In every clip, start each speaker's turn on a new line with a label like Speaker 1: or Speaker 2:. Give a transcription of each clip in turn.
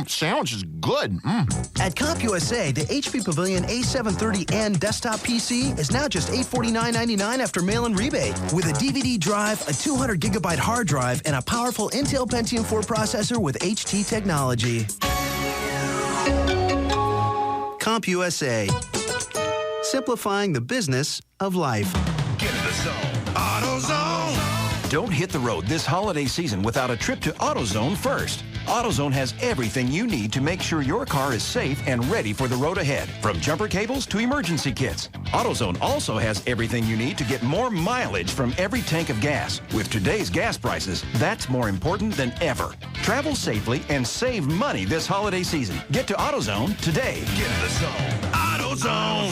Speaker 1: Sandwich is good.
Speaker 2: At CompUSA, the HP Pavilion A730N desktop PC is now just $849.99 after mail-in rebate. With a DVD drive, a 200-gigabyte hard drive, and a powerful Intel Pentium 4 processor with HT technology. CompUSA. Simplifying the business of life.
Speaker 3: Get in the zone. AutoZone.
Speaker 4: Don't hit the road this holiday season without a trip to AutoZone first. AutoZone has everything you need to make sure your car is safe and ready for the road ahead, from jumper cables to emergency kits. AutoZone also has everything you need to get more mileage from every tank of gas. With today's gas prices, that's more important than ever. Travel safely and save money this holiday season. Get to AutoZone today.
Speaker 3: Get in the zone. AutoZone.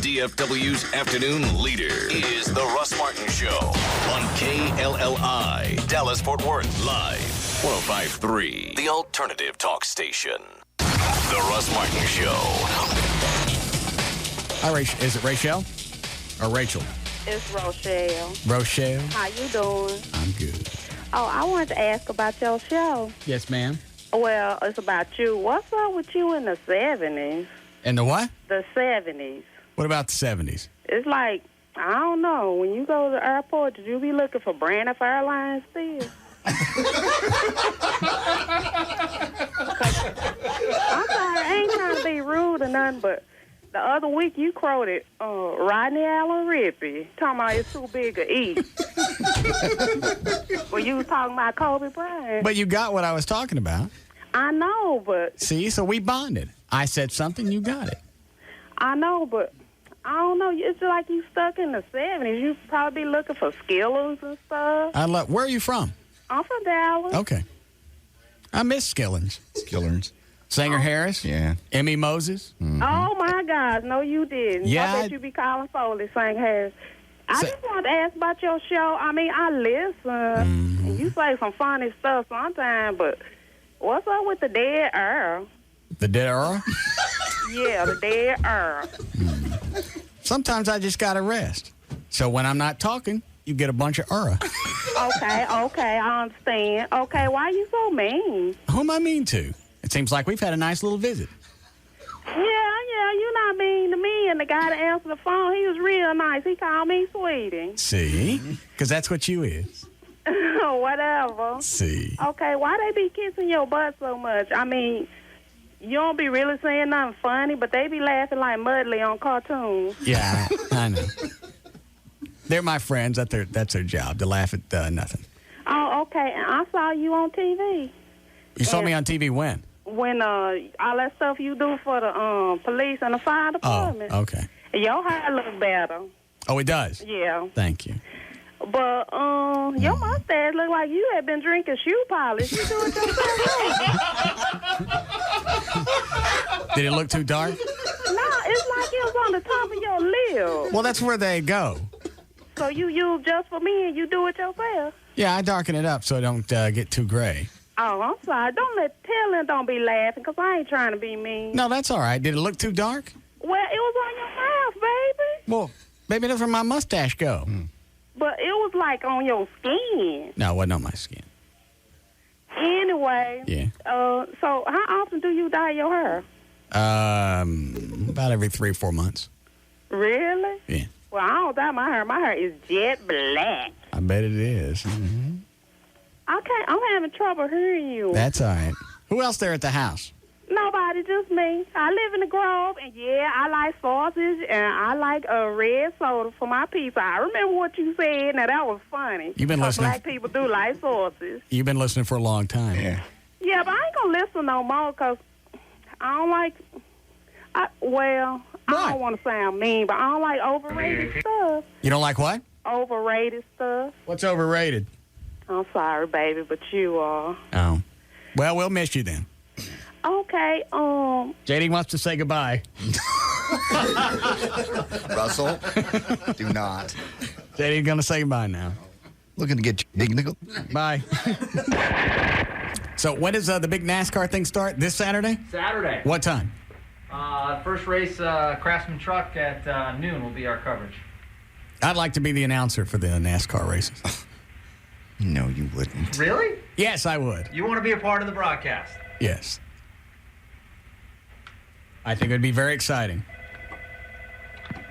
Speaker 3: DFW's afternoon leader is the Russ Martin Show on KLLI, Dallas-Fort Worth, live, 105.3, the alternative talk station. The Russ Martin Show.
Speaker 5: Hi, is it Rachel or Rachel?
Speaker 6: It's Rochelle.
Speaker 5: Rochelle?
Speaker 6: How you doing?
Speaker 5: I'm good.
Speaker 6: Oh, I wanted to ask about your show.
Speaker 5: Yes, ma'am.
Speaker 6: Well, it's about you. What's up with you in the 70s?
Speaker 5: In the what?
Speaker 6: The 70s.
Speaker 5: What about the 70s?
Speaker 6: It's like, I don't know. When you go to the airport, did you be looking for Braniff Airlines still? I'm sorry, I ain't trying to be rude or nothing, but the other week you quoted Rodney Allen Rippey, talking about it's too big to eat. Well, you was talking about Kobe Bryant.
Speaker 5: But you got what I was talking about.
Speaker 6: I know, but...
Speaker 5: See, so we bonded. I said something, you got it.
Speaker 6: I know, but I don't know. It's like you stuck in the 70s. You probably be looking for Skillers and stuff.
Speaker 5: Where are you from?
Speaker 6: I'm from Dallas.
Speaker 5: Okay. I miss Skillins. Sanger Harris?
Speaker 1: Yeah.
Speaker 5: Emmy Moses?
Speaker 1: Mm-hmm.
Speaker 6: Oh, my gosh. No, you didn't.
Speaker 5: Yeah,
Speaker 6: I bet you be calling Foley, Sanger Harris. I just wanted to ask about your show. I mean, I listen, and you say some funny stuff sometimes, but what's up with the dead Earl?
Speaker 5: The dead Earl?
Speaker 6: Yeah, the dead Earl.
Speaker 5: Sometimes I just got to rest. So when I'm not talking, you get a bunch of Okay,
Speaker 6: I understand. Okay, why are you so mean?
Speaker 5: Who am I mean to? It seems like we've had a nice little visit.
Speaker 6: Yeah, you're not mean to me. And the guy that answered the phone, he was real nice. He called me sweetie.
Speaker 5: See? Because that's what you is.
Speaker 6: Whatever.
Speaker 5: See?
Speaker 6: Okay, why they be kissing your butt so much? I mean... You don't be really saying nothing funny, but they be laughing like Mudley on cartoons.
Speaker 5: Yeah, I know. They're my friends. That's their job, to laugh at nothing.
Speaker 6: Oh, okay. And I saw you on TV.
Speaker 5: You saw me on TV when?
Speaker 6: When all that stuff you do for the police and the fire department.
Speaker 5: Oh, okay.
Speaker 6: Your hair looks better.
Speaker 5: Oh, it does?
Speaker 6: Yeah.
Speaker 5: Thank you.
Speaker 6: But your mustache look like you had been drinking shoe polish. You do it yourself.
Speaker 5: Did it look too dark?
Speaker 6: No, it's like it was on the top of your lip.
Speaker 5: Well, that's where they go.
Speaker 6: So you use just for me and you do it yourself?
Speaker 5: Yeah, I darken it up so I don't get too gray.
Speaker 6: Oh, I'm sorry. Don't be laughing, because I ain't trying to be mean.
Speaker 5: No, that's all right. Did it look too dark?
Speaker 6: Well, it was on your mouth, baby.
Speaker 5: Well, maybe that's where my mustache go.
Speaker 6: But it was like on your skin.
Speaker 5: No, it wasn't on my skin.
Speaker 6: Anyway.
Speaker 5: Yeah.
Speaker 6: So how often do you dye your hair?
Speaker 5: About every 3 or 4 months.
Speaker 6: Really?
Speaker 5: Yeah.
Speaker 6: Well, I don't dye my hair. My hair is jet black.
Speaker 5: I bet it is. Mm-hmm.
Speaker 6: I'm having trouble hearing you.
Speaker 5: That's all right. Who else there at the house?
Speaker 6: Nobody, just me. I live in the Grove, and yeah, I like sausage, and I like a red soda for my pizza. I remember what you said. Now, that was funny.
Speaker 5: You've been listening.
Speaker 6: Black people do like sausage.
Speaker 5: You've been listening for a long time.
Speaker 1: Yeah.
Speaker 6: Yeah, but I ain't going to listen no more, because I don't like... I don't want to sound mean, but I don't like overrated stuff.
Speaker 5: You don't like what?
Speaker 6: Overrated stuff.
Speaker 5: What's overrated?
Speaker 6: I'm sorry, baby, but you are.
Speaker 5: Oh. Well, we'll miss you then.
Speaker 6: Okay,
Speaker 5: JD wants to say goodbye.
Speaker 1: Russell, do not.
Speaker 5: JD's going to say goodbye now.
Speaker 1: Looking to get nickel.
Speaker 5: Bye. So when does the big NASCAR thing start? This Saturday?
Speaker 7: Saturday.
Speaker 5: What time?
Speaker 7: First race, Craftsman Truck at noon will be our coverage.
Speaker 5: I'd like to be the announcer for the NASCAR races.
Speaker 1: No, you wouldn't.
Speaker 7: Really?
Speaker 5: Yes, I would.
Speaker 7: You want to be a part of the broadcast?
Speaker 5: Yes. I think it would be very exciting.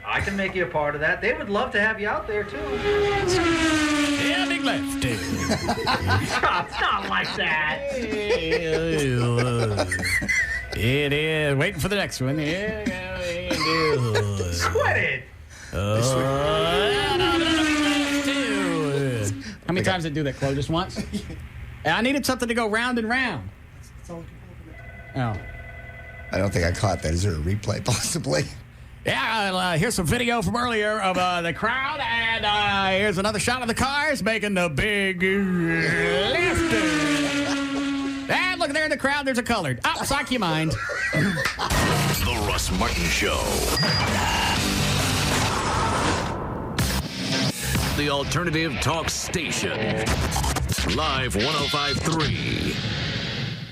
Speaker 7: I can make you a part of that. They would love to have you out there, too.
Speaker 5: Yeah, big left.
Speaker 7: It's not like that.
Speaker 5: It is. Waiting for the next one.
Speaker 7: Quit it.
Speaker 5: How many times did it do that, Chloe? Just once? I needed something to go round and round. Oh.
Speaker 1: I don't think I caught that. Is there a replay, possibly?
Speaker 5: Yeah, here's some video from earlier of the crowd, and here's another shot of the cars making the big left. And look, there in the crowd, there's a colored. Oh, psych your mind.
Speaker 3: The Russ Martin Show. The alternative talk station. Live 105.3.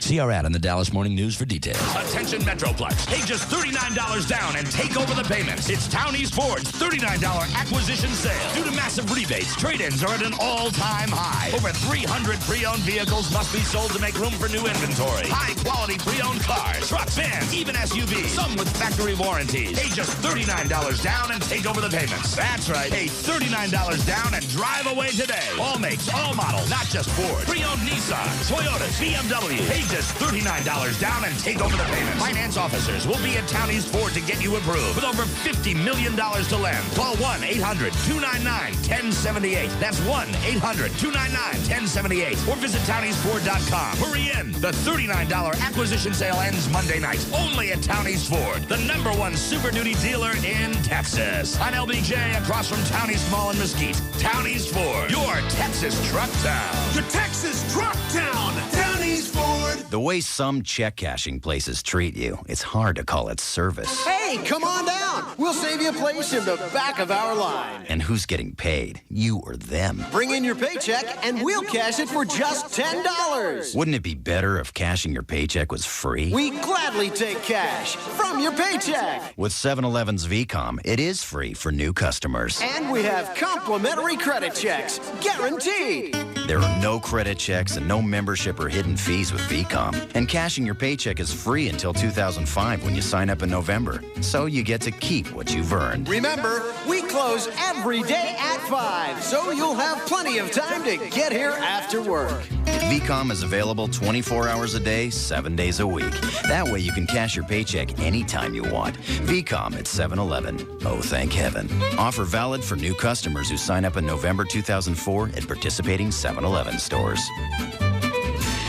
Speaker 8: See our ad in the Dallas Morning News for details.
Speaker 9: Attention Metroplex. Pay just $39 down and take over the payments. It's Townies Ford's $39 acquisition sale. Due to massive rebates, trade-ins are at an all-time high. Over 300 pre-owned vehicles must be sold to make room for new inventory. High-quality pre-owned cars, trucks, vans, even SUVs. Some with factory warranties. Pay just $39 down and take over the payments. That's right. Pay $39 down and drive away today. All makes, all models, not just Ford. Pre-owned Nissan, Toyotas, BMW. Pay just $39 down and take over the payments. Finance officers will be at Townies Ford to get you approved with over $50 million to lend. Call 1-800-299-1078. That's 1-800-299-1078. Or visit TowniesFord.com. Hurry in. The $39 acquisition sale ends Monday night. Only at Townies Ford, the #1 Super Duty dealer in Texas. On LBJ across from Townies Mall in Mesquite. Townies Ford, your Texas truck town.
Speaker 10: The Texas truck town. Townies Ford.
Speaker 11: The way some check cashing places treat you, it's hard to call it service.
Speaker 12: Hey, come on down. We'll save you a place in the back of our line.
Speaker 11: And who's getting paid? You or them?
Speaker 12: Bring in your paycheck and we'll cash it for just $10.
Speaker 11: Wouldn't it be better if cashing your paycheck was free?
Speaker 12: We gladly take cash from your paycheck.
Speaker 11: With 7-Eleven's VCOM, it is free for new customers.
Speaker 12: And we have complimentary credit checks, guaranteed.
Speaker 11: There are no credit checks and no membership or hidden fees with VCOM. And cashing your paycheck is free until 2005 when you sign up in November. So you get to keep what you've earned.
Speaker 12: Remember, we close every day at 5, so you'll have plenty of time to get here after work.
Speaker 11: VCOM is available 24 hours a day, 7 days a week. That way you can cash your paycheck anytime you want. VCOM at 7-Eleven. Oh, thank heaven. Offer valid for new customers who sign up in November 2004 at participating 7-Eleven stores.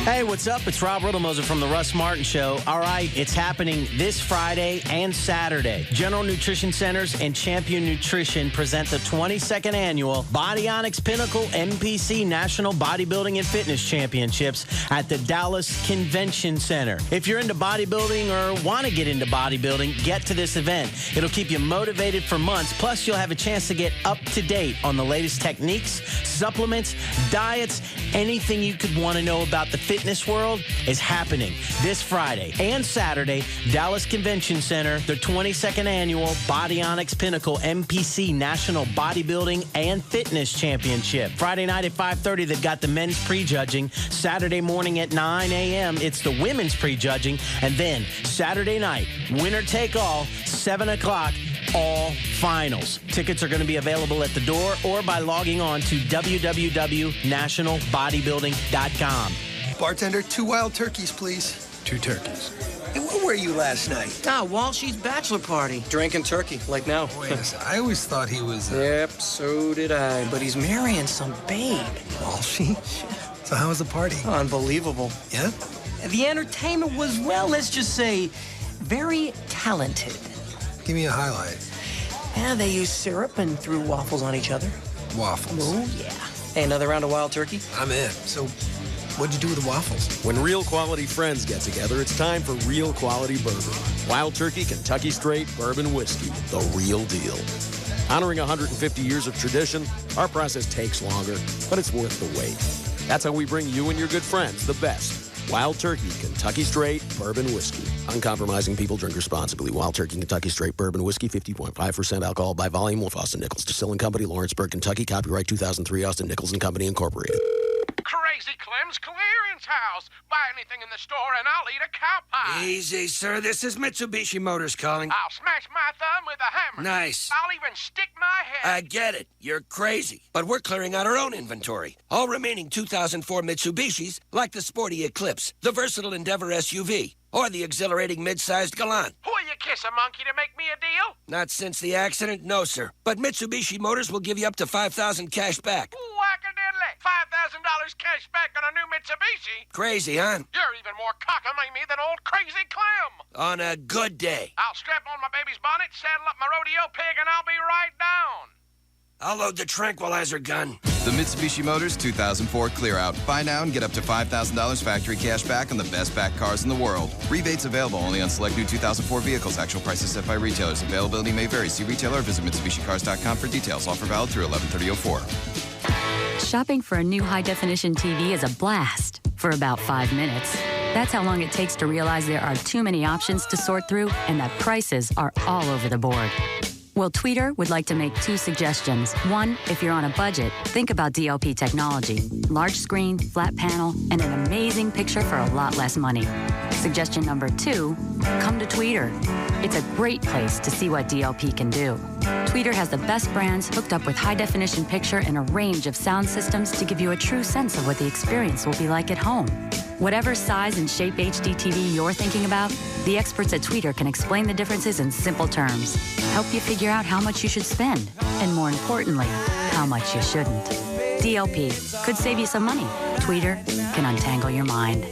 Speaker 13: Hey, what's up? It's Rob Riddlemoser from the Russ Martin Show. All right, it's happening this Friday and Saturday. General Nutrition Centers and Champion Nutrition present the 22nd annual Bodyonics Pinnacle NPC National Bodybuilding and Fitness Championships at the Dallas Convention Center. If you're into bodybuilding or want to get into bodybuilding, get to this event. It'll keep you motivated for months, plus you'll have a chance to get up to date on the latest techniques, supplements, diets, anything you could want to know about the fitness world is happening this Friday and Saturday. Dallas Convention Center, the 22nd annual Bodyonics Pinnacle NPC National Bodybuilding and Fitness Championship. Friday night at 5:30, they've got the men's prejudging. Saturday morning at 9 a.m., it's the women's prejudging. And then Saturday night, winner take all, 7 o'clock, all finals. Tickets are going to be available at the door or by logging on to www.nationalbodybuilding.com.
Speaker 14: Bartender, 2 wild turkeys, please.
Speaker 15: 2 turkeys.
Speaker 14: Hey, where were you last night?
Speaker 12: Walshy's bachelor party.
Speaker 14: Drinking turkey, like now.
Speaker 15: Wait a second. I always thought he was...
Speaker 14: Yep, so did I. But he's marrying some babe.
Speaker 15: Walshy? So how was the party?
Speaker 14: Oh, unbelievable.
Speaker 15: Yeah?
Speaker 12: The entertainment was, well, let's just say, very talented.
Speaker 15: Give me a highlight.
Speaker 12: Yeah, they used syrup and threw waffles on each other.
Speaker 15: Waffles?
Speaker 12: Oh, yeah.
Speaker 14: Hey, another round of wild turkey?
Speaker 15: I'm in. So... what'd you do with the waffles?
Speaker 16: When real quality friends get together, it's time for real quality bourbon. Wild Turkey Kentucky Straight Bourbon Whiskey, the real deal. Honoring 150 years of tradition, our process takes longer, but it's worth the wait. That's how we bring you and your good friends the best. Wild Turkey Kentucky Straight Bourbon Whiskey. Uncompromising people, drink responsibly. Wild Turkey Kentucky Straight Bourbon Whiskey, 50.5% alcohol by volume with Austin Nichols Distilling Company, Lawrenceburg, Kentucky. Copyright 2003, Austin Nichols and Company, Incorporated.
Speaker 17: Crazy Clem's clearance house. Buy anything in the store and I'll eat a cow pie.
Speaker 18: Easy, sir. This is Mitsubishi Motors calling.
Speaker 17: I'll smash my thumb with a hammer.
Speaker 18: Nice.
Speaker 17: I'll even stick my head.
Speaker 18: I get it. You're crazy. But we're clearing out our own inventory. All remaining 2004 Mitsubishis, like the sporty Eclipse, the versatile Endeavor SUV, or the exhilarating mid-sized Galant.
Speaker 17: Who you kiss, a monkey, to make me a deal?
Speaker 18: Not since the accident, no, sir. But Mitsubishi Motors will give you up to $5,000 cash back.
Speaker 17: Whack-a-diddly. $5,000 cash back on a new Mitsubishi?
Speaker 18: Crazy, huh?
Speaker 17: You're even more cockamamie than old Crazy Clem.
Speaker 18: On a good day.
Speaker 17: I'll strap on my baby's bonnet, saddle up my rodeo pig, and I'll be right down.
Speaker 18: I'll load the tranquilizer gun.
Speaker 19: The Mitsubishi Motors 2004 Clear Out. Buy now and get up to $5,000 factory cash back on the best back cars in the world. Rebates available only on select new 2004 vehicles. Actual prices set by retailers. Availability may vary. See retailer or visit MitsubishiCars.com for details. Offer valid through 11/30/04.
Speaker 20: Shopping for a new high-definition TV is a blast for about 5 minutes. That's how long it takes to realize there are too many options to sort through and that prices are all over the board. Well, Tweeter would like to make 2 suggestions. One, if you're on a budget, think about DLP technology. Large screen, flat panel, and an amazing picture for a lot less money. Suggestion number 2, come to Tweeter. It's a great place to see what DLP can do. Tweeter has the best brands hooked up with high-definition picture and a range of sound systems to give you a true sense of what the experience will be like at home. Whatever size and shape HD TV you're thinking about, the experts at Tweeter can explain the differences in simple terms, help you figure out how much you should spend, and more importantly, how much you shouldn't. DLP could save you some money. Tweeter can untangle your mind.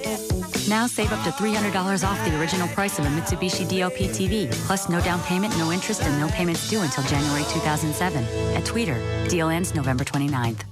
Speaker 20: Now save up to $300 off the original price of a Mitsubishi DLP TV, plus no down payment, no interest, and no payments due until January 2007. At Tweeter, deal ends November 29th.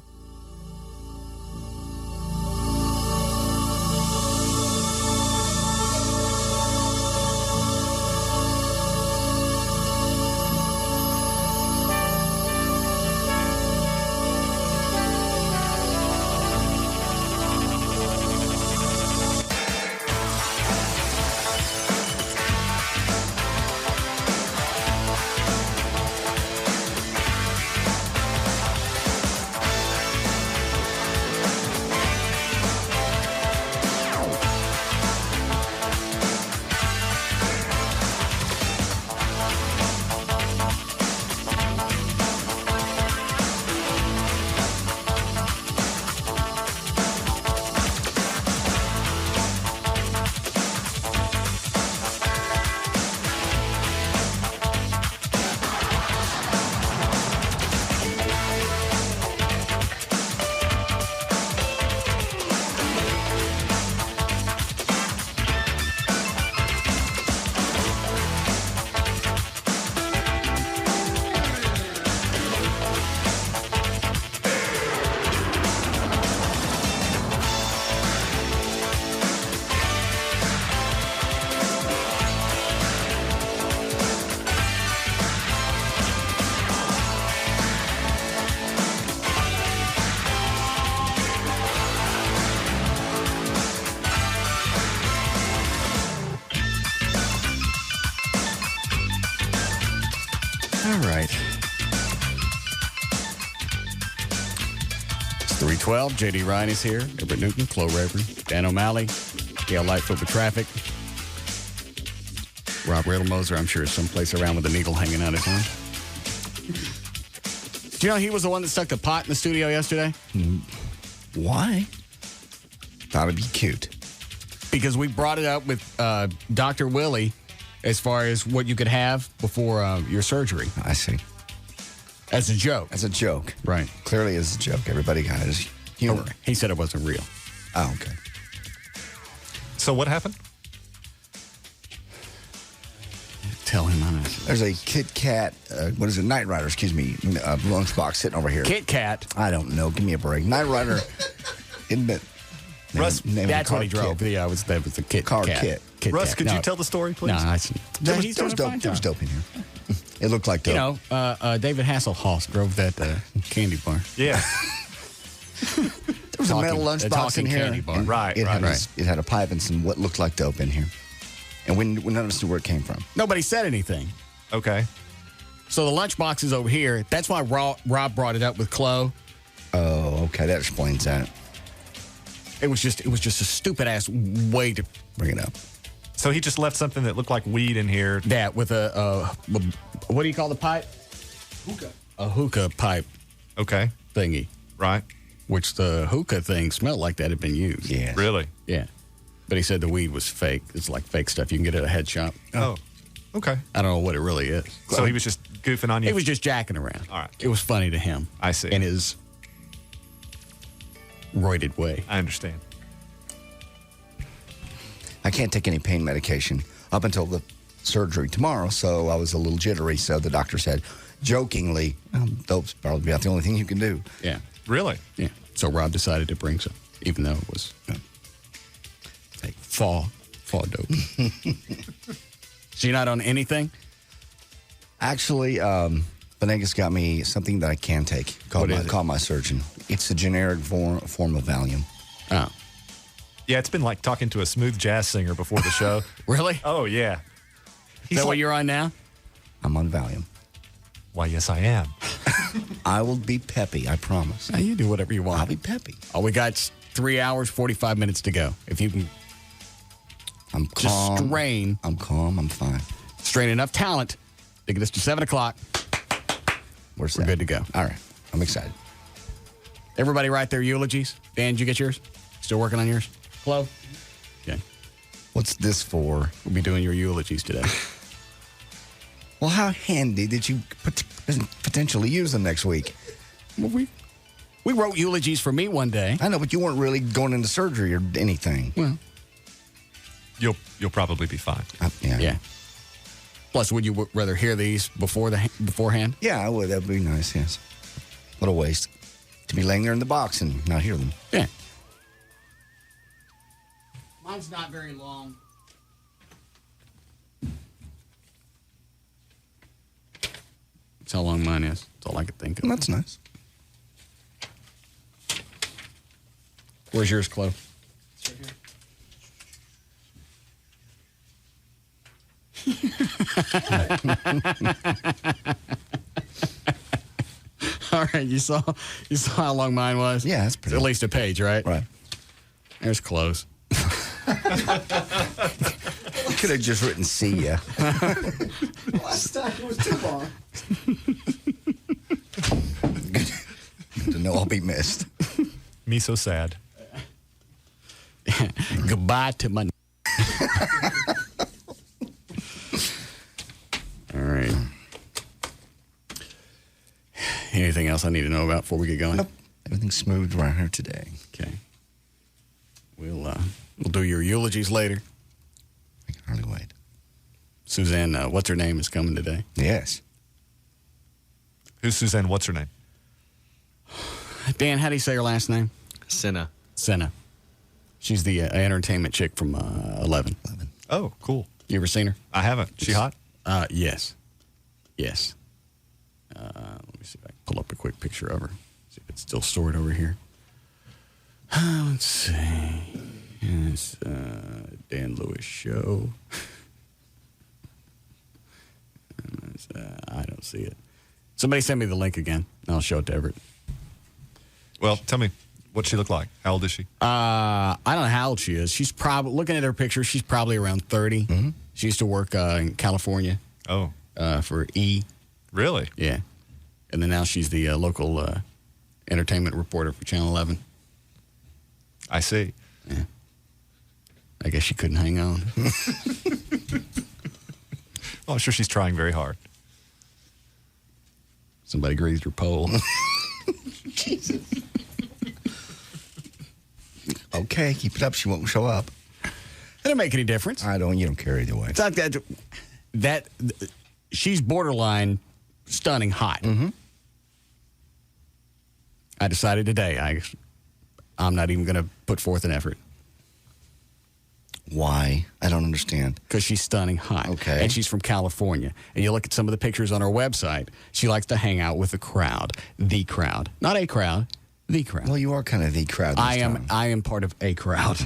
Speaker 5: All right. It's 3:12. J.D. Ryan is here. Everett Newton, Flo Rayburn, Dan O'Malley, Gail Lightfoot with traffic. Rob Riddlemoser, I'm sure, is someplace around with a needle hanging out his arm. Do you know he was the one that stuck the pot in the studio yesterday?
Speaker 1: Why? Thought it'd be cute.
Speaker 5: Because we brought it up with Dr. Willie as far as what you could have before your surgery.
Speaker 1: I see.
Speaker 5: As a joke.
Speaker 1: As a joke.
Speaker 5: Right.
Speaker 1: Clearly as a joke. Everybody got his humor.
Speaker 5: Oh, he said it wasn't real.
Speaker 1: Oh, okay.
Speaker 21: So what happened?
Speaker 5: Tell him honestly.
Speaker 1: There's a Kit Kat, what is it? Knight Rider, excuse me, lunchbox sitting over here.
Speaker 5: Kit Kat?
Speaker 1: I don't know. Give me a break. Knight Rider.
Speaker 5: Russ, that's what he drove.
Speaker 1: Kit.
Speaker 5: Yeah, that was the Kit
Speaker 1: Car
Speaker 5: Kat.
Speaker 1: Kit.
Speaker 21: Russ, could you tell the story, please?
Speaker 5: No,
Speaker 1: there was dope in here. It looked like dope.
Speaker 5: You know, David Hasselhoff drove that candy bar.
Speaker 21: Yeah.
Speaker 1: There was a metal lunchbox in here.
Speaker 5: Candy bar.
Speaker 1: It had a pipe and some what looked like dope in here. And we none of us knew where it came from.
Speaker 5: Nobody said anything.
Speaker 21: Okay.
Speaker 5: So the lunchbox is over here. That's why Rob brought it up with Chloe.
Speaker 1: Oh, okay. That explains that.
Speaker 5: It was just a stupid-ass way to bring it up.
Speaker 21: So he just left something that looked like weed in here.
Speaker 5: Yeah, with a what do you call the pipe?
Speaker 15: Hookah.
Speaker 5: A hookah pipe.
Speaker 21: Okay.
Speaker 5: Thingy.
Speaker 21: Right.
Speaker 5: Which the hookah thing smelled like that had been used.
Speaker 1: Yeah.
Speaker 21: Really?
Speaker 5: Yeah. But he said the weed was fake. It's like fake stuff you can get at a head shop.
Speaker 21: Oh. Okay.
Speaker 5: I don't know what it really is.
Speaker 21: So he was just goofing on you?
Speaker 5: He was just jacking around.
Speaker 21: All right.
Speaker 5: It was funny to him.
Speaker 21: I see.
Speaker 5: In his roided way.
Speaker 21: I understand.
Speaker 1: I can't take any pain medication up until the surgery tomorrow, so I was a little jittery. So the doctor said, jokingly, "That's probably about the only thing you can do."
Speaker 5: Yeah.
Speaker 21: Really?
Speaker 5: Yeah. So Rob decided to bring some, even though it was like fall dope. So you're not on anything?
Speaker 1: Actually, Venegas got me something that I can take. Call my surgeon. It's a generic form of Valium.
Speaker 5: Oh.
Speaker 21: Yeah, it's been like talking to a smooth jazz singer before the show.
Speaker 5: Really?
Speaker 21: Oh, yeah.
Speaker 5: Is that what you're on now?
Speaker 1: I'm on Valium.
Speaker 21: Why, yes, I am.
Speaker 1: I will be peppy, I promise.
Speaker 5: Now you do whatever you want.
Speaker 1: I'll be peppy.
Speaker 5: All we got 3 hours, 45 minutes to go. If you can
Speaker 1: I'm calm.
Speaker 5: just strain.
Speaker 1: I'm calm. I'm fine.
Speaker 5: Strain enough talent to get us to 7 o'clock. We're good to go.
Speaker 1: All right. I'm excited.
Speaker 5: Everybody write their eulogies. Dan, did you get yours? Still working on yours? Hello? Okay.
Speaker 1: What's this for?
Speaker 5: We'll be doing your eulogies today.
Speaker 1: Well, how handy did you potentially use them next week?
Speaker 5: Well, we wrote eulogies for me one day.
Speaker 1: I know, but you weren't really going into surgery or anything.
Speaker 5: Well,
Speaker 21: You'll probably be fine.
Speaker 5: yeah. Plus, would you rather hear these beforehand?
Speaker 1: Yeah, I would. That would be nice, yes. What a waste to be laying there in the box and not hear them.
Speaker 5: Yeah. Mine's not very long. That's how long mine is. That's all I could think of.
Speaker 1: That's nice.
Speaker 5: Where's yours, Chloe?
Speaker 15: It's right here.
Speaker 5: All right, you saw how long mine was?
Speaker 1: Yeah, that's pretty.
Speaker 5: It's at least a page, right?
Speaker 1: Right.
Speaker 5: There's close.
Speaker 1: I could have just written "see ya."
Speaker 15: Last time it was too long.
Speaker 1: Good to know I'll be missed.
Speaker 21: Me so sad.
Speaker 5: Goodbye to my. All right. Anything else I need to know about before we get going?
Speaker 1: Nope. Everything's smooth right here today.
Speaker 5: Okay. We'll do your eulogies later.
Speaker 1: I can hardly wait.
Speaker 5: Suzanne, what's her name, is coming today.
Speaker 1: Yes.
Speaker 21: Who's Suzanne? What's her name?
Speaker 5: Dan, how do you say her last name?
Speaker 13: Senna.
Speaker 5: She's the entertainment chick from 11.
Speaker 21: Oh, cool.
Speaker 5: You ever seen her?
Speaker 21: I haven't. She hot?
Speaker 5: Yes. Yes. Let me see if I can pull up a quick picture of her. See if it's still stored over here. Let's see. It's Dan Lewis Show. I don't see it. Somebody send me the link again, and I'll show it to Everett.
Speaker 21: Well, tell me, what's she look like? How old is she?
Speaker 5: I don't know how old she is. She's probably, looking at her picture, she's probably around 30. Mm-hmm. She used to work in California.
Speaker 21: Oh.
Speaker 5: For E!
Speaker 21: Really?
Speaker 5: Yeah. And then now she's the local entertainment reporter for Channel 11.
Speaker 21: I see.
Speaker 5: Yeah. I guess she couldn't hang on.
Speaker 21: Well, I'm sure she's trying very hard.
Speaker 5: Somebody greased her pole.
Speaker 1: Jesus. Okay, keep it up. She won't show up.
Speaker 5: That don't make any difference.
Speaker 1: You don't care either way.
Speaker 5: It's not that she's borderline stunning hot.
Speaker 1: Mm-hmm.
Speaker 5: I decided today I'm not even going to put forth an effort.
Speaker 1: Why? I don't understand.
Speaker 5: Because she's stunning hot.
Speaker 1: Okay.
Speaker 5: And she's from California. And you look at some of the pictures on her website, she likes to hang out with the crowd. The crowd. Not a crowd. The crowd.
Speaker 1: Well, you are kind of the crowd.
Speaker 5: I am part of a crowd.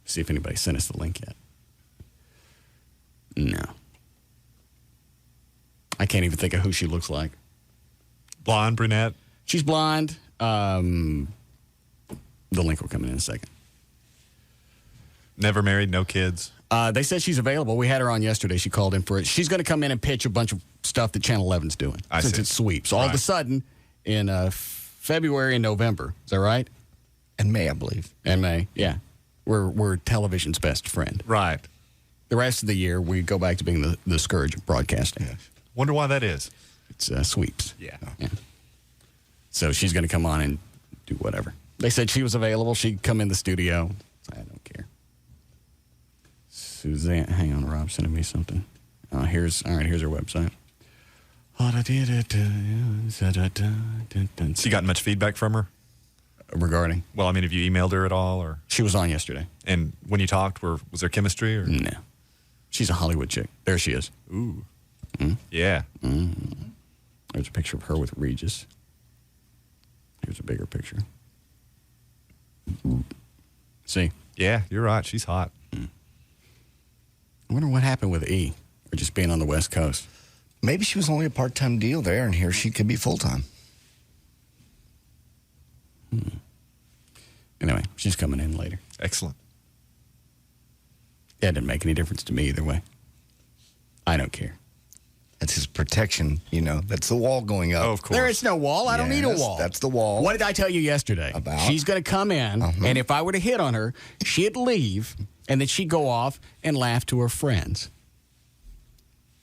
Speaker 5: See if anybody sent us the link yet. No. I can't even think of who she looks like.
Speaker 21: Blonde, brunette?
Speaker 5: She's blonde. The link will come in a second.
Speaker 21: Never married, no kids.
Speaker 5: They said she's available. We had her on yesterday. She called in for it. She's going to come in and pitch a bunch of stuff that Channel 11's doing since it's sweeps. All of a sudden, in February and November. Is that right?
Speaker 1: And May, I believe.
Speaker 5: And May, yeah. We're television's best friend.
Speaker 21: Right.
Speaker 5: The rest of the year, we go back to being the scourge of broadcasting.
Speaker 21: Yeah. Wonder why that is.
Speaker 5: It's sweeps.
Speaker 21: Yeah.
Speaker 5: So she's going to come on and do whatever. They said she was available. She'd come in the studio. I don't care. Suzanne, hang on, Rob sending me something. Here's her website.
Speaker 21: So you got much feedback from her?
Speaker 5: Regarding?
Speaker 21: Well, I mean, have you emailed her at all? Or
Speaker 5: she was on yesterday.
Speaker 21: And when you talked, was there chemistry? Or?
Speaker 5: No. She's a Hollywood chick. There she is.
Speaker 21: Ooh.
Speaker 5: Mm.
Speaker 21: Yeah.
Speaker 5: Mm. There's a picture of her with Regis. Here's a bigger picture. See?
Speaker 21: Yeah, you're right. She's hot.
Speaker 5: I wonder what happened with E, or just being on the West Coast.
Speaker 1: Maybe she was only a part-time deal there, and here she could be full-time.
Speaker 5: Anyway, she's coming in later.
Speaker 21: Excellent.
Speaker 5: That didn't make any difference to me either way. I don't care.
Speaker 1: That's his protection, That's the wall going up.
Speaker 21: Oh, of course.
Speaker 5: There is no wall. I don't need a wall.
Speaker 1: That's the wall.
Speaker 5: What did I tell you yesterday?
Speaker 1: About?
Speaker 5: She's going to come in, and if I were to hit on her, she'd leave, and then she'd go off and laugh to her friends.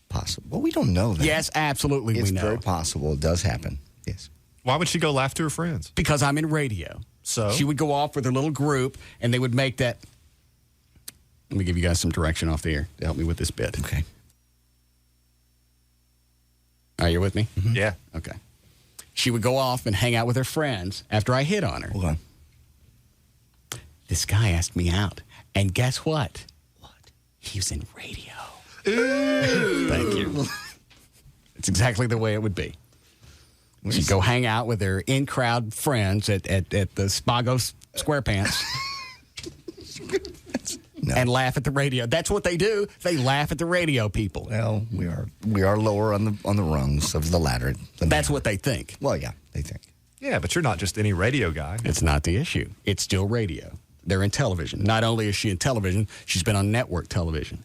Speaker 1: Possible. Well, we don't know that.
Speaker 5: Yes, absolutely
Speaker 1: it's
Speaker 5: we know.
Speaker 1: It's very possible. It does happen. Yes.
Speaker 21: Why would she go laugh to her friends?
Speaker 5: Because I'm in radio.
Speaker 21: So?
Speaker 5: She would go off with her little group, and they would make that. Let me give you guys some direction off the air to help me with this bit.
Speaker 1: Okay.
Speaker 5: Are you with me?
Speaker 21: Mm-hmm. Yeah.
Speaker 5: Okay. She would go off and hang out with her friends after I hit on her.
Speaker 1: Okay.
Speaker 5: This guy asked me out, and guess what? What? He was in radio. Ooh. Thank you. It's exactly the way it would be. She'd go hang out with her in-crowd friends at the Spago SquarePants and laugh at the radio. That's what they do. They laugh at the radio people.
Speaker 1: Well, we are lower on the rungs of the ladder.
Speaker 5: That's what they think.
Speaker 1: Well, yeah, they think.
Speaker 21: Yeah, but you're not just any radio guy.
Speaker 5: It's not the issue. It's still radio. They're in television. Not only is she in television, she's been on network television.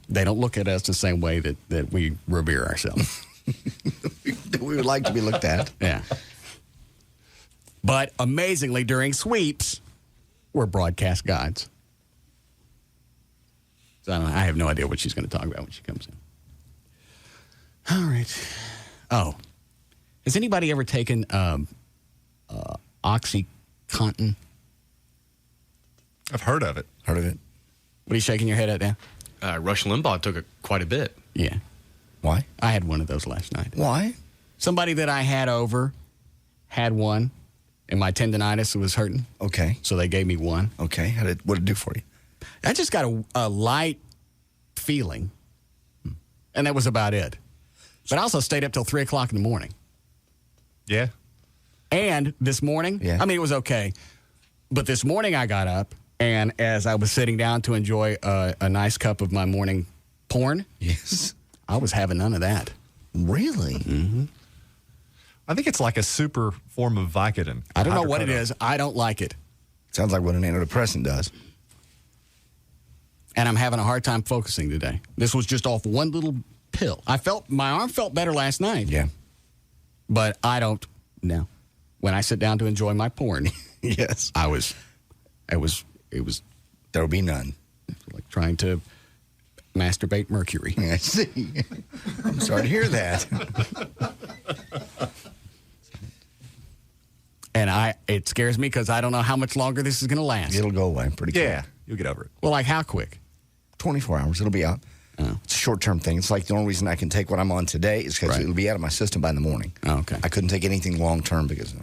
Speaker 5: They don't look at us the same way that we revere ourselves.
Speaker 1: We would like to be looked at.
Speaker 5: Yeah. But amazingly, during sweeps, we're broadcast gods. So I have no idea what she's going to talk about when she comes in. All right. Oh. Has anybody ever taken OxyContin?
Speaker 21: I've heard of it.
Speaker 1: Heard of it.
Speaker 5: What are you shaking your head at now?
Speaker 2: Rush Limbaugh took it quite a bit.
Speaker 5: Yeah.
Speaker 1: Why?
Speaker 5: I had one of those last night.
Speaker 1: Why?
Speaker 5: Somebody that I had over had one, and my tendonitis was hurting.
Speaker 1: Okay.
Speaker 5: So they gave me one.
Speaker 1: Okay. What did it do for you?
Speaker 5: I just got a light feeling, and that was about it. But I also stayed up till 3 o'clock in the morning.
Speaker 21: Yeah.
Speaker 5: And this morning, I mean, it was okay. But this morning I got up, and as I was sitting down to enjoy a nice cup of my morning porn,
Speaker 1: yes,
Speaker 5: I was having none of that.
Speaker 1: Really?
Speaker 5: Mm-hmm.
Speaker 21: I think it's like a super form of Vicodin.
Speaker 5: I don't know what it is. I don't like it.
Speaker 1: Sounds like what an antidepressant does.
Speaker 5: And I'm having a hard time focusing today. This was just off one little pill. My arm felt better last night.
Speaker 1: Yeah.
Speaker 5: But I don't know. When I sit down to enjoy my porn,
Speaker 1: yes,
Speaker 5: it was.
Speaker 1: There'll be none.
Speaker 5: Like trying to masturbate Mercury.
Speaker 1: I see. I'm sorry to hear that.
Speaker 5: And it scares me because I don't know how much longer this is going to last.
Speaker 1: It'll go away pretty quick.
Speaker 21: Yeah, you'll get over it.
Speaker 5: Well, like how quick?
Speaker 1: 24 hours. It'll be out.
Speaker 5: Oh.
Speaker 1: It's a short-term thing. It's like the only reason I can take what I'm on today is because it'll be out of my system by the morning.
Speaker 5: Oh, okay.
Speaker 1: I couldn't take anything long-term because...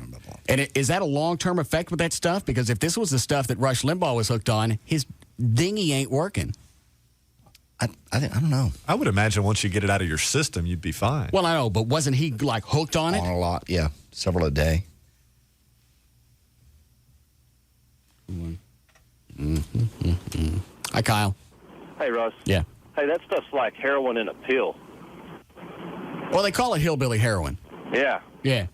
Speaker 5: And is that a long-term effect with that stuff? Because if this was the stuff that Rush Limbaugh was hooked on, his dinghy ain't working.
Speaker 1: I don't know.
Speaker 21: I would imagine once you get it out of your system, you'd be fine.
Speaker 5: Well, I know, but wasn't he like hooked on it?
Speaker 1: On a lot, yeah. Several a day.
Speaker 5: Mm-hmm. Hi, Kyle.
Speaker 22: Hey, Russ.
Speaker 5: Yeah.
Speaker 22: Hey, that stuff's like heroin in a pill.
Speaker 5: Well, they call it hillbilly heroin.
Speaker 22: Yeah.
Speaker 5: Yeah.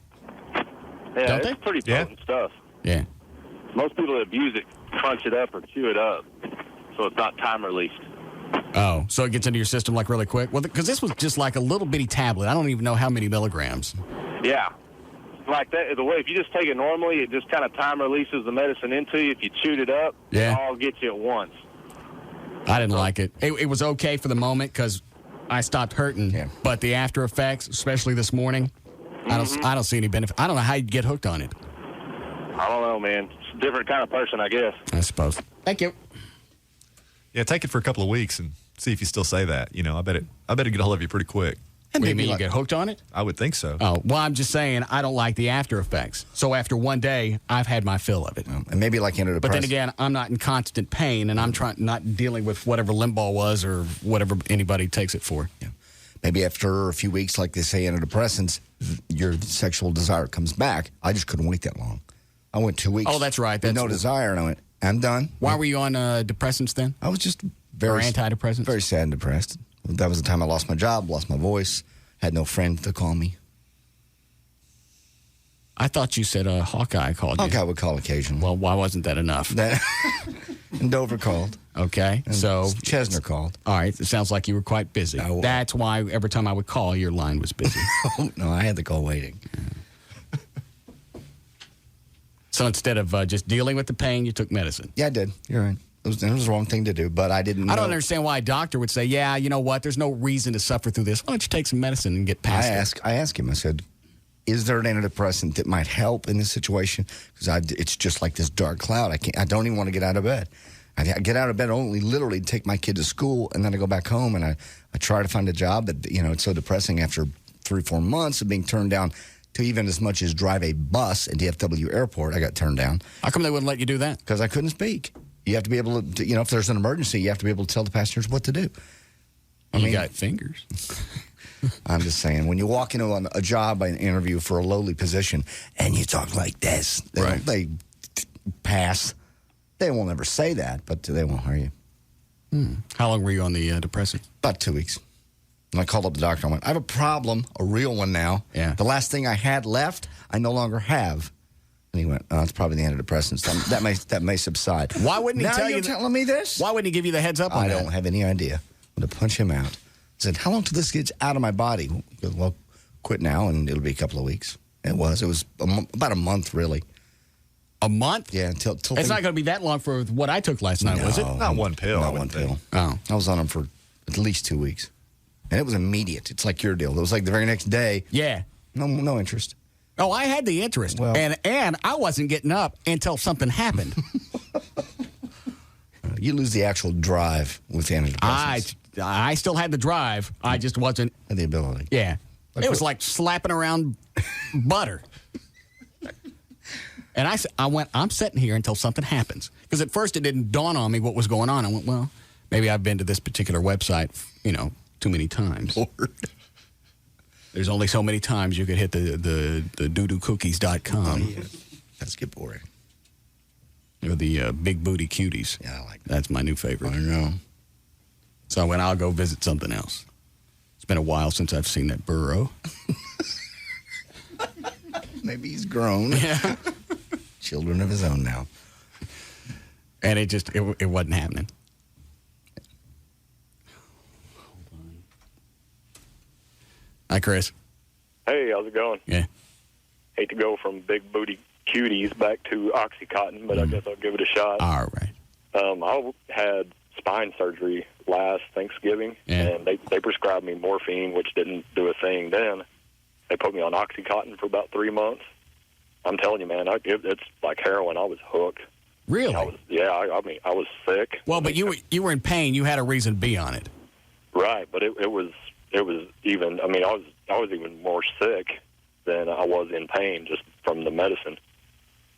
Speaker 22: Yeah,
Speaker 5: Don't
Speaker 22: it's
Speaker 5: they?
Speaker 22: pretty potent stuff.
Speaker 5: Yeah.
Speaker 22: Most people that abuse it crunch it up or chew it up, so it's not time released.
Speaker 5: Oh, so it gets into your system like really quick? Well, because this was just like a little bitty tablet. I don't even know how many milligrams.
Speaker 22: Yeah. Like that, the way if you just take it normally, it just kind of time releases the medicine into you. If you chewed it up,
Speaker 5: Yeah.
Speaker 22: it all gets you at once.
Speaker 5: I didn't like it. It was okay for the moment because I stopped hurting.
Speaker 1: Yeah.
Speaker 5: But the after effects, especially this morning, I don't see any benefit. I don't know how you get hooked on it.
Speaker 22: I don't know, man. It's a different kind of person, I guess.
Speaker 5: I suppose. Thank you.
Speaker 21: Yeah, take it for a couple of weeks and see if you still say that. You know, I bet it get a hold of you pretty quick.
Speaker 5: What do you mean, you get hooked on it?
Speaker 21: I would think so.
Speaker 5: Oh, well, I'm just saying I don't like the after effects. So after one day, I've had my fill of it.
Speaker 1: And maybe like antidepressants.
Speaker 5: But then again, I'm not in constant pain, and I'm not dealing with whatever Limbaugh was or whatever anybody takes it for.
Speaker 1: Yeah. Maybe after a few weeks, like they say, antidepressants, your sexual desire comes back. I just couldn't wait that long. I went 2 weeks.
Speaker 5: Oh, that's right.
Speaker 1: With no desire, and I went, I'm done.
Speaker 5: Why were you on depressants then?
Speaker 1: I was just
Speaker 5: or antidepressants?
Speaker 1: Very sad and depressed. That was the time I lost my job, lost my voice, had no friend to call me.
Speaker 5: I thought you said Hawkeye called you.
Speaker 1: Hawkeye would call occasionally.
Speaker 5: Well, why wasn't that enough?
Speaker 1: And Dover called.
Speaker 5: Okay,
Speaker 1: and
Speaker 5: so
Speaker 1: Chesner called.
Speaker 5: All right, it sounds like you were quite busy. That's why every time I would call, your line was busy.
Speaker 1: No, I had the call waiting.
Speaker 5: So instead of just dealing with the pain, you took medicine.
Speaker 1: Yeah, I did. You're right. It was the wrong thing to do, but I didn't know.
Speaker 5: I don't understand why a doctor would say, yeah, you know what, there's no reason to suffer through this. Why don't you take some medicine and get past it?
Speaker 1: I asked him, I said, is there an antidepressant that might help in this situation? Because it's just like this dark cloud. I don't even want to get out of bed. I get out of bed only literally to take my kid to school, and then I go back home, and I try to find a job. But, it's so depressing after 3-4 months of being turned down to even as much as drive a bus at DFW Airport. I got turned down.
Speaker 5: How come they wouldn't let you do that?
Speaker 1: Because I couldn't speak. You have to be able to, if there's an emergency, you have to be able to tell the passengers what to do.
Speaker 5: You got fingers.
Speaker 1: I'm just saying, when you walk into a job interview for a lowly position and you talk like this, they pass. They won't ever say that, but they won't hire you.
Speaker 5: How long were you on the depressant?
Speaker 1: About 2 weeks. And I called up the doctor. I went, I have a problem, a real one now.
Speaker 5: Yeah.
Speaker 1: The last thing I had left, I no longer have. And he went, oh, it's probably the antidepressants. That may subside.
Speaker 5: Why wouldn't he
Speaker 1: now
Speaker 5: tell
Speaker 1: you're
Speaker 5: you?
Speaker 1: Telling me this?
Speaker 5: Why wouldn't he give you the heads up on
Speaker 1: I
Speaker 5: that?
Speaker 1: don't have any idea. I'm going to punch him out. I said, how long till this gets out of my body? He goes, well, quit now, and it'll be a couple of weeks. It was about a month, really.
Speaker 5: A month?
Speaker 1: Yeah. Until
Speaker 5: it's not going to be that long for what I took last night, was it?
Speaker 21: Not one pill.
Speaker 1: Not one pill.
Speaker 5: Oh.
Speaker 1: I was on them for at least 2 weeks. And it was immediate. It's like your deal. It was like the very next day.
Speaker 5: Yeah.
Speaker 1: No interest.
Speaker 5: Oh, I had the interest.
Speaker 1: Well,
Speaker 5: and I wasn't getting up until something happened.
Speaker 1: You lose the actual drive with antidepressants.
Speaker 5: I still had the drive. I just wasn't.
Speaker 1: The ability.
Speaker 5: Yeah. It was like slapping around butter. And I went, I'm sitting here until something happens. Because at first it didn't dawn on me what was going on. I went, well, maybe I've been to this particular website, too many times.
Speaker 1: Lord.
Speaker 5: There's only so many times you could hit the doodoo-cookies.com.
Speaker 1: Oh, yeah. That's get boring.
Speaker 5: Or the Big Booty Cuties.
Speaker 1: Yeah, I like that.
Speaker 5: That's my new favorite.
Speaker 1: I know.
Speaker 5: So I went, I'll go visit something else. It's been a while since I've seen that burro.
Speaker 1: Maybe he's grown.
Speaker 5: Yeah.
Speaker 1: Children of his own now.
Speaker 5: And it wasn't happening. Hi, Chris.
Speaker 4: Hey, how's it going?
Speaker 5: Yeah.
Speaker 4: Hate to go from Big Booty Cuties back to Oxycontin, but I guess I'll give it a shot.
Speaker 5: All right.
Speaker 4: I had spine surgery last Thanksgiving, and they prescribed me morphine, which didn't do a thing then. They put me on Oxycontin for about 3 months. I'm telling you, man, it's like heroin. I was hooked.
Speaker 5: Really?
Speaker 4: I was sick.
Speaker 5: Well, but you were in pain. You had a reason to be on it.
Speaker 4: Right, but it was even. I mean, I was even more sick than I was in pain just from the medicine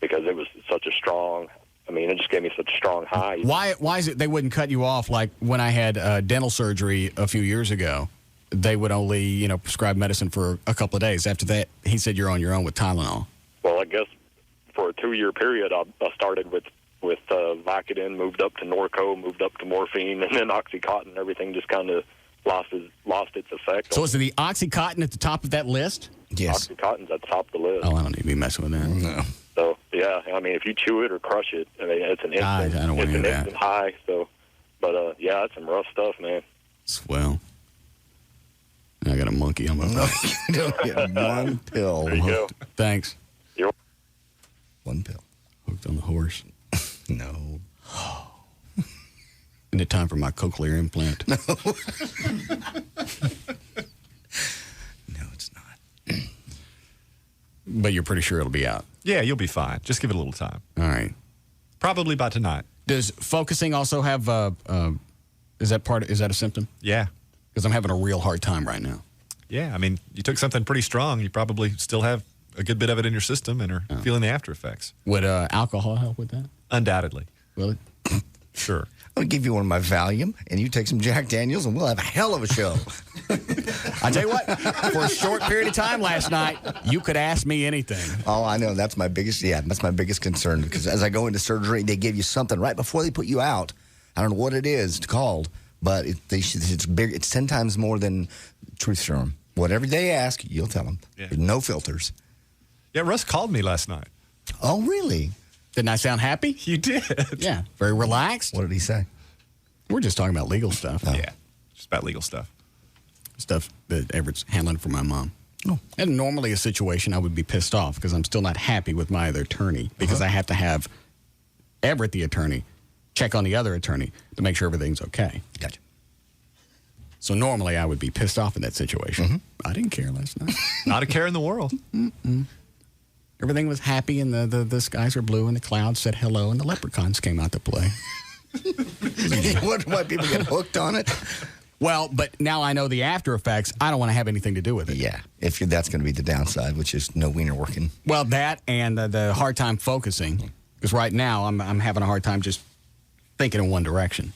Speaker 4: because it was such a strong. I mean, it just gave me such a strong high.
Speaker 5: Why is it they wouldn't cut you off like when I had dental surgery a few years ago? They would only prescribe medicine for a couple of days. After that, he said you're on your own with Tylenol.
Speaker 4: Well, I guess for a 2-year period, I started with Vicodin, moved up to Norco, moved up to morphine, and then Oxycontin. Everything just kind of lost its effect.
Speaker 5: So is it the Oxycontin at the top of that list?
Speaker 1: Yes.
Speaker 4: Oxycontin's at the top of the list.
Speaker 5: Oh, I don't need to be messing with that.
Speaker 1: No.
Speaker 4: So, Yeah, I mean, if you chew it or crush it, I mean, it's an instant,
Speaker 5: I don't want
Speaker 4: it's
Speaker 5: to
Speaker 4: an
Speaker 5: hear that.
Speaker 4: instant high. So, but yeah, that's some rough stuff, man.
Speaker 5: Swell. I got a monkey on my back.
Speaker 1: You don't get one pill.
Speaker 4: There you go.
Speaker 5: Thanks.
Speaker 1: One pill.
Speaker 5: Hooked on the horse.
Speaker 1: No.
Speaker 5: Isn't it time for my cochlear implant?
Speaker 1: No. No, it's not.
Speaker 5: But you're pretty sure it'll be out.
Speaker 21: Yeah, you'll be fine. Just give it a little time.
Speaker 5: All right.
Speaker 21: Probably by tonight.
Speaker 5: Does focusing also have, is that a symptom?
Speaker 21: Yeah.
Speaker 5: Because I'm having a real hard time right now.
Speaker 21: Yeah, I mean, you took something pretty strong. You probably still have a good bit of it in your system and are feeling the after effects.
Speaker 5: Would alcohol help with that?
Speaker 21: Undoubtedly.
Speaker 5: Will it?
Speaker 21: Sure.
Speaker 1: I'm going to give you one of my Valium, and you take some Jack Daniels, and we'll have a hell of a show.
Speaker 5: I tell you what, for a short period of time last night, you could ask me anything.
Speaker 1: Oh, I know. That's my biggest concern, because as I go into surgery, they give you something right before they put you out. I don't know what it is called, but it's big. It's 10 times more than truth serum. Whatever they ask, you'll tell them.
Speaker 21: Yeah.
Speaker 1: There's no filters.
Speaker 21: Yeah, Russ called me last night.
Speaker 1: Oh, really?
Speaker 5: Didn't I sound happy?
Speaker 21: You did.
Speaker 5: Yeah, very relaxed.
Speaker 1: What did he say?
Speaker 5: We're just talking about legal stuff.
Speaker 21: Oh. Yeah, just about legal stuff.
Speaker 5: Stuff that Everett's handling for my mom.
Speaker 1: Oh.
Speaker 5: And normally a situation I would be pissed off because I'm still not happy with my other attorney because I have to have Everett, the attorney, check on the other attorney to make sure everything's okay.
Speaker 1: Gotcha.
Speaker 5: So normally I would be pissed off in that situation.
Speaker 1: Mm-hmm.
Speaker 5: I didn't care last night.
Speaker 21: Not a care in the world.
Speaker 5: Mm-mm. Everything was happy and the skies were blue and the clouds said hello and the leprechauns came out to play.
Speaker 1: You wonder why people get hooked on it?
Speaker 5: Well, but now I know the after effects. I don't want to have anything to do with it.
Speaker 1: Yeah, that's going to be the downside, which is no wiener working.
Speaker 5: Well, that and the hard time focusing. Because right now I'm having a hard time just thinking in one direction.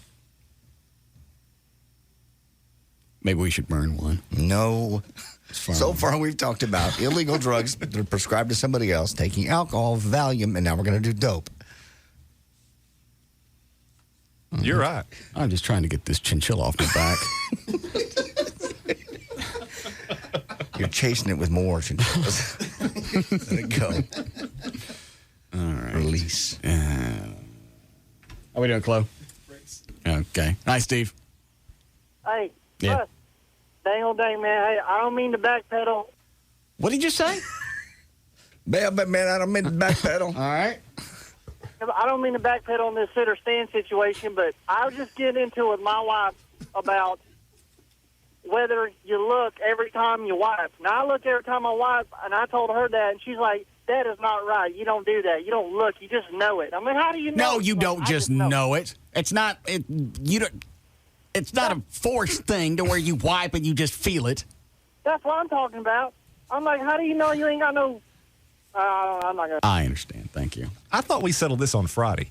Speaker 5: Maybe we should burn one.
Speaker 1: No. So far, we've talked about illegal drugs that are prescribed to somebody else, taking alcohol, Valium, and now we're going to do dope.
Speaker 21: You're right.
Speaker 5: I'm just trying to get this chinchilla off my back.
Speaker 1: You're chasing it with more chinchillas. Let it go.
Speaker 5: All right.
Speaker 1: Release.
Speaker 5: How we doing, Chloe? Okay. Hi, Steve.
Speaker 6: Hey,
Speaker 5: Yeah.
Speaker 6: Russ, dang old dang, man. Hey, I don't mean to backpedal.
Speaker 5: What did you say?
Speaker 1: Man, I don't mean to backpedal.
Speaker 5: All right.
Speaker 6: I don't mean to backpedal on this sit or stand situation, but I was just getting into it with my wife about whether you look every time you wipe. Now, I look every time I wipe, and I told her that, and she's like, that is not right. You don't do that. You don't look. You just know it. I mean, how do you know?
Speaker 5: No, you don't just know it. It's not. It's not a forced thing to where you wipe and you just feel it.
Speaker 6: That's what I'm talking about. I'm like, how do you know you ain't got no... I'm not going to...
Speaker 5: I understand. Thank you.
Speaker 21: I thought we settled this on Friday.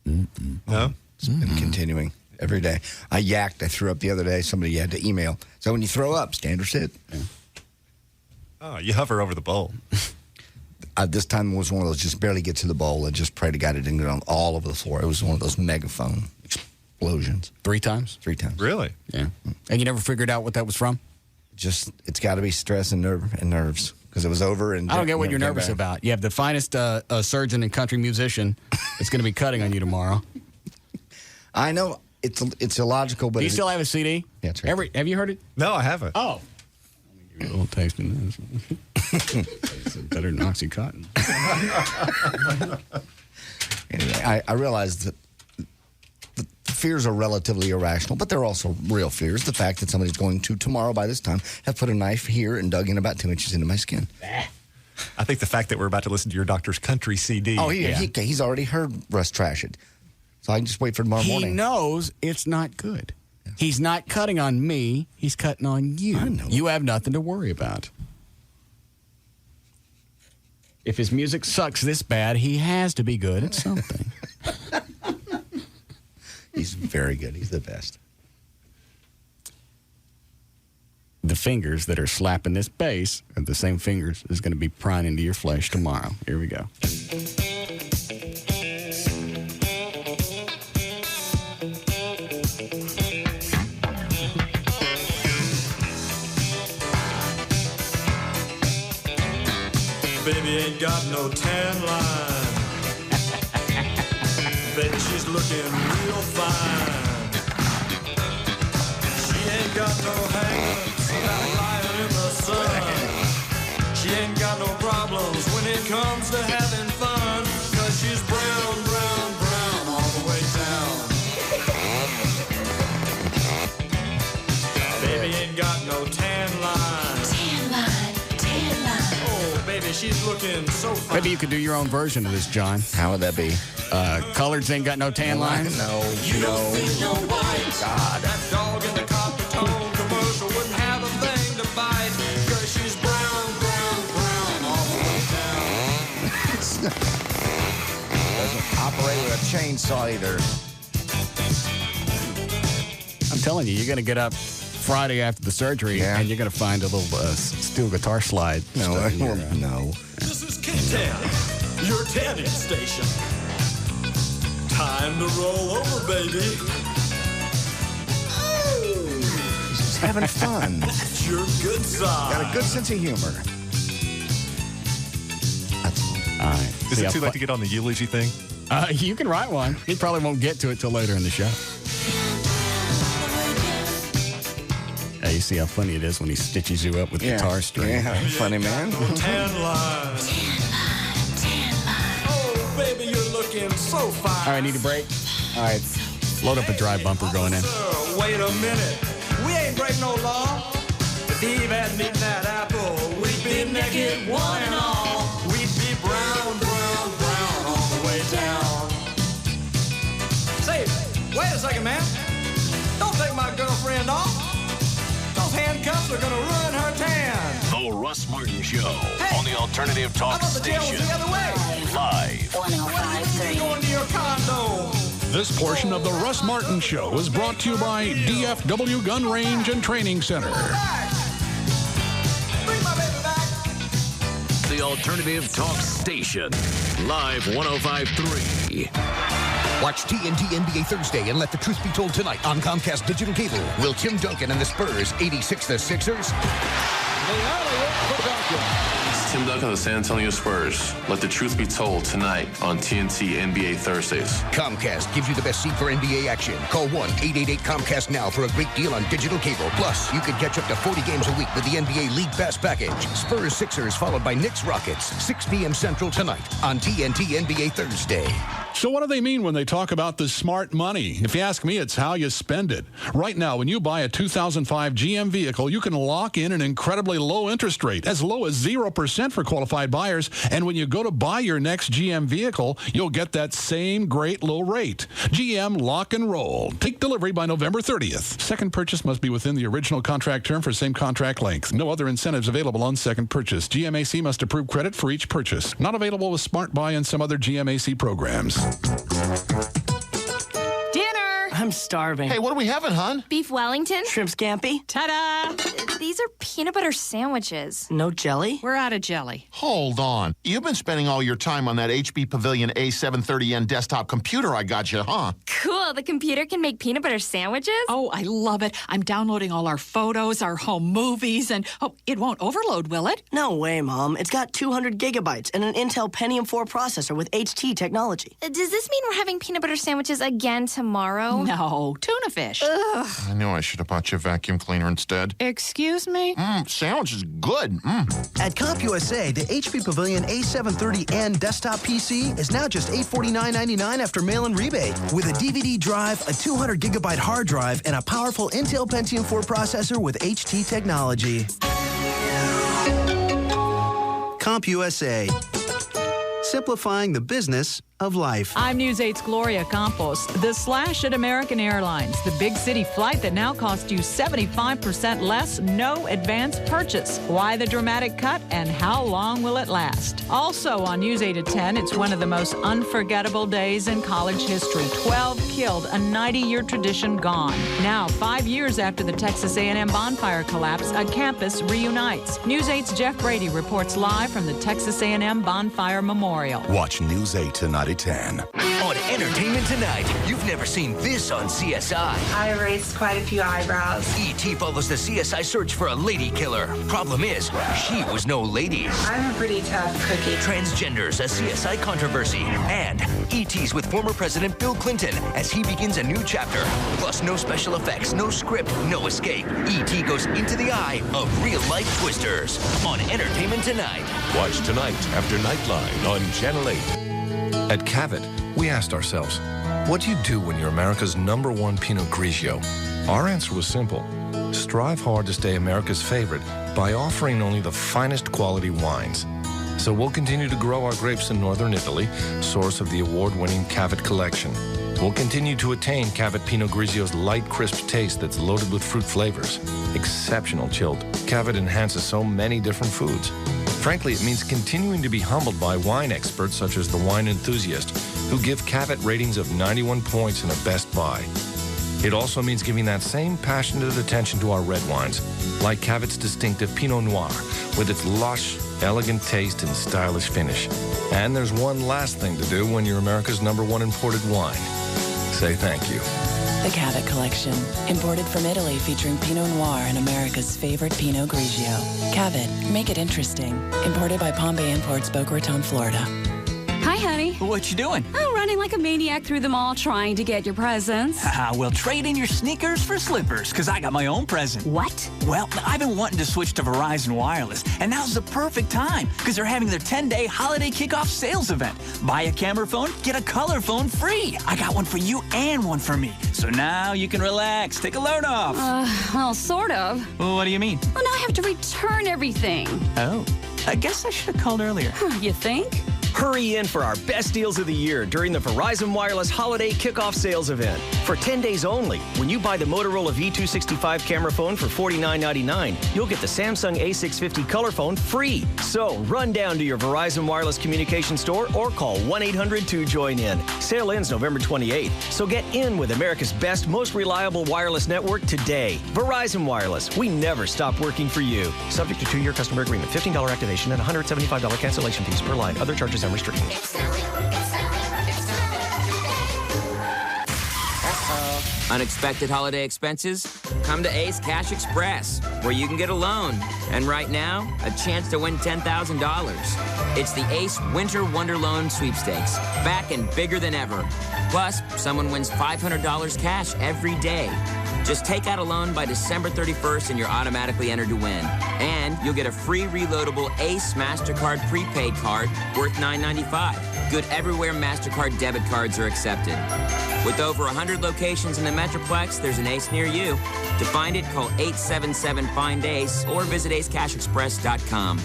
Speaker 21: No?
Speaker 1: It's been continuing every day. I yacked. I threw up the other day. Somebody had to email. So when you throw up, stand or sit.
Speaker 5: Yeah.
Speaker 21: Oh, you hover over the bowl.
Speaker 1: This time it was one of those just barely get to the bowl and just pray to God it didn't get on all over the floor. It was one of those megaphone explosions.
Speaker 5: 3 times?
Speaker 1: 3 times.
Speaker 21: Really?
Speaker 5: Yeah. And you never figured out what that was from?
Speaker 1: Just, it's got to be stress and nerves. Because it was over and...
Speaker 5: I don't get what you're nervous about. You have the finest surgeon and country musician that's going to be cutting on you tomorrow.
Speaker 1: I know it's illogical, but...
Speaker 5: Do you still have a CD?
Speaker 1: Yeah, that's right.
Speaker 5: Have you heard it?
Speaker 21: No, I haven't.
Speaker 5: Oh. Let me give you a little taste in this. It's better than Oxycontin.
Speaker 1: Anyway, I realized that the fears are relatively irrational, but they're also real fears. The fact that somebody's going to, tomorrow by this time, have put a knife here and dug in about 2 inches into my skin.
Speaker 21: I think the fact that we're about to listen to your doctor's country CD.
Speaker 1: Oh, he's already heard Russ trash it. So I can just wait for tomorrow morning.
Speaker 5: He knows it's not good. Yeah. He's not cutting on me. He's cutting on you.
Speaker 1: I know.
Speaker 5: You have nothing to worry about. If his music sucks this bad, he has to be good at something.
Speaker 1: He's very good. He's the best.
Speaker 5: The fingers that are slapping this bass are the same fingers that's going to be prying into your flesh tomorrow. Here we go.
Speaker 21: Baby,
Speaker 3: baby ain't got no tan line. Baby, she's looking real fine. She ain't got no hang-ups about lying in the sun. She ain't got no problems when it comes to having fun. 'Cause she's brown, brown, brown all the way down. Baby ain't got no tan line. Tan line, tan line. Oh, baby, she's looking so fine.
Speaker 5: Maybe you could do your own version of this, John.
Speaker 1: How would that be?
Speaker 5: Coloreds ain't got no tan lines?
Speaker 1: No.
Speaker 3: God. That dog in the copper tone commercial wouldn't have a thing to bite. 'Cause she's brown, brown, brown all the way down.
Speaker 1: Doesn't operate with a chainsaw either.
Speaker 5: I'm telling you, you're going to get up Friday after the surgery, and you're going to find a little steel guitar slide.
Speaker 1: No.
Speaker 3: This is K-Tan, your tanning station. Time to roll over, baby.
Speaker 1: He's just having fun.
Speaker 3: That's your good side.
Speaker 1: Got a good sense of humor.
Speaker 5: All right.
Speaker 21: Is it too late to get on the eulogy thing?
Speaker 5: You can write one. He probably won't get to it till later in the show. Yeah, you see how funny it is when he stitches you up with guitar string.
Speaker 1: Yeah, funny, man.
Speaker 3: Tan line. Oh, baby, you're looking so fine.
Speaker 5: All right, need a break? All right. Load up a dry bumper going in.
Speaker 3: Wait a minute. We ain't break no law. If Eve hadn't eaten that apple, we'd be naked one and all. We'd be brown, brown, brown all the way down. Say, wait a second, man. Don't take my girlfriend off. Those handcuffs are gonna ruin her tan.
Speaker 9: The Russ Martin Show on the Alternative Talk
Speaker 3: I thought the jail
Speaker 9: Station.
Speaker 3: was the other way.
Speaker 9: Live.
Speaker 3: What do you mean you're going to your condo?
Speaker 17: This portion of the Russ Martin Show is brought to you by DFW Gun Range and Training Center.
Speaker 3: Bring my baby back.
Speaker 9: The Alternative Talk Station. Live 105.3.
Speaker 7: Watch TNT NBA Thursday and let the truth be told tonight on Comcast Digital Cable. Will Tim Duncan and the Spurs 86 the Sixers?
Speaker 23: It's Tim Duncan of the San Antonio Spurs. Let the truth be told tonight on TNT NBA Thursdays.
Speaker 7: Comcast gives you the best seat for NBA action. Call 1-888-COMCAST now for a great deal on digital cable. Plus, you can catch up to 40 games a week with the NBA League Pass package. Spurs Sixers followed by Knicks Rockets. 6 p.m. Central tonight on TNT NBA Thursday.
Speaker 17: So what do they mean when they talk about the smart money? If you ask me, it's how you spend it. Right now, when you buy a 2005 GM vehicle, you can lock in an incredibly low interest rate, as low as 0% for qualified buyers. And when you go to buy your next GM vehicle, you'll get that same great low rate. GM Lock and Roll. Take delivery by November 30th. Second purchase must be within the original contract term for same contract length. No other incentives available on second purchase. GMAC must approve credit for each purchase. Not available with Smart Buy and some other GMAC programs.
Speaker 24: Dinner!
Speaker 25: I'm starving.
Speaker 24: Hey, what are we having, hon?
Speaker 25: Beef Wellington? Shrimp scampi? Ta-da! These are peanut butter sandwiches. No jelly?
Speaker 24: We're out of jelly. Hold on. You've been spending all your time on that HP Pavilion A730N desktop computer I got you, huh?
Speaker 25: Cool. The computer can make peanut butter sandwiches?
Speaker 24: Oh, I love it. I'm downloading all our photos, our home movies, and it won't overload, will it?
Speaker 25: No way, Mom. It's got 200 gigabytes and an Intel Pentium 4 processor with HT technology. Does this mean we're having peanut butter sandwiches again tomorrow?
Speaker 24: No, tuna fish.
Speaker 25: Ugh.
Speaker 24: I knew I should have bought you a vacuum cleaner instead. Excuse me? Sandwich is good.
Speaker 26: At CompUSA, the HP Pavilion A730N desktop PC is now just $849.99 after mail-in rebate. With a DVD drive, a 200 gigabyte hard drive, and a powerful Intel Pentium 4 processor with HT technology. CompUSA. Simplifying the business of life.
Speaker 27: I'm News 8's Gloria Campos. The slash at American Airlines, the big city flight that now costs you 75% less, no advance purchase. Why the dramatic cut and how long will it last? Also on News 8 at 10, it's one of the most unforgettable days in college history. 12 killed, a 90-year tradition gone. Now, 5 years after the Texas A&M bonfire collapse, a campus reunites. News 8's Jeff Brady reports live from the Texas A&M Bonfire Memorial.
Speaker 28: Watch News 8 tonight
Speaker 8: Body Tan.
Speaker 7: On Entertainment Tonight, you've never seen this on CSI.
Speaker 10: I erased quite a few eyebrows.
Speaker 7: E.T. follows the CSI search for a lady killer. Problem is, she was no lady.
Speaker 10: I'm a pretty tough cookie.
Speaker 7: Transgenders, a CSI controversy. And E.T.'s with former President Bill Clinton as he begins a new chapter. Plus, no special effects, no script, no escape. E.T. goes into the eye of real-life twisters on Entertainment Tonight.
Speaker 11: Watch tonight after Nightline on Channel 8.
Speaker 12: At Cavett, we asked ourselves, what do you do when you're America's #1 Pinot Grigio? Our answer was simple. Strive hard to stay America's favorite by offering only the finest quality wines. So we'll continue to grow our grapes in northern Italy, source of the award-winning Cavett collection. We'll continue to attain Cavett Pinot Grigio's light, crisp taste that's loaded with fruit flavors. Exceptional chilled. Cavett enhances so many different foods. Frankly, it means continuing to be humbled by wine experts such as the Wine Enthusiast, who give Cavett ratings of 91 points in a Best Buy. It also means giving that same passionate attention to our red wines, like Cavett's distinctive Pinot Noir, with its lush, elegant taste and stylish finish. And there's one last thing to do when you're America's #1 imported wine. Say thank you.
Speaker 14: The Cavett Collection, imported from Italy, featuring Pinot Noir and America's favorite Pinot Grigio. Cavett, make it interesting. Imported by Pompey Imports, Boca Raton, Florida.
Speaker 16: Hi, honey.
Speaker 18: What you doing?
Speaker 16: Oh, running like a maniac through the mall trying to get your presents.
Speaker 18: Well, trade in your sneakers for slippers, because I got my own present.
Speaker 16: What?
Speaker 18: Well, I've been wanting to switch to Verizon Wireless, and now's the perfect time, because they're having their 10-day holiday kickoff sales event. Buy a camera phone, get a color phone free. I got one for you and one for me. So now you can relax, take a load off.
Speaker 16: Well, sort of.
Speaker 18: Well, what do you mean?
Speaker 16: Well, now I have to return everything.
Speaker 18: Oh, I guess I should have called earlier.
Speaker 16: You think?
Speaker 28: Hurry in for our best deals of the year during the Verizon Wireless Holiday Kickoff Sales Event. For 10 days only, when you buy the Motorola V265 camera phone for $49.99, you'll get the Samsung A650 color phone free. So run down to your Verizon Wireless communication store or call 1-800-2JOIN-IN. Sale ends November 28th, so get in with America's best, most reliable wireless network today. Verizon Wireless, we never stop working for you. Subject to 2-year customer agreement, $15 activation and $175 cancellation fees per line. Other charges and restrictions.
Speaker 29: Unexpected holiday expenses? Come to Ace Cash Express, where you can get a loan. And right now, a chance to win $10,000. It's the Ace Winter Wonder Loan Sweepstakes, back and bigger than ever. Plus, someone wins $500 cash every day. Just take out a loan by December 31st and you're automatically entered to win. And you'll get a free reloadable Ace MasterCard prepaid card worth $9.95. Good everywhere MasterCard debit cards are accepted. With over 100 locations in the Metroplex, there's an Ace near you. To find it, call 877-FIND-ACE or visit acecashexpress.com.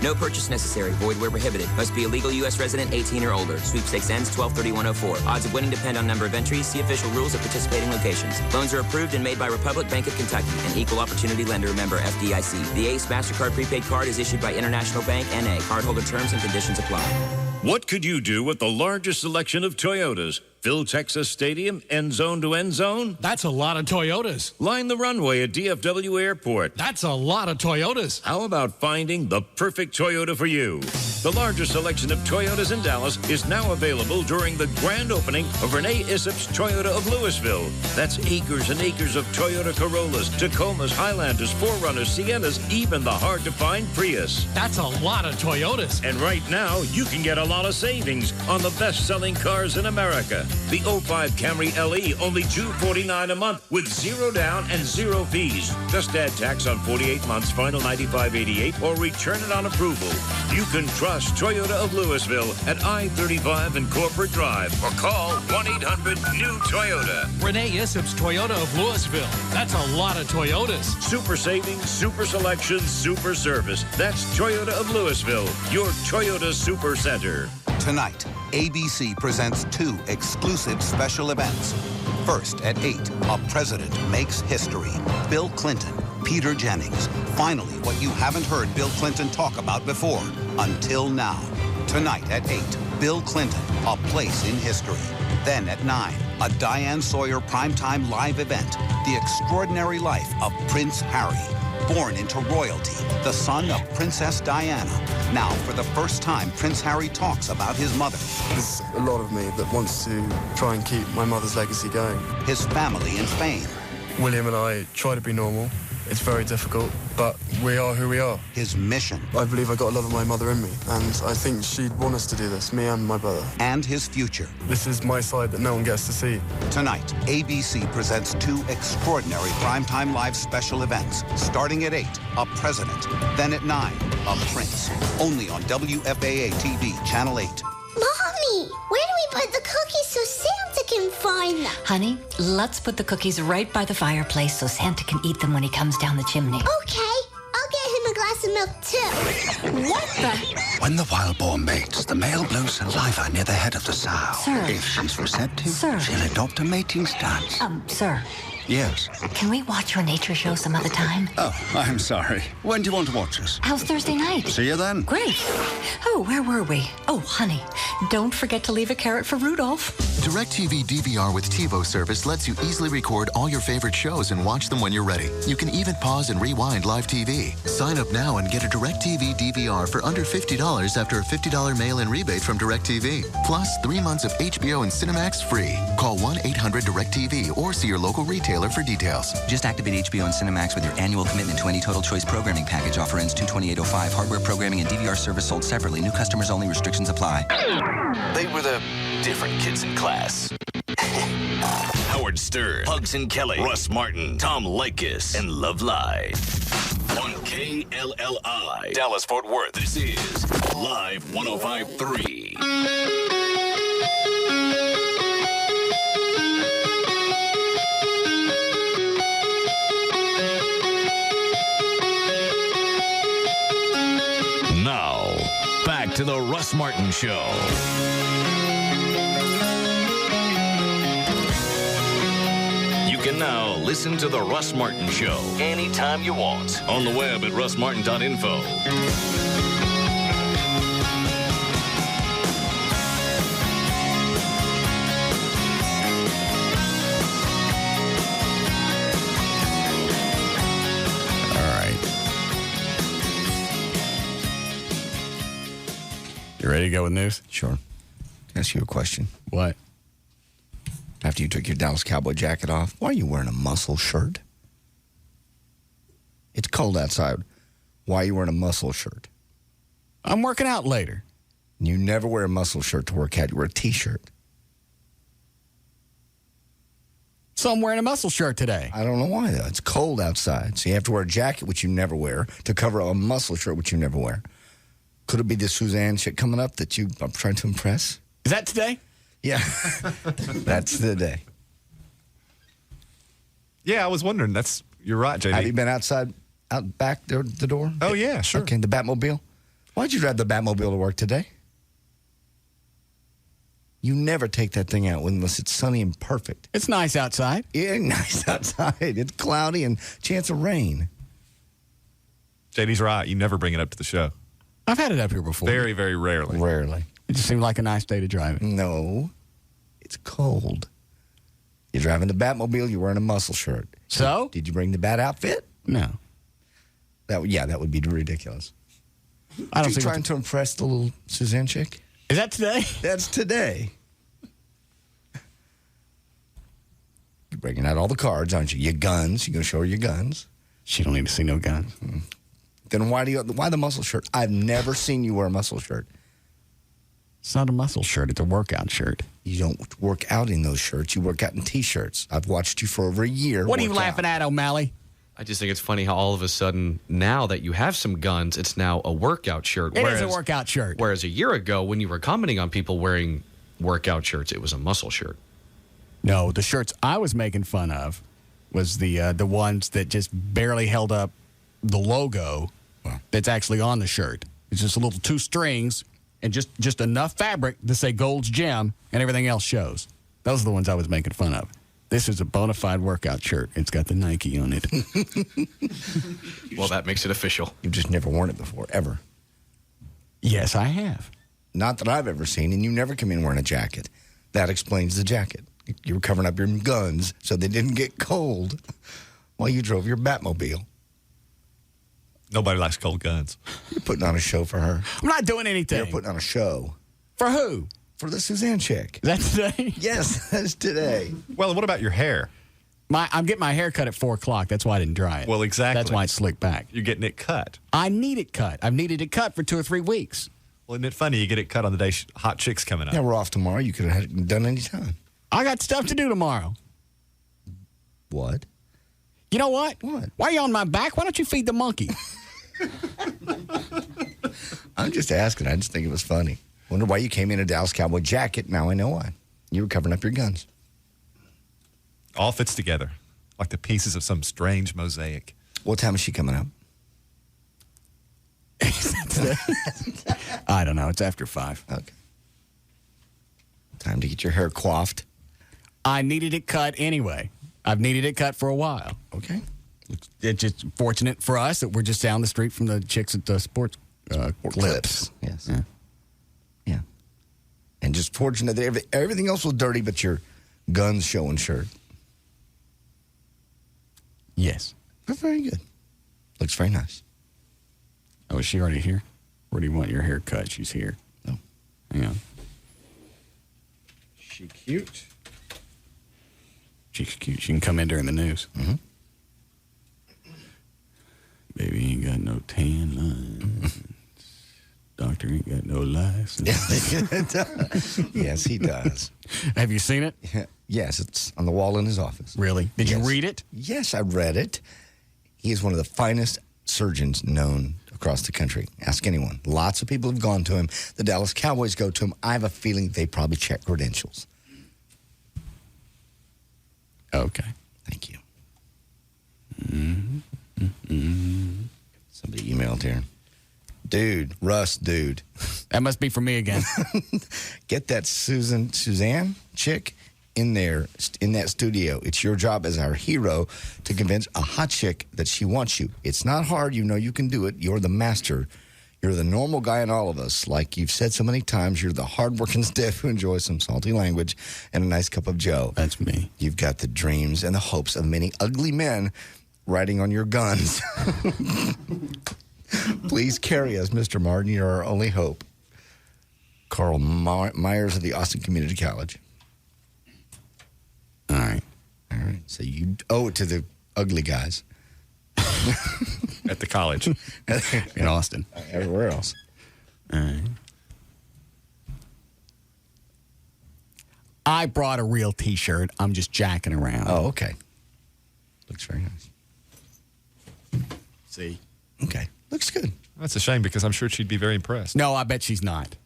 Speaker 29: No purchase necessary. Void where prohibited. Must be a legal U.S. resident, 18 or older. Sweepstakes ends 12/31/04. Odds of winning depend on number of entries. See official rules at participating locations. Loans are approved and made by Republic Bank of Kentucky, an equal opportunity lender, member FDIC. The Ace MasterCard prepaid card is issued by International Bank, N.A. Cardholder terms and conditions apply.
Speaker 30: What could you do with the largest selection of Toyotas? Fill Texas Stadium, end zone to end zone?
Speaker 31: That's a lot of Toyotas.
Speaker 30: Line the runway at DFW Airport.
Speaker 31: That's a lot of Toyotas.
Speaker 30: How about finding the perfect Toyota for you? The largest selection of Toyotas in Dallas is now available during the grand opening of Renee Issop's Toyota of Louisville. That's acres and acres of Toyota Corollas, Tacomas, Highlanders, 4Runners, Siennas, even the hard-to-find Prius.
Speaker 31: That's a lot of Toyotas.
Speaker 30: And right now, you can get a lot of savings on the best-selling cars in America. The 05 Camry LE, only $249 a month with 0 down and 0 fees. Just add tax on 48 months, final $95.88, or return it on approval. You can trust Toyota of Louisville at I-35 and Corporate Drive, or call 1-800-NEW-TOYOTA.
Speaker 31: Renee Issop's Toyota of Louisville. That's a lot of Toyotas.
Speaker 30: Super savings, super selection, super service. That's Toyota of Louisville, your Toyota Super Center.
Speaker 32: Tonight, ABC presents 2 exclusive special events. First, at 8, a president makes history. Bill Clinton, Peter Jennings. Finally, what you haven't heard Bill Clinton talk about before, until now. Tonight at 8, Bill Clinton, a place in history. Then at 9, a Diane Sawyer primetime live event, The Extraordinary Life of Prince Harry. born into royalty, the son of Princess Diana. Now, for the first time, Prince Harry talks about his mother.
Speaker 1: There's a lot of me that wants to try and keep my mother's legacy going.
Speaker 32: His family and fame.
Speaker 1: William and I try to be normal. It's very difficult, but we are who we are.
Speaker 32: His mission.
Speaker 1: I believe I got a lot of my mother in me, and I think she'd want us to do this, me and my brother.
Speaker 32: And his future.
Speaker 1: This is my side that no one gets to see.
Speaker 32: Tonight, ABC presents 2 extraordinary primetime live special events. Starting at 8, A President. Then at 9, A Prince. Only on WFAA TV, Channel 8.
Speaker 2: Mommy, where do we put the cookies so Santa can find them?
Speaker 4: Honey, let's put the cookies right by the fireplace so Santa can eat them when he comes down the chimney.
Speaker 2: Okay, I'll get him a glass of milk too. What the?
Speaker 5: When the wild boar mates, the male blows saliva near the head of the sow.
Speaker 4: Sir.
Speaker 5: If she's receptive,
Speaker 4: Sir.
Speaker 5: she'll adopt a mating stance.
Speaker 4: Sir.
Speaker 5: Yes.
Speaker 4: Can we watch your nature show some other time?
Speaker 5: Oh, I'm sorry. When do you want to watch us?
Speaker 4: How's Thursday night?
Speaker 5: See you then.
Speaker 4: Great. Oh, where were we? Oh, honey, don't forget to leave a carrot for Rudolph.
Speaker 6: DirecTV DVR with TiVo service lets you easily record all your favorite shows and watch them when you're ready. You can even pause and rewind live TV. Sign up now and get a DirecTV DVR for under $50 after a $50 mail-in rebate from DirecTV. Plus, 3 months of HBO and Cinemax free. Call 1-800-DirecTV or see your local retailer for details.
Speaker 8: Just activate HBO and Cinemax with your annual commitment to any Total Choice programming package. Offer ends 2/28/05. Hardware programming and DVR service sold separately. New customers only. Restrictions apply.
Speaker 13: They were the different kids in class. Howard Stern, Hugs and Kelly, Russ Martin, Tom Leykis, and Love Live. On KLLI, Dallas Fort Worth, this is Live 105.3. Now, back to the Russ Martin Show. You can now listen to the Russ Martin Show anytime you want on the web at russmartin.info.
Speaker 15: You ready to go with news?
Speaker 19: Sure. Can I ask you a question?
Speaker 15: What?
Speaker 19: After you took your Dallas Cowboy jacket off, why are you wearing a muscle shirt? It's cold outside. Why are you wearing a muscle shirt?
Speaker 15: I'm working out later.
Speaker 19: You never wear a muscle shirt to work out. You wear a T-shirt.
Speaker 15: So I'm wearing a muscle shirt today.
Speaker 19: I don't know why, though. It's cold outside. So you have to wear a jacket, which you never wear, to cover a muscle shirt, which you never wear. Could it be the Suzanne shit coming up that you are trying to impress?
Speaker 15: Is that today?
Speaker 19: Yeah. That's the day.
Speaker 20: Yeah, I was wondering. You're right, JD.
Speaker 19: Have you been outside, out back there, the door?
Speaker 20: Oh, yeah, sure.
Speaker 19: Okay, the Batmobile. Why'd you drive the Batmobile to work today? You never take that thing out unless it's sunny and perfect.
Speaker 15: It's nice outside.
Speaker 19: Yeah, nice outside. It's cloudy and chance of rain.
Speaker 20: JD's right. You never bring it up to the show.
Speaker 15: I've had it up here before.
Speaker 20: Very, very rarely.
Speaker 19: Rarely.
Speaker 15: It just seemed like a nice day to drive it.
Speaker 19: No. It's cold. You're driving the Batmobile, you're wearing a muscle shirt.
Speaker 15: So?
Speaker 19: Did you bring the Bat outfit?
Speaker 15: No.
Speaker 19: That would be ridiculous.
Speaker 15: I don't
Speaker 19: think trying to impress the little Suzanne chick?
Speaker 15: Is that today?
Speaker 19: That's today. You're breaking out all the cards, aren't you? Your guns. You're going to show her your guns.
Speaker 15: She don't need to see no guns.
Speaker 19: Then why the muscle shirt? I've never seen you wear a muscle shirt.
Speaker 15: It's not a muscle shirt. It's a workout shirt.
Speaker 19: You don't work out in those shirts. You work out in T-shirts. I've watched you for over a year.
Speaker 15: What are you laughing at, O'Malley?
Speaker 21: I just think it's funny how all of a sudden, now that you have some guns, it's now a workout shirt.
Speaker 15: It is a workout shirt.
Speaker 21: Whereas a year ago, when you were commenting on people wearing workout shirts, it was a muscle shirt.
Speaker 15: No, the shirts I was making fun of was the ones that just barely held up the logo that's actually on the shirt. It's just a little 2 strings and just enough fabric to say Gold's Gym and everything else shows. Those are the ones I was making fun of. This is a bona fide workout shirt. It's got the Nike on it.
Speaker 21: Well, that makes it official.
Speaker 19: You've just never worn it before, ever.
Speaker 15: Yes, I have.
Speaker 19: Not that I've ever seen, and you never come in wearing a jacket. That explains the jacket. You were covering up your guns so they didn't get cold while you drove your Batmobile.
Speaker 20: Nobody likes cold guns.
Speaker 19: You're putting on a show for her.
Speaker 15: I'm not doing anything.
Speaker 19: You're putting on a show.
Speaker 15: For who?
Speaker 19: For the Suzanne chick.
Speaker 15: Is that today?
Speaker 19: Yes, that's today.
Speaker 20: Well, what about your hair?
Speaker 15: I'm getting my hair cut at 4 o'clock. That's why I didn't dry it.
Speaker 20: Well, exactly.
Speaker 15: That's why it's slicked back.
Speaker 20: You're getting it cut.
Speaker 15: I need it cut. I've needed it cut for 2 or 3 weeks.
Speaker 20: Well, isn't it funny? You get it cut on the day Hot Chick's coming up.
Speaker 19: Yeah, we're off tomorrow. You could have had it done any time.
Speaker 15: I got stuff to do tomorrow.
Speaker 19: What?
Speaker 15: You know what?
Speaker 19: What?
Speaker 15: Why are you on my back? Why don't you feed the monkey?
Speaker 19: I'm just asking. I just think it was funny. Wonder why you came in a Dallas Cowboy jacket. Now I know why. You were covering up your guns.
Speaker 20: All fits together like the pieces of some strange mosaic.
Speaker 19: What time is she coming up?
Speaker 15: I don't know. It's after 5.
Speaker 19: Okay. Time to get your hair coiffed.
Speaker 15: I needed it cut anyway. I've needed it cut for a while.
Speaker 19: Okay.
Speaker 15: It's just fortunate for us that we're just down the street from the chicks at the sports clips.
Speaker 19: Yes. Yeah. And just fortunate that everything else was dirty but your guns showing shirt.
Speaker 15: Yes.
Speaker 19: That's very good. Looks very nice.
Speaker 15: Oh, is she already here? Where do you want your hair cut? She's here.
Speaker 19: No.
Speaker 15: Yeah.
Speaker 20: She cute.
Speaker 15: She's cute. She can come in during the news.
Speaker 19: Mm-hmm.
Speaker 15: Baby ain't got no tan lines. Doctor ain't got no license.
Speaker 19: Yes, he does.
Speaker 15: Have you seen it?
Speaker 19: Yeah. Yes, it's on the wall in his office.
Speaker 15: Really? Did you read it?
Speaker 19: Yes, I read it. He is one of the finest surgeons known across the country. Ask anyone. Lots of people have gone to him. The Dallas Cowboys go to him. I have a feeling they probably check credentials.
Speaker 15: Okay.
Speaker 19: Thank you. Somebody emailed here. Dude, Russ, dude.
Speaker 15: That must be for me again.
Speaker 19: Get that Suzanne chick in there, in that studio. It's your job as our hero to convince a hot chick that she wants you. It's not hard. You know you can do it. You're the master. You're the normal guy in all of us. Like you've said so many times, you're the hardworking stiff who enjoys some salty language and a nice cup of joe.
Speaker 15: That's me.
Speaker 19: You've got the dreams and the hopes of many ugly men riding on your guns. Please carry us, Mr. Martin. You're our only hope. Carl Myers of the Austin Community College.
Speaker 15: All right.
Speaker 19: So you owe it to the ugly guys.
Speaker 20: At the college.
Speaker 15: In Austin.
Speaker 19: Everywhere else.
Speaker 15: All right. I brought a real T-shirt. I'm just jacking around.
Speaker 19: Oh, okay. Looks very nice.
Speaker 15: See?
Speaker 19: Okay. Looks good.
Speaker 20: That's a shame because I'm sure she'd be very impressed.
Speaker 15: No, I bet she's not.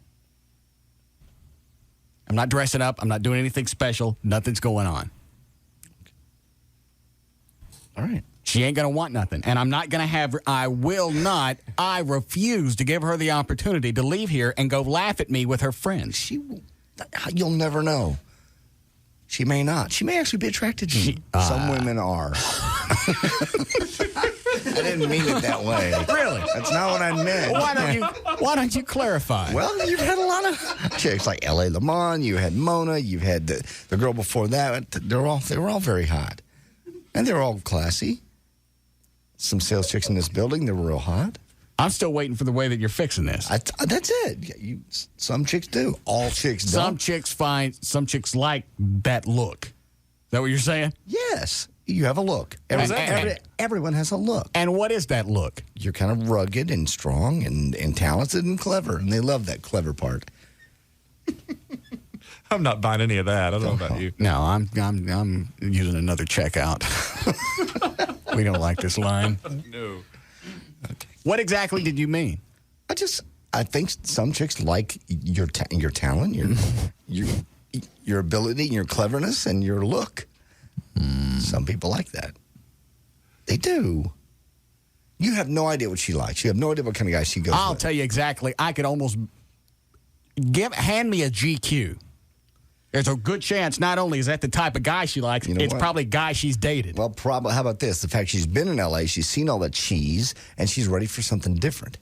Speaker 15: I'm not dressing up. I'm not doing anything special. Nothing's going on.
Speaker 19: All right.
Speaker 15: She ain't going to want nothing. And I'm not going to have her. I will not. I refuse to give her the opportunity to leave here and go laugh at me with her friends.
Speaker 19: You'll never know. She may not. She may actually be attracted to you. Some women are. I didn't mean it that way.
Speaker 15: Really?
Speaker 19: That's not what I meant.
Speaker 15: Why don't you clarify?
Speaker 19: Well, you've had a lot of chicks like L.A. Lamont. You had Mona. You had the girl before that. They were all very hot, and they were all classy. Some sales chicks in this building. They were real hot.
Speaker 15: I'm still waiting for the way that you're fixing this.
Speaker 19: That's it. Some chicks do. All chicks don't.
Speaker 15: Some chicks like that look. Is that what you're saying?
Speaker 19: Yes. You have a look. Everyone has a look.
Speaker 15: And what is that look?
Speaker 19: You're kind of rugged and strong and talented and clever. And they love that clever part.
Speaker 20: I'm not buying any of that. I don't know about you.
Speaker 15: No, I'm using another checkout. We don't like this line.
Speaker 20: No.
Speaker 19: Okay.
Speaker 15: What exactly did you mean?
Speaker 19: I think some chicks like your talent, your ability, your cleverness, and your look. Some people like that. They do. You have no idea what she likes. You have no idea what kind of guy she goes with.
Speaker 15: I'll tell you exactly. I could almost hand me a GQ. There's a good chance not only is that the type of guy she likes, it's probably a guy she's dated.
Speaker 19: Well, probably. How about this? The fact she's been in L.A., she's seen all that cheese, and she's ready for something different.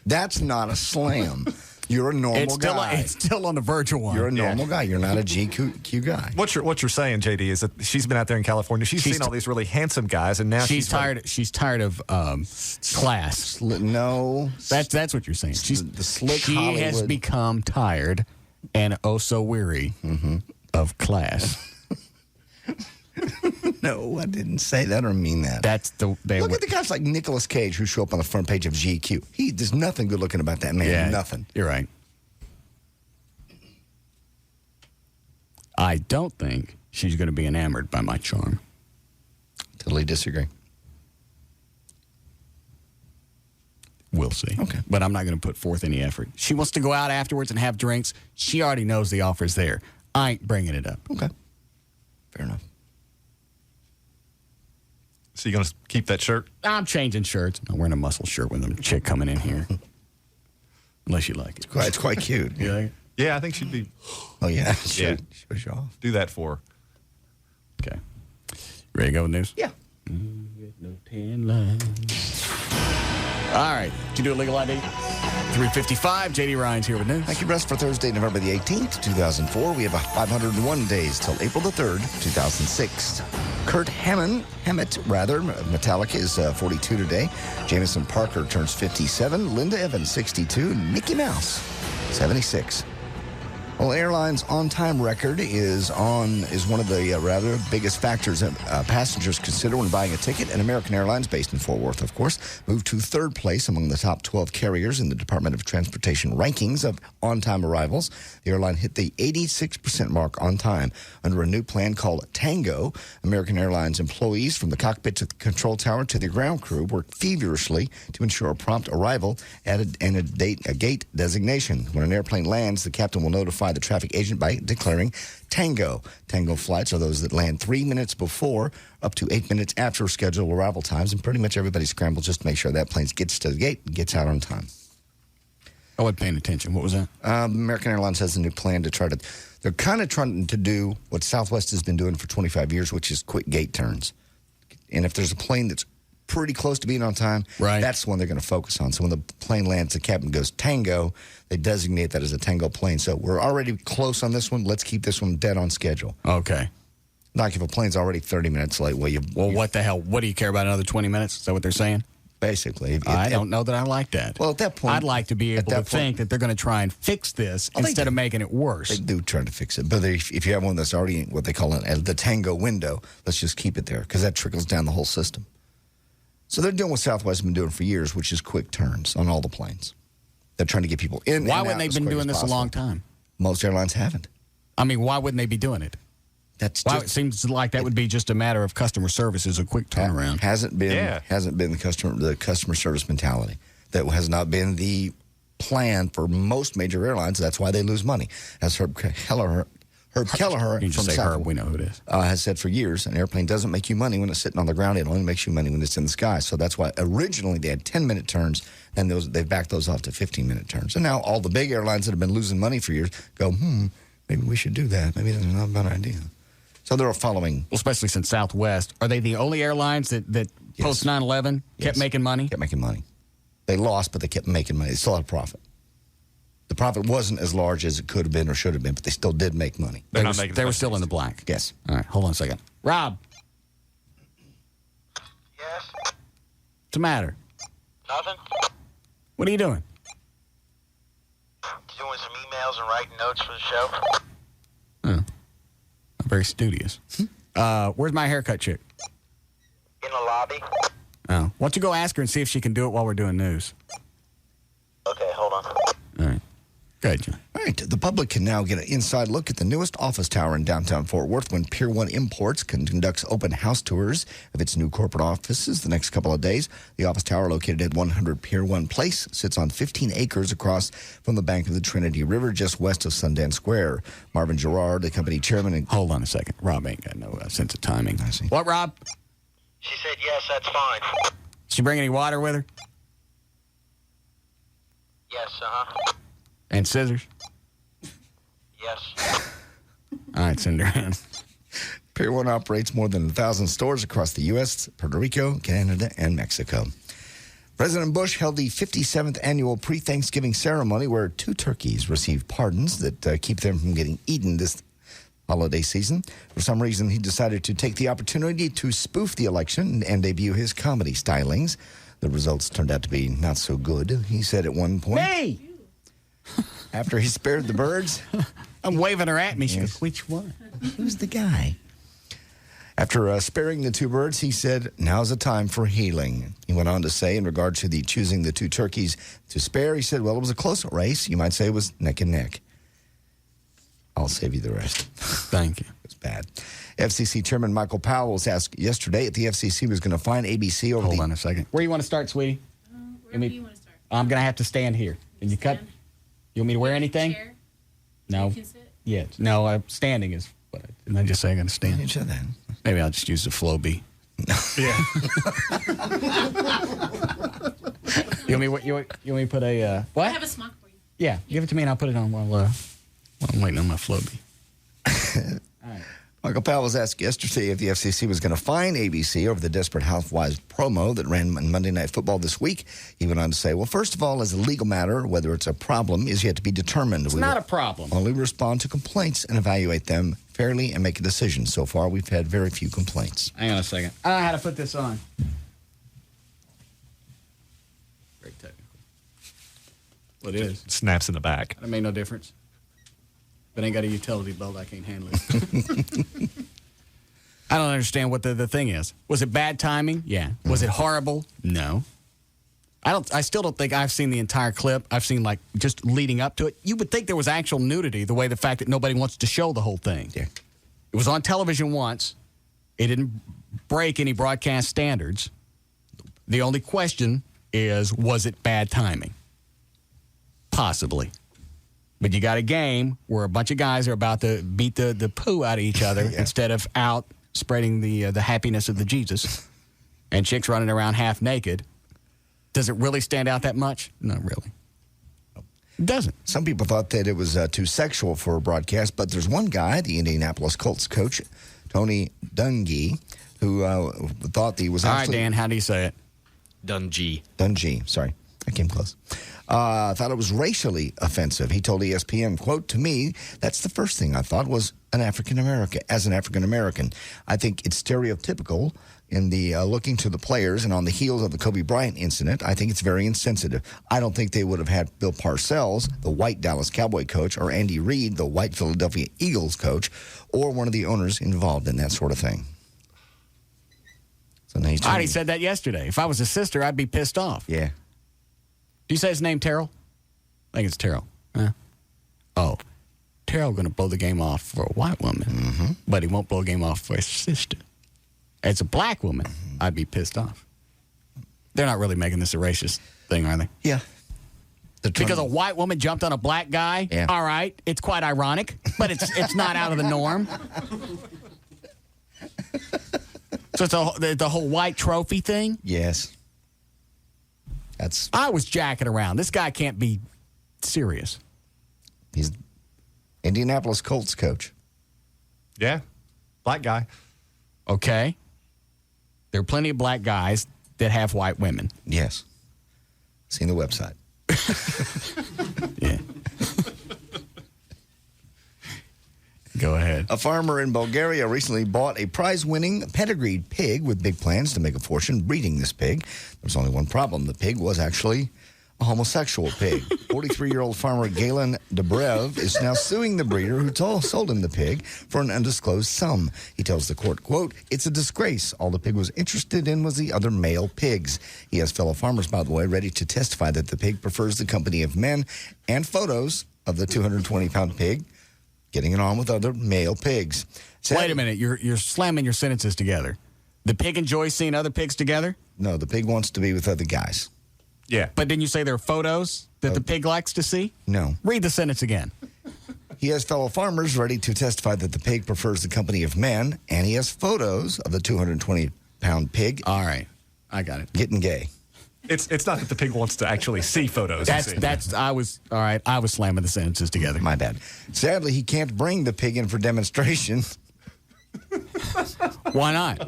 Speaker 19: That's not a slam. You're a normal guy.
Speaker 15: It's still on the verge of one.
Speaker 19: You're a normal guy. You're not a GQ guy.
Speaker 20: What you're saying, JD, is that she's been out there in California. She's seen all these really handsome guys, and now
Speaker 15: she's tired. She's tired of class.
Speaker 19: No,
Speaker 15: that's what you're saying. She's
Speaker 19: the slick.
Speaker 15: She
Speaker 19: Hollywood.
Speaker 15: has become tired and oh so weary of class.
Speaker 19: No, I didn't say that or mean that. Look at the guys like Nicolas Cage who show up on the front page of GQ. There's nothing good looking about that man.
Speaker 15: Yeah,
Speaker 19: nothing.
Speaker 15: You're right. I don't think she's going to be enamored by my charm.
Speaker 19: Totally disagree.
Speaker 15: We'll see.
Speaker 19: Okay.
Speaker 15: But I'm not going to put forth any effort. She wants to go out afterwards and have drinks. She already knows the offer's there. I ain't bringing it up.
Speaker 19: Okay. Fair enough.
Speaker 20: So you're going to keep that shirt?
Speaker 15: I'm changing shirts. I'm wearing a muscle shirt with a chick coming in here. Unless you like it.
Speaker 19: It's quite cute.
Speaker 15: You like it?
Speaker 20: Yeah, I think she'd be.
Speaker 19: Oh, yeah.
Speaker 20: Yeah.
Speaker 19: Shows you off.
Speaker 20: Do that for her.
Speaker 15: Okay. Ready to go with news?
Speaker 19: Yeah.
Speaker 15: No 10 lines. All right. Did you do a legal ID? 3:55. J.D. Ryan's here with news.
Speaker 19: Thank you, Russ, for Thursday, November the 18th, 2004. We have 501 days till April the 3rd, 2006. Kurt Hammett, Metallica, is 42 today. Jameson Parker turns 57. Linda Evans, 62. Mickey Mouse, 76. Well, airlines' on-time record is one of the rather biggest factors that passengers consider when buying a ticket. And American Airlines, based in Fort Worth, of course, moved to third place among the top 12 carriers in the Department of Transportation rankings of on-time arrivals. The airline hit the 86% mark on time under a new plan called Tango. American Airlines employees from the cockpit to the control tower to the ground crew worked feverishly to ensure a prompt arrival at a gate designation. When an airplane lands, the captain will notify the traffic agent by declaring Tango. Tango flights are those that land 3 minutes before, up to 8 minutes after scheduled arrival times, and pretty much everybody scrambles just to make sure that plane gets to the gate and gets out on time.
Speaker 15: I wasn't paying attention. What was that?
Speaker 19: American Airlines has a new plan to they're kind of trying to do what Southwest has been doing for 25 years, which is quick gate turns. And if there's a plane that's pretty close to being on time, that's the one they're going to focus on. So when the plane lands, the captain goes Tango, they designate that as a Tango plane. So we're already close on this one. Let's keep this one dead on schedule.
Speaker 15: Okay.
Speaker 19: Like if a plane's already 30 minutes late,
Speaker 15: what the hell? What do you care about another 20 minutes? Is that what they're saying?
Speaker 19: Basically.
Speaker 15: I don't know that I like that.
Speaker 19: Well, at that point,
Speaker 15: I'd like to be able to think that they're going to try and fix this instead of making it worse.
Speaker 19: They do try to fix it. But if you have one that's already what they call the Tango window, let's just keep it there because that trickles down the whole system. So they're doing what Southwest has been doing for years, which is quick turns on all the planes. They're trying to get people in.
Speaker 15: Why wouldn't they have been doing this a long time?
Speaker 19: Most airlines haven't.
Speaker 15: I mean, why wouldn't they be doing it? It seems like that would be just a matter of customer service as a quick turnaround.
Speaker 19: Hasn't been the customer service mentality. That has not been the plan for most major airlines. That's why they lose money. As Herb Kelleher
Speaker 15: you can
Speaker 19: from
Speaker 15: say
Speaker 19: South,
Speaker 15: Herb, we know who it is.
Speaker 19: Has said for years, an airplane doesn't make you money when it's sitting on the ground. It only makes you money when it's in the sky. So that's why originally they had 10-minute turns, and they've backed those off to 15-minute turns. And now all the big airlines that have been losing money for years go, maybe we should do that. Maybe that's not a bad idea. So they're following.
Speaker 15: Well, especially since Southwest. Are they the only airlines that post 9/11 kept making money?
Speaker 19: Kept making money. They lost, but they kept making money. They still had a profit. The profit wasn't as large as it could have been or should have been, but they still did make money.
Speaker 15: They were still in the black.
Speaker 19: Yes.
Speaker 15: All right, hold on a second. Rob.
Speaker 3: Yes?
Speaker 15: What's the matter?
Speaker 3: Nothing.
Speaker 15: What are you doing?
Speaker 3: Doing some emails and writing notes for the show.
Speaker 15: Oh. Very studious. Where's my haircut chick?
Speaker 3: In the lobby.
Speaker 15: Oh. Why don't you go ask her and see if she can do it while we're doing news?
Speaker 3: Okay, hold on.
Speaker 15: All right. Go ahead, John.
Speaker 19: All right. The public can now get an inside look at the newest office tower in downtown Fort Worth when Pier 1 Imports conducts open house tours of its new corporate offices the next couple of days. The office tower, located at 100 Pier 1 Place, sits on 15 acres across from the bank of the Trinity River, just west of Sundance Square. Marvin Gerard, the company chairman.
Speaker 15: Hold on a second. Rob ain't got no sense of timing.
Speaker 19: I see.
Speaker 15: What, Rob?
Speaker 3: She said, yes, that's fine.
Speaker 15: Did she bring any water with her?
Speaker 3: Yes, uh-huh.
Speaker 15: And scissors?
Speaker 3: Yes.
Speaker 15: All right, send her in.
Speaker 19: Pier 1 operates more than 1,000 stores across the U.S., Puerto Rico, Canada, and Mexico. President Bush held the 57th annual pre-Thanksgiving ceremony where 2 turkeys received pardons that keep them from getting eaten this holiday season. For some reason, he decided to take the opportunity to spoof the election and debut his comedy stylings. The results turned out to be not so good, he said at one point.
Speaker 15: Hey!
Speaker 19: After he spared the birds.
Speaker 15: I'm waving her at me. She goes, which one?
Speaker 19: Who's the guy? After sparing the 2 birds, he said, now's the time for healing. He went on to say, in regard to the choosing the 2 turkeys to spare, he said, well, it was a close race. You might say it was neck and neck. I'll save you the rest.
Speaker 15: Thank you.
Speaker 19: It's bad. FCC Chairman Michael Powell was asked yesterday if the FCC was going to fine ABC over
Speaker 15: Hold on a second. Where you want to start, sweetie?
Speaker 7: Where do you want to start?
Speaker 15: I'm going to have to stand here. Can you cut? You want me to wear anything?
Speaker 7: Chair?
Speaker 15: No.
Speaker 7: You can sit?
Speaker 15: Yes. No, standing is what didn't I just say I'm going to stand?
Speaker 19: You said that.
Speaker 15: Maybe I'll just use the Flowbee.
Speaker 20: Yeah.
Speaker 15: You want me to put a, what?
Speaker 7: I have a smock for you.
Speaker 15: Yeah, give it to me and I'll put it on while I'm waiting on my Flowbee.
Speaker 19: All right. Michael Powell was asked yesterday if the FCC was going to fine ABC over the Desperate Housewives promo that ran on Monday Night Football this week. He went on to say, well, first of all, as a legal matter, whether it's a problem is yet to be determined.
Speaker 15: It's not a problem.
Speaker 19: Only respond to complaints and evaluate them fairly and make a decision. So far, we've had very few complaints.
Speaker 15: Hang on a second. I don't know how to put this on. Very technical. Well, it is.
Speaker 20: It snaps in the back.
Speaker 15: That made no difference. If it ain't got a utility belt, I can't handle it. I don't understand what the thing is. Was it bad timing? Yeah. Was it horrible? No. I still don't think I've seen the entire clip. I've seen, like, just leading up to it. You would think there was actual nudity, the way the fact that nobody wants to show the whole thing.
Speaker 19: Yeah.
Speaker 15: It was on television once. It didn't break any broadcast standards. The only question is, was it bad timing? Possibly. But you got a game where a bunch of guys are about to beat the poo out of each other instead of out spreading the happiness of the Jesus. And chicks running around half naked. Does it really stand out that much? Not really. It doesn't.
Speaker 19: Some people thought that it was too sexual for a broadcast, but there's one guy, the Indianapolis Colts coach, Tony Dungy, who thought that he was
Speaker 15: All
Speaker 19: actually...
Speaker 15: right, Dan, how do you say it?
Speaker 19: Dungy, sorry. I came close. Thought it was racially offensive. He told ESPN, quote, to me, that's the first thing I thought was as an African-American. I think it's stereotypical in the looking to the players and on the heels of the Kobe Bryant incident. I think it's very insensitive. I don't think they would have had Bill Parcells, the white Dallas Cowboy coach, or Andy Reid, the white Philadelphia Eagles coach, or one of the owners involved in that sort of thing. So now he's
Speaker 15: I already said that yesterday. If I was a sister, I'd be pissed off.
Speaker 19: Yeah.
Speaker 15: Do you say his name Terrell? I think it's Terrell. Huh? Oh, Terrell going to blow the game off for a white woman, but he won't blow a game off for his sister. As a black woman, I'd be pissed off. They're not really making this a racist thing, are they?
Speaker 19: Yeah.
Speaker 15: Because a white woman jumped on a black guy?
Speaker 19: Yeah.
Speaker 15: All right. It's quite ironic, but it's not out of the norm. So it's the whole white trophy thing?
Speaker 19: Yes.
Speaker 15: I was jacking around. This guy can't be serious.
Speaker 19: He's Indianapolis Colts coach.
Speaker 20: Yeah. Black guy.
Speaker 15: Okay. There are plenty of black guys that have white women.
Speaker 19: Yes. Seen the website.
Speaker 15: Yeah. Go ahead.
Speaker 19: A farmer in Bulgaria recently bought a prize-winning pedigreed pig with big plans to make a fortune breeding this pig. There's only one problem. The pig was actually a homosexual pig. 43-year-old farmer Galen Dobrev is now suing the breeder who sold him the pig for an undisclosed sum. He tells the court, quote, it's a disgrace. All the pig was interested in was the other male pigs. He has fellow farmers, by the way, ready to testify that the pig prefers the company of men and photos of the 220-pound pig getting it on with other male pigs.
Speaker 15: Wait a minute. You're slamming your sentences together. The pig enjoys seeing other pigs together?
Speaker 19: No, the pig wants to be with other guys.
Speaker 20: Yeah.
Speaker 15: But didn't you say there are photos that the pig likes to see?
Speaker 19: No.
Speaker 15: Read the sentence again.
Speaker 19: He has fellow farmers ready to testify that the pig prefers the company of men, and he has photos of the 220-pound pig.
Speaker 15: All right. I got it.
Speaker 19: Getting gay.
Speaker 20: It's not that the pig wants to actually see photos.
Speaker 15: I was slamming the sentences together.
Speaker 19: My bad. Sadly, he can't bring the pig in for demonstration.
Speaker 15: Why not?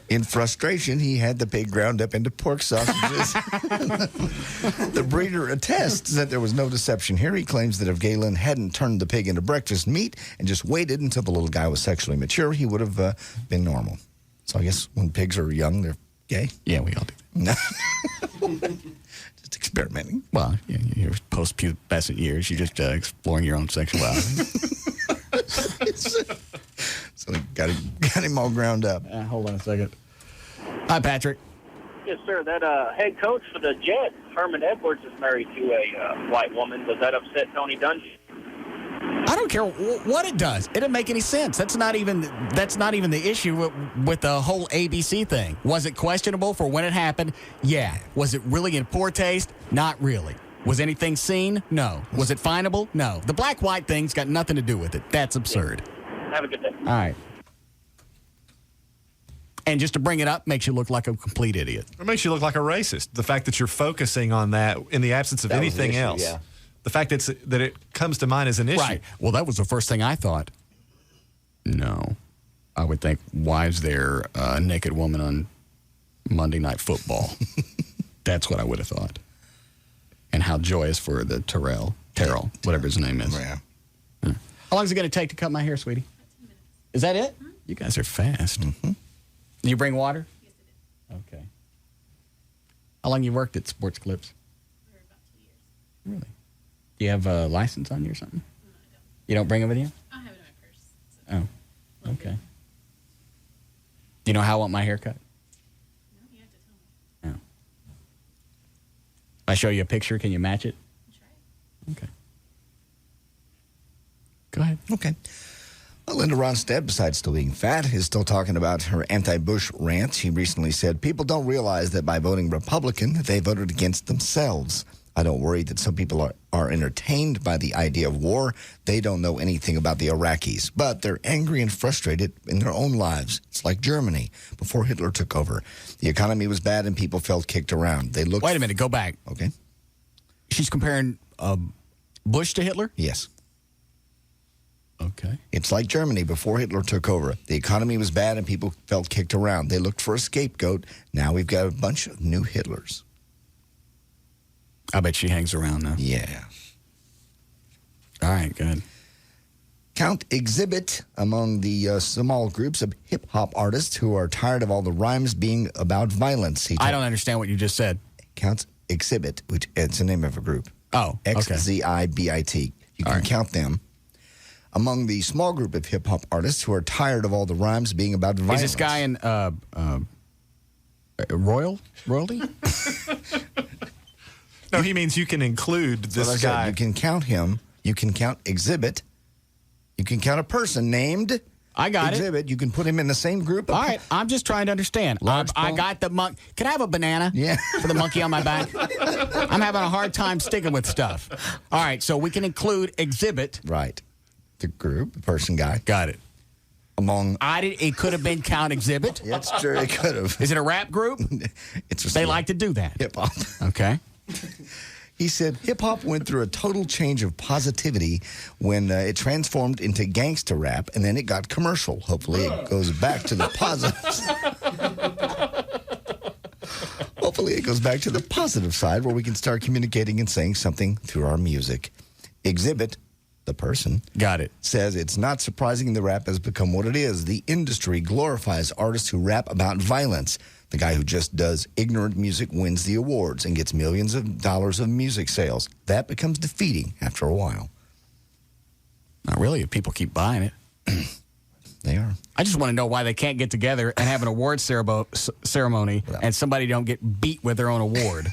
Speaker 19: In frustration, he had the pig ground up into pork sausages. The breeder attests that there was no deception here. He claims that if Galen hadn't turned the pig into breakfast meat and just waited until the little guy was sexually mature, he would have been normal. So I guess when pigs are young, they're gay?
Speaker 15: Yeah, we all do.
Speaker 19: No. Just experimenting.
Speaker 15: Well, your post-pubescent years, you're just exploring your own sexuality.
Speaker 19: So got him all ground up.
Speaker 15: Hold on a second. Hi, Patrick.
Speaker 7: Yes, sir. That head coach for the Jets, Herman Edwards, is married to a white woman. Does that upset Tony Dungy?
Speaker 15: I don't care what it does. It doesn't make any sense. That's not even the issue with the whole ABC thing. Was it questionable for when it happened? Yeah. Was it really in poor taste? Not really. Was anything seen? No. Was it finable? No. The black-white thing's got nothing to do with it. That's absurd.
Speaker 7: Have a good day.
Speaker 15: All right. And just to bring it up makes you look like a complete idiot.
Speaker 20: It makes you look like a racist. The fact that you're focusing on that in the absence of anything else. Yeah. The fact that it comes to mind as an issue.
Speaker 15: Right. Well, that was the first thing I thought. No. I would think, why is there a naked woman on Monday Night Football? That's what I would have thought. And how joyous for the Terrell, whatever his name is.
Speaker 19: Yeah.
Speaker 15: How long is it going to take to cut my hair, sweetie? Is that it? You guys are fast.
Speaker 19: Mm-hmm.
Speaker 15: Do you bring water? Yes, I do. Okay. How long you worked at Sports Clips?
Speaker 9: For about 2 years.
Speaker 15: Really? Do you have a license on you or something?
Speaker 9: No, I don't.
Speaker 15: You don't bring it with you?
Speaker 9: I have it in my purse.
Speaker 15: Oh. Okay. Do you know how I want my hair cut?
Speaker 9: No, you have to tell me.
Speaker 15: No. If I show you a picture, can you match it?
Speaker 9: Try it.
Speaker 15: Okay. Go ahead.
Speaker 19: Okay. Well, Linda Ronstadt, besides still being fat, is still talking about her anti-Bush rant. She recently said, people don't realize that by voting Republican, they voted against themselves. I don't worry that some people are entertained by the idea of war. They don't know anything about the Iraqis, but they're angry and frustrated in their own lives. It's like Germany before Hitler took over. The economy was bad and people felt kicked around. They looked.
Speaker 15: Wait a minute, go back.
Speaker 19: Okay.
Speaker 15: She's comparing Bush to Hitler?
Speaker 19: Yes.
Speaker 15: Okay.
Speaker 19: It's like Germany before Hitler took over. The economy was bad and people felt kicked around. They looked for a scapegoat. Now we've got a bunch of new Hitlers.
Speaker 15: I bet she hangs around now.
Speaker 19: Yeah.
Speaker 15: All right, good.
Speaker 19: Count Exhibit among the small groups of hip-hop artists who are tired of all the rhymes being about violence.
Speaker 15: I don't understand what you just said.
Speaker 19: Count Exhibit, which it's the name of a group.
Speaker 15: Oh, okay.
Speaker 19: XZIBIT. You can count them. Among the small group of hip-hop artists who are tired of all the rhymes being about violence.
Speaker 15: Is this guy in royalty?
Speaker 20: No, he means you can include this guy.
Speaker 19: You can count him. You can count Exhibit. You can count a person named
Speaker 15: I got
Speaker 19: Exhibit. You can put him in the same group.
Speaker 15: All right, I'm just trying to understand. I got the monkey. Can I have a banana?
Speaker 19: Yeah.
Speaker 15: For the monkey on my back? I'm having a hard time sticking with stuff. All right, so we can include Exhibit.
Speaker 19: Right. The group, the person, guy.
Speaker 15: Got it.
Speaker 19: Among.
Speaker 15: It could have been Count Exhibit.
Speaker 19: Yeah, it's true. It could have.
Speaker 15: Is it a rap group? They like to do that.
Speaker 19: Hip hop.
Speaker 15: Okay.
Speaker 19: He said hip-hop went through a total change of positivity when it transformed into gangster rap, and then it got commercial. Hopefully it goes back to the positives. Hopefully it goes back to the positive side where we can start communicating and saying something through our music. Exhibit, the person,
Speaker 15: got it,
Speaker 19: says it's not surprising the rap has become what it is. The industry glorifies artists who rap about violence. The guy who just does ignorant music wins the awards and gets millions of dollars of music sales. That becomes defeating after a while.
Speaker 15: Not really, if people keep buying it.
Speaker 19: They are.
Speaker 15: I just want to know why they can't get together and have an award ceremony and somebody don't get beat with their own award.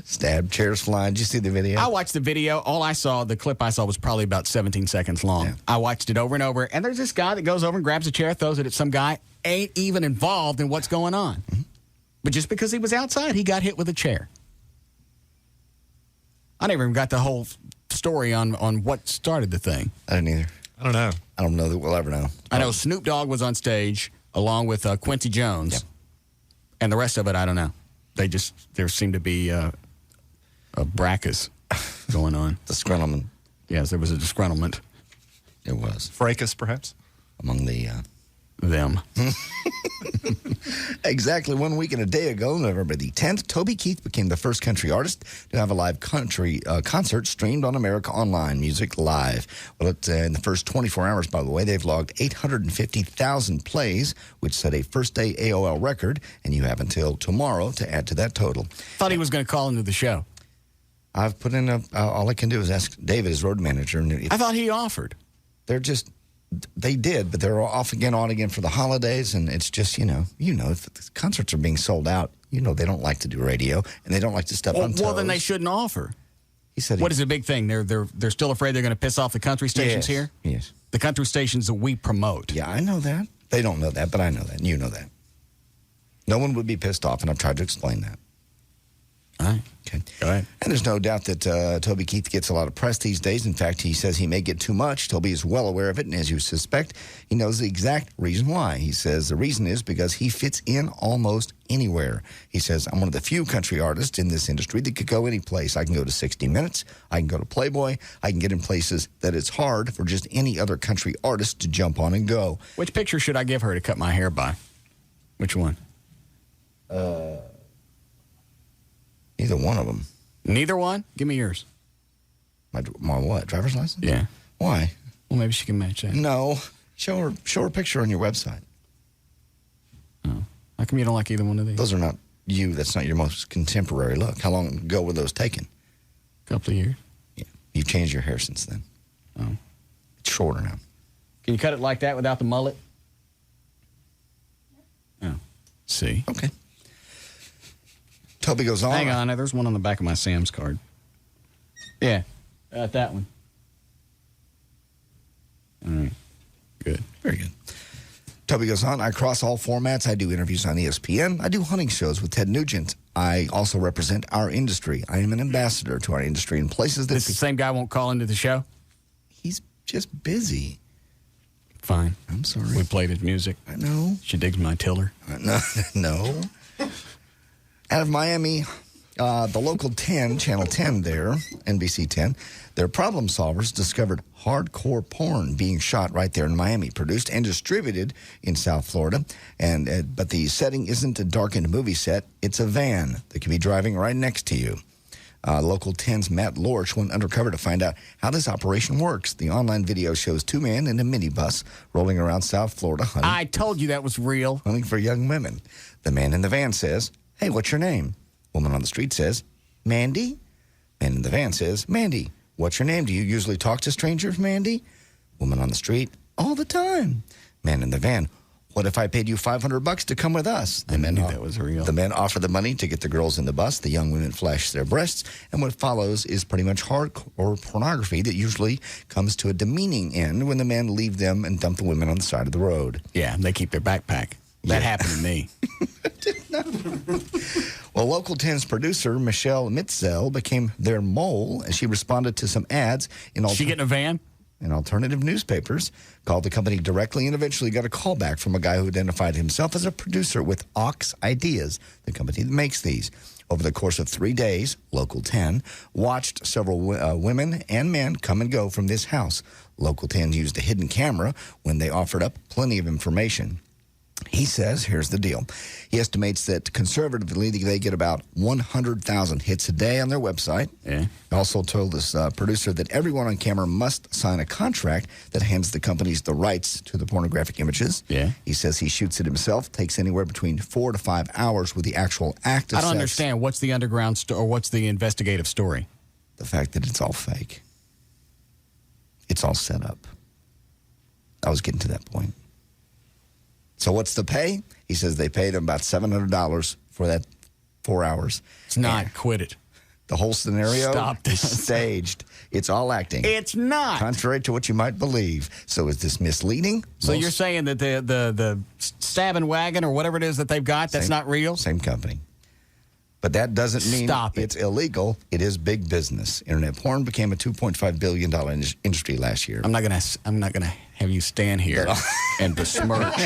Speaker 19: Stab, chairs flying. Did you see the video?
Speaker 15: I watched the video. The clip I saw was probably about 17 seconds long. Yeah. I watched it over and over. And there's this guy that goes over and grabs a chair, throws it at some guy, ain't even involved in what's going on. Mm-hmm. But just because he was outside, he got hit with a chair. I never even got the whole story on what started the thing.
Speaker 19: I didn't either.
Speaker 20: I don't know.
Speaker 19: I don't know that we'll ever know.
Speaker 15: I know Snoop Dogg was on stage along with Quincy Jones. Yep. And the rest of it, I don't know. There seemed to be a brackus going on.
Speaker 19: Disgruntlement.
Speaker 15: Yes, there was a disgruntlement.
Speaker 19: It was.
Speaker 20: Fracas, perhaps?
Speaker 19: Among the
Speaker 15: them.
Speaker 19: Exactly 1 week and a day ago, November the 10th, Toby Keith became the first country artist to have a live country concert streamed on America Online Music Live. Well, in the first 24 hours, by the way, they've logged 850,000 plays, which set a first-day AOL record, and you have until tomorrow to add to that total.
Speaker 15: Thought he was going to call into the show.
Speaker 19: I've put in all I can do is ask David, his road manager.
Speaker 15: I thought he offered.
Speaker 19: They did, but they're off again, on again for the holidays, and it's just, if the concerts are being sold out, they don't like to do radio, and they don't like to step on toes.
Speaker 15: Well, then they shouldn't offer.
Speaker 19: He said,
Speaker 15: "What is the big thing? They're still afraid they're going to piss off the country stations here?
Speaker 19: Yes.
Speaker 15: The country stations that we promote.
Speaker 19: Yeah, I know that. They don't know that, but I know that, and you know that. No one would be pissed off, and I've tried to explain that.
Speaker 15: All right.
Speaker 19: Okay.
Speaker 15: Go ahead.
Speaker 19: And there's no doubt that Toby Keith gets a lot of press these days. In fact, he says he may get too much. Toby is well aware of it, and as you suspect, he knows the exact reason why. He says the reason is because he fits in almost anywhere. He says, I'm one of the few country artists in this industry that could go any place. I can go to 60 Minutes. I can go to Playboy. I can get in places that it's hard for just any other country artist to jump on and go.
Speaker 15: Which picture should I give her to cut my hair by? Which one?
Speaker 19: Neither one of them.
Speaker 15: Neither one? Give me yours.
Speaker 19: My what? Driver's license?
Speaker 15: Yeah.
Speaker 19: Why?
Speaker 15: Well, maybe she can match that.
Speaker 19: No. Show her a picture on your website.
Speaker 15: Oh. How come you don't like either one of these?
Speaker 19: Those are not you. That's not your most contemporary look. How long ago were those taken?
Speaker 15: A couple of years.
Speaker 19: Yeah. You've changed your hair since then.
Speaker 15: Oh.
Speaker 19: It's shorter now.
Speaker 15: Can you cut it like that without the mullet? Oh. See?
Speaker 19: Okay. Toby goes on.
Speaker 15: Hang on. There's one on the back of my Sam's card. Yeah. That one. All right. Good.
Speaker 19: Very good. Toby goes on. I cross all formats. I do interviews on ESPN. I do hunting shows with Ted Nugent. I also represent our industry. I am an ambassador to our industry in places that...
Speaker 15: The same guy won't call into the show?
Speaker 19: He's just busy.
Speaker 15: Fine.
Speaker 19: I'm sorry.
Speaker 15: We played his music.
Speaker 19: I know.
Speaker 15: She digs my tiller.
Speaker 19: No. Out of Miami, the local 10, Channel 10 there, NBC 10, their problem solvers discovered hardcore porn being shot right there in Miami, produced and distributed in South Florida. But the setting isn't a darkened movie set. It's a van that can be driving right next to you. Local 10's Matt Lorch went undercover to find out how this operation works. The online video shows two men in a minibus rolling around South Florida hunting.
Speaker 15: I told you that was real.
Speaker 19: Hunting for young women. The man in the van says, "Hey, what's your name?" Woman on the street says, "Mandy." Man in the van says, "Mandy, what's your name? Do you usually talk to strangers, Mandy?" Woman on the street, "All the time." Man in the van, "What if I paid you $500 to come with us?"
Speaker 15: I knew that was real.
Speaker 19: The men offer the money to get the girls in the bus. The young women flash their breasts, and what follows is pretty much hardcore pornography that usually comes to a demeaning end when the men leave them and dump the women on the side of the road.
Speaker 15: Yeah, they keep their backpack. That happened to me.
Speaker 19: Well, Local 10's producer, Michelle Mitzel, became their mole as she responded to some ads in
Speaker 15: She get in a van?
Speaker 19: In alternative newspapers, called the company directly, and eventually got a call back from a guy who identified himself as a producer with Ox Ideas, the company that makes these. Over the course of 3 days, Local 10 watched several women and men come and go from this house. Local 10 used a hidden camera when they offered up plenty of information. He says, here's the deal. He estimates that conservatively they get about 100,000 hits a day on their website.
Speaker 15: Yeah.
Speaker 19: He also told this producer that everyone on camera must sign a contract that hands the companies the rights to the pornographic images.
Speaker 15: Yeah.
Speaker 19: He says he shoots it himself, takes anywhere between 4 to 5 hours with the actual act of
Speaker 15: I don't
Speaker 19: sex.
Speaker 15: understand. What's the underground or what's the investigative story?
Speaker 19: The fact that it's all fake. It's all set up. I was getting to that point. So what's the pay? He says they paid him about $700 for that 4 hours.
Speaker 15: It's not. Quit it.
Speaker 19: The whole scenario
Speaker 15: Stop
Speaker 19: is
Speaker 15: this.
Speaker 19: staged. It's all acting.
Speaker 15: It's not.
Speaker 19: Contrary to what you might believe. So is this misleading?
Speaker 15: So you're saying that the stabbing wagon or whatever it is that they've got, that's not real?
Speaker 19: Same company. But that doesn't mean
Speaker 15: Stop it.
Speaker 19: It's illegal. It is big business. Internet porn became a $2.5 billion industry last year.
Speaker 15: I'm not gonna have you stand here and besmirch.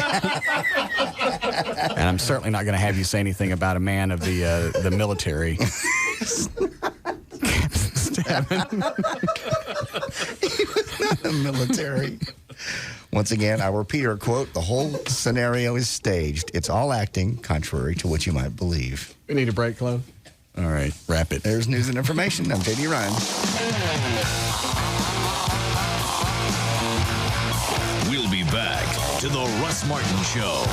Speaker 15: And I'm certainly not gonna have you say anything about a man of the military.
Speaker 19: He was not a military. Once again, I will repeat her quote, the whole scenario is staged. It's all acting, contrary to what you might believe.
Speaker 15: We need a break, Chloe. All right, wrap it.
Speaker 19: There's news and information. I'm J.D. Ryan.
Speaker 13: We'll be back to the Russ Martin Show.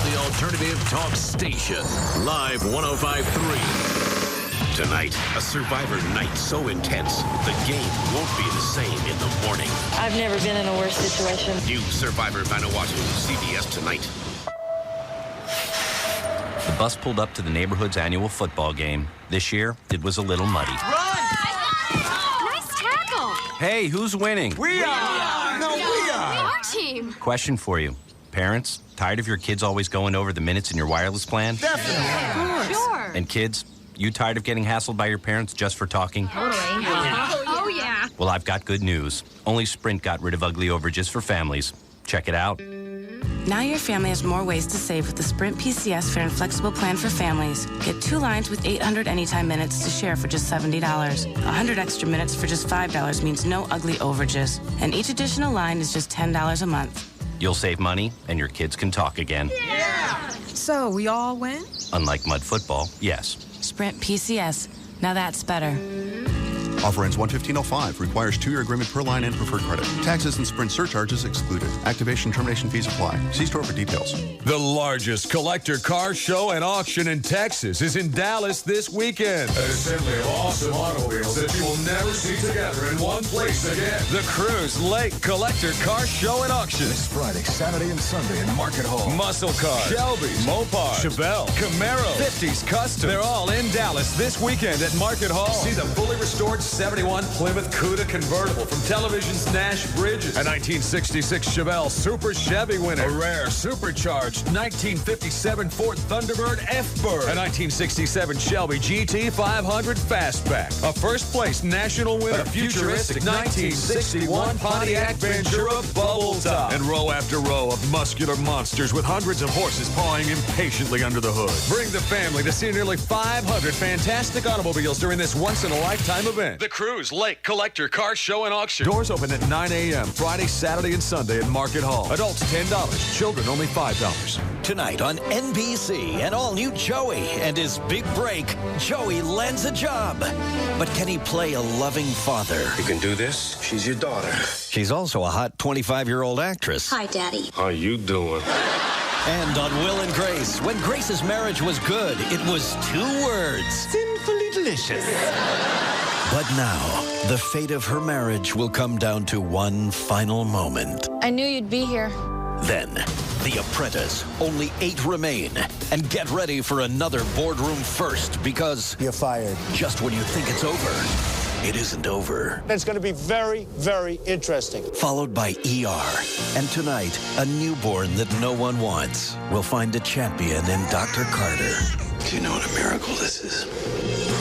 Speaker 13: The Alternative Talk Station, Live 105.3. Tonight, a Survivor night so intense, the game won't be the same in the morning.
Speaker 10: I've never been in a worse situation.
Speaker 13: New Survivor Vanuatu, CBS tonight.
Speaker 11: The bus pulled up to the neighborhood's annual football game. This year, it was a little muddy.
Speaker 12: Nice tackle.
Speaker 11: Hey, who's winning?
Speaker 12: We are.
Speaker 11: No, we are.
Speaker 12: Our team.
Speaker 11: Question for you. Parents, tired of your kids always going over the minutes in your wireless plan?
Speaker 12: Definitely. Sure.
Speaker 11: And kids, you tired of getting hassled by your parents just for talking?
Speaker 12: Totally. Oh, yeah.
Speaker 11: Well, I've got good news. Only Sprint got rid of ugly overages for families. Check it out.
Speaker 14: Now your family has more ways to save with the Sprint PCS Fair and Flexible Plan for families. Get 2 lines with 800 anytime minutes to share for just $70. 100 extra minutes for just $5 means no ugly overages. And each additional line is just $10 a month.
Speaker 11: You'll save money, and your kids can talk again.
Speaker 12: Yeah. So, we all win?
Speaker 11: Unlike mud football, yes.
Speaker 14: Sprint PCS. Now that's better.
Speaker 17: Offer ends 1/15/05. Requires 2-year agreement per line and preferred credit. Taxes and Sprint surcharges excluded. Activation termination fees apply. See store for details.
Speaker 18: The largest collector car show and auction in Texas is in Dallas this weekend. An assembly of awesome automobiles that you will never see together in one place again. The Cruise Lake Collector Car Show and Auction.
Speaker 22: This Friday, Saturday, and Sunday in Market Hall.
Speaker 18: Muscle cars, Shelbys, Mopars, Chevelle, Camaro, 50s Custom. They're all in Dallas this weekend at Market Hall. See the fully restored 71 Plymouth Cuda convertible from television's Nash Bridges. A 1966 Chevelle Super Chevy winner. A rare supercharged 1957 Ford Thunderbird F-Bird. A 1967 Shelby GT 500 Fastback. A first-place national winner. A futuristic 1961 Pontiac Ventura Bubble Top. And row after row of muscular monsters with hundreds of horses pawing impatiently under the hood. Bring the family to see nearly 500 fantastic automobiles during this once-in-a-lifetime event. The Cruise Lake Collector Car Show and Auction. Doors open at 9 a.m. Friday, Saturday, and Sunday at Market Hall. Adults $10. Children only $5.
Speaker 23: Tonight on NBC, an all-new Joey and his big break. Joey lands a job. But can he play a loving father?
Speaker 24: You can do this. She's your daughter.
Speaker 23: She's also a hot 25-year-old actress.
Speaker 2: Hi, Daddy.
Speaker 24: How you doing?
Speaker 23: And on Will and Grace, when Grace's marriage was good, it was 2 words.
Speaker 24: Sinfully delicious.
Speaker 23: But now, the fate of her marriage will come down to one final moment.
Speaker 10: I knew you'd be here.
Speaker 23: Then, The Apprentice. Only 8 remain. And get ready for another boardroom first, because...
Speaker 25: You're fired.
Speaker 23: Just when you think it's over, it isn't over.
Speaker 25: It's going to be very, very interesting.
Speaker 23: Followed by ER. And tonight, a newborn that no one wants will find a champion in Dr. Carter.
Speaker 24: Do you know what a miracle this is?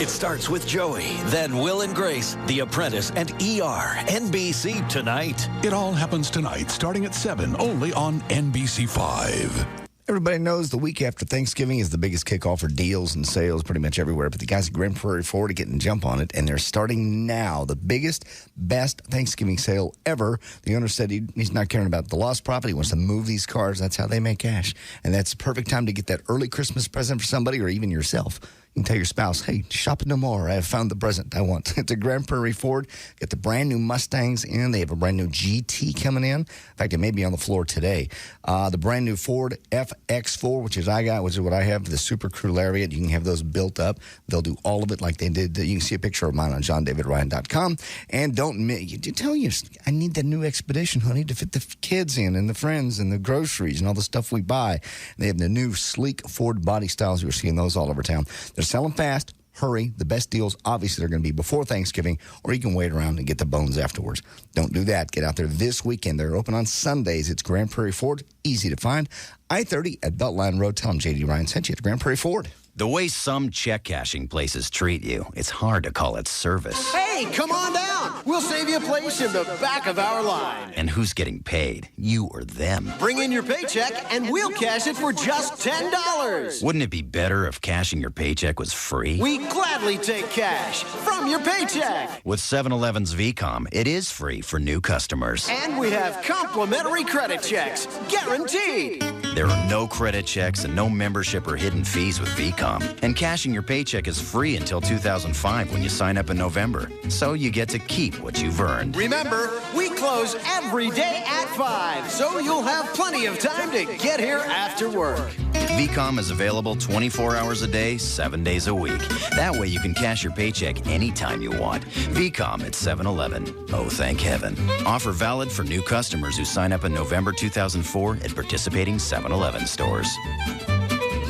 Speaker 23: It starts with Joey, then Will and Grace, The Apprentice, and ER. NBC tonight.
Speaker 25: It all happens tonight, starting at 7, only on NBC 5.
Speaker 19: Everybody knows the week after Thanksgiving is the biggest kickoff for deals and sales pretty much everywhere. But the guys at Grand Prairie Ford are getting a jump on it, and they're starting now. The biggest, best Thanksgiving sale ever. The owner said he's not caring about the lost profit. He wants to move these cars. That's how they make cash. And that's the perfect time to get that early Christmas present for somebody or even yourself. You can tell your spouse, hey, shop no more. I have found the present I want. It's a Grand Prairie Ford. Get the brand new Mustangs in. They have a brand new GT coming in. In fact, it may be on the floor today. The brand new Ford FX4, which is what I have, the Super Crew Lariat. You can have those built up. They'll do all of it like they did. You can see a picture of mine on JohnDavidRyan.com. And tell you, I need that new Expedition, honey, to fit the kids in and the friends and the groceries and all the stuff we buy. And they have the new sleek Ford body styles. You're seeing those all over town. They're selling fast. Hurry. The best deals, obviously, are going to be before Thanksgiving, or you can wait around and get the bones afterwards. Don't do that. Get out there this weekend. They're open on Sundays. It's Grand Prairie Ford. Easy to find. I-30 at Beltline Road. Tell them J.D. Ryan sent you to Grand Prairie Ford.
Speaker 1: The way some check cashing places treat you, it's hard to call it service.
Speaker 4: Hey, come on down. We'll save you a place in the back of our line.
Speaker 1: And who's getting paid? You or them?
Speaker 4: Bring in your paycheck and we'll cash it for just $10.
Speaker 1: Wouldn't it be better if cashing your paycheck was free?
Speaker 4: We gladly take cash from your paycheck.
Speaker 1: With 7-Eleven's VCOM, it is free for new customers.
Speaker 4: And we have complimentary credit checks, guaranteed.
Speaker 1: There are no credit checks and no membership or hidden fees with VCOM. And cashing your paycheck is free until 2005 when you sign up in November. So you get to keep what you've earned.
Speaker 4: Remember, we close every day at 5, so you'll have plenty of time to get here after work.
Speaker 1: VCOM is available 24 hours a day, 7 days a week. That way you can cash your paycheck anytime you want. VCOM at 7-Eleven. Oh, thank heaven. Offer valid for new customers who sign up in November 2004 at participating 7-Eleven stores.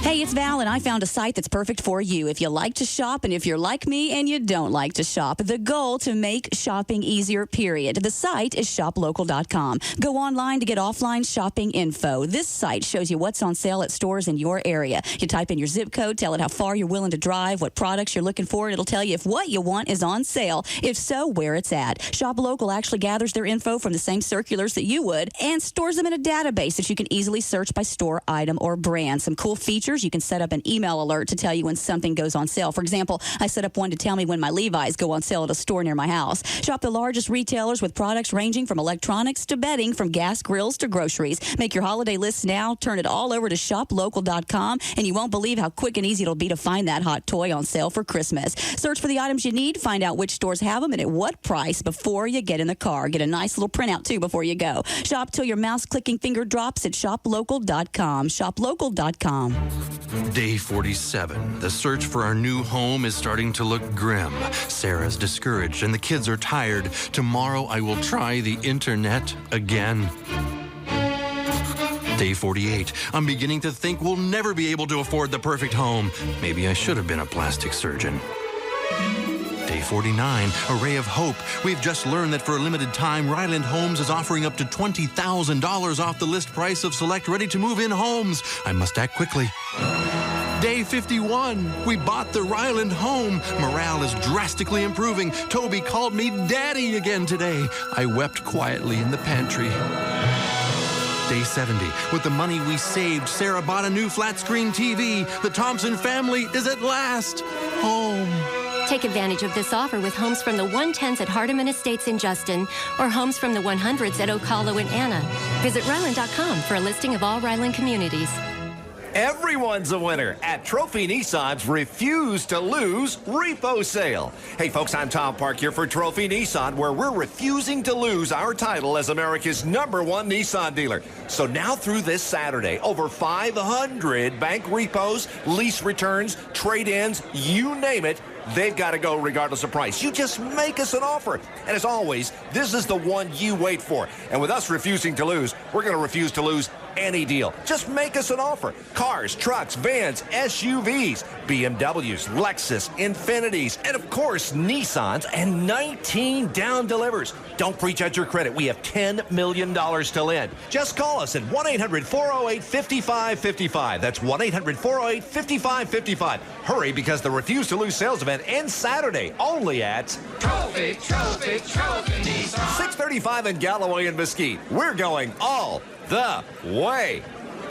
Speaker 5: Hey, it's Val, and I found a site that's perfect for you if you like to shop and if you're like me and you don't like to shop. The goal to make shopping easier, period. The site is shoplocal.com. Go online to get offline shopping info. This site shows you what's on sale at stores in your area. You type in your zip code, tell it how far you're willing to drive, what products you're looking for, and it'll tell you if what you want is on sale. If so, where it's at. Shop Local actually gathers their info from the same circulars that you would and stores them in a database that you can easily search by store, item, or brand. Some cool features. You can set up an email alert to tell you when something goes on sale. For example, I set up one to tell me when my Levi's go on sale at a store near my house. Shop the largest retailers with products ranging from electronics to bedding, from gas grills to groceries. Make your holiday lists now. Turn it all over to shoplocal.com, and you won't believe how quick and easy it'll be to find that hot toy on sale for Christmas. Search for the items you need, find out which stores have them and at what price before you get in the car. Get a nice little printout, too, before you go. Shop till your mouse-clicking finger drops at shoplocal.com. Shoplocal.com.
Speaker 6: Day 47. The search for our new home is starting to look grim. Sarah's discouraged and the kids are tired. Tomorrow I will try the internet again. Day 48. I'm beginning to think we'll never be able to afford the perfect home. Maybe I should have been a plastic surgeon. Day 49, a ray of hope. We've just learned that for a limited time, Ryland Homes is offering up to $20,000 off the list price of select ready-to-move-in homes. I must act quickly. Day 51, we bought the Ryland home. Morale is drastically improving. Toby called me Daddy again today. I wept quietly in the pantry. Day 70, with the money we saved, Sarah bought a new flat-screen TV. The Thompson family is at last home.
Speaker 16: Take advantage of this offer with homes from the 110s at Hardeman Estates in Justin or homes from the 100s at Oak Hollow and Anna. Visit Ryland.com for a listing of all Ryland communities.
Speaker 26: Everyone's a winner at Trophy Nissan's Refuse to Lose Repo Sale. Hey folks, I'm Tom Park here for Trophy Nissan, where we're refusing to lose our title as America's #1 Nissan dealer. So now through this Saturday, over 500 bank repos, lease returns, trade-ins, you name it, they've got to go regardless of price. You just make us an offer. And as always, this is the one you wait for. And with us refusing to lose, we're going to refuse to lose any deal. Just make us an offer. Cars, trucks, vans, SUVs, BMWs, Lexus, Infinitis, and of course, Nissans, and 19 down delivers. Don't prejudge your credit. We have $10 million to lend. Just call us at 1-800-408-5555. That's 1-800-408-5555. Hurry, because the Refuse to Lose sales event ends Saturday only at
Speaker 27: Trophy Nissan.
Speaker 26: 635 in Galloway and Mesquite. We're going all the way.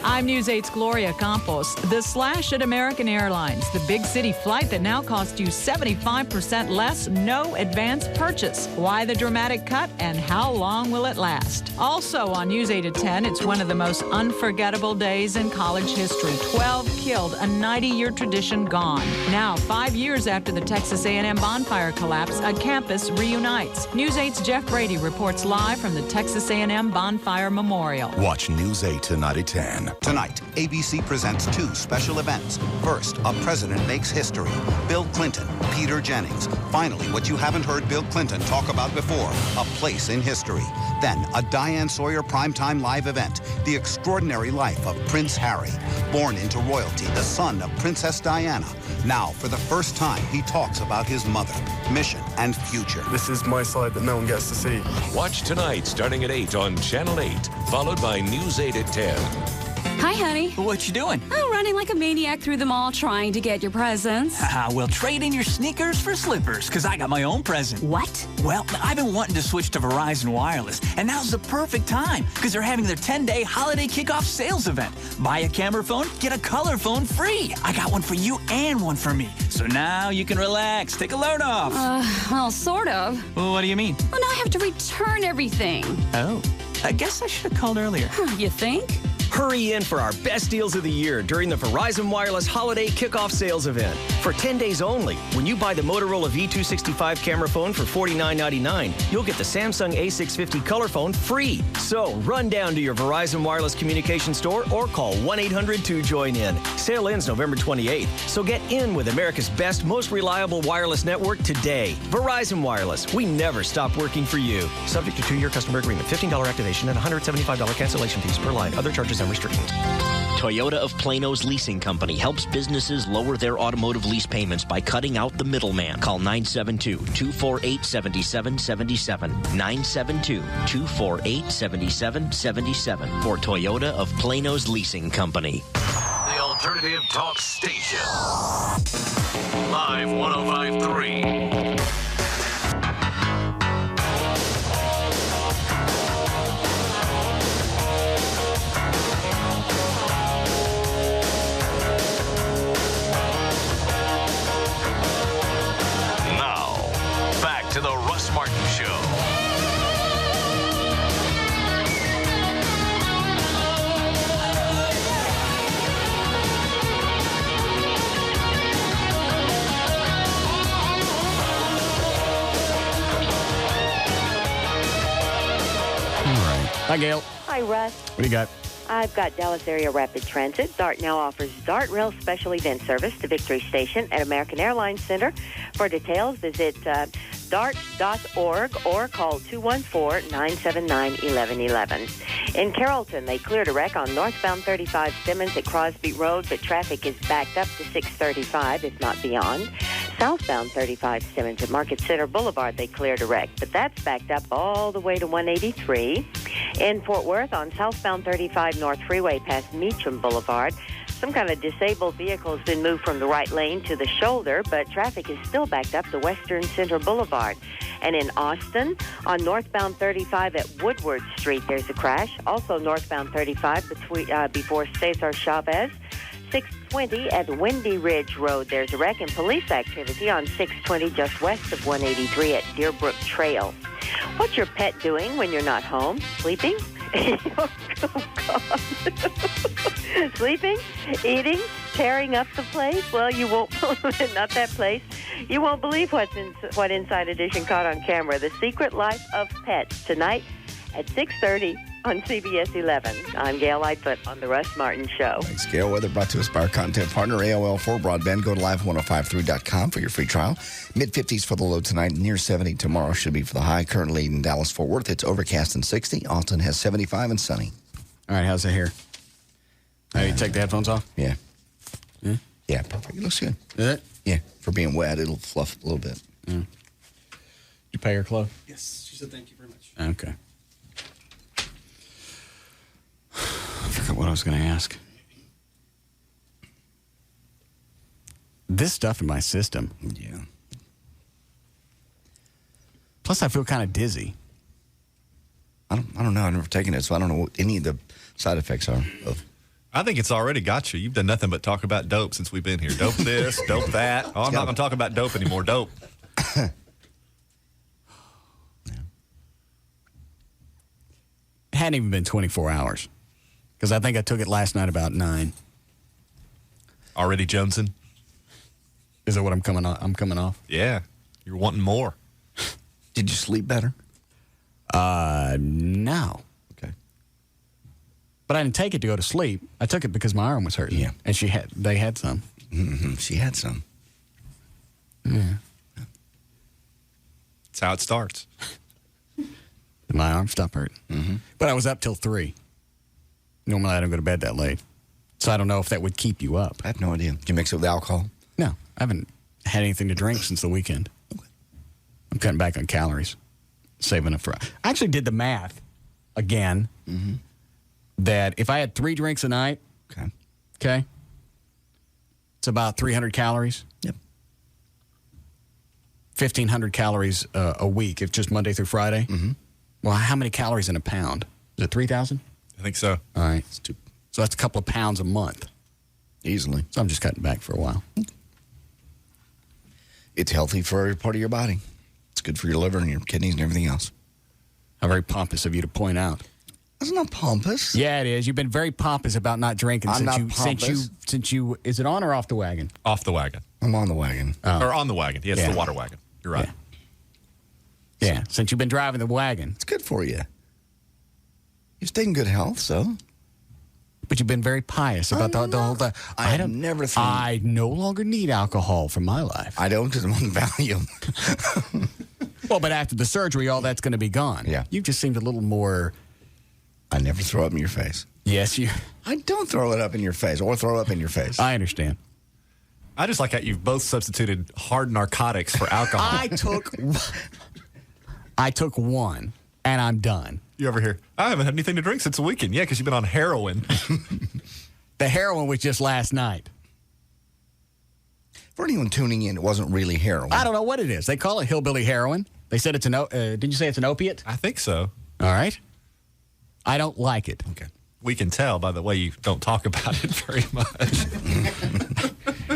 Speaker 28: I'm News 8's Gloria Campos. The slash at American Airlines, the big city flight that now costs you 75% less, no advance purchase. Why the dramatic cut and how long will it last? Also on News 8 at 10, it's one of the most unforgettable days in college history. 12 killed, a 90-year tradition gone. Now, 5 years after the Texas A&M bonfire collapse, a campus reunites. News 8's Jeff Brady reports live from the Texas A&M Bonfire Memorial.
Speaker 29: Watch News 8 tonight at 10.
Speaker 30: Tonight, ABC presents 2 special events. First, a president makes history. Bill Clinton, Peter Jennings. Finally, what you haven't heard Bill Clinton talk about before, a place in history. Then, a Diane Sawyer primetime live event, The Extraordinary Life of Prince Harry. Born into royalty, the son of Princess Diana. Now, for the first time, he talks about his mother, mission, and future.
Speaker 31: This is my side that no one gets to see.
Speaker 18: Watch tonight starting at 8 on Channel 8, followed by News 8 at 10.
Speaker 3: Hi, honey.
Speaker 7: What you doing?
Speaker 3: Oh, running like a maniac through the mall trying to get your presents.
Speaker 7: Well, trade in your sneakers for slippers, because I got my own present.
Speaker 3: What?
Speaker 7: Well, I've been wanting to switch to Verizon Wireless, and now's the perfect time, because they're having their 10-day holiday kickoff sales event. Buy a camera phone, get a color phone free. I got one for you and one for me. So now you can relax, take a load off.
Speaker 3: Well, sort of.
Speaker 7: Well, what do you mean?
Speaker 3: Well, now I have to return everything.
Speaker 7: Oh, I guess I should have called earlier.
Speaker 3: You think?
Speaker 8: Hurry in for our best deals of the year during the Verizon Wireless Holiday Kickoff Sales Event. For 10 days only, when you buy the Motorola V265 camera phone for $49.99, you'll get the Samsung A650 color phone free. So run down to your Verizon Wireless communication store or call 1-800-2JOIN-IN. Sale ends November 28th, so get in with America's best, most reliable wireless network today. Verizon Wireless, we never stop working for you. Subject to 2-year customer agreement, $15 activation and $175 cancellation fees per line. Other charges and restrictions.
Speaker 9: Toyota of Plano's Leasing Company helps businesses lower their automotive lease payments by cutting out the middleman. Call 972-248-7777. 972-248-7777 for Toyota of Plano's Leasing Company.
Speaker 18: The Alternative Talk Station. Live 105.3. To the Russ Martin Show.
Speaker 11: Hi, Gail.
Speaker 12: Hi, Russ.
Speaker 11: What do you got?
Speaker 12: I've got Dallas Area Rapid Transit. DART now offers DART Rail Special Event Service to Victory Station at American Airlines Center. For details, visit dart.org or call 214-979-1111. In Carrollton, they cleared a wreck on northbound 35 Simmons at Crosby Road, but traffic is backed up to 635, if not beyond. Southbound 35 Simmons at Market Center Boulevard, they cleared a wreck, but that's backed up all the way to 183. In Fort Worth, on southbound 35 North Freeway past Meacham Boulevard, some kind of disabled vehicle has been moved from the right lane to the shoulder, but traffic is still backed up to Western Center Boulevard. And in Austin, on northbound 35 at Woodward Street, there's a crash. Also northbound 35 before Cesar Chavez. 620 at Windy Ridge Road, there's a wreck, and police activity on 620 just west of 183 at Deerbrook Trail. What's your pet doing when you're not home? Sleeping? Oh, God. Sleeping? Eating? Tearing up the place? Well, you won't, not that place. You won't believe what Inside Edition caught on camera. The Secret Life of Pets, tonight at 6:30 on CBS 11. I'm Gail Lightfoot on the Russ Martin Show.
Speaker 19: Thanks, Gail. Weather brought to us by our content partner, AOL4 Broadband. Go to live1053.com for your free trial. Mid-50s for the low tonight, near 70 tomorrow should be for the high. Currently in Dallas-Fort Worth, it's overcast and 60. Austin has 75 and sunny.
Speaker 11: All right, how's the hair? You take the headphones off?
Speaker 19: Yeah. Yeah, perfect. It looks good.
Speaker 11: Is it?
Speaker 19: Yeah, for being wet, it'll fluff a little bit.
Speaker 11: Yeah. You pay her, Chloe?
Speaker 13: Yes, she said thank you very much.
Speaker 11: Okay. I forgot what I was going to ask. This stuff in my system.
Speaker 19: Yeah.
Speaker 11: Plus, I feel kind of dizzy.
Speaker 19: I don't know. I've never taken it, so I don't know what any of the side effects are.
Speaker 14: I think it's already got you. You've done nothing but talk about dope since we've been here. Dope this, dope that. Oh, I'm not going to talk about dope anymore. Dope.
Speaker 11: It hadn't even been 24 hours. Because I think I took it last night about 9.
Speaker 14: Already jonesing?
Speaker 11: Is that what I'm coming off?
Speaker 14: Yeah. You're wanting more.
Speaker 19: Did you sleep better?
Speaker 11: No.
Speaker 19: Okay.
Speaker 11: But I didn't take it to go to sleep. I took it because my arm was hurting.
Speaker 19: Yeah.
Speaker 11: And they had some.
Speaker 19: Mm-hmm. She had some.
Speaker 11: Yeah.
Speaker 14: That's how it starts.
Speaker 11: My arm stopped hurting.
Speaker 19: Mm-hmm.
Speaker 11: But I was up till 3. Normally I don't go to bed that late. So I don't know if that would keep you up.
Speaker 19: I have no idea. Did you mix it with alcohol?
Speaker 11: No. I haven't had anything to drink since the weekend.
Speaker 19: Okay.
Speaker 11: I'm cutting back on calories. Saving up for... I actually did the math again.
Speaker 19: Mm-hmm.
Speaker 11: that if I had 3 drinks a night, okay, it's about 300 calories.
Speaker 19: Yep.
Speaker 11: 1,500 calories a week, if just Monday through Friday.
Speaker 19: Mm-hmm.
Speaker 11: Well, how many calories in a pound? Is it 3,000?
Speaker 14: I think so.
Speaker 11: All right. So that's a couple of pounds a month.
Speaker 19: Easily.
Speaker 11: So I'm just cutting back for a while.
Speaker 19: It's healthy for every part of your body. It's good for your liver and your kidneys and everything else.
Speaker 11: How very pompous of you to point out.
Speaker 19: That's not pompous.
Speaker 11: Yeah, it is. You've been very pompous about not drinking
Speaker 19: I'm not
Speaker 11: since you. Is it on or off the wagon?
Speaker 14: Off the wagon.
Speaker 19: I'm on the wagon.
Speaker 11: Oh.
Speaker 14: Or on the wagon. Yeah, it's the water wagon. You're right.
Speaker 11: Yeah, since you've been driving the wagon.
Speaker 19: It's good for you. You stay in good health, so.
Speaker 11: But you've been very pious about the whole thing.
Speaker 19: I never think.
Speaker 11: I no longer need alcohol for my life.
Speaker 19: I don't because I'm on Valium.
Speaker 11: Well, but after the surgery, all that's going to be gone.
Speaker 19: Yeah.
Speaker 11: You just seemed a little more.
Speaker 19: I never throw up in your face.
Speaker 11: Yes, you.
Speaker 19: I don't throw it up in your face or throw up in your face.
Speaker 11: I understand.
Speaker 14: I just like how you've both substituted hard narcotics for alcohol.
Speaker 11: I took one, and I'm done.
Speaker 14: You ever hear, I haven't had anything to drink since the weekend. Yeah, because you've been on heroin.
Speaker 11: The heroin was just last night.
Speaker 19: For anyone tuning in, it wasn't really heroin.
Speaker 11: I don't know what it is. They call it hillbilly heroin. They said it's an. Did you say it's an opiate?
Speaker 14: I think so.
Speaker 11: All right. I don't like it.
Speaker 19: Okay.
Speaker 14: We can tell by the way you don't talk about it very much.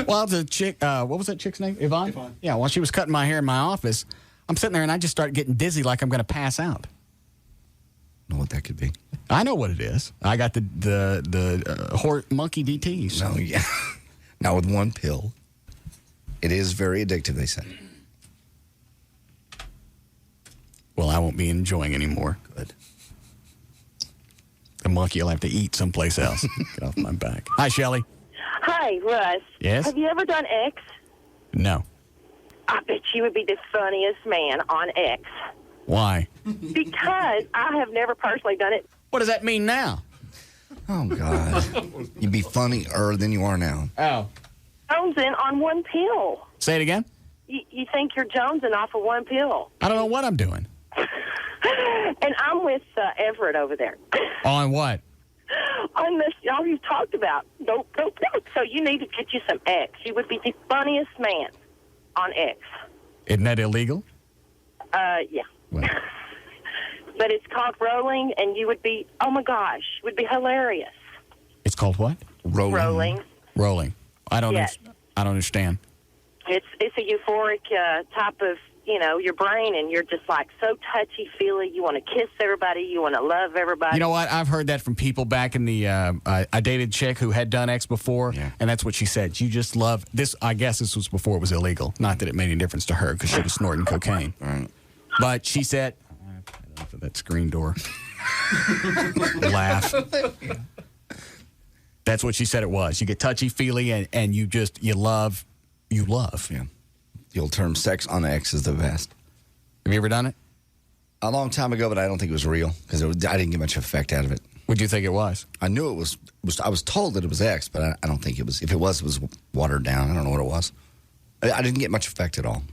Speaker 11: Well, the chick, what was that chick's name? Yvonne? Yeah, while she was cutting my hair in my office, I'm sitting there and I just start getting dizzy like I'm going to pass out.
Speaker 19: Know what that could be?
Speaker 11: I know what it is. I got the monkey DTs.
Speaker 19: No, yeah. Now with one pill, it is very addictive, they say.
Speaker 11: Well, I won't be enjoying anymore.
Speaker 19: Good.
Speaker 11: The monkey will have to eat someplace else. Get off my back. Hi, Shelley.
Speaker 2: Hi, Russ.
Speaker 11: Yes?
Speaker 2: Have you ever done X?
Speaker 11: No.
Speaker 2: I bet you would be the funniest man on X.
Speaker 11: Why?
Speaker 2: Because I have never personally done it.
Speaker 11: What does that mean now?
Speaker 19: Oh, God. You'd be funnier than you are now.
Speaker 11: Oh.
Speaker 2: Jonesing on one pill.
Speaker 11: Say it again?
Speaker 2: You think you're jonesing off of one pill.
Speaker 11: I don't know what I'm doing.
Speaker 2: And I'm with Everett over there.
Speaker 11: On what?
Speaker 2: On this, all you've talked about. Nope. So you need to get you some X. You would be the funniest man on X.
Speaker 11: Isn't that illegal?
Speaker 2: Yeah.
Speaker 11: Well.
Speaker 2: But it's called rolling, and you would be, oh my gosh, would be hilarious.
Speaker 11: It's called what?
Speaker 2: Rolling.
Speaker 11: Rolling. I don't
Speaker 2: Yes.
Speaker 11: I don't understand.
Speaker 2: It's a euphoric type of, your brain, and you're just like so touchy-feely. You want to kiss everybody. You want to love everybody.
Speaker 11: You know what? I've heard that from people back in the, I dated a chick who had done X before, and that's what she said. You just love this. I guess this was before it was illegal. Not that it made any difference to her because she was snorting cocaine.
Speaker 19: Right.
Speaker 11: But she said, for that screen door. Laugh. That's what she said it was. You get touchy-feely and you love.
Speaker 19: Yeah. The old term sex on X is the best.
Speaker 11: Have you ever done it?
Speaker 19: A long time ago, but I don't think it was real because I didn't get much effect out of it.
Speaker 11: What do you think it was?
Speaker 19: I knew it was I was told that it was X, but I don't think it was. If it was watered down. I don't know what it was. I didn't get much effect at all.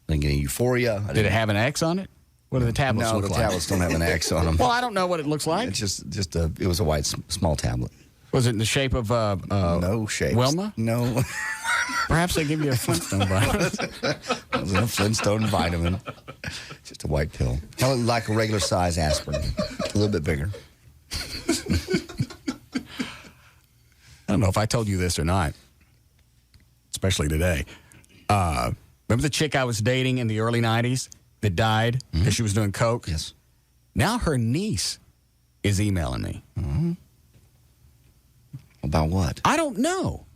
Speaker 19: I didn't get any euphoria.
Speaker 11: Did it have an X on it? What do the tablets
Speaker 19: no,
Speaker 11: look
Speaker 19: the
Speaker 11: like?
Speaker 19: tablets don't have an X on them.
Speaker 11: Well, I don't know what it looks like.
Speaker 19: It's just it was a white small tablet.
Speaker 11: Was it in the shape of
Speaker 19: no shape?
Speaker 11: Wilma?
Speaker 19: No.
Speaker 11: Perhaps they give you a Flintstone vitamin.
Speaker 19: It was a Flintstone vitamin. Just a white pill. Kind of like a regular size aspirin. A little bit bigger.
Speaker 11: I don't know if I told you this or not, especially today. Remember the chick I was dating in the early 90s that died because she was doing coke?
Speaker 19: Yes.
Speaker 11: Now her niece is emailing me.
Speaker 19: Mm-hmm. About what?
Speaker 11: I don't know.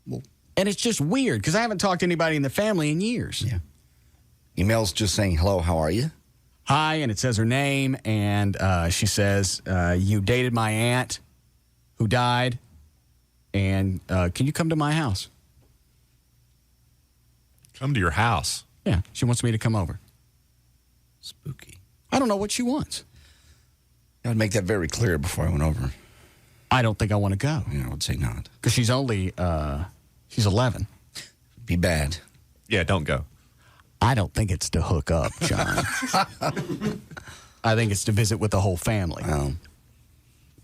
Speaker 19: Well,
Speaker 11: and it's just weird because I haven't talked to anybody in the family in years.
Speaker 19: Yeah. Email's just saying, hello, how are you?
Speaker 11: Hi, and it says her name, and she says, you dated my aunt who died, and can you come to my house?
Speaker 14: Come to your house?
Speaker 11: Yeah, she wants me to come over.
Speaker 19: Spooky.
Speaker 11: I don't know what she wants.
Speaker 19: I would make that very clear before I went over.
Speaker 11: I don't think I want to go.
Speaker 19: Yeah, I would say not.
Speaker 11: Because she's only, she's 11.
Speaker 19: Be bad.
Speaker 14: Yeah, don't go.
Speaker 11: I don't think it's to hook up, John. I think it's to visit with the whole family.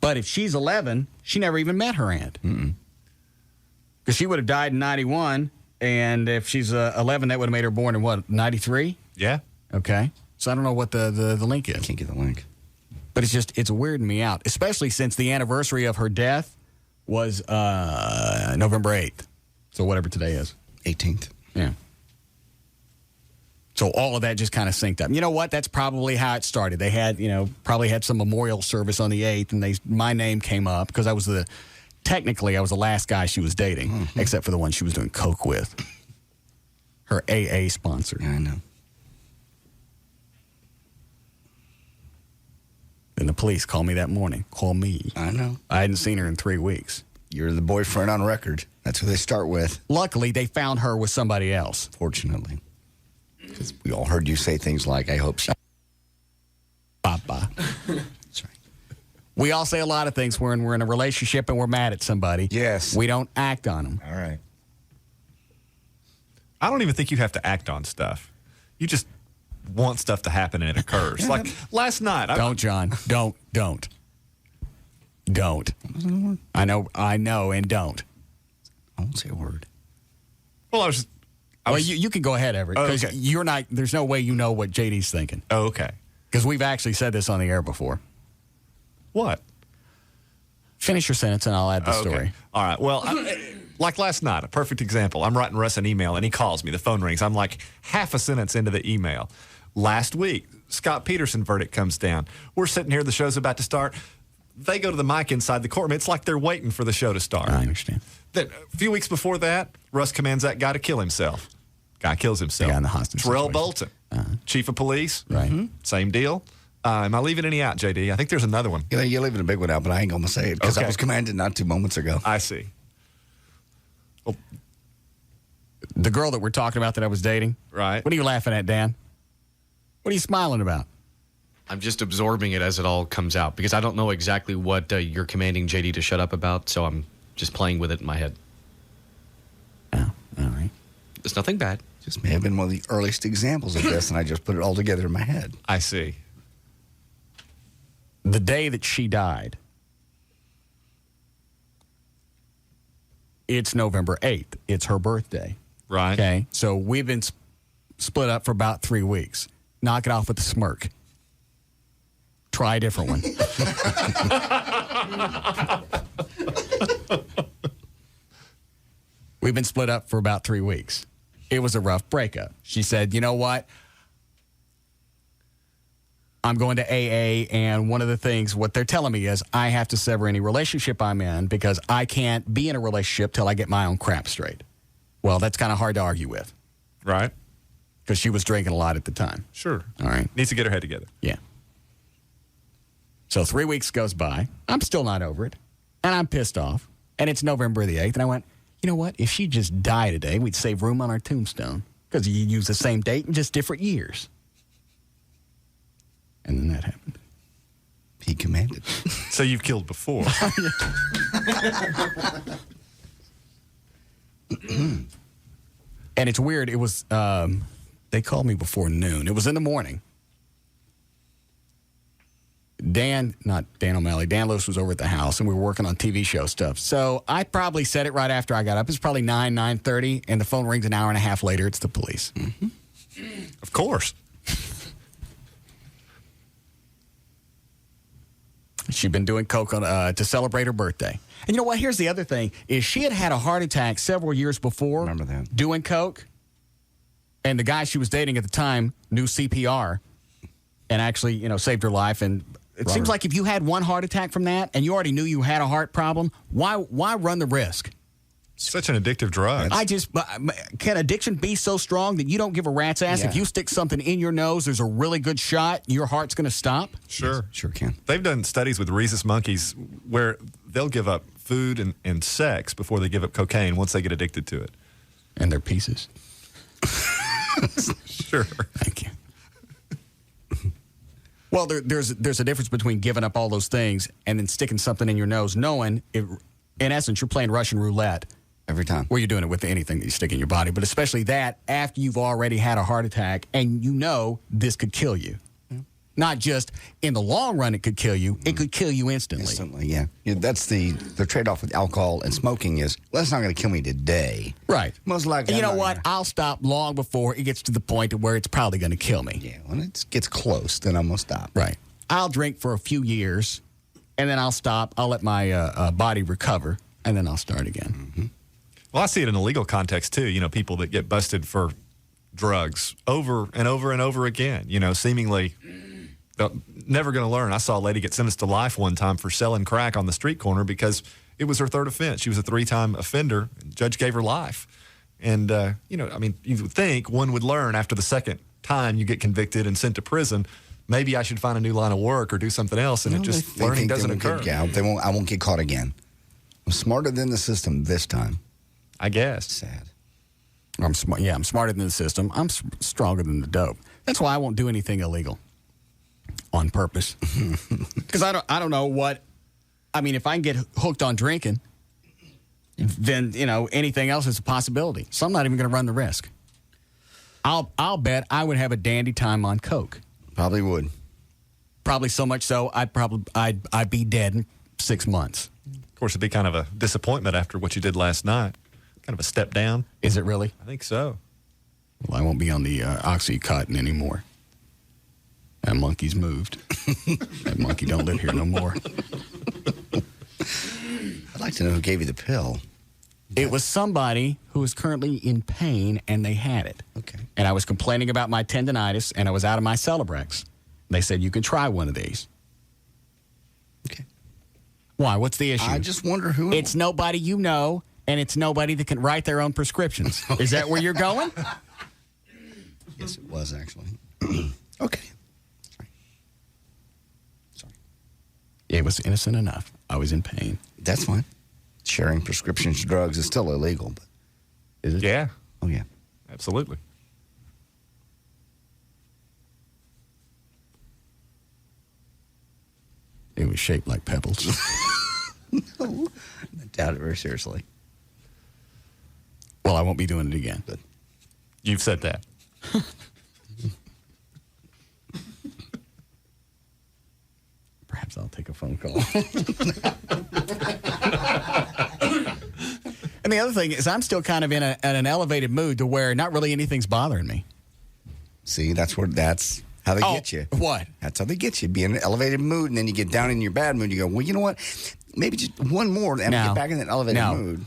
Speaker 11: But if she's 11, she never even met her aunt. Because she would have died in 91, and if she's 11, that would have made her born in what, 93?
Speaker 14: Yeah.
Speaker 11: Okay. So I don't know what the link is.
Speaker 19: Can't get the link.
Speaker 11: But it's weirding me out, especially since the anniversary of her death was November 8th. So whatever today is.
Speaker 19: 18th.
Speaker 11: Yeah. So all of that just kind of synced up. You know what? That's probably how it started. They had, probably had some memorial service on the 8th, and my name came up because I was the last guy she was dating, except for the one she was doing coke with. Her AA sponsor.
Speaker 19: Yeah, I know.
Speaker 11: And the police called me that morning. Call me.
Speaker 19: I know.
Speaker 11: I hadn't seen her in 3 weeks.
Speaker 19: You're the boyfriend on record. That's who they start with.
Speaker 11: Luckily, they found her with somebody else.
Speaker 19: Fortunately. Because we all heard you say things like, I hope she...
Speaker 11: Papa. That's right. We all say a lot of things when we're in a relationship and we're mad at somebody.
Speaker 19: Yes.
Speaker 11: We don't act on them.
Speaker 19: All right.
Speaker 14: I don't even think you have to act on stuff. You just want stuff to happen and it occurs. Like last night.
Speaker 11: Don't, John. Don't. I know, and don't.
Speaker 19: I won't say a word.
Speaker 14: Well,
Speaker 11: you can go ahead, Everett, because you're not. There's no way you know what JD's thinking.
Speaker 14: Oh, okay.
Speaker 11: Because we've actually said this on the air before.
Speaker 14: What?
Speaker 11: Finish your sentence, and I'll add the story.
Speaker 14: All right. Well, like last night, a perfect example. I'm writing Russ an email, and he calls me. The phone rings. I'm like half a sentence into the email. Last week, Scott Peterson verdict comes down. We're sitting here. The show's about to start. They go to the mic inside the courtroom. It's like they're waiting for the show to start.
Speaker 11: I understand.
Speaker 14: Then a few weeks before that, Russ commands that guy to kill himself. Guy kills himself.
Speaker 11: The guy in the hostage
Speaker 14: Terrell
Speaker 11: situation.
Speaker 14: Bolton, chief of police.
Speaker 11: Right.
Speaker 14: Same deal. Am I leaving any out, JD? I think there's another one.
Speaker 19: You're leaving a big one out, but I ain't going to say it because I was commanded not to moments ago.
Speaker 14: I see.
Speaker 11: Well, the girl that we're talking about that I was dating.
Speaker 14: Right.
Speaker 11: What are you laughing at, Dan? What are you smiling about?
Speaker 1: I'm just absorbing it as it all comes out because I don't know exactly what you're commanding JD to shut up about, so I'm just playing with it in my head.
Speaker 11: Oh, all right.
Speaker 1: It's nothing bad.
Speaker 19: Just may have been one of the earliest examples of this, and I just put it all together in my head.
Speaker 14: I see.
Speaker 11: The day that she died, it's November 8th. It's her birthday.
Speaker 14: Right.
Speaker 11: Okay. So we've been split up for about 3 weeks. Knock it off with a smirk. Try a different one. We've been split up for about 3 weeks. It was a rough breakup. She said, you know what? I'm going to AA, and one of the things, what they're telling me is I have to sever any relationship I'm in because I can't be in a relationship till I get my own crap straight. Well, that's kind of hard to argue with.
Speaker 14: Right.
Speaker 11: Because she was drinking a lot at the time.
Speaker 14: Sure.
Speaker 11: All right.
Speaker 14: Needs to get her head together.
Speaker 11: Yeah. So 3 weeks goes by. I'm still not over it. And I'm pissed off. And it's November the 8th. And I went, you know what? If she just died today, we'd save room on our tombstone. Because you use the same date in just different years. And then that happened.
Speaker 19: He commanded.
Speaker 14: So you've killed before.
Speaker 11: And it's weird. It was, they called me before noon. It was in the morning. Not Dan O'Malley, Dan Lewis was over at the house, and we were working on TV show stuff. So I probably said it right after I got up. It's probably 9:30, and the phone rings an hour and a half later. It's the police.
Speaker 19: Mm-hmm.
Speaker 14: Of course.
Speaker 11: She'd been doing coke to celebrate her birthday. And you know what? Here's the other thing, is she had had a heart attack several years before.
Speaker 19: Remember that.
Speaker 11: Doing coke. And the guy she was dating at the time knew CPR and actually, saved her life. And it seems like if you had one heart attack from that and you already knew you had a heart problem, why run the risk?
Speaker 14: Such an addictive drug.
Speaker 11: Can addiction be so strong that you don't give a rat's ass?
Speaker 19: Yeah.
Speaker 11: If you stick something in your nose, there's a really good shot, your heart's going to stop?
Speaker 14: Sure.
Speaker 19: Yes, sure can.
Speaker 14: They've done studies with rhesus monkeys where they'll give up food and sex before they give up cocaine once they get addicted to it.
Speaker 11: And their pieces.
Speaker 14: Sure.
Speaker 11: Thank you. Well, there's a difference between giving up all those things and then sticking something in your nose, knowing, in essence, you're playing Russian roulette.
Speaker 19: Every time.
Speaker 11: Where you're doing it with anything that you stick in your body, but especially that after you've already had a heart attack and you know this could kill you. Not just in the long run it could kill you. It could kill you instantly.
Speaker 19: Instantly, yeah. That's the trade-off with alcohol and smoking is, well, it's not going to kill me today.
Speaker 11: Right.
Speaker 19: Most likely.
Speaker 11: And you know what? I'll stop long before it gets to the point of where it's probably going to kill me.
Speaker 19: Yeah, when it gets close, then I'm going to stop.
Speaker 11: Right. I'll drink for a few years, and then I'll stop. I'll let my body recover, and then I'll start again.
Speaker 19: Mm-hmm.
Speaker 14: Well, I see it in a legal context, too. You know, people that get busted for drugs over and over and over again, you know, seemingly never going to learn. I saw a lady get sentenced to life one time for selling crack on the street corner because it was her third offense. She was a 3-time offender. Judge gave her life. And, you know, I mean, you would think one would learn after the second time you get convicted and sent to prison, maybe I should find a new line of work or do something else, and learning doesn't occur.
Speaker 19: I won't get caught again. I'm smarter than the system this time.
Speaker 14: I guess.
Speaker 19: Sad.
Speaker 11: I'm smarter than the system. I'm stronger than the dope. That's why I won't do anything illegal on purpose. Because I don't know what. I mean, if I can get hooked on drinking, then you know anything else is a possibility. So I'm not even going to run the risk. I'll bet I would have a dandy time on coke.
Speaker 19: Probably would.
Speaker 11: Probably so much so I'd be dead in 6 months.
Speaker 14: Of course, it'd be kind of a disappointment after what you did last night. Kind of a step down.
Speaker 11: Is it really?
Speaker 14: I think so.
Speaker 11: Well, I won't be on the Oxycontin anymore. That monkey's moved. That monkey don't live here no more.
Speaker 19: I'd like to know who gave you the pill.
Speaker 11: It was somebody who is currently in pain, and they had it.
Speaker 19: Okay.
Speaker 11: And I was complaining about my tendonitis, and I was out of my Celebrex. They said, you can try one of these.
Speaker 19: Okay.
Speaker 11: Why? What's the issue?
Speaker 19: I just wonder who.
Speaker 11: It's nobody you know, and it's nobody that can write their own prescriptions. Is that where you're going?
Speaker 19: Yes, it was, actually. Okay. Sorry.
Speaker 11: It was innocent enough. I was in pain.
Speaker 19: That's fine. Sharing prescription drugs is still illegal, but
Speaker 11: is it?
Speaker 14: Yeah.
Speaker 19: Oh, yeah.
Speaker 14: Absolutely.
Speaker 11: It was shaped like pebbles.
Speaker 19: No. I doubt it very seriously.
Speaker 11: Well, I won't be doing it again.
Speaker 19: Good.
Speaker 14: You've said that.
Speaker 11: Perhaps I'll take a phone call. And the other thing is I'm still kind of in an elevated mood to where not really anything's bothering me.
Speaker 19: See, that's how they get you.
Speaker 11: What?
Speaker 19: That's how they get you. Be in an elevated mood, and then you get down in your bad mood. You go, well, you know what? Maybe just one more, and get back in that elevated mood.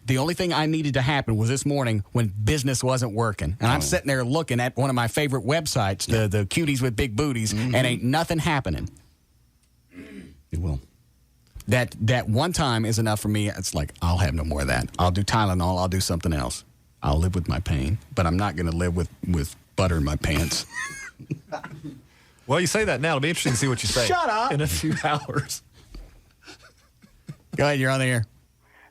Speaker 11: The only thing I needed to happen was this morning when business wasn't working. And I'm sitting there looking at one of my favorite websites, the cuties with big booties, and ain't nothing happening.
Speaker 19: It will.
Speaker 11: That one time is enough for me. It's like, I'll have no more of that. I'll do Tylenol. I'll do something else. I'll live with my pain. But I'm not going to live with butter in my pants.
Speaker 14: Well, you say that now. It'll be interesting to see what you say.
Speaker 11: Shut up.
Speaker 14: In a few hours.
Speaker 11: Go ahead. You're on the air.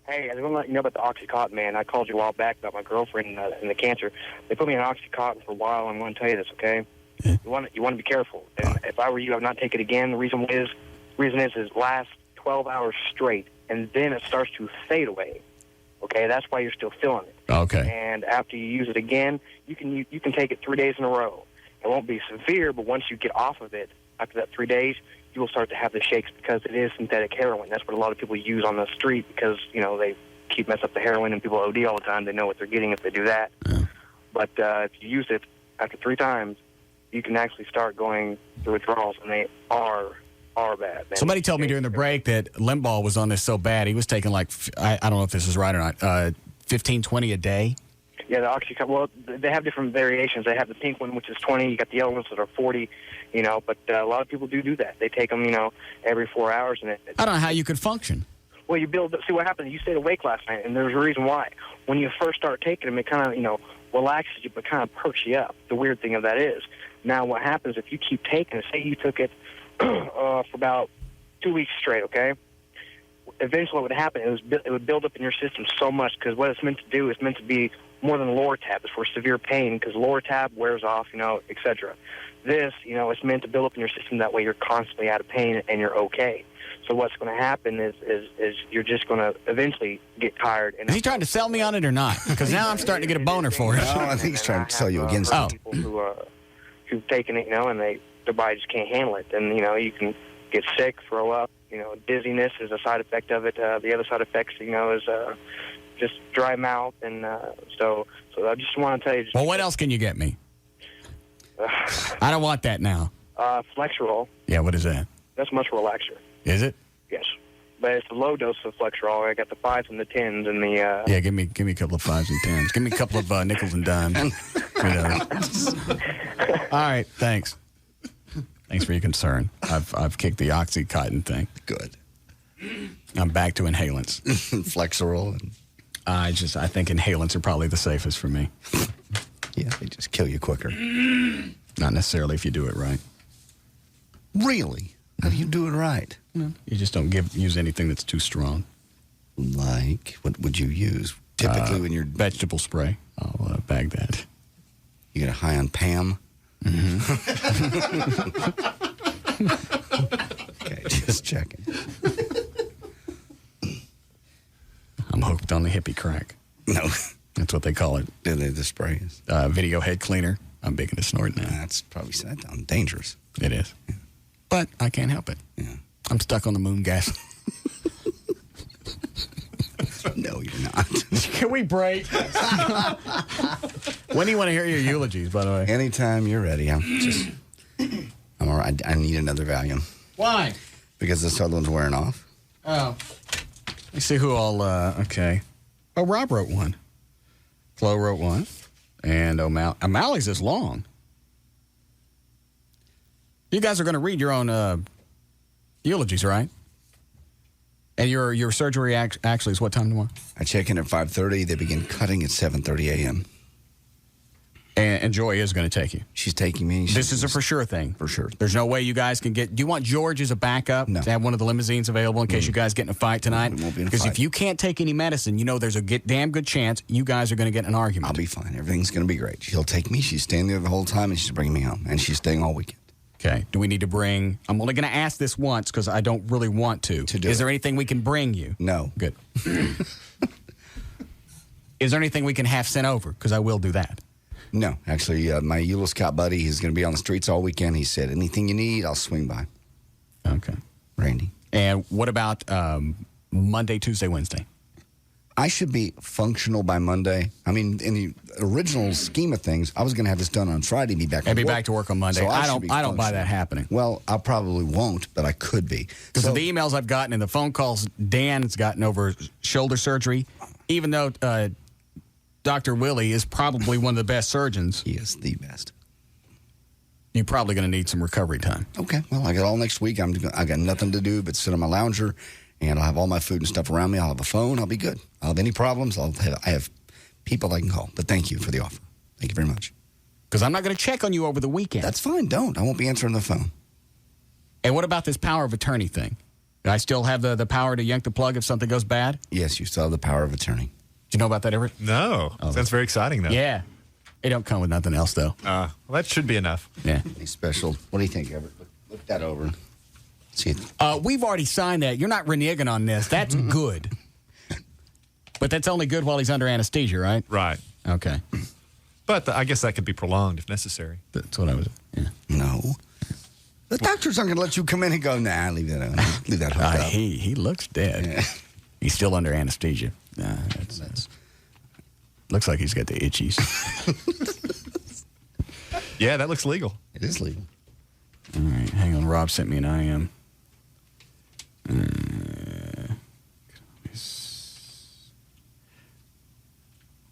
Speaker 4: Hey, I just want to let you know about the Oxycontin, man. I called you a while back about my girlfriend and the cancer. They put me on Oxycontin for a while. I'm going to tell you this, okay? You want to be careful. And if I were you, I would not take it again. The reason is last 12 hours straight, and then it starts to fade away. Okay, that's why you're still feeling it.
Speaker 11: Okay.
Speaker 4: And after you use it again, you can take it 3 days in a row. It won't be severe, but once you get off of it, after that 3 days, you will start to have the shakes because it is synthetic heroin. That's what a lot of people use on the street because, you know, they keep messing up the heroin and people OD all the time. They know what they're getting if they do that. Yeah. But if you use it after 3 times, you can actually start going through withdrawals, and they are bad. Man.
Speaker 11: Somebody told me during the break that Limbaugh was on this so bad, he was taking like, I don't know if this is right or not, 15, 20 a day.
Speaker 4: Yeah, the Oxycontin, well, they have different variations. They have the pink one, which is 20. You got the yellow ones that are 40, you know, but a lot of people do that. They take them, you know, every 4 hours. And
Speaker 11: I don't know how you could function.
Speaker 4: Well, see what happened. You stayed awake last night, and there's a reason why. When you first start taking them, it kind of, you know, relaxes you, but kind of perks you up. The weird thing of that is, now what happens if you keep taking it, say you took it for about 2 weeks straight, okay? Eventually what would happen is it would build up in your system so much because what it's meant to do is meant to be more than Loratab. It's for severe pain because Loratab wears off, you know, etc. This, you know, it's meant to build up in your system. That way you're constantly out of pain and you're okay. So what's going to happen is you're just going to eventually get tired. And
Speaker 11: is he trying to sell me on it or not? Because now I'm starting to get a boner for it.
Speaker 19: No, I think he's trying to sell you against
Speaker 4: people who've taken it, you know, and they their body just can't handle it. And, you know, you can get sick, throw up. You know, dizziness is a side effect of it. The other side effects, you know, is just dry mouth. And so I just want to tell you.
Speaker 11: Well, what else can you get me? I don't want that now.
Speaker 4: Flexerol.
Speaker 11: Yeah, what is that?
Speaker 4: That's much relaxer.
Speaker 11: Is it?
Speaker 4: Yes. But it's a low dose of Flexerol. I got the 5s and the 10s and the...
Speaker 11: Yeah, give me a couple of 5s and 10s. Give me a couple of nickels and dimes. All right, thanks. Thanks for your concern. I've kicked the Oxycontin thing.
Speaker 19: Good.
Speaker 11: I'm back to inhalants.
Speaker 19: Flexerol.
Speaker 11: I think inhalants are probably the safest for me.
Speaker 19: Yeah, they just kill you quicker.
Speaker 11: Not necessarily if you do it right.
Speaker 19: Really? How do you do it right?
Speaker 11: No, you just don't use anything that's too strong.
Speaker 19: Like, what would you use? Typically when you're...
Speaker 11: Vegetable spray. I'll bag that.
Speaker 19: You get a high on Pam?
Speaker 11: Mm-hmm.
Speaker 19: Okay, just checking.
Speaker 11: I'm hooked on the hippie crack.
Speaker 19: No.
Speaker 11: That's what they call it.
Speaker 19: Do they the sprays?
Speaker 11: Video head cleaner. I'm big into snorting that.
Speaker 19: That's probably dangerous.
Speaker 11: It is. Yeah. But I can't help it.
Speaker 19: Yeah.
Speaker 11: I'm stuck on the moon gas.
Speaker 19: No, you're not.
Speaker 11: Can we break? When do you want to hear your eulogies, by the way?
Speaker 19: Anytime you're ready. I'm all right. I need another Valium.
Speaker 11: Why?
Speaker 19: Because this other one's wearing off.
Speaker 11: Oh. Let me see who all, okay. Oh, Rob wrote one. Flo wrote one. And O'Malley's is long. You guys are going to read your own eulogies, right? And your surgery actually is what time tomorrow?
Speaker 19: I check in at 5:30. They begin cutting at 7:30 a.m.
Speaker 11: And Joy is going to take you.
Speaker 19: She's taking me.
Speaker 11: This is a for sure thing.
Speaker 19: For sure.
Speaker 11: There's no way you guys can get... Do you want George as a backup?
Speaker 19: No.
Speaker 11: To have one of the limousines available in case you guys get in a fight tonight?
Speaker 19: It won't be in a
Speaker 11: Because
Speaker 19: fight.
Speaker 11: if you can't take any medicine, you know there's a damn good chance you guys are going to get in an argument.
Speaker 19: I'll be fine. Everything's going to be great. She'll take me. She's staying there the whole time, and she's bringing me home. And she's staying all weekend.
Speaker 11: Okay. Do we need to bring... I'm only going to ask this once because I don't really want to. Is there anything we can bring you?
Speaker 19: No.
Speaker 11: Good. Is there anything we can have sent over? Because I will do that.
Speaker 19: No. Actually, my Eula Scout buddy, he's going to be on the streets all weekend. He said, anything you need, I'll swing by.
Speaker 11: Okay.
Speaker 19: Randy.
Speaker 11: And what about Monday, Tuesday, Wednesday?
Speaker 19: I should be functional by Monday. I mean, in the original scheme of things, I was going to have this done on Friday, be back.
Speaker 11: I'd be back to work on Monday.
Speaker 19: So
Speaker 11: I don't buy that happening.
Speaker 19: Well, I probably won't, but I could be.
Speaker 11: Because of the emails I've gotten and the phone calls Dan's gotten over shoulder surgery, even though Dr. Willie is probably one of the best surgeons.
Speaker 19: He is the best.
Speaker 11: You're probably going to need some recovery time.
Speaker 19: Okay. Well, I got all next week. I got nothing to do but sit on my lounger, and I'll have all my food and stuff around me. I'll have a phone. I'll be good. I'll have any problems. I have people I can call. But thank you for the offer. Thank you very much.
Speaker 11: Because I'm not going to check on you over the weekend.
Speaker 19: That's fine. Don't. I won't be answering the phone.
Speaker 11: And what about this power of attorney thing? Do I still have the power to yank the plug if something goes bad?
Speaker 19: Yes, you still have the power of attorney.
Speaker 11: Do you know about that, Everett?
Speaker 14: No. Sounds very exciting, though.
Speaker 11: Yeah. It don't come with nothing else, though.
Speaker 14: Well, that should be enough.
Speaker 11: Yeah.
Speaker 19: Any special. What do you think, Everett? Look that over. See it.
Speaker 11: We've already signed that. You're not reneging on this. That's good. But that's only good while he's under anesthesia, right?
Speaker 14: Right.
Speaker 11: Okay.
Speaker 14: But I guess that could be prolonged if necessary.
Speaker 11: That's what I was... Yeah.
Speaker 19: No. The doctors aren't going to let you come in and go, nah, leave that hooked up.
Speaker 11: He looks dead.
Speaker 19: Yeah.
Speaker 11: He's still under anesthesia. Nah, that's looks like he's got the itchies.
Speaker 14: Yeah, that looks legal.
Speaker 19: It is legal.
Speaker 11: All right, hang on. Rob sent me an IM.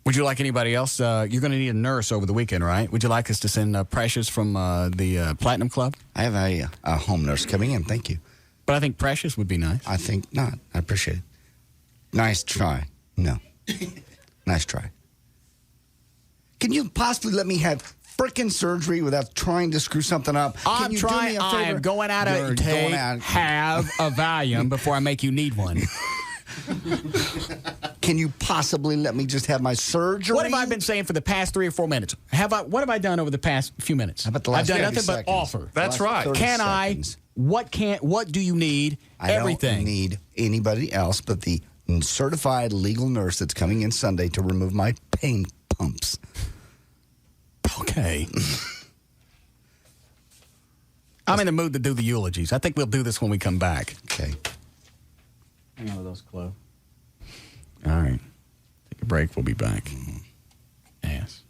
Speaker 11: Would you like anybody else? You're going to need a nurse over the weekend, right? Would you like us to send Precious from the Platinum Club?
Speaker 19: I have a home nurse coming in. Thank you.
Speaker 11: But I think Precious would be nice.
Speaker 19: I think not. I appreciate it. Nice try. No. Nice try. Can you possibly let me have frickin' surgery without trying to screw something up?
Speaker 11: I'm trying. I am going out of have a Valium before I make you need one.
Speaker 19: Can you possibly let me just have my surgery?
Speaker 11: What have I been saying for the past 3 or 4 minutes? What have I done over the past few minutes?
Speaker 19: How about the last
Speaker 11: I've done
Speaker 19: 30
Speaker 11: nothing
Speaker 19: seconds?
Speaker 11: but offer.
Speaker 14: That's right.
Speaker 11: Can
Speaker 19: seconds.
Speaker 11: What do you need? Everything.
Speaker 19: I don't need anybody else but the certified legal nurse that's coming in Sunday to remove my pain pumps.
Speaker 11: Okay. I'm in the mood to do the eulogies. I think we'll do this when we come back.
Speaker 19: Okay.
Speaker 11: Hang on with those, Chloe. All right. Take a break. We'll be back. Yes.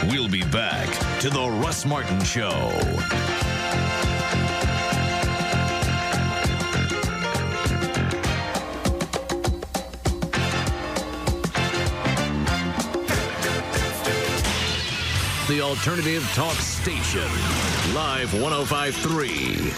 Speaker 5: We'll be back to the Russ Martin Show. The Alternative Talk Station, Live 105.3.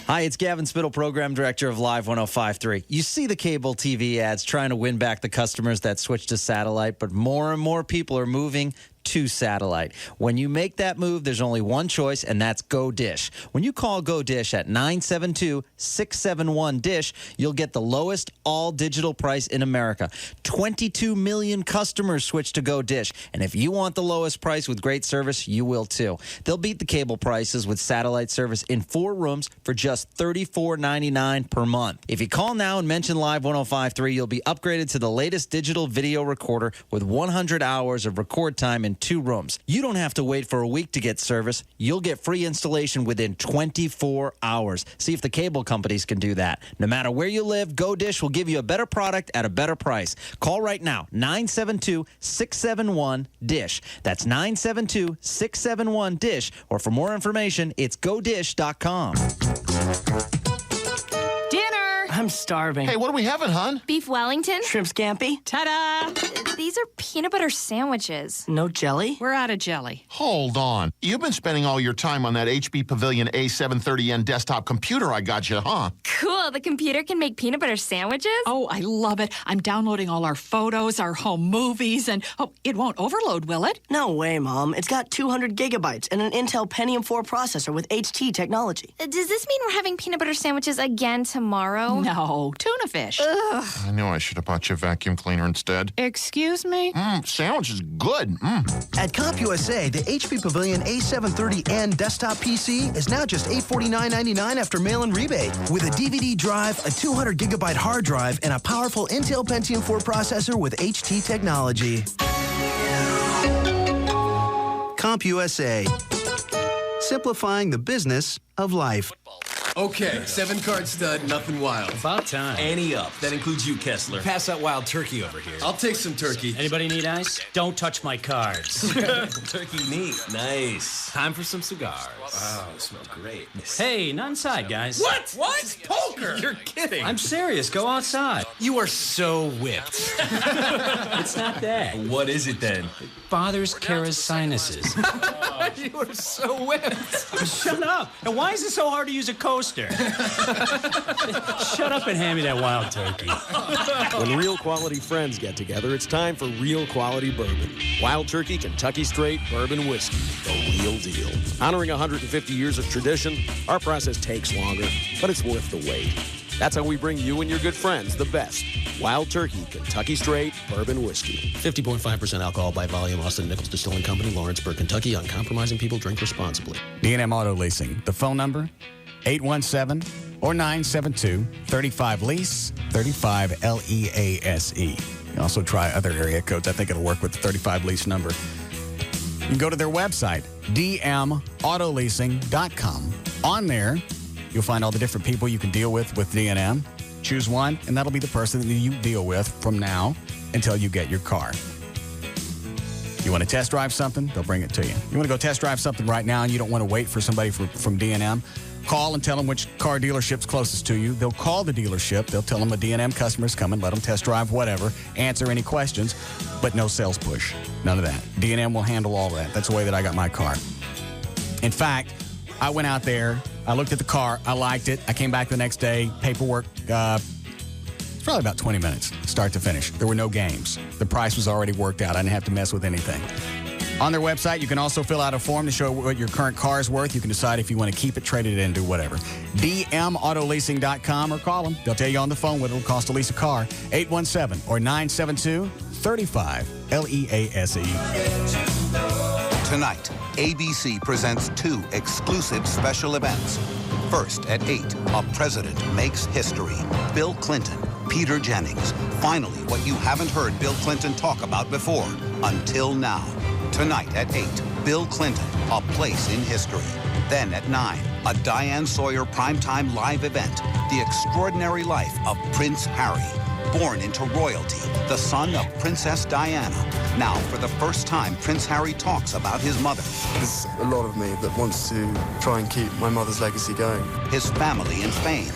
Speaker 6: Hi, it's Gavin Spittle, Program Director of Live 105.3. You see the cable TV ads trying to win back the customers that switch to satellite, but more and more people are moving to satellite. When you make that move, there's only one choice, and that's Go Dish. When you call Go Dish at 972-671-DISH, you'll get the lowest all-digital price in America. 22 million customers switch to Go Dish, and if you want the lowest price with great service, you will too. They'll beat the cable prices with satellite service in 4 rooms for just $34.99 per month. If you call now and mention Live 105.3, you'll be upgraded to the latest digital video recorder with 100 hours of record time in 2 rooms. You don't have to wait for a week to get service. You'll get free installation within 24 hours. See if the cable companies can do that. No matter where you live, Go Dish will give you a better product at a better price. Call right now, 972-671-DISH. That's 972-671-DISH. Or for more information, it's godish.com.
Speaker 10: I'm starving.
Speaker 15: Hey, what are we having, hon?
Speaker 10: Beef Wellington? Shrimp scampi?
Speaker 17: Ta-da! These are peanut butter sandwiches.
Speaker 10: No jelly?
Speaker 17: We're out of jelly.
Speaker 15: Hold on. You've been spending all your time on that HP Pavilion A730N desktop computer I got you, huh?
Speaker 17: Cool. The computer can make peanut butter sandwiches?
Speaker 20: Oh, I love it. I'm downloading all our photos, our home movies, and it won't overload, will it?
Speaker 10: No way, Mom. It's got 200 gigabytes and an Intel Pentium 4 processor with HT technology.
Speaker 17: Does this mean we're having peanut butter sandwiches again tomorrow?
Speaker 20: No, tuna fish.
Speaker 17: Ugh.
Speaker 15: I knew I should have bought you a vacuum cleaner instead.
Speaker 20: Excuse me?
Speaker 15: Sandwich is good.
Speaker 21: At CompUSA, the HP Pavilion A730N desktop PC is now just $849.99 after mail-in rebate. With a DVD drive, a 200 gigabyte hard drive, and a powerful Intel Pentium 4 processor with HT technology. CompUSA. Simplifying the business of life.
Speaker 22: Okay, 7-card stud, nothing wild.
Speaker 23: About time.
Speaker 22: Ante up.
Speaker 23: That includes you, Kessler.
Speaker 22: Pass that wild turkey over here. I'll take some turkey.
Speaker 23: Anybody need ice? Don't touch my cards.
Speaker 22: Turkey neat. Nice. Time for some cigars. Wow, they smell great.
Speaker 23: Hey, not inside, guys.
Speaker 22: What? What? Poker. You're kidding.
Speaker 23: I'm serious. Go outside.
Speaker 22: You are so whipped.
Speaker 23: It's not that.
Speaker 22: What is it then?
Speaker 23: It bothers Kara's sinuses.
Speaker 22: You are so whipped.
Speaker 23: Shut up. And why is it so hard to use a coaster? Shut up and hand me that wild turkey.
Speaker 24: When real quality friends get together, it's time for real quality bourbon. Wild Turkey Kentucky Straight Bourbon Whiskey, the real deal. Honoring 150 years of tradition, our process takes longer, but it's worth the wait. That's how we bring you and your good friends the best. Wild Turkey Kentucky Straight Bourbon Whiskey. 50.5% alcohol by volume. Austin Nichols Distilling Company, Lawrenceburg, Kentucky. Uncompromising people drink responsibly.
Speaker 11: D&M Auto Leasing. The phone number, 817 or 972-35-LEASE, 35-LEASE. You can also try other area codes. I think it'll work with the 35-LEASE number. You can go to their website, dmautoleasing.com. On there, you'll find all the different people you can deal with D&M. Choose one, and that'll be the person that you deal with from now until you get your car. You want to test drive something? They'll bring it to you. You want to go test drive something right now and you don't want to wait for somebody from D&M? Call and tell them which car dealership's closest to you. They'll call the dealership. They'll tell them a D&M customer's coming. Let them test drive whatever. Answer any questions, but no sales push. None of that. D&M will handle all of that. That's the way that I got my car. In fact, I went out there. I looked at the car. I liked it. I came back the next day. Paperwork, it's probably about 20 minutes, start to finish. There were no games. The price was already worked out. I didn't have to mess with anything. On their website, you can also fill out a form to show what your current car is worth. You can decide if you want to keep it, trade it in, do whatever. dmautoleasing.com or call them. They'll tell you on the phone what it'll cost to lease a car. 817 or 972-35-LEASE.
Speaker 30: Tonight, ABC presents 2 exclusive special events. First, at 8, a president makes history. Bill Clinton, Peter Jennings. Finally, what you haven't heard Bill Clinton talk about before. Until now. Tonight at 8, Bill Clinton, A Place in History. Then at 9, a Diane Sawyer primetime live event, The Extraordinary Life of Prince Harry. Born into royalty, the son of Princess Diana. Now, for the first time, Prince Harry talks about his mother.
Speaker 3: There's a lot of me that wants to try and keep my mother's legacy going.
Speaker 30: His family and fame.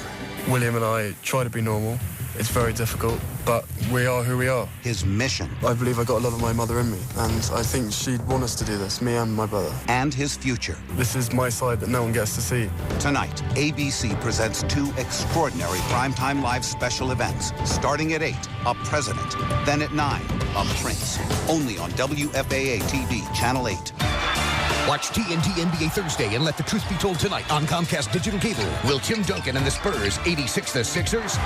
Speaker 3: William and I try to be normal. It's very difficult, but we are who we are.
Speaker 30: His mission.
Speaker 3: I believe I got a lot of my mother in me, and I think she'd want us to do this, me and my brother.
Speaker 30: And his future.
Speaker 3: This is my side that no one gets to see.
Speaker 30: Tonight, ABC presents 2 extraordinary primetime live special events. Starting at 8, A President. Then at 9, A Prince. Only on WFAA TV, Channel 8.
Speaker 7: Watch TNT NBA Thursday and let the truth be told tonight on Comcast Digital Cable. Will Tim Duncan and the Spurs 86 the Sixers?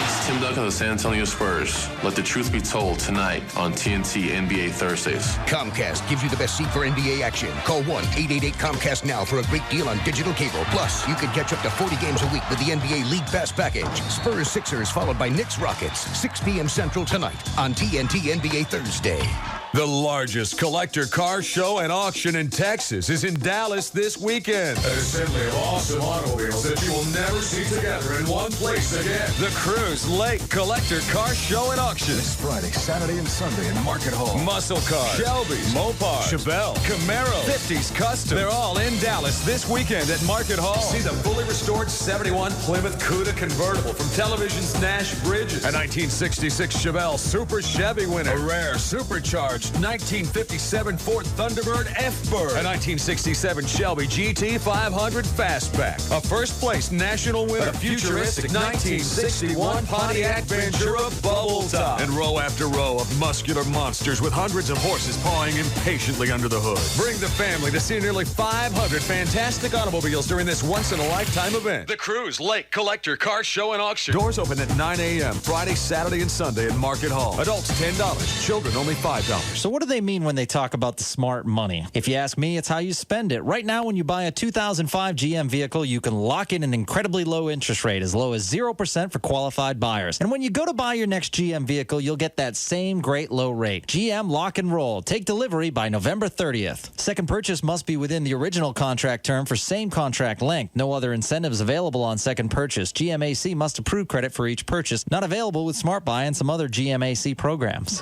Speaker 8: It's Tim Duncan of the San Antonio Spurs. Let the truth be told tonight on TNT NBA Thursdays.
Speaker 7: Comcast gives you the best seat for NBA action. Call 1-888-COMCAST now for a great deal on digital cable. Plus, you can catch up to 40 games a week with the NBA League Pass package. Spurs Sixers followed by Knicks Rockets. 6 p.m. Central tonight on TNT NBA Thursday.
Speaker 18: The largest collector car show and auction in Texas is in Dallas this weekend. An assembly of awesome automobiles that you will never see together in one place again. The Cruise Lake Collector Car Show and Auction.
Speaker 9: This Friday, Saturday, and Sunday in Market Hall.
Speaker 18: Muscle cars, Shelby's, Mopar, Chevelle, Camaro, 50s Custom. They're all in Dallas this weekend at Market Hall. See the fully restored 71 Plymouth Cuda convertible from television's Nash Bridges. A 1966 Chevelle Super Chevy winner. A rare supercharged 1957 Ford Thunderbird F-Bird. A 1967 Shelby GT 500 Fastback. A first-place national winner. A futuristic 1961 Pontiac Ventura Bubble Top. And row after row of muscular monsters with hundreds of horses pawing impatiently under the hood. Bring the family to see nearly 500 fantastic automobiles during this once-in-a-lifetime event. The Cruise Lake Collector Car Show and Auction. Doors open at 9 a.m. Friday, Saturday, and Sunday at Market Hall. Adults $10. Children only $5.
Speaker 6: So what do they mean when they talk about the smart money? If you ask me, it's how you spend it. Right now, when you buy a 2005 GM vehicle, you can lock in an incredibly low interest rate, as low as 0% for qualified buyers. And when you go to buy your next GM vehicle, you'll get that same great low rate. GM Lock and Roll. Take delivery by November 30th. Second purchase must be within the original contract term for same contract length. No other incentives available on second purchase. GMAC must approve credit for each purchase. Not available with Smart Buy and some other GMAC programs.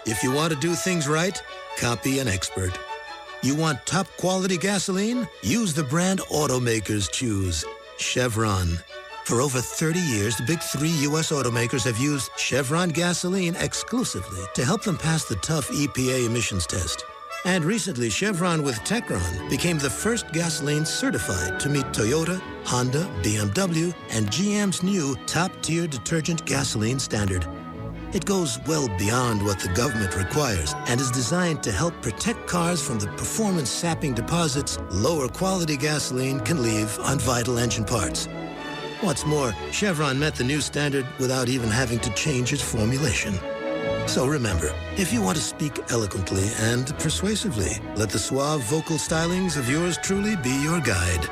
Speaker 16: If you want to do things right, copy an expert. You want top quality gasoline? Use the brand automakers choose, Chevron. For over 30 years, the big 3 U.S. automakers have used Chevron gasoline exclusively to help them pass the tough EPA emissions test. And recently, Chevron with Techron became the first gasoline certified to meet Toyota, Honda, BMW, and GM's new top-tier detergent gasoline standard. It goes well beyond what the government requires and is designed to help protect cars from the performance-sapping deposits lower quality gasoline can leave on vital engine parts. What's more, Chevron met the new standard without even having to change its formulation. So remember, if you want to speak eloquently and persuasively, let the suave vocal stylings of yours truly be your guide.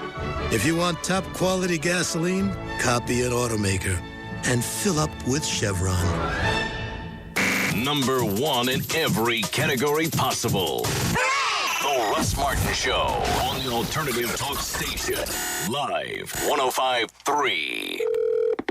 Speaker 16: If you want top quality gasoline, copy an automaker and fill up with Chevron.
Speaker 5: Number 1 in every category possible. The Russ Martin Show on the Alternative Talk Station. Live 105.3.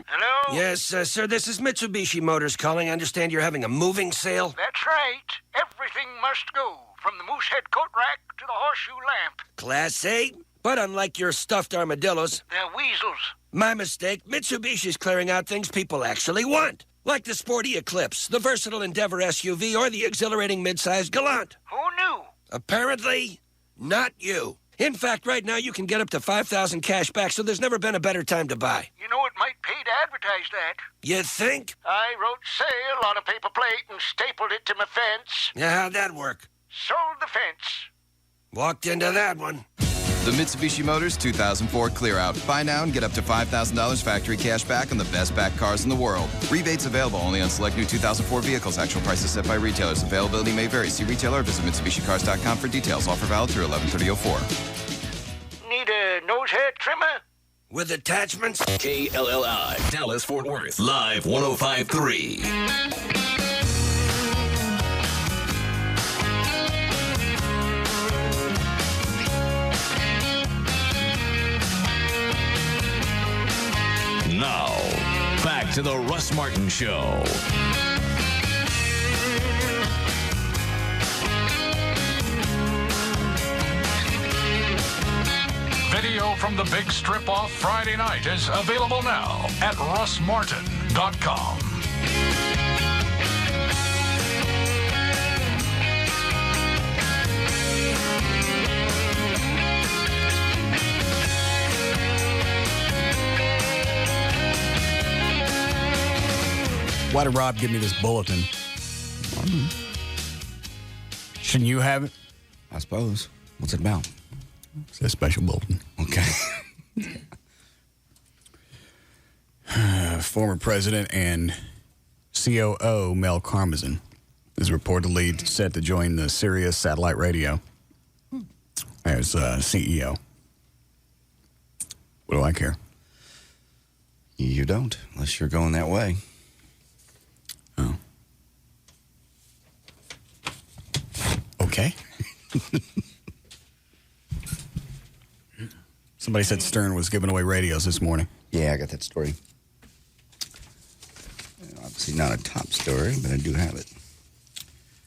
Speaker 25: Hello?
Speaker 26: Yes, sir, this is Mitsubishi Motors calling. I understand you're having a moving sale.
Speaker 25: That's right. Everything must go, from the moosehead coat rack to the horseshoe lamp.
Speaker 26: Class A, but unlike your stuffed armadillos,
Speaker 25: They're weasels.
Speaker 26: my mistake, Mitsubishi's clearing out things people actually want. Like the sporty Eclipse, the versatile Endeavor SUV, or the exhilarating midsize Galant.
Speaker 25: Who knew?
Speaker 26: Apparently, not you. In fact, right now you can get up to $5,000 cash back, so there's never been a better time to buy.
Speaker 25: You know, it might pay to advertise that.
Speaker 26: You think?
Speaker 25: I wrote sale on a paper plate and stapled it to my fence.
Speaker 26: Yeah, how'd that work?
Speaker 25: Sold the fence.
Speaker 26: Walked into that one.
Speaker 27: The Mitsubishi Motors 2004 Clear Out. Buy now and get up to $5,000 factory cash back on the best back cars in the world. Rebates available only on select new 2004 vehicles. Actual prices set by retailers. Availability may vary. See retailer or visit MitsubishiCars.com for details. Offer valid through 11/30/04.
Speaker 25: Need a nose hair trimmer?
Speaker 26: with attachments.
Speaker 5: KLLI, Dallas, Fort Worth, live 105.3. Now, back to the Russ Martin Show.
Speaker 9: Video from the big strip-off Friday night is available now at russmartin.com.
Speaker 11: Why did Rob give me this bulletin? Shouldn't you have it?
Speaker 1: I suppose. What's it about?
Speaker 11: It's a special bulletin.
Speaker 1: Okay.
Speaker 11: Former president and COO Mel Karmazin is reportedly set to join the Sirius satellite radio as CEO. What do I care?
Speaker 1: You don't, unless you're going that way.
Speaker 11: Oh. Okay. Somebody said Stern was giving away radios this morning.
Speaker 1: Yeah, I got that story. Obviously not a top story, but I do have it.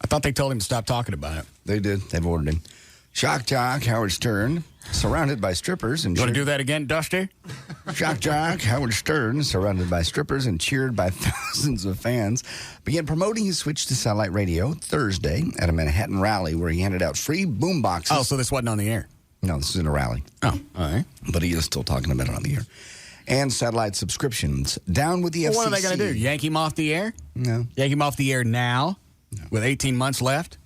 Speaker 11: I thought they told him to stop talking about it.
Speaker 1: They did. They've ordered him. Shock jock Howard Stern, surrounded by strippers and...
Speaker 11: You want to do that again, Dusty?
Speaker 1: Shock jock Howard Stern, surrounded by strippers and cheered by thousands of fans, began promoting his switch to satellite radio Thursday at a Manhattan rally where he handed out free boom boxes.
Speaker 11: Oh, so this wasn't on the air?
Speaker 1: No, this is in a rally.
Speaker 11: Oh, all right.
Speaker 1: But he is still talking about it on the air. And satellite subscriptions. Down with the FCC.
Speaker 11: What are they going to do? Yank him off the air?
Speaker 1: No.
Speaker 11: Yank him off the air now? No. With 18 months left?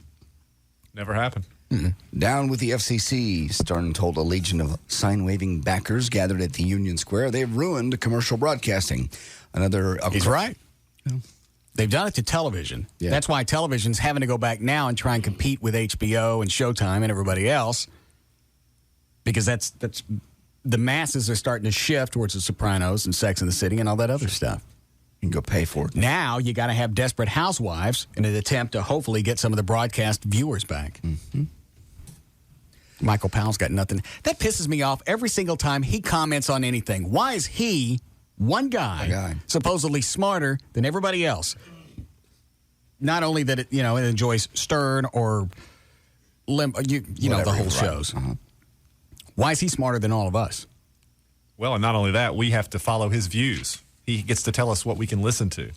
Speaker 2: Never happened.
Speaker 1: Mm-mm. Down with the FCC, Stern told a legion of sign-waving backers gathered at the Union Square. They've ruined commercial broadcasting.
Speaker 11: He's right. Yeah. They've done it to television. Yeah. That's why television's having to go back now and try and compete with HBO and Showtime and everybody else. Because that's the masses are starting to shift towards The Sopranos and Sex and the City and all that other stuff.
Speaker 1: You can go pay for it.
Speaker 11: Now you got to have Desperate Housewives in an attempt to hopefully get some of the broadcast viewers back.
Speaker 1: Mm-hmm.
Speaker 11: Michael Powell's got nothing. That pisses me off every single time he comments on anything. Why is he, one guy, supposedly smarter than everybody else? Not only that it enjoys Stern or the whole shows.
Speaker 1: Uh-huh.
Speaker 11: Why is he smarter than all of us?
Speaker 2: Well, and not only that, we have to follow his views. He gets to tell us what we can listen to.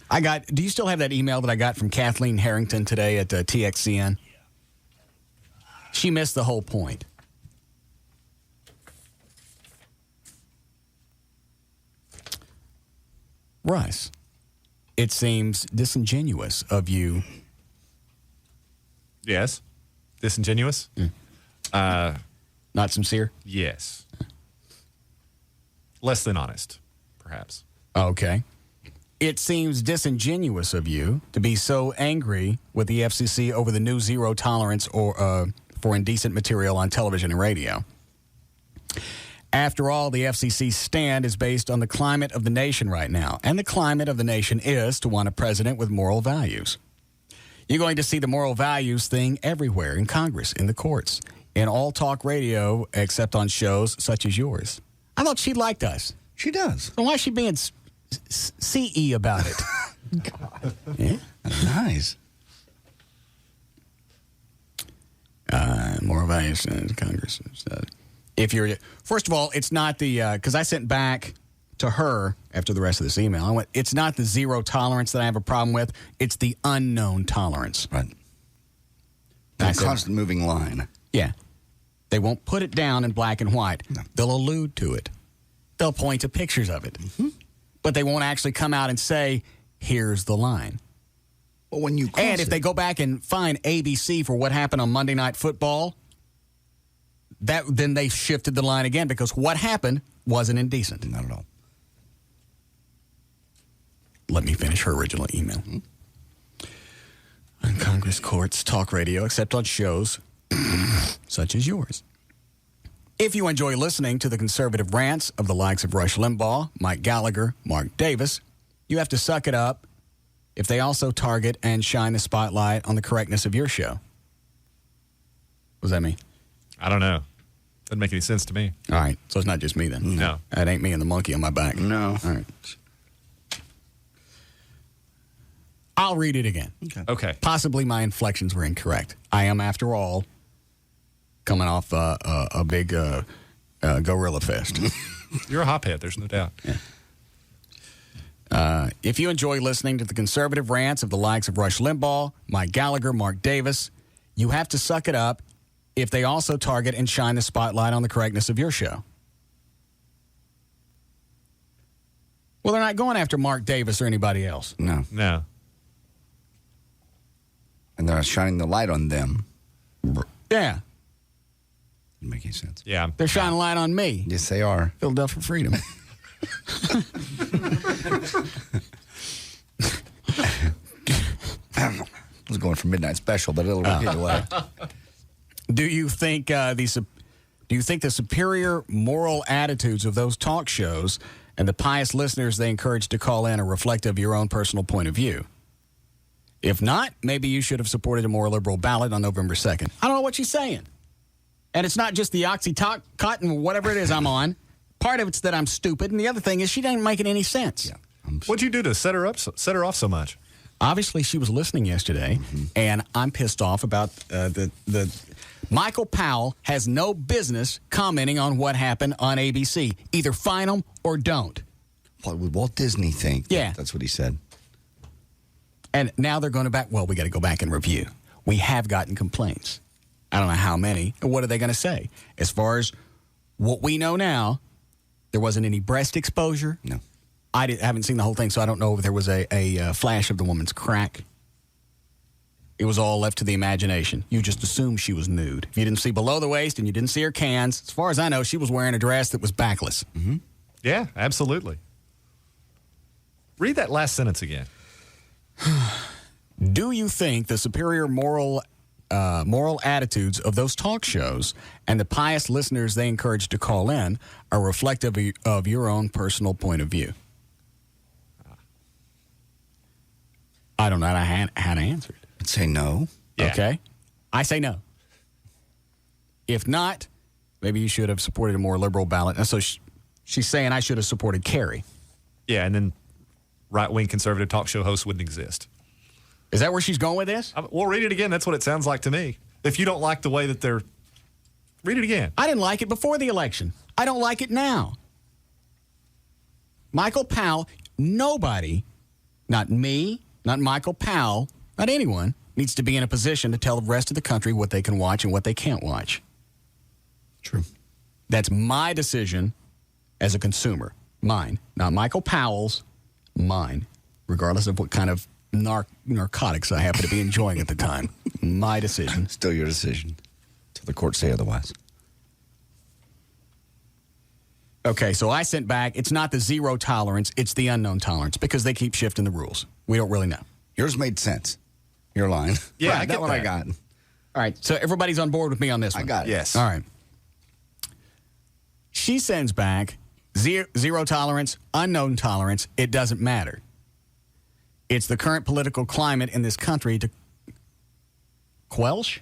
Speaker 11: Do you still have that email that I got from Kathleen Harrington today at TXCN? She missed the whole point. Russ, it seems disingenuous of you.
Speaker 2: Yes. Disingenuous?
Speaker 11: Not sincere?
Speaker 2: Yes. Less than honest, perhaps.
Speaker 11: Okay. It seems disingenuous of you to be so angry with the FCC over the new zero tolerance for indecent material on television and radio. After all, the FCC's stand is based on the climate of the nation right now. And the climate of the nation is to want a president with moral values. You're going to see the moral values thing everywhere in Congress, in the courts, in all talk radio, except on shows such as yours. I thought she liked us.
Speaker 1: She does.
Speaker 11: So why is she being CE about it?
Speaker 1: God.
Speaker 11: Yeah?
Speaker 1: Nice.
Speaker 11: Moral values in Congress. First of all, it's not because I sent back to her after the rest of this email. I went, it's not the zero tolerance that I have a problem with. It's the unknown tolerance.
Speaker 1: Right. A constant moving line.
Speaker 11: Yeah. They won't put it down in black and white. No. They'll allude to it. They'll point to pictures of it.
Speaker 1: Mm-hmm.
Speaker 11: But they won't actually come out and say, here's the line.
Speaker 1: Well, when you
Speaker 11: if they go back and find ABC for what happened on Monday Night Football, then they shifted the line again because what happened wasn't indecent.
Speaker 1: Not at all.
Speaker 11: Let me finish her original email.
Speaker 1: Mm-hmm.
Speaker 11: On Congress courts, talk radio, except on shows such as yours. If you enjoy listening to the conservative rants of the likes of Rush Limbaugh, Mike Gallagher, Mark Davis, you have to suck it up if they also target and shine the spotlight on the correctness of your show. What does that mean?
Speaker 2: I don't know. Doesn't make any sense to me.
Speaker 11: All right. So it's not just me then.
Speaker 2: No.
Speaker 11: That ain't me and the monkey on my back.
Speaker 1: No.
Speaker 11: All right. I'll read it again.
Speaker 2: Okay.
Speaker 11: Possibly my inflections were incorrect. I am, after all, coming off a big gorilla fest.
Speaker 2: You're a hophead, there's no doubt.
Speaker 11: Yeah. If you enjoy listening to the conservative rants of the likes of Rush Limbaugh, Mike Gallagher, Mark Davis, you have to suck it up if they also target and shine the spotlight on the correctness of your show. Well, they're not going after Mark Davis or anybody else.
Speaker 1: No.
Speaker 2: No.
Speaker 1: And they're not shining the light on them.
Speaker 11: Yeah.
Speaker 1: Doesn't make any sense.
Speaker 2: Yeah.
Speaker 11: They're shining light on me.
Speaker 1: Yes, they are.
Speaker 11: Philadelphia Freedom.
Speaker 1: I was going for Midnight Special, but it'll repeat away.
Speaker 11: Do you think the superior moral attitudes of those talk shows and the pious listeners they encourage to call in are reflective of your own personal point of view? If not, maybe you should have supported a more liberal ballot on November 2nd. I don't know what she's saying. And it's not just the Oxycontin, whatever it is I'm on. Part of it's that I'm stupid, and the other thing is she ain't making any sense.
Speaker 1: Yeah.
Speaker 2: What'd you do to set her off so much?
Speaker 11: Obviously, she was listening yesterday, and I'm pissed off about the Michael Powell has no business commenting on what happened on ABC. Either fine him or don't.
Speaker 1: What would Walt Disney think?
Speaker 11: Yeah.
Speaker 1: That's what he said.
Speaker 11: And now they're going to we got to go back and review. We have gotten complaints. I don't know how many. What are they going to say? As far as what we know now, there wasn't any breast exposure.
Speaker 1: No.
Speaker 11: I haven't seen the whole thing, so I don't know if there was a flash of the woman's crack. It was all left to the imagination. You just assumed she was nude. If you didn't see below the waist and you didn't see her cans, as far as I know, she was wearing a dress that was backless.
Speaker 1: Mm-hmm.
Speaker 2: Yeah, absolutely. Read that last sentence again.
Speaker 11: Do you think the superior moral attitudes of those talk shows and the pious listeners they encourage to call in are reflective of your own personal point of view? I don't know how to answer it.
Speaker 1: I'd say no.
Speaker 2: Yeah.
Speaker 11: Okay. I say no. If not, maybe you should have supported a more liberal ballot. And so she's saying I should have supported Kerry.
Speaker 2: Yeah, and then right-wing conservative talk show hosts wouldn't exist.
Speaker 11: Is that where she's going with this?
Speaker 2: Well, read it again. That's what it sounds like to me. If you don't like the way that they're... Read it again.
Speaker 11: I didn't like it before the election. I don't like it now. Michael Powell, nobody, not me, not Michael Powell, not anyone, needs to be in a position to tell the rest of the country what they can watch and what they can't watch.
Speaker 1: True.
Speaker 11: That's my decision as a consumer. Mine. Not Michael Powell's. Mine. Regardless of what kind of narcotics I happen to be enjoying at the time. My decision.
Speaker 1: Still your decision. Till the courts say otherwise.
Speaker 11: Okay, so I sent back, it's not the zero tolerance, it's the unknown tolerance, because they keep shifting the rules. We don't really know.
Speaker 1: Yours made sense. Your line.
Speaker 2: Yeah,
Speaker 1: right,
Speaker 2: I get
Speaker 1: that one
Speaker 2: that.
Speaker 1: I got.
Speaker 11: All right, so everybody's on board with me on this one.
Speaker 1: I got it.
Speaker 2: Yes.
Speaker 11: All right. She sends back zero tolerance, unknown tolerance, it doesn't matter. It's the current political climate in this country to quelch?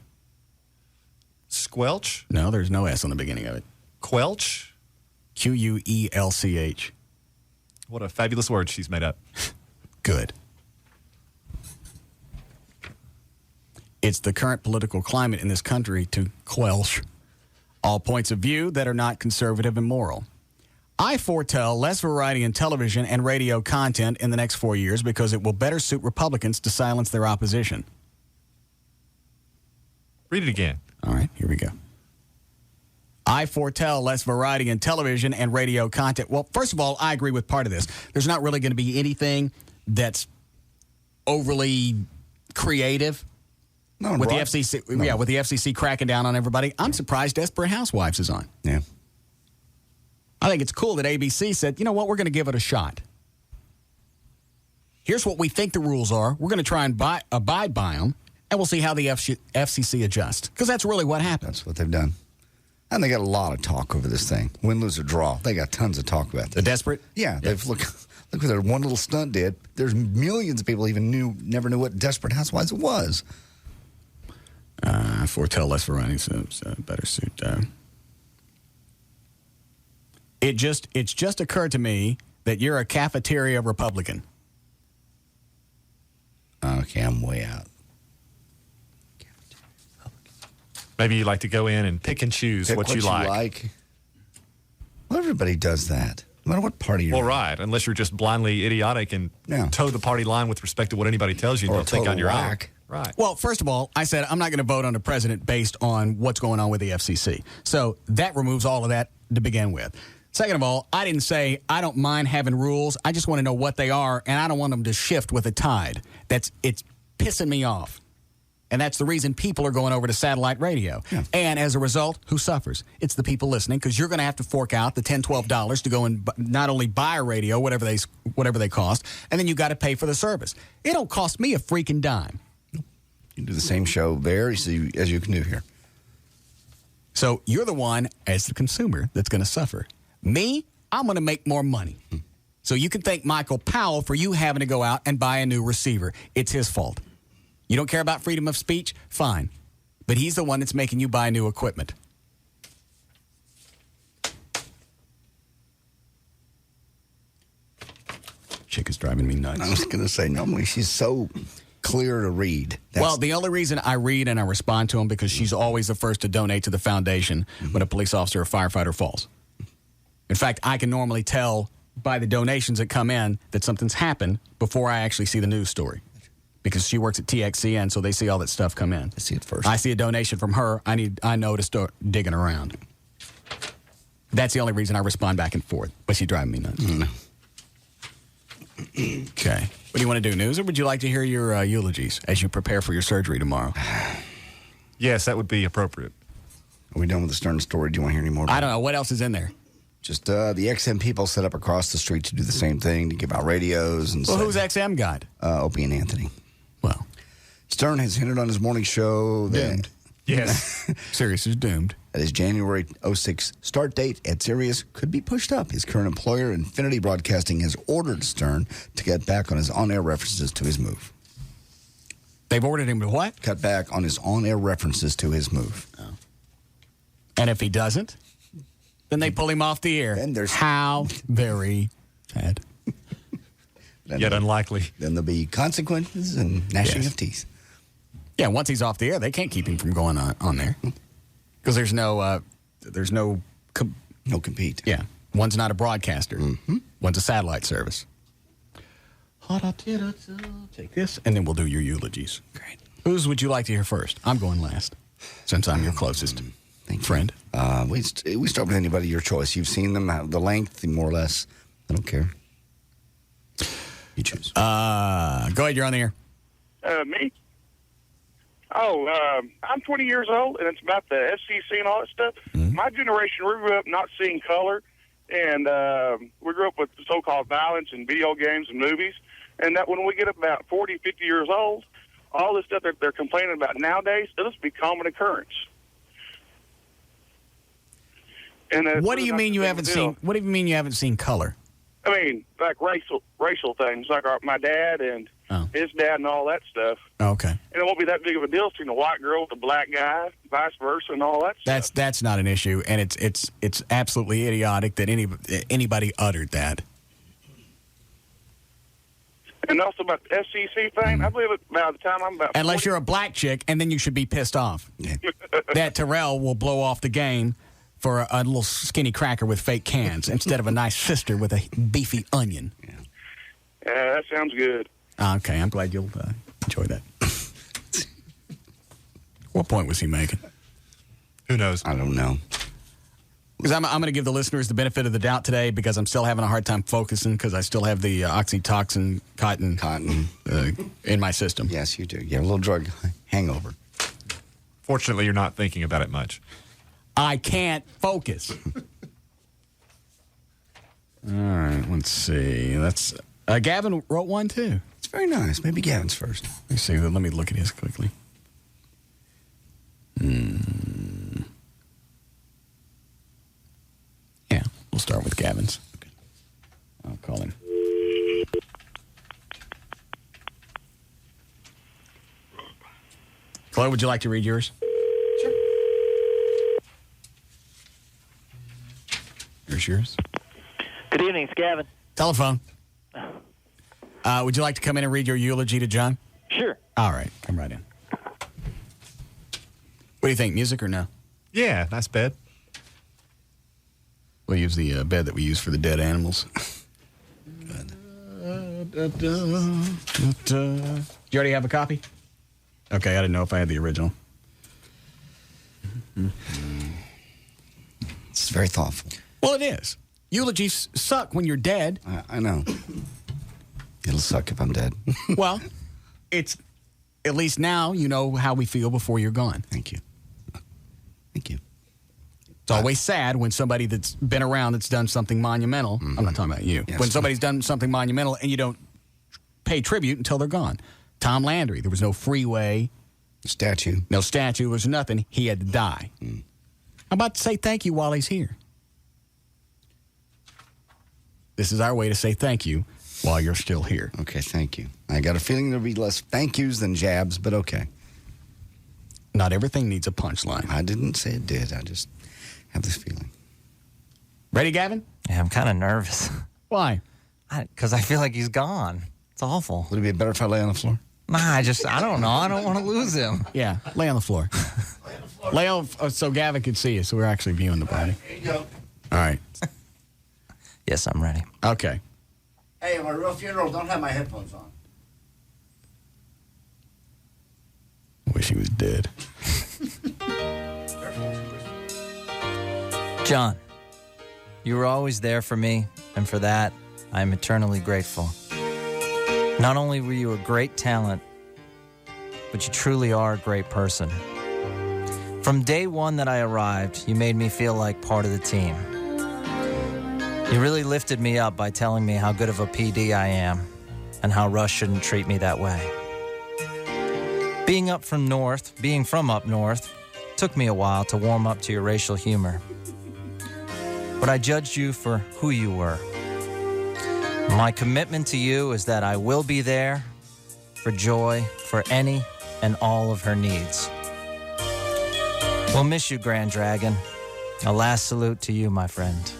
Speaker 2: Squelch?
Speaker 11: No, there's no S on the beginning of it.
Speaker 2: Quelch?
Speaker 11: Quelch.
Speaker 2: What a fabulous word she's made up.
Speaker 11: Good. It's the current political climate in this country to quelch all points of view that are not conservative and moral. I foretell less variety in television and radio content in the next 4 years because it will better suit Republicans to silence their opposition.
Speaker 2: Read it again.
Speaker 11: All right, here we go. I foretell less variety in television and radio content. Well, first of all, I agree with part of this. There's not really going to be anything that's overly creative.
Speaker 1: No,
Speaker 11: with
Speaker 1: broad.
Speaker 11: the FCC,
Speaker 1: No.
Speaker 11: yeah, with the FCC cracking down on everybody. I'm surprised Desperate Housewives is on.
Speaker 1: Yeah.
Speaker 11: I think it's cool that ABC said, you know what, we're going to give it a shot. Here's what we think the rules are. We're going to try and abide by them, and we'll see how the FCC adjusts. Because that's really what happens.
Speaker 1: That's what they've done. And they got a lot of talk over this thing. Win, lose, or draw. They got tons of talk about this.
Speaker 11: The Desperate?
Speaker 1: Yeah. They've look what their one little stunt did. There's millions of people never knew what Desperate Housewives was.
Speaker 11: Foretell less variety, so better suit. It's just occurred to me that you're a cafeteria Republican.
Speaker 1: Okay, I'm way out.
Speaker 2: Maybe you like to go in and pick and choose what you like.
Speaker 1: Well, everybody does that. No matter what party you're in.
Speaker 2: Well, right. Unless you're just blindly idiotic and toe the party line with respect to what anybody tells you, and
Speaker 1: Or
Speaker 2: you'll think on your
Speaker 1: whack.
Speaker 2: own. Right.
Speaker 11: Well, first of all, I said I'm not going to vote on the president based on what's going on with the FCC. So that removes all of that to begin with. Second of all, I didn't say I don't mind having rules. I just want to know what they are, and I don't want them to shift with the tide. It's pissing me off. And that's the reason people are going over to satellite radio. Yeah. And as a result, who suffers? It's the people listening, because you're going to have to fork out the $10, $12 to go and not only buy a radio, whatever they cost, and then you got to pay for the service. It don't cost me a freaking dime.
Speaker 1: You do the same show there as you can do here.
Speaker 11: So you're the one, as the consumer, that's going to suffer. Me, I'm going to make more money. So you can thank Michael Powell for you having to go out and buy a new receiver. It's his fault. You don't care about freedom of speech? Fine. But he's the one that's making you buy new equipment. Chick is driving me nuts.
Speaker 1: I was going to say, normally she's so clear to read.
Speaker 11: Well, the only reason I read and I respond to him because she's always the first to donate to the foundation when a police officer or firefighter falls. In fact, I can normally tell by the donations that come in that something's happened before I actually see the news story. Because she works at TXCN, so they see all that stuff come in.
Speaker 1: I see it first.
Speaker 11: I see a donation from her. I know to start digging around. That's the only reason I respond back and forth. But she's driving me nuts. Okay. What do you want to do, news, or would you like to hear your eulogies as you prepare for your surgery tomorrow?
Speaker 2: Yes, that would be appropriate.
Speaker 1: Are we done with the Stern story? Do you want to hear any more?
Speaker 11: I don't know. What else is in there?
Speaker 1: Just the XM people set up across the street to do the same thing, to give out radios. And
Speaker 11: Well, who's XM got?
Speaker 1: Opie and Anthony.
Speaker 11: Well,
Speaker 1: Stern has hinted on his morning show that...
Speaker 11: Doomed.
Speaker 2: Yes.
Speaker 11: Sirius is doomed.
Speaker 1: That his January 06 start date at Sirius could be pushed up. His current employer, Infinity Broadcasting, has ordered Stern to get back on his on-air references to his move.
Speaker 11: They've ordered him to what?
Speaker 1: Cut back on his on-air references to his move.
Speaker 11: Oh. And if he doesn't, then they pull him off the air.
Speaker 1: And there's
Speaker 11: how very sad.
Speaker 2: Yet unlikely.
Speaker 1: Then there'll be consequences and gnashing of teeth.
Speaker 11: Yeah, once he's off the air, they can't keep him from going on there because there's no
Speaker 1: compete.
Speaker 11: Yeah, one's not a broadcaster. One's a satellite service. Take this, and then we'll do your eulogies.
Speaker 1: Great.
Speaker 11: Whose would you like to hear first? I'm going last, since I'm your closest friend.
Speaker 1: We start with anybody your choice. You've seen them, the length, more or less. I don't care. You choose.
Speaker 11: Go ahead. You're on the air.
Speaker 4: Me? Oh, I'm 20 years old, and it's about the FCC and all that stuff. My generation, we grew up not seeing color, and we grew up with so-called violence and video games and movies, and that when we get about 40, 50 years old, all this stuff they're complaining about nowadays, it'll just be common occurrence. And
Speaker 11: what do you mean you haven't seen? What do you mean you haven't seen color?
Speaker 4: I mean, like racial things, like my dad and his dad and all that stuff.
Speaker 11: Okay.
Speaker 4: And it won't be that big of a deal between a white girl with a black guy, vice versa, and all that stuff.
Speaker 11: That's not an issue, and it's absolutely idiotic that anybody uttered that.
Speaker 4: And also about the FCC thing, I believe by the time I'm about
Speaker 11: Unless you're a black chick, and then you should be pissed off. That Terrell will blow off the game for a little skinny cracker with fake cans instead of a nice sister with a beefy onion.
Speaker 4: Yeah, that sounds good.
Speaker 11: Okay, I'm glad you'll enjoy that. What point was he making?
Speaker 2: Who knows?
Speaker 1: I don't know.
Speaker 11: Because I'm going to give the listeners the benefit of the doubt today because I'm still having a hard time focusing because I still have the oxytocin cotton in my system.
Speaker 1: Yes, you do. You have a little drug hangover.
Speaker 2: Fortunately, you're not thinking about it much.
Speaker 11: I can't focus. All right, let's see. That's Gavin wrote one, too.
Speaker 1: It's very nice. Maybe Gavin's first.
Speaker 11: Let me see. Let me look at his quickly. We'll start with Gavin's. Okay. I'll call him. Chloe, would you like to read yours? Sure. Here's yours.
Speaker 10: Good evening, it's Gavin.
Speaker 11: Telephone. Would you like to come in and read your eulogy to John?
Speaker 10: Sure.
Speaker 11: All right, come right in. What do you think, music or no?
Speaker 2: Yeah, nice bed.
Speaker 11: We'll use the bed that we use for the dead animals. Good. Do you already have a copy? Okay, I didn't know if I had the original.
Speaker 1: It's very thoughtful.
Speaker 11: Well, it is. Eulogies suck when you're dead.
Speaker 1: I know. It'll suck if I'm dead.
Speaker 11: Well, it's at least now you know how we feel before you're gone.
Speaker 1: Thank you. Thank you.
Speaker 11: It's always sad when somebody that's been around that's done something monumental. I'm not talking about you.
Speaker 1: Yes.
Speaker 11: When somebody's done something monumental and you don't pay tribute until they're gone. Tom Landry, there was no freeway.
Speaker 1: Statue.
Speaker 11: No statue. There was nothing. He had to die. How about to say thank you while he's here? This is our way to say thank you while you're still here.
Speaker 1: Okay, thank you. I got a feeling there'll be less thank yous than jabs, but okay.
Speaker 11: Not everything needs a punchline.
Speaker 1: I didn't say it did. I just have this feeling.
Speaker 11: Ready, Gavin?
Speaker 6: Yeah, I'm kind of nervous.
Speaker 11: Why?
Speaker 6: Because I feel like he's gone. It's awful.
Speaker 1: Would it be better if I lay on the floor?
Speaker 6: Nah, I don't know. I don't want to lose him.
Speaker 11: Yeah, lay on the floor. Lay on so Gavin can see you, so we're actually viewing the body.
Speaker 1: There you go.
Speaker 11: All right.
Speaker 6: Yes, I'm ready.
Speaker 11: Okay.
Speaker 1: Hey, my real funeral, don't have my headphones on.
Speaker 11: I wish he was dead.
Speaker 6: John, you were always there for me, and for that, I am eternally grateful. Not only were you a great talent, but you truly are a great person. From day one that I arrived, you made me feel like part of the team. You really lifted me up by telling me how good of a PD I am and how Russ shouldn't treat me that way. Being from up north, took me a while to warm up to your racial humor. But I judged you for who you were. My commitment to you is that I will be there for Joy for any and all of her needs. We'll miss you, Grand Dragon. A last salute to you, my friend.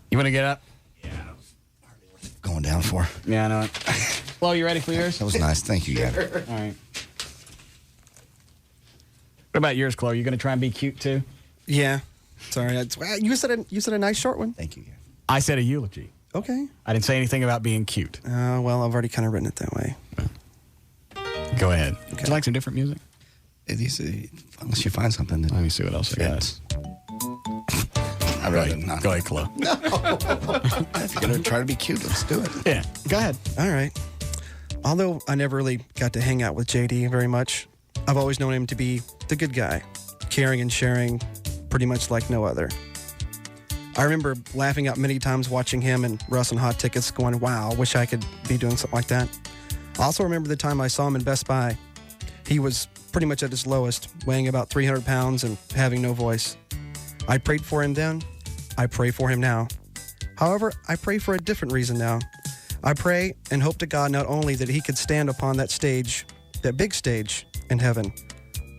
Speaker 11: You want to get up?
Speaker 1: Going down for.
Speaker 11: Yeah, I know it. Flo, you ready for yours?
Speaker 1: That was nice. Thank you, Gavin.
Speaker 11: All right. What about yours, Chloe? You going to try and be cute, too?
Speaker 12: Yeah. Sorry. You said a nice short one.
Speaker 1: Thank you, Gavin.
Speaker 11: I said a eulogy.
Speaker 12: Okay.
Speaker 11: I didn't say anything about being cute.
Speaker 12: Well, I've already kind of written it that way.
Speaker 11: Go ahead. Okay. Would you like some different music?
Speaker 1: Unless you find something.
Speaker 11: Let me see what else I got.
Speaker 1: I'd rather not.
Speaker 11: Go ahead, Chloe.
Speaker 1: No. If you're going to try to be cute, let's do it.
Speaker 11: Yeah, go ahead.
Speaker 12: All right. Although I never really got to hang out with JD very much, I've always known him to be the good guy, caring and sharing pretty much like no other. I remember laughing out many times watching him and Russ and Hot Tickets going, wow, wish I could be doing something like that. I also remember the time I saw him in Best Buy. He was pretty much at his lowest, weighing about 300 pounds and having no voice. I prayed for him then. I pray for him now. However, I pray for a different reason now. I pray and hope to God not only that he could stand upon that stage, that big stage in heaven,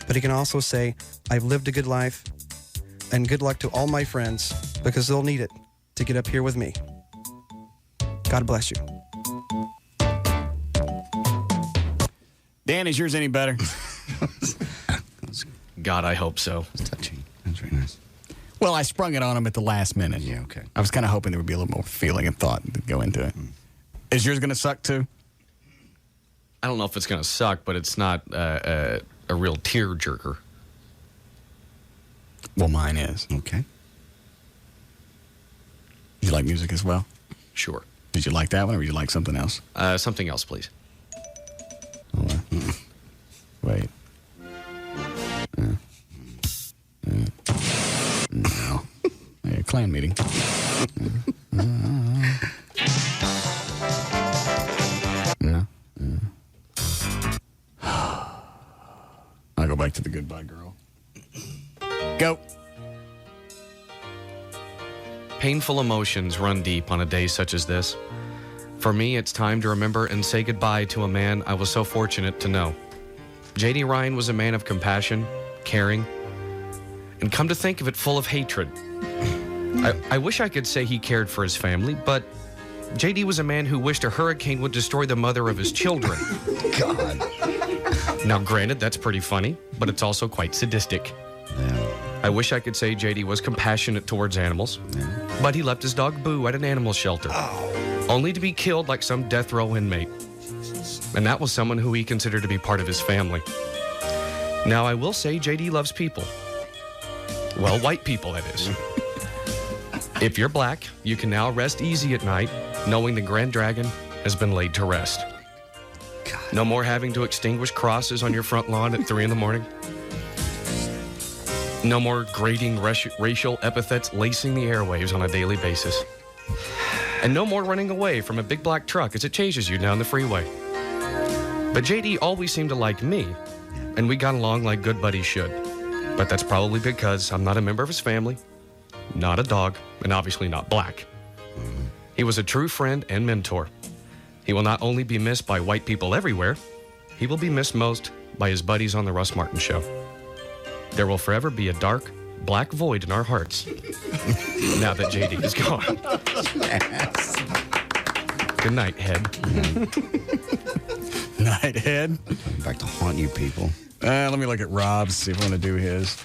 Speaker 12: but he can also say, I've lived a good life, and good luck to all my friends, because they'll need it to get up here with me. God bless you.
Speaker 11: Dan, is yours any better?
Speaker 13: God, I hope so.
Speaker 1: It's touching. That's very nice.
Speaker 11: Well, I sprung it on him at the last minute.
Speaker 1: Yeah, okay.
Speaker 11: I was kind of hoping there would be a little more feeling and thought to go into it. Is yours going to suck, too?
Speaker 13: I don't know if it's going to suck, but it's not a real tear-jerker.
Speaker 11: Well, mine is.
Speaker 1: Okay.
Speaker 11: You like music as well?
Speaker 13: Sure.
Speaker 11: Did you like that one, or would you like something else?
Speaker 13: Something else, please.
Speaker 11: Wait. No. Hey, clan meeting. No. I'll go back to the Goodbye Girl.
Speaker 13: Painful emotions run deep on a day such as this. For me, it's time to remember and say goodbye to a man I was so fortunate to know. J.D. Ryan was a man of compassion, caring, and come to think of it, full of hatred. I wish I could say he cared for his family, but J.D. was a man who wished a hurricane would destroy the mother of his children.
Speaker 1: God.
Speaker 13: Now, granted, that's pretty funny, but it's also quite sadistic.
Speaker 1: Yeah.
Speaker 13: I wish I could say J.D. was compassionate towards animals, but he left his dog Boo at an animal shelter, only to be killed like some death row inmate. And that was someone who he considered to be part of his family. Now, I will say J.D. loves people. Well, white people, that is. If you're black, you can now rest easy at night, knowing the Grand Dragon has been laid to rest. God. No more having to extinguish crosses on your front lawn at 3 in the morning. No more grating racial epithets lacing the airwaves on a daily basis. And no more running away from a big black truck as it chases you down the freeway. But JD always seemed to like me, and we got along like good buddies should. But that's probably because I'm not a member of his family, not a dog, and obviously not black. He was a true friend and mentor. He will not only be missed by white people everywhere, he will be missed most by his buddies on the Russ Martin Show. There will forever be a dark, black void in our hearts now that JD is gone.
Speaker 1: Yes.
Speaker 13: Good night, Head.
Speaker 11: Night, Head.
Speaker 1: Back to haunt you people.
Speaker 11: Let me look at Rob's, see if I want to do his.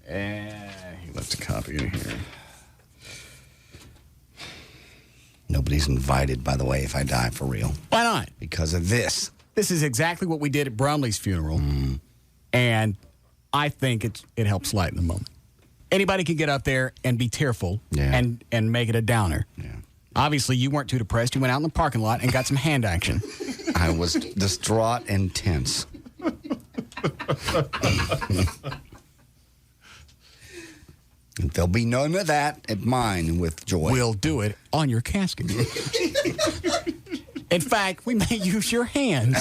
Speaker 11: He left a copy in here.
Speaker 1: Nobody's invited, by the way, if I die for real.
Speaker 11: Why not?
Speaker 1: Because of this.
Speaker 11: This is exactly what we did at Brumley's funeral. And I think it helps lighten the moment. Anybody can get up there and be tearful and make it a downer.
Speaker 1: Yeah.
Speaker 11: Obviously, you weren't too depressed. You went out in the parking lot and got some hand action.
Speaker 1: I was distraught and tense. There'll be none of that at mine with joy.
Speaker 11: We'll do it on your casket. In fact, we may use your hands.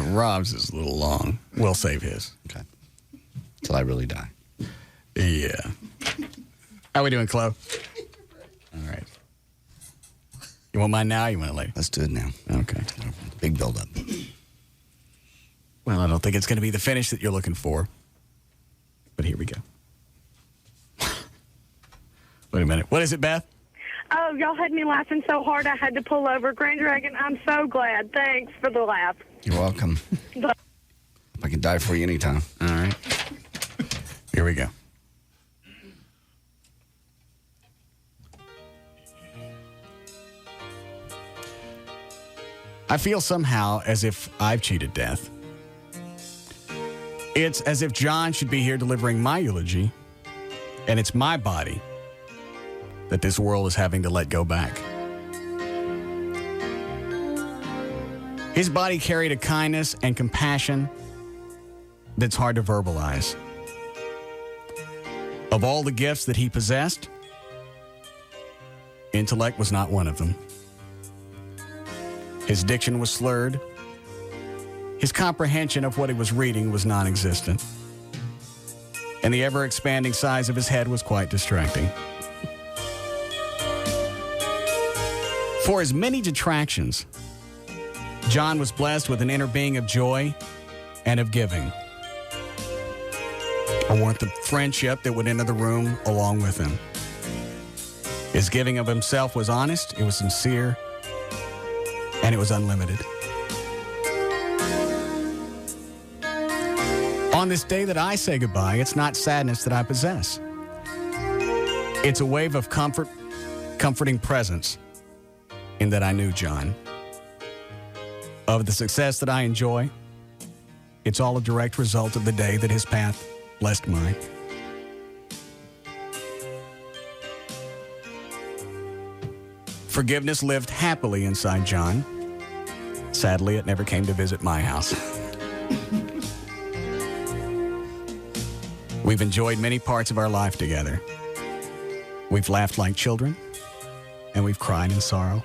Speaker 11: Rob's is a little long. We'll save his.
Speaker 1: Okay. Till I really die.
Speaker 11: Yeah. How we doing, Chloe? All right. You want mine now or you want it later?
Speaker 1: Let's do it now.
Speaker 11: Okay.
Speaker 1: Big build-up.
Speaker 11: Well, I don't think it's going to be the finish that you're looking for. But here we go. Wait a minute. What is it, Beth?
Speaker 14: Oh, y'all had me laughing so hard I had to pull over. Grand Dragon, I'm so glad. Thanks for the laugh.
Speaker 1: You're welcome. I can die for you anytime.
Speaker 11: All right. Here we go. I feel somehow as if I've cheated death. It's as if John should be here delivering my eulogy, and it's my body that this world is having to let go back. His body carried a kindness and compassion that's hard to verbalize. Of all the gifts that he possessed, intellect was not one of them. His diction was slurred. His comprehension of what he was reading was non-existent. And the ever-expanding size of his head was quite distracting. For his many detractions, John was blessed with an inner being of joy and of giving. A warmth of friendship that would enter the room along with him. His giving of himself was honest, it was sincere, and it was unlimited. On this day that I say goodbye, it's not sadness that I possess. It's a wave of comfort, comforting presence in that I knew John. Of the success that I enjoy, it's all a direct result of the day that his path blessed mine. Forgiveness lived happily inside John. Sadly, it never came to visit my house. We've enjoyed many parts of our life together. We've laughed like children, and we've cried in sorrow.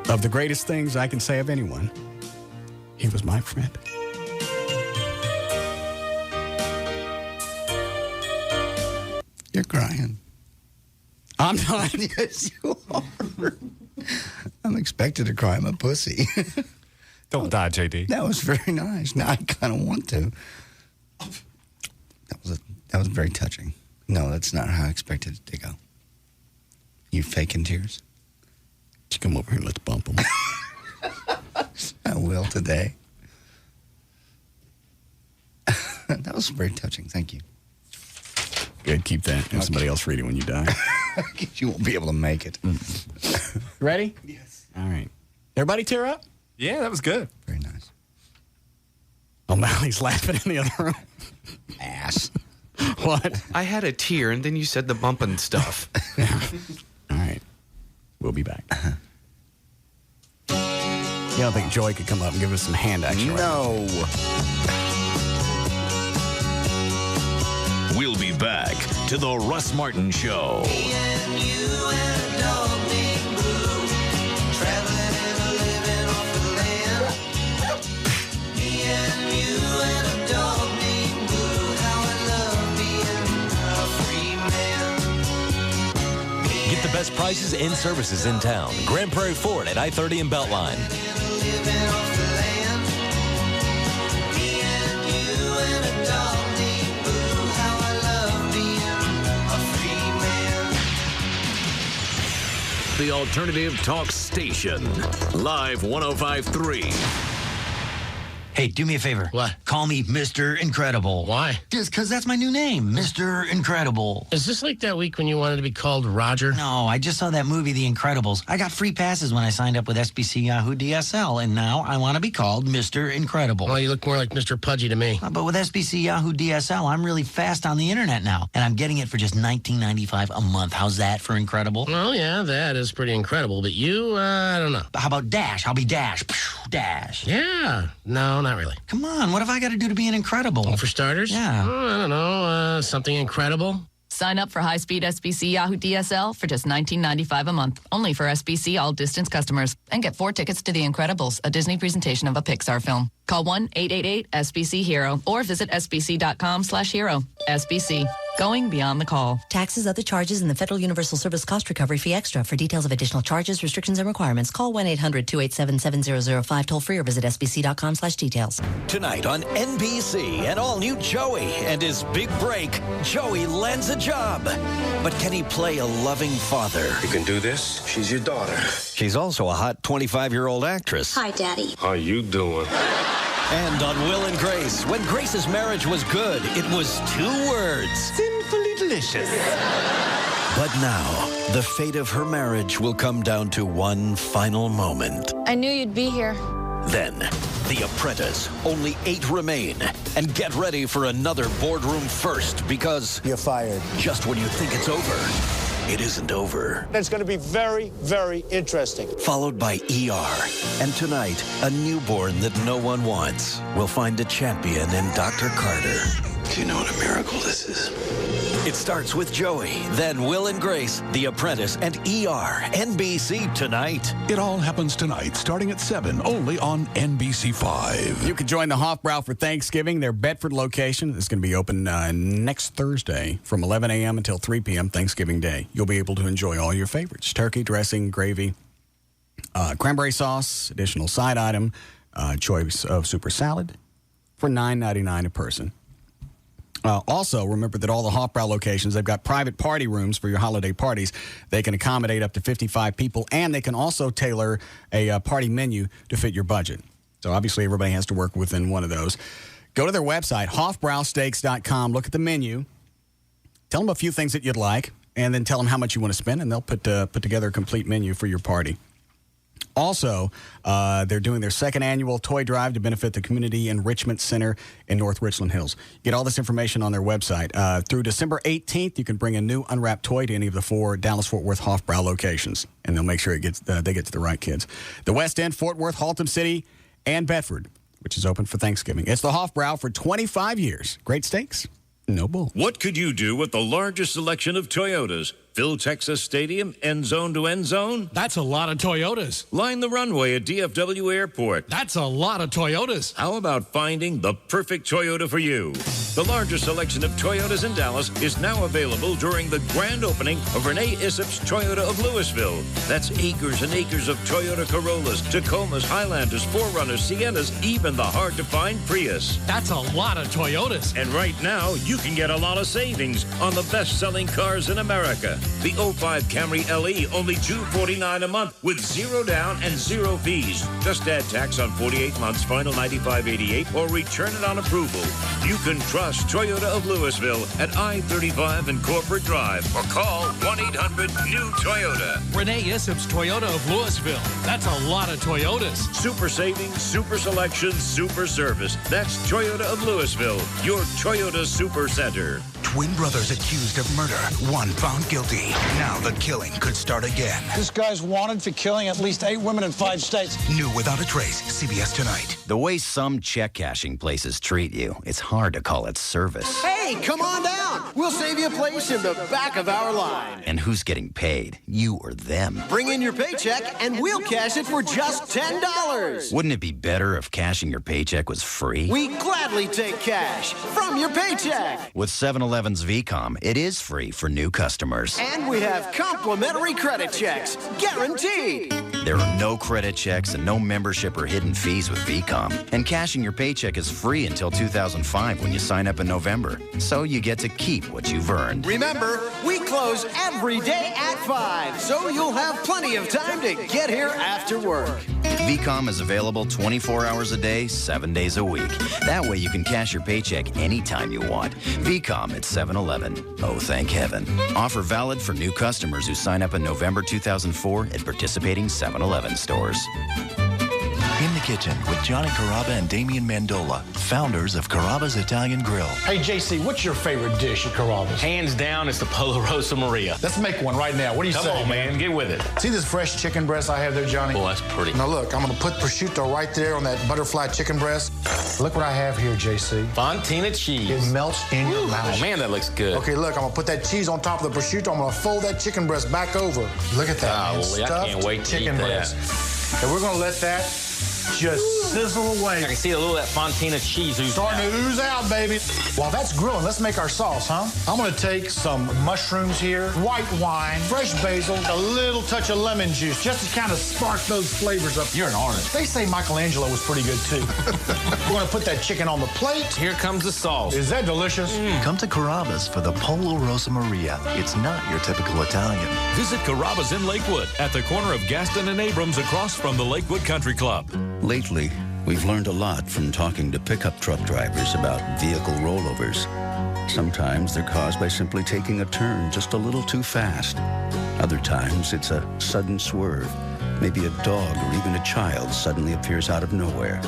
Speaker 11: of the greatest things I can say of anyone, he was my friend.
Speaker 1: You're crying.
Speaker 11: I'm not.
Speaker 1: Yes, you are. I'm expected to cry. I'm a pussy.
Speaker 2: Don't die, JD.
Speaker 1: That was very nice. Now I kind of want to. That was very touching. No, that's not how I expected it to go. You faking tears?
Speaker 11: Just come over here and let's bump them.
Speaker 1: I will today. That was very touching. Thank you.
Speaker 11: Good, keep that. Have somebody else read it when you die.
Speaker 1: You won't be able to make it.
Speaker 11: Ready?
Speaker 1: Yes.
Speaker 11: All right. Everybody tear up?
Speaker 2: Yeah, that was good.
Speaker 1: Very nice.
Speaker 11: O'Malley's laughing in the other room.
Speaker 1: Ass.
Speaker 11: What?
Speaker 13: I had a tear, and then you said the bumping stuff.
Speaker 11: All right. We'll be back. You don't think Joy could come up and give us some hand action?
Speaker 1: No.
Speaker 5: We'll be back to the Russ Martin Show.
Speaker 15: Get the best prices and services in town. Grand Prairie Ford at I-30 and Beltline.
Speaker 5: The Alternative Talk Station. Live 105.3.
Speaker 17: Hey, do me a favor.
Speaker 19: What?
Speaker 17: Call me Mr. Incredible.
Speaker 19: Why?
Speaker 17: Just because that's my new name, Mr. Incredible.
Speaker 19: Is this like that week when you wanted to be called Roger?
Speaker 17: No, I just saw that movie, The Incredibles. I got free passes when I signed up with SBC Yahoo DSL, and now I want to be called Mr. Incredible.
Speaker 19: Well, you look more like Mr. Pudgy to me.
Speaker 17: But with SBC Yahoo DSL, I'm really fast on the internet now, and I'm getting it for just $19.95 a month. How's that for incredible?
Speaker 19: Well, yeah, that is pretty incredible. But you, I don't know.
Speaker 17: How about Dash? I'll be Dash. Dash.
Speaker 19: Yeah. No, not really.
Speaker 17: Come on, what have I got to do to be an incredible?
Speaker 19: Well, for starters?
Speaker 17: Yeah.
Speaker 19: I don't know. Something incredible.
Speaker 20: Sign up for high-speed SBC Yahoo DSL for just $19.95 a month. Only for SBC all-distance customers. And get 4 tickets to The Incredibles, a Disney presentation of a Pixar film. Call 1-888-SBC-HERO or visit sbc.com/hero. SBC. Going beyond the call.
Speaker 21: Taxes, other charges, and the Federal Universal Service Cost Recovery Fee Extra. For details of additional charges, restrictions, and requirements, call 1-800-287-7005 toll-free or visit sbc.com/details.
Speaker 15: Tonight on NBC, an all-new Joey and his big break. Joey lands a job. But can he play a loving father?
Speaker 22: You can do this. She's your daughter.
Speaker 15: She's also a hot 25-year-old actress. Hi, Daddy.
Speaker 22: How you doing?
Speaker 15: And on Will and Grace, when Grace's marriage was good, it was 2 words. Sinfully delicious. But now, the fate of her marriage will come down to one final moment.
Speaker 17: I knew you'd be here.
Speaker 15: Then, The Apprentice. Only 8 remain. And get ready for another boardroom first, because...
Speaker 19: You're fired.
Speaker 15: Just when you think it's over, it isn't over.
Speaker 19: It's going to be very, very interesting.
Speaker 15: Followed by ER. And tonight, a newborn that no one wants will find a champion in Dr. Carter.
Speaker 22: Do you know what a miracle this is?
Speaker 15: It starts with Joey, then Will and Grace, The Apprentice, and ER. NBC tonight.
Speaker 23: It all happens tonight, starting at 7, only on NBC5.
Speaker 11: You can join the Hofbrau for Thanksgiving. Their Bedford location is going to be open next Thursday from 11 a.m. until 3 p.m. Thanksgiving Day. You'll be able to enjoy all your favorites: turkey, dressing, gravy, cranberry sauce, additional side item, choice of super salad for $9.99 a person. Also, remember that all the Hofbrau locations, they've got private party rooms for your holiday parties. They can accommodate up to 55 people, and they can also tailor a party menu to fit your budget. So obviously, everybody has to work within one of those. Go to their website, hofbrausteaks.com, look at the menu, tell them a few things that you'd like, and then tell them how much you want to spend, and they'll put together a complete menu for your party. Also, they're doing their 2nd annual toy drive to benefit the Community Enrichment Center in North Richland Hills. Get all this information on their website. Through December 18th, you can bring a new unwrapped toy to any of the 4 Dallas-Fort Worth Hofbrau locations, and they'll make sure they get to the right kids. The West End, Fort Worth, Haltom City, and Bedford, which is open for Thanksgiving. It's the Hofbrau for 25 years. Great steaks, Noble.
Speaker 3: What could you do with the largest selection of Toyotas? Fill Texas Stadium, end zone to end zone?
Speaker 7: That's a lot of Toyotas.
Speaker 3: Line the runway at DFW Airport.
Speaker 7: That's a lot of Toyotas.
Speaker 3: How about finding the perfect Toyota for you? The largest selection of Toyotas in Dallas is now available during the grand opening of Renee Issop's Toyota of Louisville. That's acres and acres of Toyota Corollas, Tacomas, Highlanders, 4Runners, Siennas, even the hard-to-find Prius.
Speaker 7: That's a lot of Toyotas.
Speaker 3: And right now, you can get a lot of savings on the best-selling cars in America. The 05 Camry LE, only $249 a month with 0 down and 0 fees. Just add tax on 48 months, final $95.88, or return it on approval. You can trust Toyota of Louisville at I-35 and Corporate Drive, or call 1-800-NEW-TOYOTA.
Speaker 7: Renee Issop's Toyota of Louisville. That's a lot of Toyotas.
Speaker 3: Super savings, super selection, super service. That's Toyota of Louisville, your Toyota Super Center.
Speaker 8: Twin brothers accused of murder, one found guilty. Now the killing could start again.
Speaker 16: This guy's wanted for killing at least 8 women in 5 states.
Speaker 8: New Without a Trace, CBS tonight.
Speaker 18: The way some check cashing places treat you, it's hard to call it service.
Speaker 24: Hey, come on down. We'll save you a place in the back of our line.
Speaker 18: And who's getting paid? You or them?
Speaker 24: Bring in your paycheck and we'll cash it for just $10.
Speaker 18: Wouldn't it be better if cashing your paycheck was free?
Speaker 24: We gladly take cash from your paycheck.
Speaker 18: With 7-Eleven's VCOM, it is free for new customers.
Speaker 24: And we have complimentary credit checks, guaranteed.
Speaker 18: There are no credit checks and no membership or hidden fees with VCOM. And cashing your paycheck is free until 2005 when you sign up in November. So you get to keep what you've earned.
Speaker 24: Remember, we close every day at 5, so you'll have plenty of time to get here after work.
Speaker 18: VCOM is available 24 hours a day, 7 days a week. That way you can cash your paycheck anytime you want. VCOM at 7-Eleven. Oh, thank heaven. Offer valid for new customers who sign up in November 2004 at participating 7-Eleven stores.
Speaker 27: In the Kitchen with Johnny Carrabba and Damian Mandola, founders of Carrabba's Italian Grill.
Speaker 16: Hey, JC, what's your favorite dish at Carrabba's?
Speaker 28: Hands down, it's the Polo Rosa Maria.
Speaker 16: Let's make one right now. What do you say?
Speaker 28: Come on, man. Get with it.
Speaker 16: See this fresh chicken breast I have there, Johnny?
Speaker 28: Oh, that's pretty.
Speaker 16: Now, look, I'm going to put prosciutto right there on that butterfly chicken breast. Look what I have here, JC.
Speaker 28: Fontina cheese.
Speaker 16: It melts in your mouth.
Speaker 28: Oh, man, that looks good.
Speaker 16: Okay, look, I'm going to put that cheese on top of the prosciutto. I'm going to fold that chicken breast back over. Look at that, man.
Speaker 28: Golly, I can't wait to eat that.
Speaker 16: Breast. And we're going to let that just sizzle away.
Speaker 28: I can see a little of that Fontina cheese ooze
Speaker 16: starting to ooze out, baby. While that's grilling, let's make our sauce, huh? I'm going to take some mushrooms here, white wine, fresh basil, a little touch of lemon juice, just to kind of spark those flavors up.
Speaker 28: You're an artist.
Speaker 16: They say Michelangelo was pretty good, too. We're going to put that chicken on the plate.
Speaker 28: Here comes the sauce.
Speaker 16: Is that delicious?
Speaker 27: Come to Carrabba's for the Polo Rosa Maria. It's not your typical Italian.
Speaker 29: Visit Carrabba's in Lakewood at the corner of Gaston and Abrams across from the Lakewood Country Club.
Speaker 30: Lately, we've learned a lot from talking to pickup truck drivers about vehicle rollovers. Sometimes they're caused by simply taking a turn just a little too fast. Other times, it's a sudden swerve. Maybe a dog or even a child suddenly appears out of nowhere.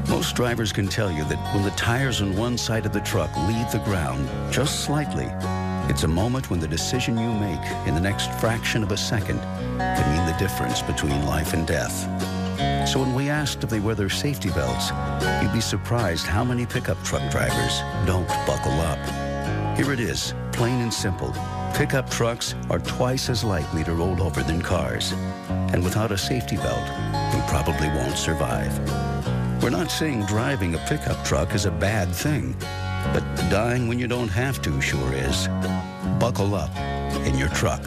Speaker 30: Most drivers can tell you that when the tires on one side of the truck leave the ground just slightly, it's a moment when the decision you make in the next fraction of a second can mean the difference between life and death. So when we asked if they wear their safety belts, you'd be surprised how many pickup truck drivers don't buckle up. Here it is, plain and simple. Pickup trucks are twice as likely to roll over than cars. And without a safety belt, you probably won't survive. We're not saying driving a pickup truck is a bad thing, but dying when you don't have to sure is. Buckle up in your truck.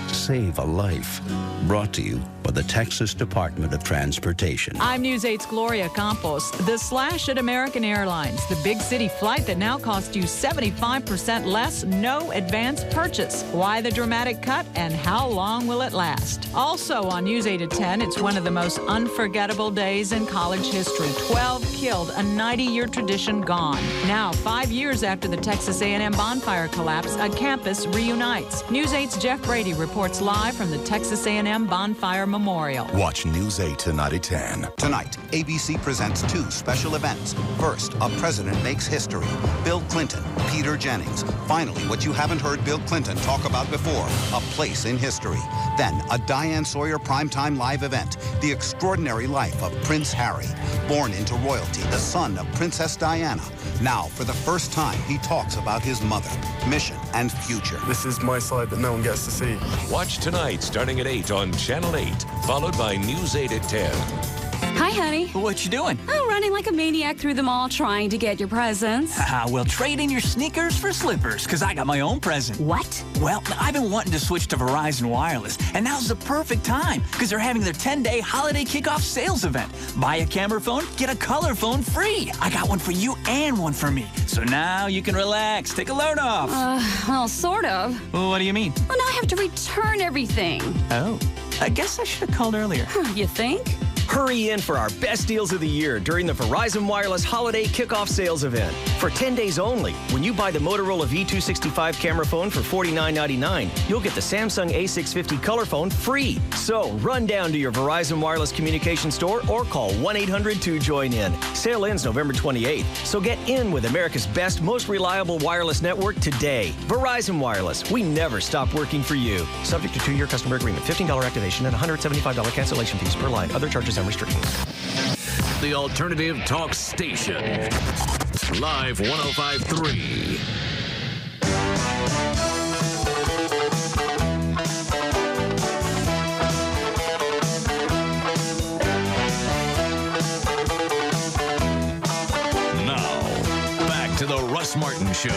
Speaker 30: Save a life. Brought to you by the Texas Department of Transportation.
Speaker 31: I'm News 8's Gloria Campos. The slash at American Airlines, the big city flight that now costs you 75% less, no advance purchase. Why the dramatic cut and how long will it last? Also on News 8 at 10, it's one of the most unforgettable days in college history. 12 killed, a 90-year tradition gone. Now, 5 years after the Texas A&M bonfire collapse, a campus reunites. News 8's Jeff Brady reports live from the Texas A&M Bonfire Memorial.
Speaker 23: Watch News 8 tonight at 10.
Speaker 32: Tonight, ABC presents 2 special events. First, a president makes history. Bill Clinton, Peter Jennings. Finally, what you haven't heard Bill Clinton talk about before, a place in history. Then, a Diane Sawyer primetime live event, The Extraordinary Life of Prince Harry. Born into royalty, the son of Princess Diana. Now, for the first time, he talks about his mother, mission, and future.
Speaker 22: This is my side that no one gets to see.
Speaker 29: Watch tonight starting at 8 on Channel 8, followed by News 8 at 10.
Speaker 1: Hi, honey.
Speaker 2: What you doing?
Speaker 1: Oh, running like a maniac through the mall trying to get your presents.
Speaker 2: Well, trade in your sneakers for slippers, because I got my own present.
Speaker 1: What?
Speaker 2: Well, I've been wanting to switch to Verizon Wireless, and now's the perfect time, because they're having their 10-day holiday kickoff sales event. Buy a camera phone, get a color phone free. I got one for you and one for me. So now you can relax, take a load off.
Speaker 1: Well, sort of.
Speaker 2: Well, what do you mean?
Speaker 1: Well, now I have to return everything.
Speaker 2: Oh, I guess I should have called earlier.
Speaker 1: You think?
Speaker 4: Hurry in for our best deals of the year during the Verizon Wireless Holiday Kickoff Sales Event. For 10 days only, when you buy the Motorola V265 camera phone for $49.99, you'll get the Samsung A650 color phone free. So run down to your Verizon Wireless communication store or call 1-800-2JOIN-IN. Sale ends November 28th, so get in with America's best, most reliable wireless network today. Verizon Wireless, we never stop working for you. Subject to 2-year customer agreement, $15 activation and $175 cancellation fees per line. Other charges and restrictions.
Speaker 29: The Alternative Talk Station. Live 105.3. Now, back to the Russ Martin Show.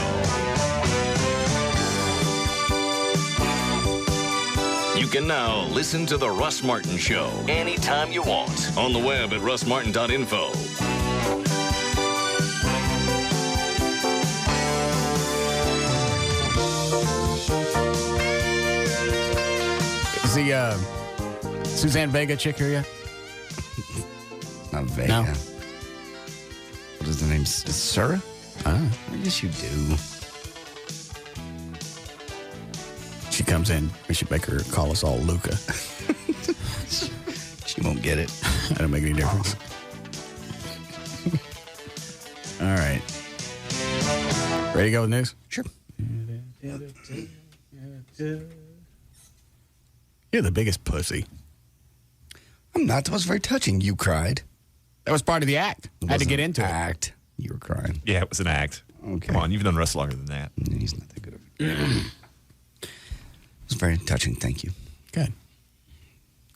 Speaker 29: You can now listen to The Russ Martin Show anytime you want on the web at russmartin.info.
Speaker 11: Is the Suzanne Vega chick here yet?
Speaker 5: Not Vega.
Speaker 11: No.
Speaker 5: What is the name? Sarah? I guess you do.
Speaker 11: She comes in. We should make her call us all Luca.
Speaker 5: She won't get it.
Speaker 11: That don't make any difference. All right. Ready to go with news?
Speaker 5: Sure.
Speaker 11: You're the biggest pussy.
Speaker 5: I'm not. That was very touching. You cried.
Speaker 11: That was part of the act. I had to get into
Speaker 5: it. You were crying.
Speaker 6: Yeah, it was an act.
Speaker 5: Okay.
Speaker 6: Come on, you've done Russ longer than that.
Speaker 5: He's not that good of it. It was very touching. Thank you.
Speaker 11: Good. I'm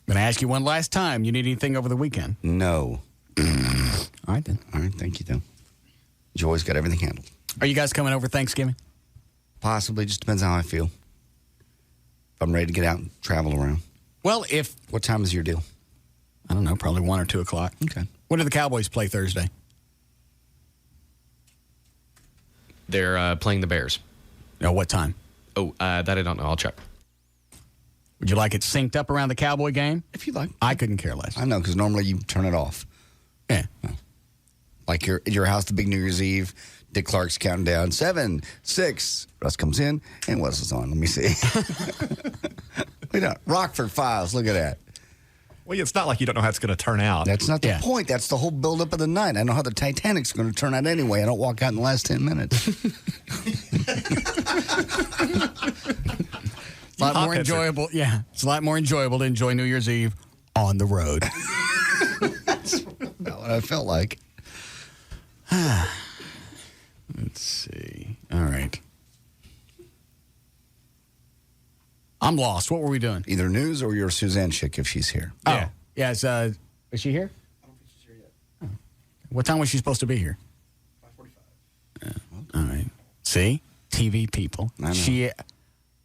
Speaker 11: going to ask you one last time. You need anything over the weekend?
Speaker 5: No.
Speaker 11: All right, then.
Speaker 5: All right. Thank you, though. You always got everything handled.
Speaker 11: Are you guys coming over Thanksgiving?
Speaker 5: Possibly. Just depends on how I feel. If I'm ready to get out and travel around.
Speaker 11: Well, if...
Speaker 5: What time is your deal?
Speaker 11: I don't know. Probably 1 or 2 o'clock.
Speaker 5: Okay.
Speaker 11: When do the Cowboys play Thursday?
Speaker 9: They're playing the Bears.
Speaker 11: What time?
Speaker 9: Oh, that I don't know. I'll check.
Speaker 11: Would you like it synced up around the Cowboy game?
Speaker 5: If you like.
Speaker 11: I couldn't care less.
Speaker 5: I know, because normally you turn it off.
Speaker 11: Yeah.
Speaker 5: Like your house, the big New Year's Eve, Dick Clark's counting down 7, 6. Russ comes in, and what else is on? Let me see. Look at that. Rockford Files. Look at that.
Speaker 6: Well, it's not like you don't know how it's going to turn out.
Speaker 5: That's not the point. That's the whole buildup of the night. I know how the Titanic's going to turn out anyway. I don't walk out in the last 10 minutes.
Speaker 11: It's a lot more enjoyable. Yeah, it's a lot more enjoyable to enjoy New Year's Eve on the road.
Speaker 5: That's about what I felt like.
Speaker 11: Let's see. All right. I'm lost. What were we doing?
Speaker 5: Either news or your Suzanne chick if she's here.
Speaker 11: Yeah. Yeah. Is she here? I don't think she's here yet. Oh. What time was she supposed to be here? 5:45. All right. See? TV people.
Speaker 5: I know.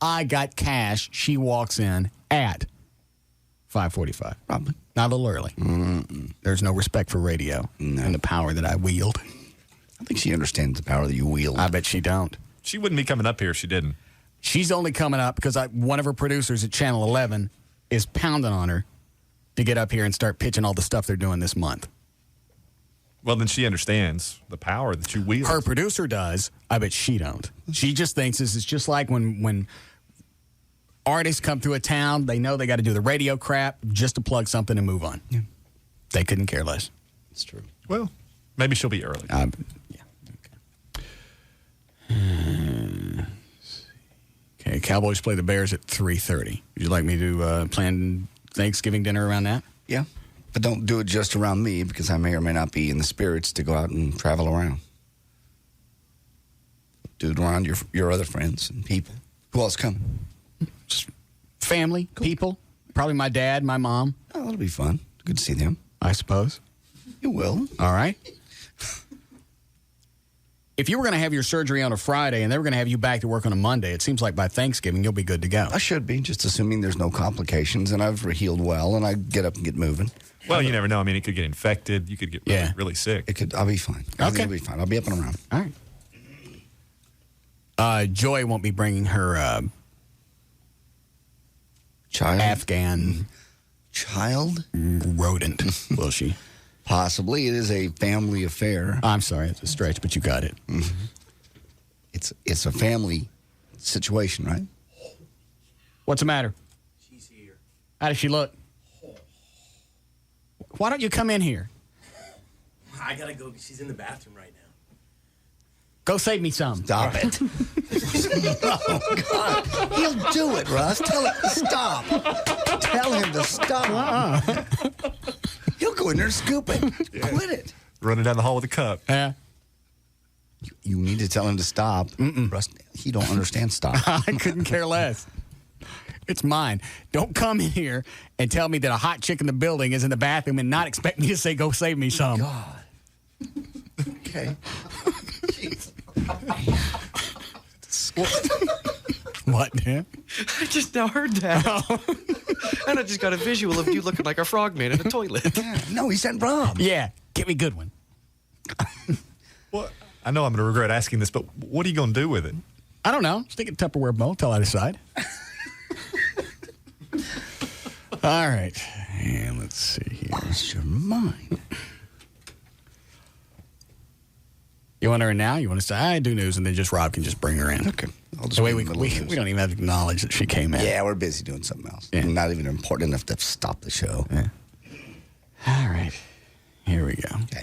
Speaker 11: I got cash. She walks in at 5:45.
Speaker 5: Probably.
Speaker 11: Not a little early.
Speaker 5: Mm-mm.
Speaker 11: There's no respect for radio and the power that I wield.
Speaker 5: I think she understands the power that you wield.
Speaker 11: I bet she don't.
Speaker 6: She wouldn't be coming up here if she didn't.
Speaker 11: She's only coming up because one of her producers at Channel 11 is pounding on her to get up here and start pitching all the stuff they're doing this month.
Speaker 6: Well, then she understands the power that you wield.
Speaker 11: Her producer does. I bet she don't. She just thinks this is just like when artists come through a town, they know they got to do the radio crap just to plug something and move on.
Speaker 5: Yeah.
Speaker 11: They couldn't care less.
Speaker 5: It's true.
Speaker 6: Well, maybe she'll be early.
Speaker 11: Yeah. Okay. Okay, Cowboys play the Bears at 3:30. Would you like me to plan Thanksgiving dinner around that?
Speaker 5: Yeah, but don't do it just around me because I may or may not be in the spirits to go out and travel around. Do it around your other friends and people. Who else coming?
Speaker 11: Just family, people. Probably my dad, my mom.
Speaker 5: Oh, that'll be fun. Good to see them.
Speaker 11: I suppose.
Speaker 5: You will.
Speaker 11: All right. If you were going to have your surgery on a Friday and they were going to have you back to work on a Monday, it seems like by Thanksgiving you'll be good to go.
Speaker 5: I should be, just assuming there's no complications and I've healed well and I get up and get moving.
Speaker 6: Well, you never know. I mean, it could get infected. You could get really sick.
Speaker 5: I'll be fine.
Speaker 11: Okay.
Speaker 5: I'll be fine. I'll be up and around.
Speaker 11: All right. Joy won't be bringing her
Speaker 5: child?
Speaker 11: Afghan
Speaker 5: child?
Speaker 11: Rodent, will she?
Speaker 5: Possibly. It is a family affair.
Speaker 11: I'm sorry, it's a stretch, but you got it.
Speaker 5: Mm-hmm. It's a family situation, right?
Speaker 11: What's the matter?
Speaker 7: She's here.
Speaker 11: How does she look? Why don't you come in here?
Speaker 7: I gotta go. She's in the bathroom right now.
Speaker 11: Go save me some.
Speaker 5: Stop it. Oh, God. He'll do it, Russ. Tell him to stop. Tell him to stop. He'll go in there and scoop it. Yeah. Quit it.
Speaker 6: Running down the hall with a cup.
Speaker 11: Yeah.
Speaker 5: You need to tell him to stop. Russ, he don't understand stop.
Speaker 11: I couldn't care less. It's mine. Don't come in here and tell me that a hot chick in the building is in the bathroom and not expect me to say, go save me some.
Speaker 5: God. Okay.
Speaker 11: What, Dan?
Speaker 9: I just now heard that. And I just got a visual of you looking like a frogman in a toilet.
Speaker 5: Yeah. No, he said Rob.
Speaker 11: Yeah, give me a good one.
Speaker 6: Well, I know I'm going to regret asking this, but what are you going to do with it?
Speaker 11: I don't know. Stick it in Tupperware bowl till I decide. All right. And let's see here.
Speaker 5: What's your mind?
Speaker 11: You want her in now? You want to say, I do news, and then just Rob can just bring her in.
Speaker 5: Okay.
Speaker 11: The way we don't even have to acknowledge that she came in.
Speaker 5: Yeah, we're busy doing something else.
Speaker 11: Yeah.
Speaker 5: Not even important enough to stop the show.
Speaker 11: Yeah. All right. Here we go.
Speaker 5: Okay.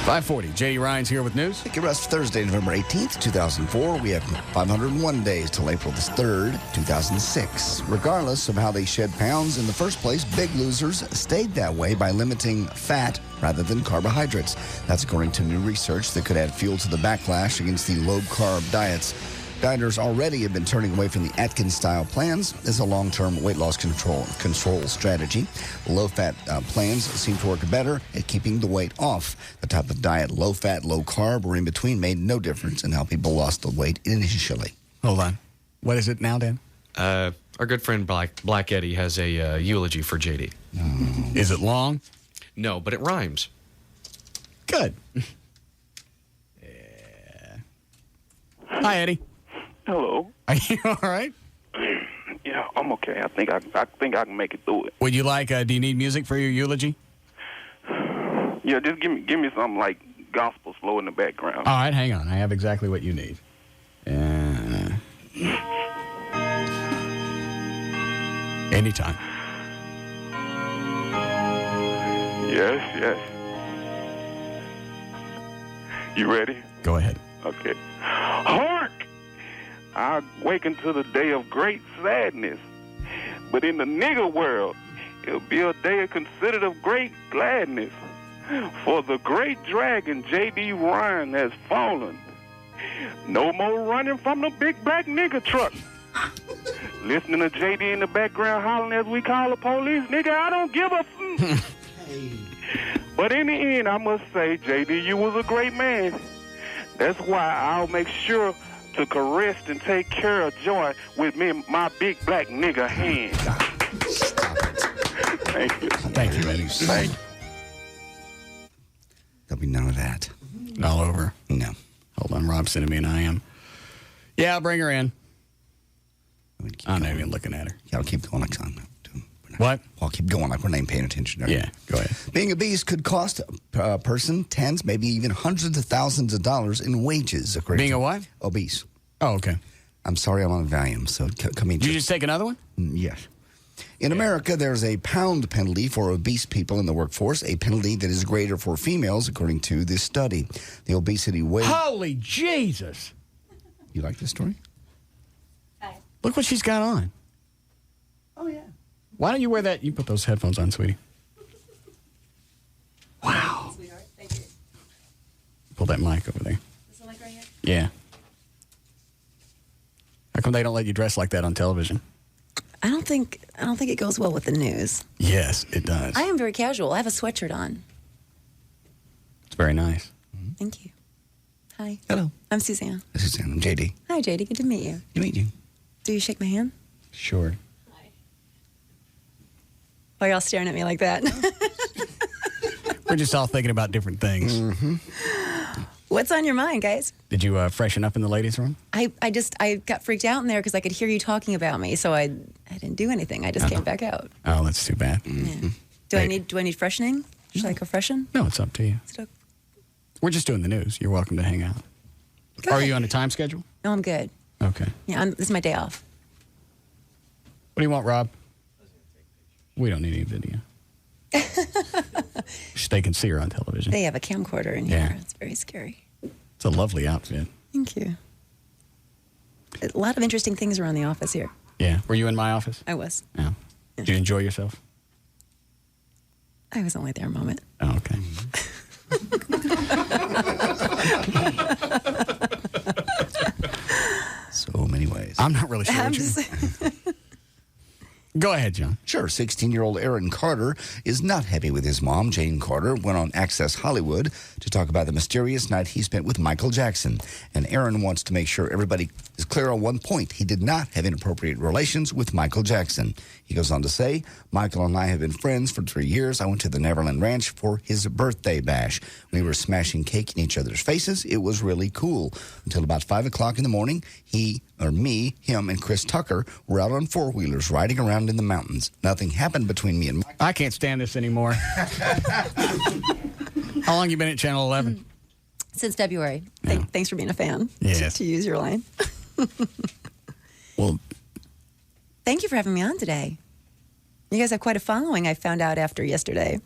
Speaker 11: 5:40. J.D. Ryan's here with news.
Speaker 5: Thank you, Russ. Thursday, November 18th, 2004. We have 501 days till April the 3rd, 2006. Regardless of how they shed pounds in the first place, big losers stayed that way by limiting fat rather than carbohydrates. That's according to new research that could add fuel to the backlash against the low-carb diets. Dieters already have been turning away from the Atkins-style plans as a long-term weight loss control strategy. Low-fat plans seem to work better at keeping the weight off. The type of diet, low-fat, low-carb, or in between, made no difference in how people lost the weight initially.
Speaker 11: Hold on. What is it now, Dan?
Speaker 9: Our good friend Black Eddie has a eulogy for JD.
Speaker 11: Is it long?
Speaker 9: No, but it rhymes.
Speaker 11: Good. Yeah. Hi, Eddie.
Speaker 10: Hello.
Speaker 11: Are you all right?
Speaker 10: Yeah, I'm okay. I think I can make it through it.
Speaker 11: Would you like? Do you need music for your eulogy?
Speaker 10: Yeah, just give me something like gospel slow in the background.
Speaker 11: All right, hang on. I have exactly what you need. Anytime.
Speaker 10: Yes. You ready?
Speaker 11: Go ahead.
Speaker 10: Okay. Hark! I waken to the day of great sadness. But in the nigger world, it'll be a day considered of great gladness. For the great dragon, J.D. Ryan, has fallen. No more running from the big black nigger truck. Listening to J.D. in the background hollering as we call the police, nigga, I don't give a But in the end, I must say, J.D., you was a great man. That's why I'll make sure to caress and take care of Joy with my big black nigga hand.
Speaker 5: Stop it.
Speaker 10: Thank you.
Speaker 11: Thank you, Eddie.
Speaker 5: Thank you. There'll be none of that.
Speaker 11: All over.
Speaker 5: No.
Speaker 11: Hold on, Rob's sending me an IM. Yeah, I'll bring her in. I'm not even looking at her.
Speaker 5: Yeah, I'll keep going like I'm doing.
Speaker 11: What?
Speaker 5: I'll keep going like we're not paying attention.
Speaker 11: Yeah, go ahead.
Speaker 5: Being obese could cost a person tens, maybe even hundreds of thousands of dollars in wages.
Speaker 11: Being a what?
Speaker 5: Obese.
Speaker 11: Oh, okay.
Speaker 5: I'm sorry I'm on Valium, so come in.
Speaker 11: Did you just take another one?
Speaker 5: Yes. In America, there's a pound penalty for obese people in the workforce, a penalty that is greater for females, according to this study. The obesity wage...
Speaker 11: Holy Jesus!
Speaker 5: You like this story?
Speaker 11: Look what she's got on.
Speaker 5: Oh, yeah.
Speaker 11: Why don't you wear that? You put those headphones on, sweetie. Wow.
Speaker 3: Sweetheart, thank you.
Speaker 11: Pull that mic over there.
Speaker 3: This one like right here?
Speaker 11: Yeah. How come they don't let you dress like that on television?
Speaker 3: I don't think it goes well with the news.
Speaker 11: Yes, it does.
Speaker 3: I am very casual. I have a sweatshirt on.
Speaker 11: It's very nice.
Speaker 3: Thank you. Hi.
Speaker 5: Hello.
Speaker 3: I'm Suzanne.
Speaker 5: Suzanne, I'm JD.
Speaker 3: Hi, JD. Good to meet you.
Speaker 5: Good to meet you.
Speaker 3: Do you shake my hand?
Speaker 11: Sure.
Speaker 3: Why are y'all staring at me like that?
Speaker 11: We're just all thinking about different things.
Speaker 5: Mm-hmm.
Speaker 3: What's on your mind, guys?
Speaker 11: Did you freshen up in the ladies' room?
Speaker 3: I got freaked out in there because I could hear you talking about me, so I didn't do anything. I just came back out.
Speaker 11: Oh, that's too bad.
Speaker 3: Yeah. Do I need freshening? Should I go freshen?
Speaker 11: No, it's up to you.
Speaker 3: Still-
Speaker 11: We're just doing the news. You're welcome to hang out. Are you on a time schedule?
Speaker 3: No, I'm good.
Speaker 11: Okay.
Speaker 3: Yeah, this is my day off.
Speaker 11: What do you want, Rob? We don't need any video. They can see her on television.
Speaker 3: They have a camcorder in
Speaker 11: Yeah.
Speaker 3: here. It's very scary.
Speaker 11: It's a lovely outfit.
Speaker 3: Thank you. A lot of interesting things around the office here.
Speaker 11: Yeah. Were you in my office?
Speaker 3: I was.
Speaker 11: Yeah. Did you enjoy yourself?
Speaker 3: I was only there a moment.
Speaker 11: Oh, okay.
Speaker 5: So many ways.
Speaker 11: I'm not really sure. Go ahead, John.
Speaker 5: Sure. 16-year-old Aaron Carter is not happy with his mom. Jane Carter went on Access Hollywood to talk about the mysterious night he spent with Michael Jackson. And Aaron wants to make sure everybody is clear on one point. He did not have inappropriate relations with Michael Jackson. He goes on to say, Michael and I have been friends for 3 years. I went to the Neverland Ranch for his birthday bash. We were smashing cake in each other's faces. It was really cool. Until about 5 o'clock in the morning, him, and Chris Tucker were out on four-wheelers riding around in the mountains. Nothing happened between me and Michael.
Speaker 11: I can't stand this anymore. How long you been at Channel 11?
Speaker 3: Since February. Thanks for being a fan.
Speaker 11: Yes.
Speaker 3: To use your line.
Speaker 11: Well,
Speaker 3: thank you for having me on today. You guys have quite a following, I found out after yesterday.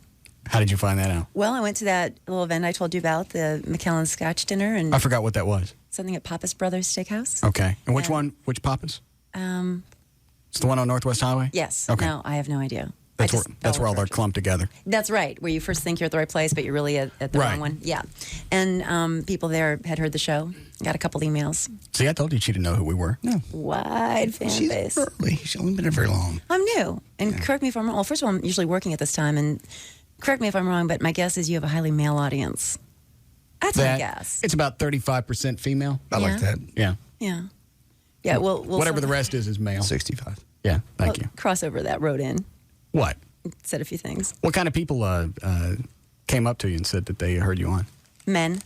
Speaker 11: How did you find that out?
Speaker 3: Well, I went to that little event I told you about, the McKellen Scotch Dinner. And
Speaker 11: I forgot what that was.
Speaker 3: something at Pappas Brothers Steakhouse.
Speaker 11: Okay. And which one? Which Pappas? It's the one on Northwest Highway?
Speaker 3: Yes.
Speaker 11: Okay.
Speaker 3: No, I have no idea.
Speaker 11: That's where all they're clumped together.
Speaker 3: That's right, where you first think you're at the right place, but you're really at the wrong one. Yeah. And people there had heard the show, got a couple emails.
Speaker 11: See, I told you she didn't know who we were.
Speaker 5: No.
Speaker 3: Wide fan
Speaker 5: She's
Speaker 3: base.
Speaker 5: early. She's only been there very long.
Speaker 3: I'm new. And correct me if I'm wrong. Well, first of all, I'm usually working at this time, and correct me if I'm wrong, but my guess is you have a highly male audience. That's my guess.
Speaker 11: It's about 35% female.
Speaker 5: I like that.
Speaker 11: Yeah.
Speaker 3: Yeah. Yeah, well
Speaker 11: whatever the rest is male.
Speaker 5: 65.
Speaker 11: Yeah, thank you.
Speaker 3: Cross over that road in.
Speaker 11: What?
Speaker 3: Said a few things.
Speaker 11: What kind of people came up to you and said that they heard you on?
Speaker 3: Men.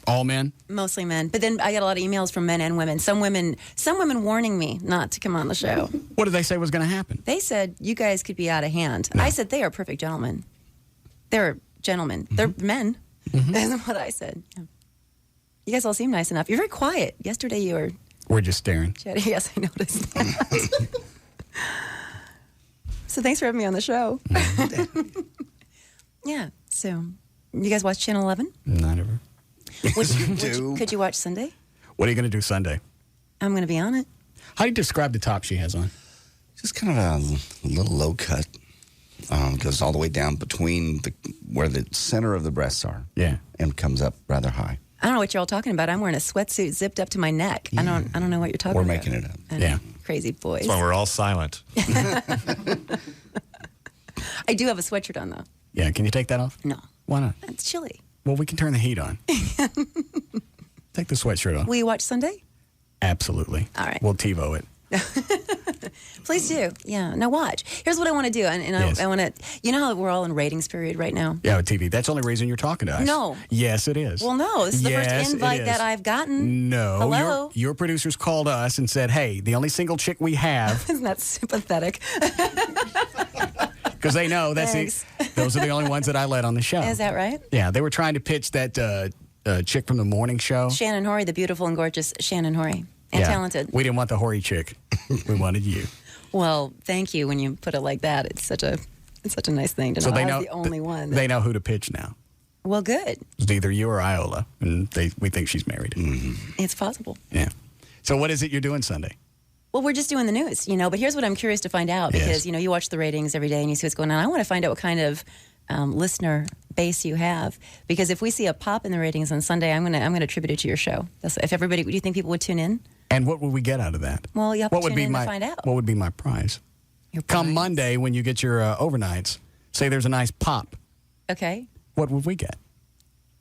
Speaker 11: All men?
Speaker 3: Mostly men. But then I got a lot of emails from men and women. Some women warning me not to come on the show.
Speaker 11: What did they say was going to happen?
Speaker 3: They said, you guys could be out of hand. No. I said, they are perfect gentlemen. They're gentlemen. Mm-hmm. They're men. Mm-hmm. That's what I said. Yeah. You guys all seem nice enough. You're very quiet. Yesterday you were...
Speaker 11: We're just staring.
Speaker 3: Yes, I noticed that. So thanks for having me on the show. Yeah. So you guys watch Channel 11?
Speaker 11: Not ever.
Speaker 3: Could you watch Sunday?
Speaker 11: What are you going to do Sunday?
Speaker 3: I'm going to be on it.
Speaker 11: How do you describe the top she has on?
Speaker 5: Just kind of a little low cut. Goes all the way down between where the center of the breasts are.
Speaker 11: Yeah.
Speaker 5: And comes up rather high.
Speaker 3: I don't know what you're all talking about. I'm wearing a sweatsuit zipped up to my neck. Yeah. I don't know what you're talking
Speaker 5: about.
Speaker 3: We're
Speaker 5: making it up.
Speaker 11: Yeah.
Speaker 3: Crazy boys.
Speaker 6: That's why we're all silent.
Speaker 3: I do have a sweatshirt on, though.
Speaker 11: Yeah. Can you take that off?
Speaker 3: No.
Speaker 11: Why not?
Speaker 3: It's chilly.
Speaker 11: Well, we can turn the heat on. Take the sweatshirt off.
Speaker 3: Will you watch Sunday?
Speaker 11: Absolutely.
Speaker 3: All right.
Speaker 11: We'll TiVo it.
Speaker 3: Please do. Yeah. Now watch. Here's what I want to do. And yes. I want to, you know how we're all in ratings period right now?
Speaker 11: Yeah, with TV. That's the only reason you're talking to us.
Speaker 3: No.
Speaker 11: Yes, it is.
Speaker 3: Well, no. This is the first invite that I've gotten.
Speaker 11: No.
Speaker 3: Hello?
Speaker 11: Your producers called us and said, hey, the only single chick we have.
Speaker 3: Isn't that sympathetic?
Speaker 11: Because they know those are the only ones that I let on the show.
Speaker 3: Is that right?
Speaker 11: Yeah. They were trying to pitch that chick from the morning show.
Speaker 3: Shannon Horry, the beautiful and gorgeous Shannon Horry. And talented.
Speaker 11: We didn't want the hoary chick. We wanted you.
Speaker 3: Well, thank you. When you put it like that, it's such a nice thing to know.
Speaker 11: So they
Speaker 3: I
Speaker 11: know
Speaker 3: was the only one.
Speaker 11: They know who to pitch now.
Speaker 3: Well, good.
Speaker 11: It's either you or Iola, and we think she's married.
Speaker 3: It's possible.
Speaker 11: Yeah. So what is it you're doing Sunday?
Speaker 3: Well, we're just doing the news, But here's what I'm curious to find out because you watch the ratings every day and you see what's going on. I want to find out what kind of listener base you have because if we see a pop in the ratings on Sunday, I'm gonna attribute it to your show. If everybody, do you think people would tune in?
Speaker 11: And what would we get out of that?
Speaker 3: Well, you have
Speaker 11: what
Speaker 3: to
Speaker 11: would
Speaker 3: tune
Speaker 11: be
Speaker 3: in
Speaker 11: my
Speaker 3: to find out.
Speaker 11: What would be my prize? Come Monday when you get your overnights, say there's a nice pop.
Speaker 3: Okay.
Speaker 11: What would we get?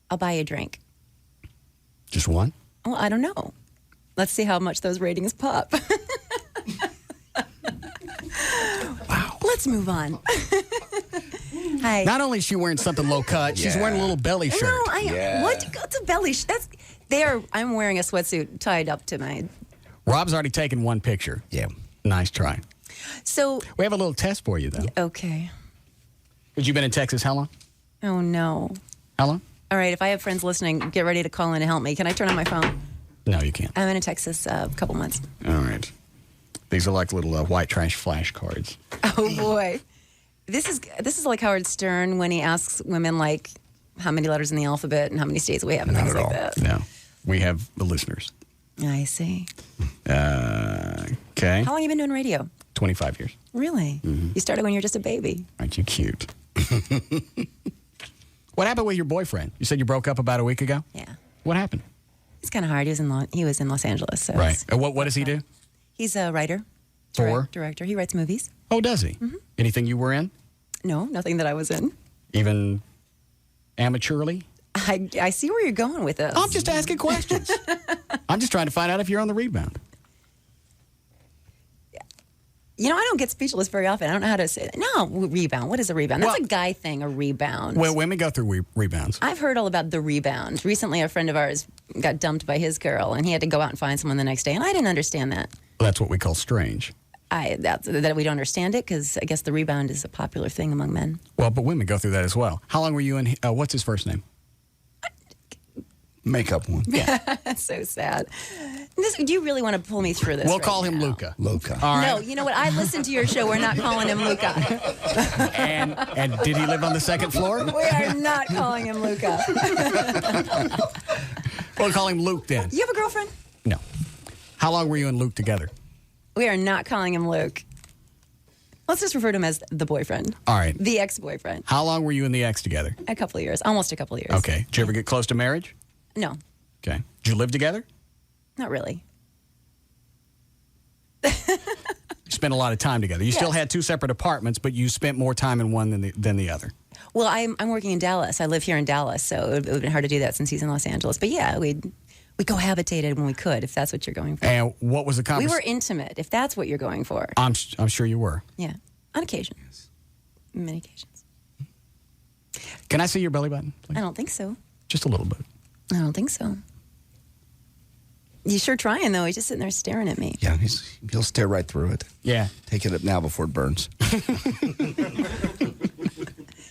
Speaker 3: I'll buy you a drink.
Speaker 11: Just one?
Speaker 3: Well, I don't know. Let's see how much those ratings pop. Wow. Let's move on. Hi.
Speaker 11: Not only is she wearing something low cut, she's wearing a little belly shirt.
Speaker 3: No, what's a belly shirt? I'm wearing a sweatsuit tied up to my...
Speaker 11: Rob's already taken one picture.
Speaker 5: Yeah.
Speaker 11: Nice try.
Speaker 3: So...
Speaker 11: We have a little test for you, though.
Speaker 3: Okay.
Speaker 11: Because you've been in Texas how long?
Speaker 3: Oh, no.
Speaker 11: How long?
Speaker 3: All right, if I have friends listening, get ready to call in and help me. Can I turn on my phone?
Speaker 11: No, you can't.
Speaker 3: I'm in Texas a couple months.
Speaker 11: All right. These are like little white trash flashcards.
Speaker 3: Oh, boy. This is like Howard Stern when he asks women, like, how many letters in the alphabet and how many states we have and things like that.
Speaker 11: No. We have the listeners.
Speaker 3: I see.
Speaker 11: Okay.
Speaker 3: How long have you been doing radio?
Speaker 11: 25 years.
Speaker 3: Really?
Speaker 11: Mm-hmm.
Speaker 3: You started when you were just a baby.
Speaker 11: Aren't you cute? What happened with your boyfriend? You said you broke up about a week ago?
Speaker 3: Yeah.
Speaker 11: What happened?
Speaker 3: It's kind of hard. He was in Los Angeles. So
Speaker 11: right. And what does he do?
Speaker 3: He's a writer. Director. He writes movies.
Speaker 11: Oh, does he? Mm-hmm. Anything you were in?
Speaker 3: No, nothing that I was in.
Speaker 11: Even amateurly?
Speaker 3: I see where you're going with this.
Speaker 11: I'm just asking questions. I'm just trying to find out if you're on the rebound.
Speaker 3: I don't get speechless very often. I don't know how to say that. No, rebound. What is a rebound? That's a guy thing, a rebound.
Speaker 11: Well, women go through rebounds.
Speaker 3: I've heard all about the rebound. Recently, a friend of ours got dumped by his girl, and he had to go out and find someone the next day, and I didn't understand that.
Speaker 11: Well, that's what we call strange.
Speaker 3: That we don't understand it, because I guess the rebound is a popular thing among men.
Speaker 11: Well, but women go through that as well. How long were you in, what's his first name?
Speaker 5: Makeup one.
Speaker 3: Yeah. That's so sad. Do you really want to pull me through this?
Speaker 11: We'll call him Luca.
Speaker 5: Luca.
Speaker 11: All right.
Speaker 3: No, you know what? I listened to your show. We're not calling him Luca.
Speaker 11: And did he live on the second floor?
Speaker 3: We are not calling him Luca.
Speaker 11: We'll call him Luke then.
Speaker 3: You have a girlfriend?
Speaker 11: No. How long were you and Luke together?
Speaker 3: We are not calling him Luke. Let's just refer to him as the boyfriend.
Speaker 11: All right.
Speaker 3: The ex-boyfriend.
Speaker 11: How long were you and the ex together?
Speaker 3: A couple of years. Almost a couple of years.
Speaker 11: Okay. Did you ever get close to marriage?
Speaker 3: No.
Speaker 11: Okay. Did you live together?
Speaker 3: Not really.
Speaker 11: You spent a lot of time together. You still had two separate apartments, but you spent more time in one than the other.
Speaker 3: Well, I'm working in Dallas. I live here in Dallas, so it would have been hard to do that since he's in Los Angeles. But yeah, we cohabitated when we could, if that's what you're going for.
Speaker 11: And what was the conversation?
Speaker 3: We were intimate, if that's what you're going for.
Speaker 11: I'm sure you were.
Speaker 3: Yeah, on occasion. Many occasions.
Speaker 11: Can I see your belly button, please?
Speaker 3: I don't think so.
Speaker 11: Just a little bit.
Speaker 3: I don't think so. He's sure trying, though. He's just sitting there staring at me.
Speaker 5: Yeah, he'll stare right through it.
Speaker 11: Yeah.
Speaker 5: Take it up now before it burns.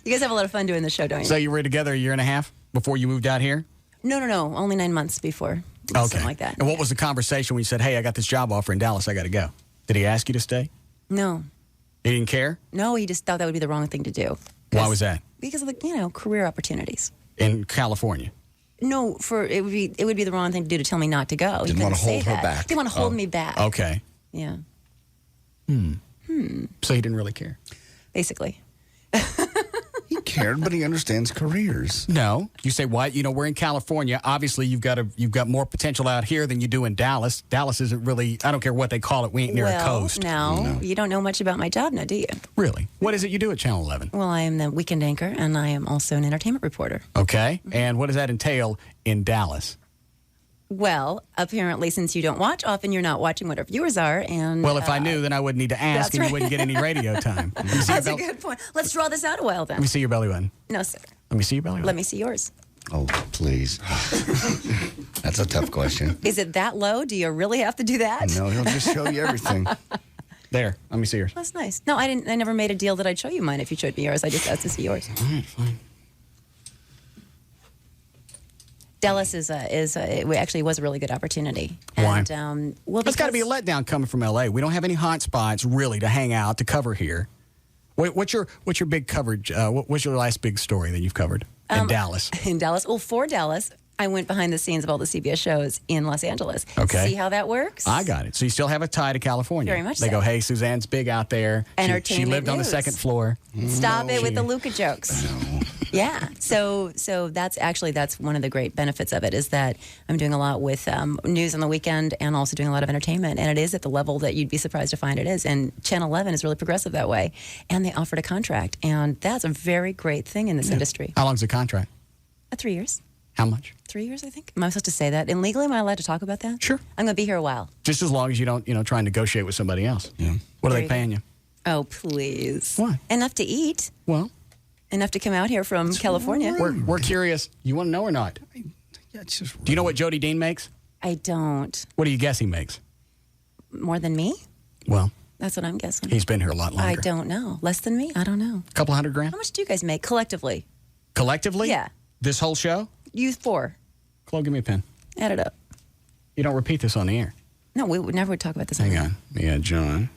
Speaker 3: You guys have a lot of fun doing the show, don't you?
Speaker 11: So you were together a year and a half before you moved out here?
Speaker 3: No. Only 9 months before.
Speaker 11: Okay.
Speaker 3: Something like that.
Speaker 11: And what was the conversation when you said, hey, I got this job offer in Dallas, I got to go? Did he ask you to stay?
Speaker 3: No.
Speaker 11: He didn't care?
Speaker 3: No, he just thought that would be the wrong thing to do.
Speaker 11: Why was that?
Speaker 3: Because of the, career opportunities.
Speaker 11: In California?
Speaker 3: No, it would be the wrong thing to do to tell me not to go.
Speaker 5: Didn't want to hold her back.
Speaker 3: They want to hold me back.
Speaker 11: Okay.
Speaker 3: Yeah.
Speaker 11: So he didn't really care?
Speaker 3: Basically.
Speaker 5: He cared, but he understands careers.
Speaker 11: No. You say, what? We're in California. Obviously, you've got more potential out here than you do in Dallas. Dallas isn't really, I don't care what they call it, we ain't near a coast.
Speaker 3: No, you don't know much about my job now, do you?
Speaker 11: Really? What is it you do at Channel 11?
Speaker 3: Well, I am the weekend anchor, and I am also an entertainment reporter.
Speaker 11: Okay. And what does that entail in Dallas?
Speaker 3: Well, apparently, since you don't watch often, you're not watching what our viewers are. And
Speaker 11: well, if I knew, then I wouldn't need to ask, and you wouldn't get any radio time.
Speaker 3: That's a good point. Let's draw this out a while, then.
Speaker 11: Let me see your belly button.
Speaker 3: No, sir.
Speaker 11: Let me see your belly button.
Speaker 3: Let me see yours.
Speaker 5: Oh, please. That's a tough question.
Speaker 3: Is it that low? Do you really have to do that?
Speaker 5: No, he'll just show you everything.
Speaker 11: There. Let me see yours.
Speaker 3: That's nice. No, I didn't. I never made a deal that I'd show you mine if you showed me yours. I just asked to see yours.
Speaker 11: All right, fine.
Speaker 3: Dallas actually was a really good opportunity.
Speaker 11: Why?
Speaker 3: And,
Speaker 11: It's got to be a letdown coming from L.A. We don't have any hot spots really to hang out to cover here. What's your big coverage? What's your last big story that you've covered in Dallas?
Speaker 3: In Dallas, well, for Dallas, I went behind the scenes of all the CBS shows in Los Angeles.
Speaker 11: Okay.
Speaker 3: See how that works?
Speaker 11: I got it. So you still have a tie to California.
Speaker 3: Very much
Speaker 11: They
Speaker 3: so.
Speaker 11: go, hey, Suzanne's big out there. She lived on the
Speaker 3: news.
Speaker 11: second floor.
Speaker 3: Stop it with the Luca jokes. Yeah. So that's one of the great benefits of it is that I'm doing a lot with news on the weekend and also doing a lot of entertainment. And it is at the level that you'd be surprised to find it is. And Channel 11 is really progressive that way. And they offered a contract. And that's a very great thing in this industry.
Speaker 11: How long's the contract?
Speaker 3: 3 years.
Speaker 11: How much?
Speaker 3: 3 years, I think. Am I supposed to say that? And legally, am I allowed to talk about that?
Speaker 11: Sure.
Speaker 3: I'm going to be here a while.
Speaker 11: Just as long as you don't, try and negotiate with somebody else. Yeah. What are
Speaker 3: There
Speaker 11: they
Speaker 3: you
Speaker 11: paying you?
Speaker 3: Oh, please.
Speaker 11: What?
Speaker 3: Enough to eat.
Speaker 11: Well.
Speaker 3: Enough to come out here from California.
Speaker 11: We're curious. You want to know or not?
Speaker 5: Yeah, it's just
Speaker 11: Do you know what Jody Dean makes?
Speaker 3: I don't.
Speaker 11: What do you guess he makes?
Speaker 3: More than me?
Speaker 11: Well,
Speaker 3: That's what I'm guessing.
Speaker 11: he's been here a lot longer.
Speaker 3: I don't know. Less than me? I don't know.
Speaker 11: A couple $100,000?
Speaker 3: How much do you guys make collectively?
Speaker 11: Collectively?
Speaker 3: Yeah.
Speaker 11: This whole show?
Speaker 3: You 4.
Speaker 11: Chloe, give me a pen.
Speaker 3: Add it up.
Speaker 11: You don't repeat this on the air.
Speaker 3: No, we would never talk about this.
Speaker 11: Hang on. Yeah, John.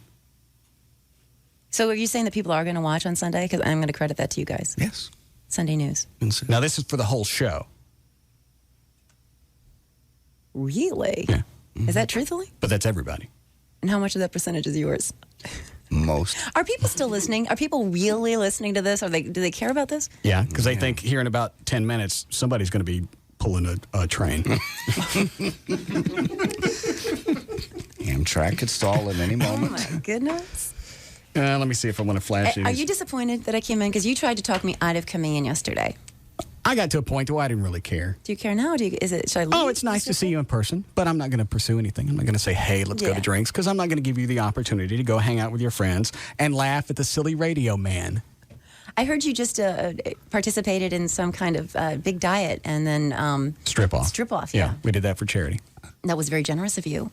Speaker 3: So are you saying that people are going to watch on Sunday? Because I'm going to credit that to you guys.
Speaker 5: Yes.
Speaker 3: Sunday news.
Speaker 11: Now, this is for the whole show.
Speaker 3: Really?
Speaker 11: Yeah.
Speaker 3: Is that truthfully?
Speaker 11: But that's everybody.
Speaker 3: And how much of that percentage is yours?
Speaker 5: Most.
Speaker 3: Are people still listening? Are people really listening to this? Do they care about this?
Speaker 11: Yeah, because they think here in about 10 minutes, somebody's going to be pulling a train.
Speaker 5: Amtrak could stall at any moment.
Speaker 3: Oh, my goodness.
Speaker 11: Let me see if I want to flash
Speaker 3: Are
Speaker 11: these.
Speaker 3: you disappointed that I came in? Because you tried to talk me out of coming in yesterday.
Speaker 11: I got to a point where I didn't really care.
Speaker 3: Do you care now? Should I leave?
Speaker 11: Oh, it's nice to see you in person, but I'm not going to pursue anything. I'm not going to say, hey, let's go to drinks, because I'm not going to give you the opportunity to go hang out with your friends and laugh at the silly radio man.
Speaker 3: I heard you just participated in some kind of big diet and then...
Speaker 11: Strip off.
Speaker 3: Strip off, yeah.
Speaker 11: We did that for charity.
Speaker 3: That was very generous of you.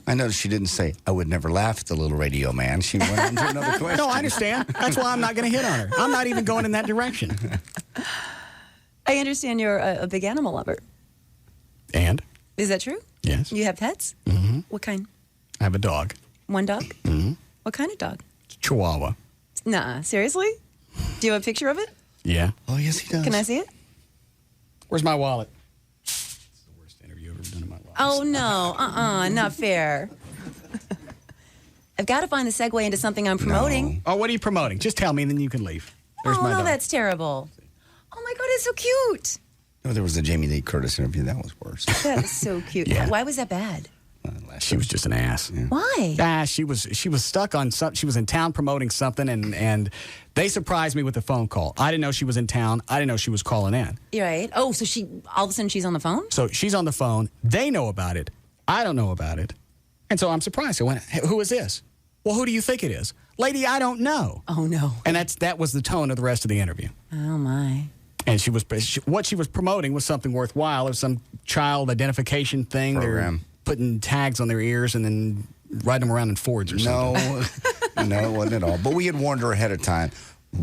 Speaker 5: I noticed she didn't say, I would never laugh at the little radio man. She went on to another question.
Speaker 11: No, I understand. That's why I'm not going to hit on her. I'm not even going in that direction.
Speaker 3: I understand you're a big animal lover.
Speaker 11: And?
Speaker 3: Is that true?
Speaker 11: Yes.
Speaker 3: You have pets?
Speaker 11: Mm-hmm.
Speaker 3: What kind?
Speaker 11: I have a dog.
Speaker 3: One dog?
Speaker 11: Mm-hmm.
Speaker 3: What kind of dog?
Speaker 11: Chihuahua.
Speaker 3: Nah, seriously? Do you have a picture of it?
Speaker 11: Yeah.
Speaker 5: Oh, yes, he does.
Speaker 3: Can I see it?
Speaker 11: Where's my wallet? It's the worst interview I've ever done in my life.
Speaker 3: Oh, no. Not fair. I've got to find the segue into something I'm promoting.
Speaker 11: Oh, what are you promoting? Just tell me, and then you can leave. There's my
Speaker 3: no,
Speaker 11: dog.
Speaker 3: that's terrible. Oh, my God, it's so cute.
Speaker 5: No, there was the Jamie Lee Curtis interview. That was worse.
Speaker 3: That is so cute.
Speaker 11: Yeah.
Speaker 3: Why was that bad?
Speaker 11: She was just an ass. Yeah.
Speaker 3: Why?
Speaker 11: She was stuck on something. She was in town promoting something, and they surprised me with a phone call. I didn't know she was in town. I didn't know she was calling in.
Speaker 3: You're right. Oh, so all of a sudden she's on the phone?
Speaker 11: So she's on the phone. They know about it. I don't know about it. And so I'm surprised. I went, hey, who is this? Well, who do you think it is? Lady, I don't know.
Speaker 3: Oh, no.
Speaker 11: And that was the tone of the rest of the interview.
Speaker 3: Oh, my.
Speaker 11: And what she was promoting was something worthwhile. It was some child identification thing.
Speaker 5: Program.
Speaker 11: They're putting tags on their ears and then riding them around in Fords or something.
Speaker 5: No, it wasn't at all. But we had warned her ahead of time.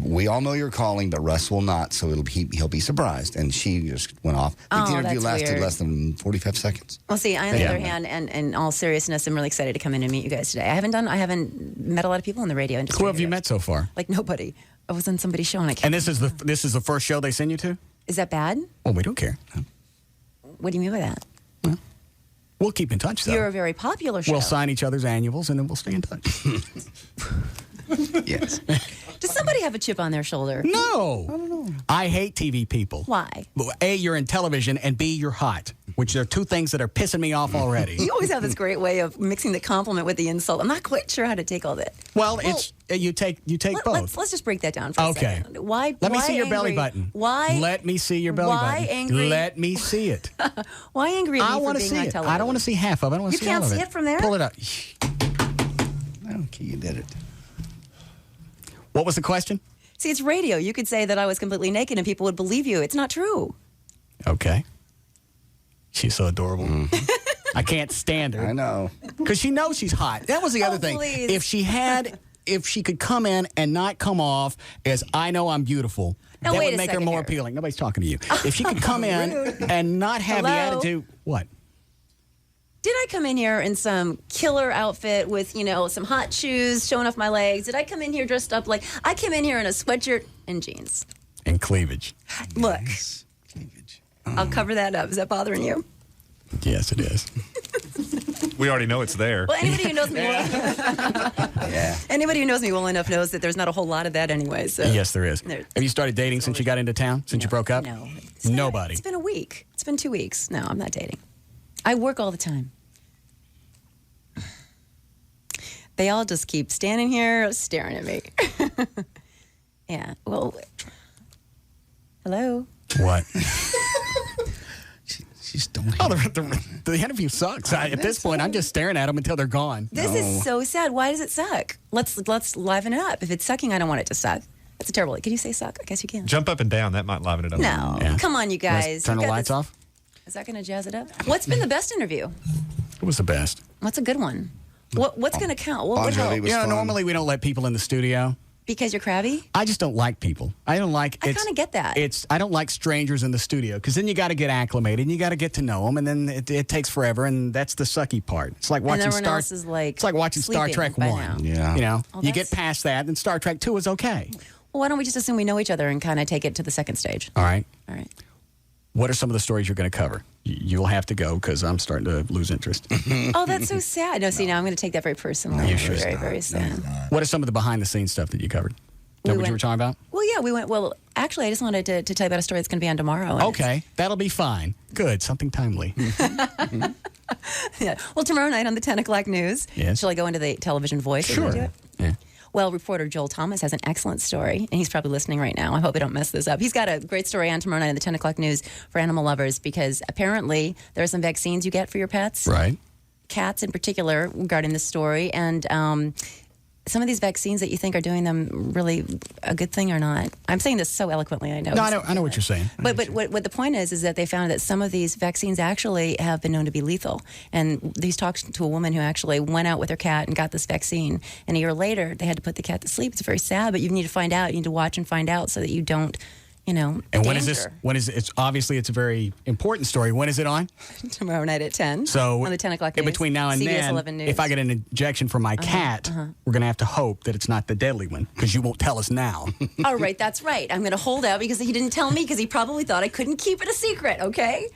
Speaker 5: We all know you're calling, but Russ will not, so he'll be surprised. And she just went off. The interview
Speaker 3: that's
Speaker 5: lasted
Speaker 3: weird.
Speaker 5: less than 45 seconds.
Speaker 3: Well, see, I, on the other hand, and in all seriousness, I'm really excited to come in and meet you guys today. I haven't met a lot of people in the radio industry.
Speaker 11: Who have you met so far?
Speaker 3: Like nobody. I was on somebody's show and I can't.
Speaker 11: And this is the first show they send you to?
Speaker 3: Is that bad?
Speaker 11: Well, we don't care.
Speaker 3: What do you mean by that?
Speaker 11: We'll keep in touch, though.
Speaker 3: You're a very popular show.
Speaker 11: We'll sign each other's annuals, and then we'll stay in touch.
Speaker 5: Yes.
Speaker 3: Does somebody have a chip on their shoulder?
Speaker 11: No. I don't know. I hate TV people.
Speaker 3: Why?
Speaker 11: A, you're in television, and B, you're hot, which are two things that are pissing me off already.
Speaker 3: You always have this great way of mixing the compliment with the insult. I'm not quite sure how to take all that.
Speaker 11: Well, you take both.
Speaker 3: Let's just break that down for a second. Why?
Speaker 11: Let me see your
Speaker 3: angry?
Speaker 11: belly button.
Speaker 3: Why?
Speaker 11: Let me see your belly button.
Speaker 3: Why angry?
Speaker 11: Let me see it.
Speaker 3: Why angry at
Speaker 11: I
Speaker 3: me for
Speaker 11: want to
Speaker 3: being
Speaker 11: see
Speaker 3: on
Speaker 11: it.
Speaker 3: television?
Speaker 11: I don't want to see half of it. I don't want to see all of it.
Speaker 3: You can't see it from there?
Speaker 11: Pull it up.
Speaker 5: Okay, you did it.
Speaker 11: What was the question?
Speaker 3: See, it's radio. You could say that I was completely naked and people would believe you. It's not true.
Speaker 11: Okay. She's so adorable. I can't stand her.
Speaker 5: I know.
Speaker 11: Because she knows she's hot. That was the other thing.
Speaker 3: Please.
Speaker 11: If she could come in and not come off as I know I'm beautiful,
Speaker 3: Now,
Speaker 11: that
Speaker 3: wait
Speaker 11: would
Speaker 3: a
Speaker 11: make her
Speaker 3: second
Speaker 11: more
Speaker 3: here.
Speaker 11: appealing. Nobody's talking to you. If she could come in and not have the
Speaker 3: Hello?
Speaker 11: attitude. What?
Speaker 3: Did I come in here in some killer outfit with, some hot shoes showing off my legs? Did I come in here dressed up like I came in here in a sweatshirt and jeans?
Speaker 11: And cleavage.
Speaker 3: Look, I'll cover that up. Is that bothering you?
Speaker 11: Yes, it is.
Speaker 6: We already know it's there.
Speaker 3: Well, anybody who knows me anybody who knows me well enough knows that there's not a whole lot of that anyway. So
Speaker 11: Yes, there is. Have you started dating since you got into town? Since you broke up?
Speaker 3: No.
Speaker 11: Nobody.
Speaker 3: It's been a week. It's been 2 weeks. No, I'm not dating. I work all the time. They all just keep standing here staring at me. Yeah. Well, hello?
Speaker 11: What?
Speaker 5: She's don't.
Speaker 11: Oh, the interview sucks. At this point, I'm just staring at them until they're gone.
Speaker 3: This is so sad. Why does it suck? Let's liven it up. If it's sucking, I don't want it to suck. That's a terrible. Can you say suck? I guess you can.
Speaker 6: Jump up and down. That might liven it up.
Speaker 3: No.
Speaker 11: Yeah.
Speaker 3: Come on, you guys.
Speaker 11: Turn the
Speaker 3: You got
Speaker 11: lights
Speaker 3: this-
Speaker 11: off?
Speaker 3: Is that going to jazz it up? What's been the best interview?
Speaker 11: It was the best.
Speaker 3: What's a good one? What's going to count? What would help?
Speaker 11: Normally we don't let people in the studio.
Speaker 3: Because you're crabby?
Speaker 11: I just don't like people. I don't like.
Speaker 3: I kind of get that.
Speaker 11: I don't like strangers in the studio because then you got to get acclimated and you got to get to know them, and then it takes forever, and that's the sucky part. It's like watching
Speaker 3: and everyone else is like
Speaker 11: It's like watching Star
Speaker 3: sleeping
Speaker 11: Trek
Speaker 3: by
Speaker 11: 1.
Speaker 3: now.
Speaker 5: Yeah.
Speaker 11: You know,
Speaker 3: Oh,
Speaker 11: you get past that, and Star Trek 2 is okay.
Speaker 3: Well, why don't we just assume we know each other and kind of take it to the second stage?
Speaker 11: All right.
Speaker 3: All right.
Speaker 11: What are some of the stories you're going to cover? You'll have to go because I'm starting to lose interest.
Speaker 3: Oh, that's so sad. No, see, now I'm going to take that very personally.
Speaker 11: You should.
Speaker 3: Very, very sad.
Speaker 11: What are some of the behind-the-scenes stuff that you covered? Is that what you were talking about?
Speaker 3: Well, yeah, we went. Well, actually, I just wanted to tell you about a story that's going to be on tomorrow.
Speaker 11: Okay, that'll be fine. Good, something timely.
Speaker 3: Yeah. Well, tomorrow night on the 10 o'clock news.
Speaker 11: Yes.
Speaker 3: Shall I go into the television voice? Are you gonna do it?
Speaker 11: Yeah.
Speaker 3: Well, reporter Joel Thomas has an excellent story, and he's probably listening right now. I hope I don't mess this up. He's got a great story on tomorrow night on the 10 o'clock news for animal lovers because apparently there are some vaccines you get for your pets.
Speaker 11: Right.
Speaker 3: Cats in particular regarding this story. And some of these vaccines that you think are doing them really a good thing or not. I'm saying this so eloquently, I know.
Speaker 11: No, I know what you're saying.
Speaker 3: But what the point is that they found that some of these vaccines actually have been known to be lethal. And these talks to a woman who actually went out with her cat and got this vaccine. And a year later, they had to put the cat to sleep. It's very sad, but you need to find out. You need to watch and find out so that you don't,
Speaker 11: And when is this? When is it's obviously it's a very important story. When is it on?
Speaker 3: Tomorrow night at 10.
Speaker 11: So
Speaker 3: on the 10 o'clock
Speaker 11: in
Speaker 3: news.
Speaker 11: between now and
Speaker 3: CBS
Speaker 11: then,
Speaker 3: 11 News.
Speaker 11: if I get an injection for my cat, we're going to have to hope that it's not the deadly one because you won't tell us now.
Speaker 3: All right, that's right. I'm going to hold out because he didn't tell me because he probably thought I couldn't keep it a secret, okay?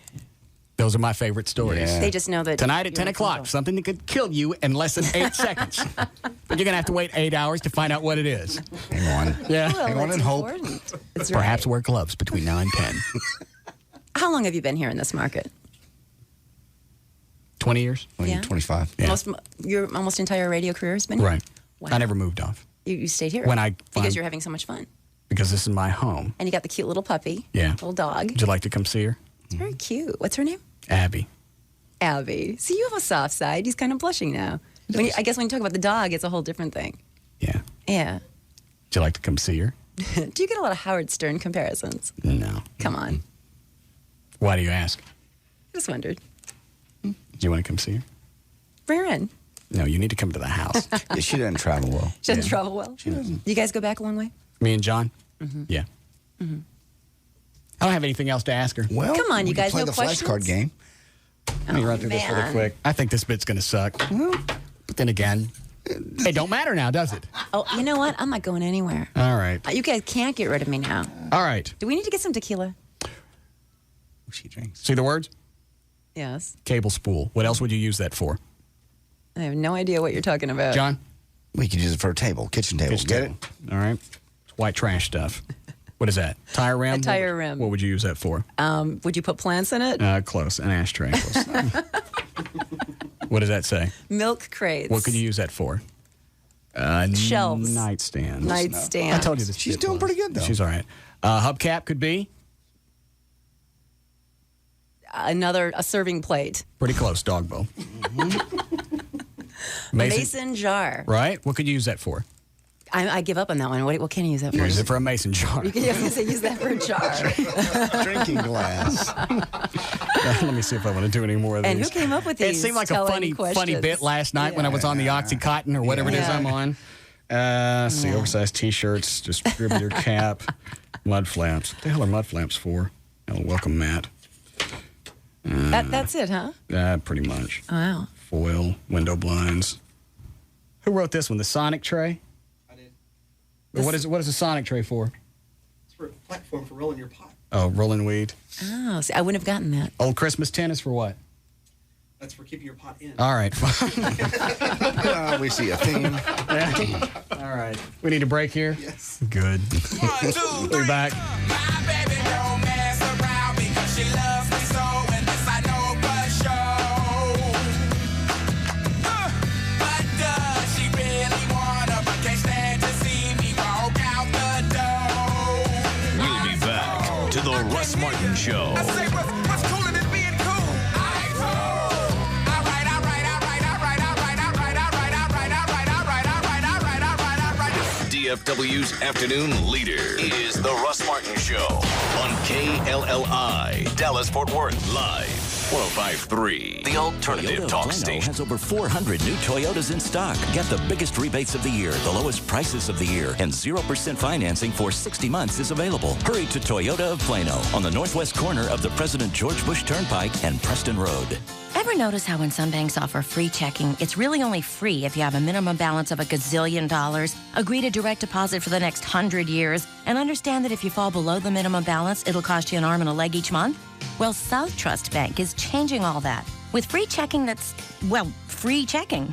Speaker 11: Those are my favorite stories.
Speaker 3: They just know that
Speaker 11: Tonight at
Speaker 3: you're
Speaker 11: 10
Speaker 3: in
Speaker 11: o'clock,
Speaker 3: control.
Speaker 11: something that could kill you in less than 8 seconds. But you're going to have to wait 8 hours to find out what it is.
Speaker 5: Hang on.
Speaker 11: Yeah.
Speaker 3: Well,
Speaker 5: Hang on
Speaker 3: it's
Speaker 5: and hope.
Speaker 3: important. That's
Speaker 11: Perhaps
Speaker 3: right.
Speaker 11: wear gloves between now and 10.
Speaker 3: How long have you been here in this market?
Speaker 11: 20 years?
Speaker 3: Yeah.
Speaker 5: 25.
Speaker 11: Yeah.
Speaker 3: Your almost entire radio career has been here?
Speaker 11: Right.
Speaker 3: Wow.
Speaker 11: I never moved off
Speaker 3: You stayed here
Speaker 11: When I
Speaker 3: because
Speaker 11: find-
Speaker 3: you're having so much fun.
Speaker 11: because this is my home.
Speaker 3: And you got the cute little puppy.
Speaker 11: Yeah.
Speaker 3: Little dog.
Speaker 11: Would you like to come see her?
Speaker 3: It's very cute. What's her name?
Speaker 11: Abby.
Speaker 3: Abby. See, you have a soft side. He's kind of blushing now. I guess when you talk about the dog, it's a whole different thing.
Speaker 11: Yeah.
Speaker 3: Yeah.
Speaker 11: Would you like to come see her?
Speaker 3: Do you get a lot of Howard Stern comparisons?
Speaker 11: No.
Speaker 3: Come on.
Speaker 11: Why do you ask?
Speaker 3: Just wondered.
Speaker 11: Do you want to come see her?
Speaker 3: Bring her in.
Speaker 11: No, you need to come to the house.
Speaker 5: Yeah, she doesn't travel well.
Speaker 3: She doesn't travel well.
Speaker 5: She doesn't.
Speaker 3: You guys go back a long way?
Speaker 11: Me and John?
Speaker 3: Mm-hmm.
Speaker 11: Yeah. I don't have anything else to ask her.
Speaker 5: Well,
Speaker 3: Come on, you
Speaker 5: we can
Speaker 3: guys,
Speaker 5: play
Speaker 3: no
Speaker 5: the
Speaker 3: questions?
Speaker 5: flashcard game.
Speaker 11: Let me run through this really
Speaker 3: man.
Speaker 11: quick. I think this bit's going to suck. But then again, it don't matter now, does it?
Speaker 3: Oh, you know what? I'm not going anywhere.
Speaker 11: All right.
Speaker 3: You guys can't get rid of me now.
Speaker 11: All right.
Speaker 3: Do we need to get some tequila?
Speaker 5: She drinks.
Speaker 11: See the words?
Speaker 3: Yes.
Speaker 11: Cable spool. What else would you use that for?
Speaker 3: I have no idea what you're talking about.
Speaker 11: John?
Speaker 5: We could use it for a table, kitchen table.
Speaker 11: Kitchen
Speaker 5: Get
Speaker 11: table. All right. It's white trash stuff. What is that? Tire rim?
Speaker 3: A tire rim.
Speaker 11: What would you use that for?
Speaker 3: Would you put plants in it?
Speaker 11: Close. An ashtray. Close. What does that say?
Speaker 3: Milk crates.
Speaker 11: What could you use that for?
Speaker 3: Shelves.
Speaker 11: Nightstand.
Speaker 3: Nightstand.
Speaker 11: I told you this.
Speaker 5: She's
Speaker 11: bit
Speaker 5: doing
Speaker 11: was.
Speaker 5: pretty good, though.
Speaker 11: She's all right. Hubcap could be
Speaker 3: A serving plate.
Speaker 11: pretty close. Dog bowl.
Speaker 3: Mason jar.
Speaker 11: Right? What could you use that for?
Speaker 3: I give up on that one. What can you use that for?
Speaker 11: Use it for a mason jar.
Speaker 3: You can use that for a jar.
Speaker 5: Drinking glass.
Speaker 11: Let me see if I want to do any more of these.
Speaker 3: And who came up with
Speaker 11: It
Speaker 3: these
Speaker 11: seemed like a
Speaker 3: telling
Speaker 11: funny
Speaker 3: questions?
Speaker 11: bit last night when I was on the Oxycontin or whatever it is
Speaker 3: Yeah.
Speaker 11: I'm on. See, oversized T-shirts, distributor cap, mud flaps. What the hell are mud flaps for? Oh, welcome, Matt.
Speaker 3: That's it, huh?
Speaker 11: Pretty much.
Speaker 3: Wow.
Speaker 11: Foil, window blinds. Who wrote this one? The Sonic tray?
Speaker 9: I did.
Speaker 11: What is the Sonic tray for?
Speaker 9: It's for a platform for rolling your pot.
Speaker 11: Oh, rolling weed.
Speaker 3: Oh, see, I wouldn't have gotten that.
Speaker 11: Old Christmas tin is for what?
Speaker 9: That's for keeping your pot in.
Speaker 11: All right.
Speaker 5: We see a theme.
Speaker 11: Yeah. All right. We need a break here?
Speaker 9: Yes.
Speaker 11: Good. We'll be back.
Speaker 29: We'll be back to the Russ Martin Show. DFW's afternoon leader is the Russ Martin Show on KLLI, Dallas-Fort Worth, live, 105.3. The alternative
Speaker 8: Toyota
Speaker 29: talk
Speaker 8: Plano
Speaker 29: station.
Speaker 8: has over 400 new Toyotas in stock. Get the biggest rebates of the year, the lowest prices of the year, and 0% financing for 60 months is available. Hurry to Toyota of Plano on the northwest corner of the President George Bush Turnpike and Preston Road.
Speaker 12: Ever notice how when some banks offer free checking, it's really only free if you have a minimum balance of $1 gazillion, agree to direct deposit for the next 100 years, and understand that if you fall below the minimum balance, it'll cost you an arm and a leg each month? Well, South Trust Bank is changing all that with free checking that's, well, free checking.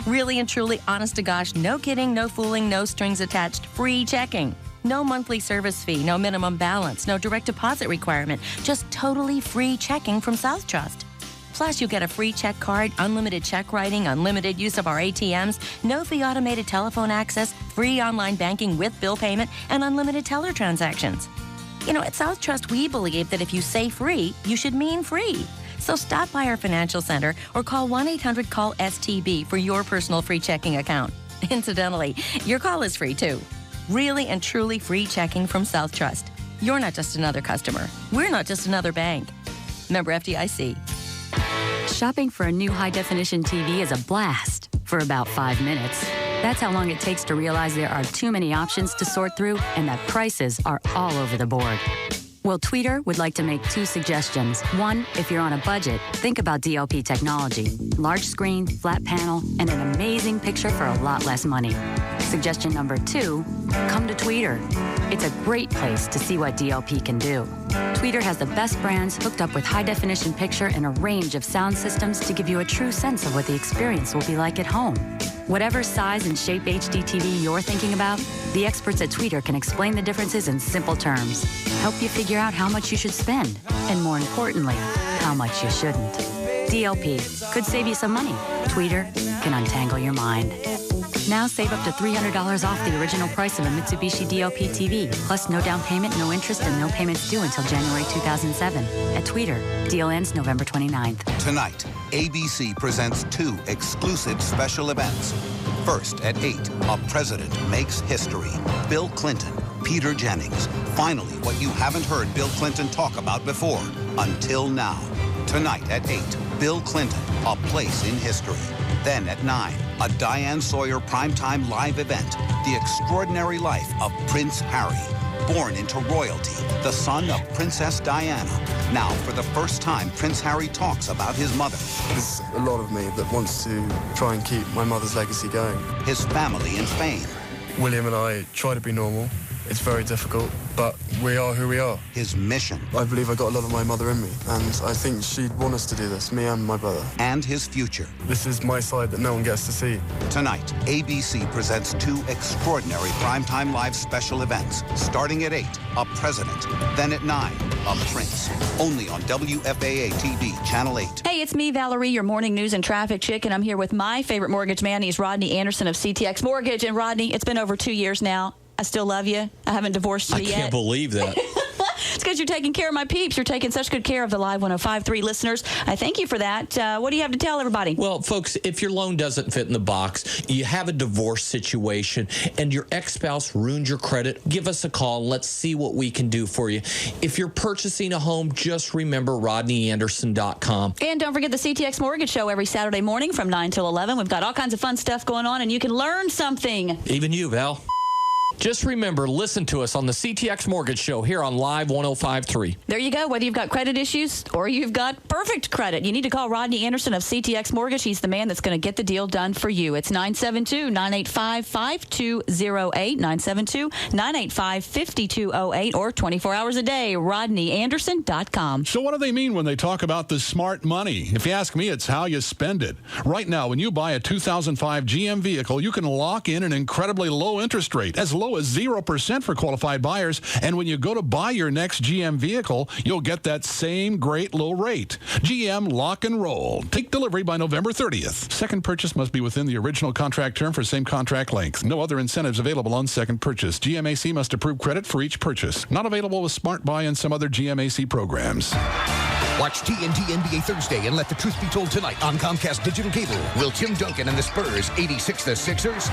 Speaker 12: Really and truly, honest to gosh, no kidding, no fooling, no strings attached, free checking. No monthly service fee, no minimum balance, no direct deposit requirement, just totally free checking from South Trust. Plus, you get a free check card, unlimited check writing, unlimited use of our ATMs, no fee automated telephone access, free online banking with bill payment, and unlimited teller transactions. You know, at South Trust, we believe that if you say free, you should mean free. So stop by our financial center or call 1-800-CALL-STB for your personal free checking account. Incidentally, your call is free too. Really and truly free checking from South Trust. You're not just another customer. We're not just another bank. Member FDIC.
Speaker 1: Shopping for a new high-definition TV is a blast for about 5 minutes. That's how long it takes to realize there are too many options to sort through and that prices are all over the board. Well, Tweeter would like to make 2 suggestions. One, if you're on a budget, think about DLP technology. Large screen, flat panel, and an amazing picture for a lot less money. Suggestion number 2, come to Tweeter. It's a great place to see what DLP can do. Tweeter has the best brands hooked up with high-definition picture and a range of sound systems to give you a true sense of what the experience will be like at home. Whatever size and shape HD TV you're thinking about, the experts at Tweeter can explain the differences in simple terms, help you figure out how much you should spend, and more importantly, how much you shouldn't. DLP could save you some money. Tweeter can untangle your mind. Now save up to $300 off the original price of a Mitsubishi DLP TV, plus no down payment, no interest, and no payments due until January 2007. At Tweeter, deal ends November 29th.
Speaker 32: Tonight, ABC presents 2 exclusive special events. First, at 8, a president makes history. Bill Clinton, Peter Jennings. Finally, what you haven't heard Bill Clinton talk about before, until now. Tonight at 8, Bill Clinton, a place in history. Then at 9, a Diane Sawyer primetime live event, The Extraordinary Life of Prince Harry. Born into royalty, the son of Princess Diana. Now, for the first time, Prince Harry talks about his mother.
Speaker 22: There's a lot of me that wants to try and keep my mother's legacy going.
Speaker 32: His family and fame.
Speaker 22: William and I try to be normal. It's very difficult, but we are who we are.
Speaker 32: His mission.
Speaker 22: I believe I got a lot of my mother in me, and I think she'd want us to do this, me and my brother.
Speaker 32: And his future.
Speaker 22: This is my side that no one gets to see.
Speaker 32: Tonight, ABC presents 2 extraordinary primetime live special events. Starting at 8, a president. Then at 9, a prince. Only on WFAA TV, Channel 8.
Speaker 13: Hey, it's me, Valerie, your morning news and traffic chick, and I'm here with my favorite mortgage man. He's Rodney Anderson of CTX Mortgage. And Rodney, it's been over 2 years now. I still love you. I haven't divorced you yet.
Speaker 28: I can't believe that.
Speaker 13: It's because you're taking care of my peeps. You're taking such good care of the Live 105.3 listeners. I thank you for that. What do you have to tell everybody?
Speaker 28: Well, folks, if your loan doesn't fit in the box, you have a divorce situation, and your ex-spouse ruined your credit, give us a call. Let's see what we can do for you. If you're purchasing a home, just remember RodneyAnderson.com.
Speaker 13: And don't forget the CTX Mortgage Show every Saturday morning from 9 till 11. We've got all kinds of fun stuff going on, and you can learn something.
Speaker 28: Even you, Val. Just remember, listen to us on the CTX Mortgage Show here on Live 105.3.
Speaker 13: There you go. Whether you've got credit issues or you've got perfect credit, you need to call Rodney Anderson of CTX Mortgage. He's the man that's going to get the deal done for you. It's 972-985-5208, 972-985-5208, or 24 hours a day, RodneyAnderson.com.
Speaker 23: So what do they mean when they talk about the smart money? If you ask me, it's how you spend it. Right now, when you buy a 2005 GM vehicle, you can lock in an incredibly low interest rate, as low as 0% for qualified buyers. And when you go to buy your next GM vehicle, you'll get that same great low rate. GM Lock and Roll. Take delivery by November 30th. Second purchase must be within the original contract term for same contract length. No other incentives available on second purchase. GMAC must approve credit for each purchase. Not available with Smart Buy and some other GMAC programs.
Speaker 14: Watch TNT NBA Thursday and let the truth be told tonight on Comcast Digital Cable. Will Tim Duncan and the Spurs 86 the Sixers?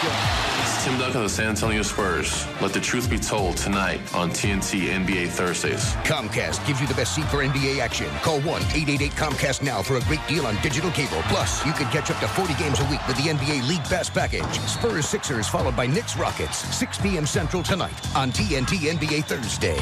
Speaker 15: It's Tim Duncan of the San Antonio Spurs. Let the truth be told tonight on TNT NBA Thursdays.
Speaker 14: Comcast gives you the best seat for NBA action. Call 1-888-COMCAST now for a great deal on digital cable. Plus, you can catch up to 40 games a week with the NBA League Pass package. Spurs Sixers followed by Knicks Rockets. 6 p.m. Central tonight on TNT NBA Thursday.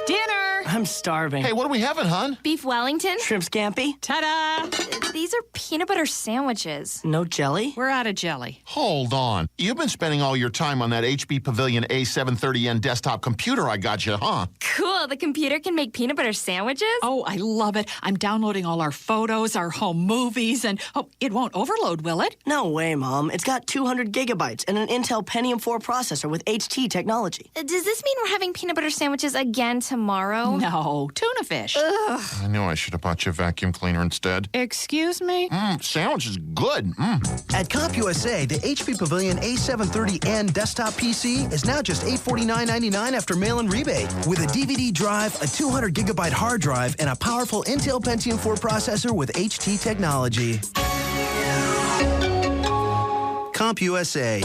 Speaker 16: Dinner!
Speaker 17: I'm starving.
Speaker 16: Hey, what are we having, hon?
Speaker 17: Beef Wellington? Shrimp scampi?
Speaker 16: Ta-da!
Speaker 17: These are peanut butter sandwiches. No jelly?
Speaker 16: We're out of jelly.
Speaker 17: Hold on.
Speaker 16: You've been spending all your time on that HP Pavilion A730N desktop computer I got you, huh?
Speaker 17: Cool. The computer can make peanut butter sandwiches?
Speaker 31: Oh, I love it. I'm downloading all our photos, our home movies, and it won't overload, will it?
Speaker 17: No way, Mom. It's got 200 gigabytes and an Intel Pentium 4 processor with HT technology. Does this mean we're having peanut butter sandwiches again tomorrow?
Speaker 31: No, tuna fish.
Speaker 17: Ugh.
Speaker 16: I knew I should have bought you a vacuum cleaner instead.
Speaker 31: Excuse me?
Speaker 16: Sandwich is good.
Speaker 18: At CompUSA, the HP Pavilion A730N desktop PC is now just $849.99 after mail-in rebate. With a DVD drive, a 200 gigabyte hard drive, and a powerful Intel Pentium 4 processor with HT technology. CompUSA.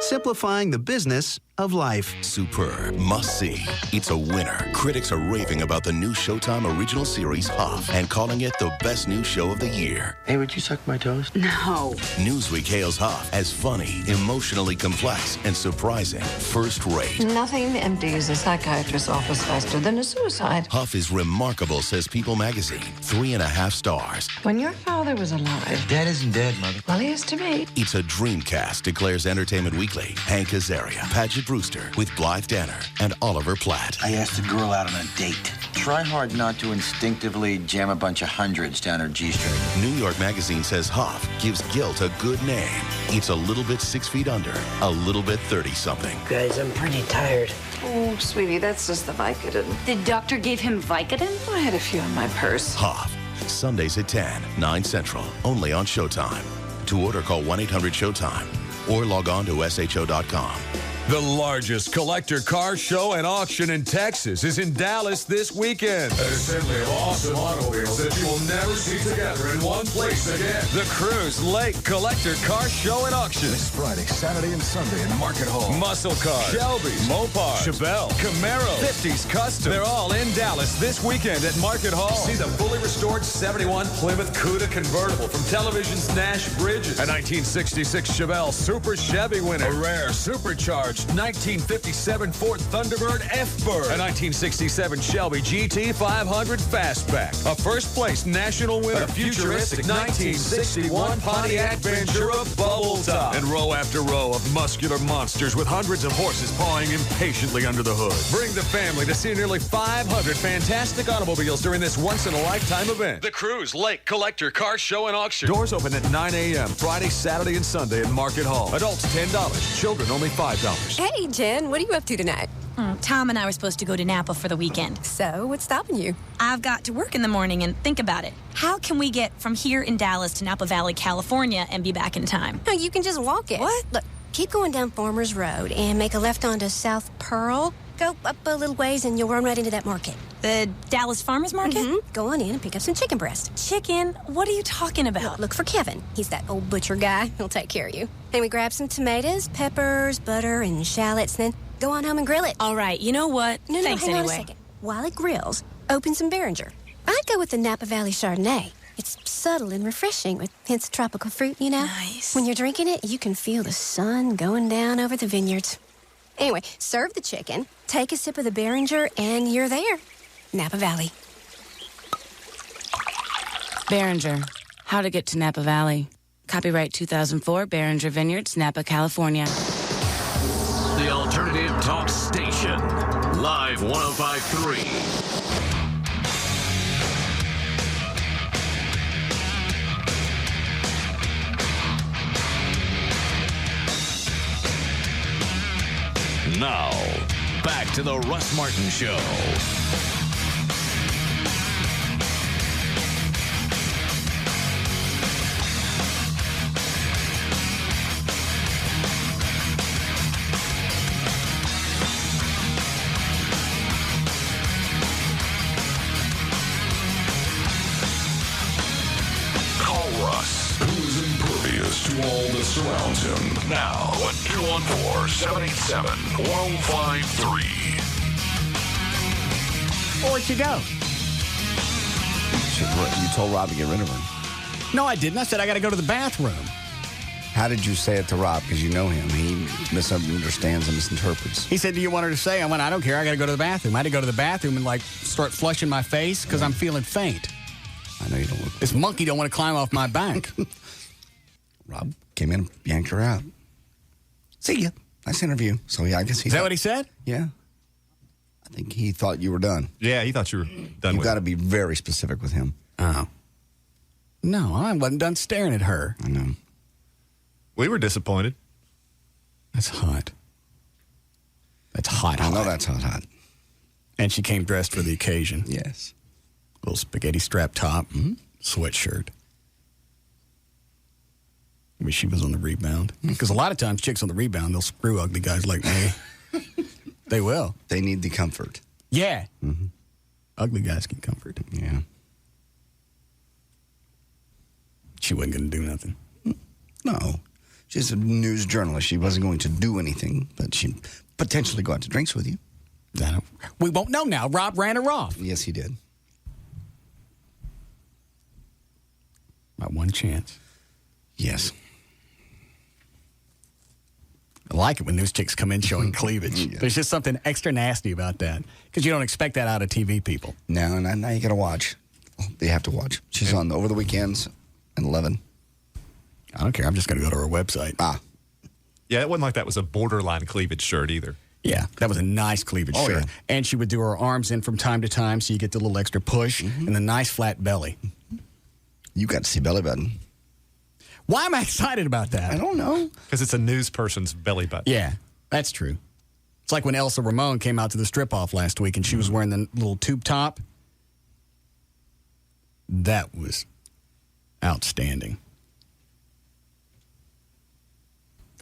Speaker 18: Simplifying the business of life.
Speaker 19: Superb. Must see. It's a winner. Critics are raving about the new Showtime original series, Huff, and calling it the best new show of the year.
Speaker 17: Hey, would you suck my toast?
Speaker 31: No.
Speaker 19: Newsweek hails Huff as funny, emotionally complex, and surprising. First rate.
Speaker 20: Nothing empties a psychiatrist's office faster than a suicide.
Speaker 19: Huff is remarkable, says People magazine. 3.5 stars.
Speaker 20: When your father was alive.
Speaker 19: Dad isn't dead, Mother.
Speaker 20: Well, he is to me.
Speaker 19: It's a dream cast, declares Entertainment Weekly. Hank Azaria, Paget Brewster, with Blythe Danner and Oliver Platt.
Speaker 21: I asked a girl out on a date. Try hard not to instinctively jam a bunch of hundreds down her G-string.
Speaker 19: New York Magazine says Huff gives guilt a good name. It's a little bit 6 feet under, a little bit 30-something.
Speaker 20: Guys, I'm pretty tired. Oh, sweetie, that's just the Vicodin. The doctor gave him Vicodin? I had a few in my purse.
Speaker 19: Huff, Sundays at 10, 9 Central, only on Showtime. To order, call 1-800-SHOWTIME or log on to sho.com.
Speaker 24: The largest collector car show and auction in Texas is in Dallas this weekend. An assembly of awesome automobiles that you will never see together in one place again. The Cruise Lake Collector Car Show and Auction.
Speaker 23: This Friday, Saturday, and Sunday in Market Hall.
Speaker 24: Muscle cars, Shelbys, Mopars, Chevelle, Camaros, 50s Custom. They're all in Dallas this weekend at Market Hall. See the fully restored 71 Plymouth Cuda convertible from television's Nash Bridges. A 1966 Chevelle Super Chevy winner. A rare supercharged 1957 Ford Thunderbird F-Bird. A 1967 Shelby GT 500 Fastback. A first-place national winner. A futuristic 1961 Pontiac Ventura Bubble Top. And row after row of muscular monsters with hundreds of horses pawing impatiently under the hood. Bring the family to see nearly 500 fantastic automobiles during this once-in-a-lifetime event. The Cruise Lake Collector Car Show and Auction. Doors open at 9 a.m. Friday, Saturday, and Sunday at Market Hall. Adults $10. Children only $5.
Speaker 25: Hey, Jen, what are you up to tonight?
Speaker 26: Tom and I were supposed to go to Napa for the weekend.
Speaker 25: So, what's stopping you?
Speaker 26: I've got to work in the morning, and think about it. How can we get from here in Dallas to Napa Valley, California, and be back in time?
Speaker 25: No, you can just walk it.
Speaker 26: What?
Speaker 25: Look, Keep going down Farmers Road and make a left onto South Pearl. Go up a little ways and you'll run right into that market.
Speaker 26: The Dallas Farmers Market?
Speaker 25: Mm-hmm. Go on in and pick up some chicken breast.
Speaker 26: Chicken? What are you talking about?
Speaker 25: Look for Kevin. He's that old butcher guy. He'll take care of you. And we grab some tomatoes, peppers, butter, and shallots, and then go on home and grill it.
Speaker 26: All right, you know what?
Speaker 25: No,
Speaker 26: Thanks
Speaker 25: hang on
Speaker 26: anyway.
Speaker 25: a second. While it grills, open some Behringer. I'd go with the Napa Valley Chardonnay. It's subtle and refreshing with hints of tropical fruit, you know?
Speaker 26: Nice.
Speaker 25: When you're drinking it, you can feel the sun going down over the vineyards. Anyway, serve the chicken, take a sip of the Behringer, and you're there. Napa Valley.
Speaker 2: Behringer, How to Get to Napa Valley. Copyright 2004, Behringer Vineyards, Napa, California.
Speaker 3: The Alternative Talk Station. Live 105.3. Now, back to the Russ Martin Show. Call Russ, who's impervious to all that surrounds him. Now at 214-787-1053.
Speaker 4: Well, where'd you go?
Speaker 5: You told Rob to get rid of her.
Speaker 4: No, I didn't. I said I got to go to the bathroom.
Speaker 5: How did you say it to Rob? Because you know him. He misunderstands and misinterprets.
Speaker 4: He said, do you want her to say? I went, I don't care. I got to go to the bathroom. I had to go to the bathroom and, start flushing my face because I'm feeling faint.
Speaker 5: I know you don't look.
Speaker 4: This monkey don't want to climb off my back.
Speaker 5: Rob came in and yanked her out. See ya. Nice interview. So, yeah, I guess he...
Speaker 4: Is that what he said?
Speaker 5: Yeah. I think he thought you were done.
Speaker 6: Yeah, he thought you were done.
Speaker 5: You've got to be very specific with him.
Speaker 4: Oh. No, I wasn't done staring at her.
Speaker 5: I know.
Speaker 6: We were disappointed.
Speaker 4: That's hot. That's hot.
Speaker 5: I know that's hot.
Speaker 4: And she came dressed for the occasion.
Speaker 5: Yes.
Speaker 4: Little spaghetti strap top, sweatshirt. Maybe she was on the rebound. Because a lot of times chicks on the rebound, they'll screw ugly guys like me. They will.
Speaker 5: They need the comfort.
Speaker 4: Yeah. Mm-hmm. Ugly guys get comfort.
Speaker 5: Yeah.
Speaker 4: She wasn't going to do nothing.
Speaker 5: No. She's a news journalist. She wasn't going to do anything, but she'd potentially go out to drinks with you.
Speaker 4: We won't know now. Rob ran her off.
Speaker 5: Yes, he did.
Speaker 4: About one chance.
Speaker 5: Yes.
Speaker 4: I like it when those chicks come in showing cleavage. Yeah. There's just something extra nasty about that. Because you don't expect that out of TV people.
Speaker 5: No, and now you got to watch. You have to watch. She's on over the weekends at 11.
Speaker 4: I don't care. I'm just going to go to her website.
Speaker 6: Yeah, it wasn't like that was a borderline cleavage shirt either.
Speaker 4: Yeah, that was a nice cleavage shirt. Yeah. And she would do her arms in from time to time so you get the little extra push and the nice flat belly.
Speaker 5: You got to see belly button.
Speaker 4: Why am I excited about that?
Speaker 5: I don't know.
Speaker 6: Because it's a news person's belly button.
Speaker 4: Yeah, that's true. It's like when Elsa Ramon came out to the strip-off last week and she was wearing the little tube top. That was outstanding.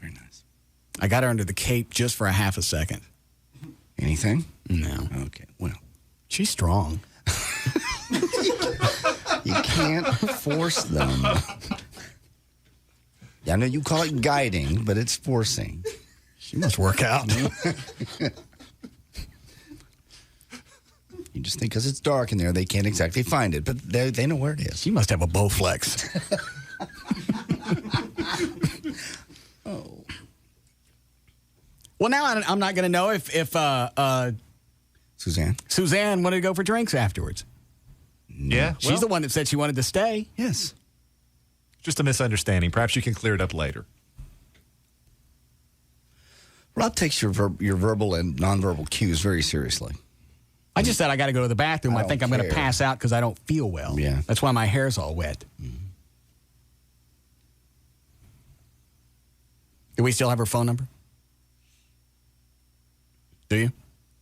Speaker 5: Very nice.
Speaker 4: I got her under the cape just for a half a second.
Speaker 5: Anything?
Speaker 4: No.
Speaker 5: Okay, well.
Speaker 4: She's strong.
Speaker 5: You can't force them. Yeah, I know you call it guiding, but it's forcing.
Speaker 4: She must work out.
Speaker 5: You just think because it's dark in there, they can't exactly find it, but they know where it is.
Speaker 4: She must have a Bowflex.
Speaker 5: Oh.
Speaker 4: Well, now I'm not going to know if Suzanne wanted to go for drinks afterwards.
Speaker 6: Yeah.
Speaker 4: She's the one that said she wanted to stay.
Speaker 5: Yes.
Speaker 6: Just a misunderstanding. Perhaps you can clear it up later.
Speaker 5: Rob takes your verbal and nonverbal cues very seriously.
Speaker 4: I just said I got to go to the bathroom. I think I'm going to pass out because I don't feel well.
Speaker 5: Yeah.
Speaker 4: That's why my hair's all wet. Mm-hmm. Do we still have her phone number? Do you?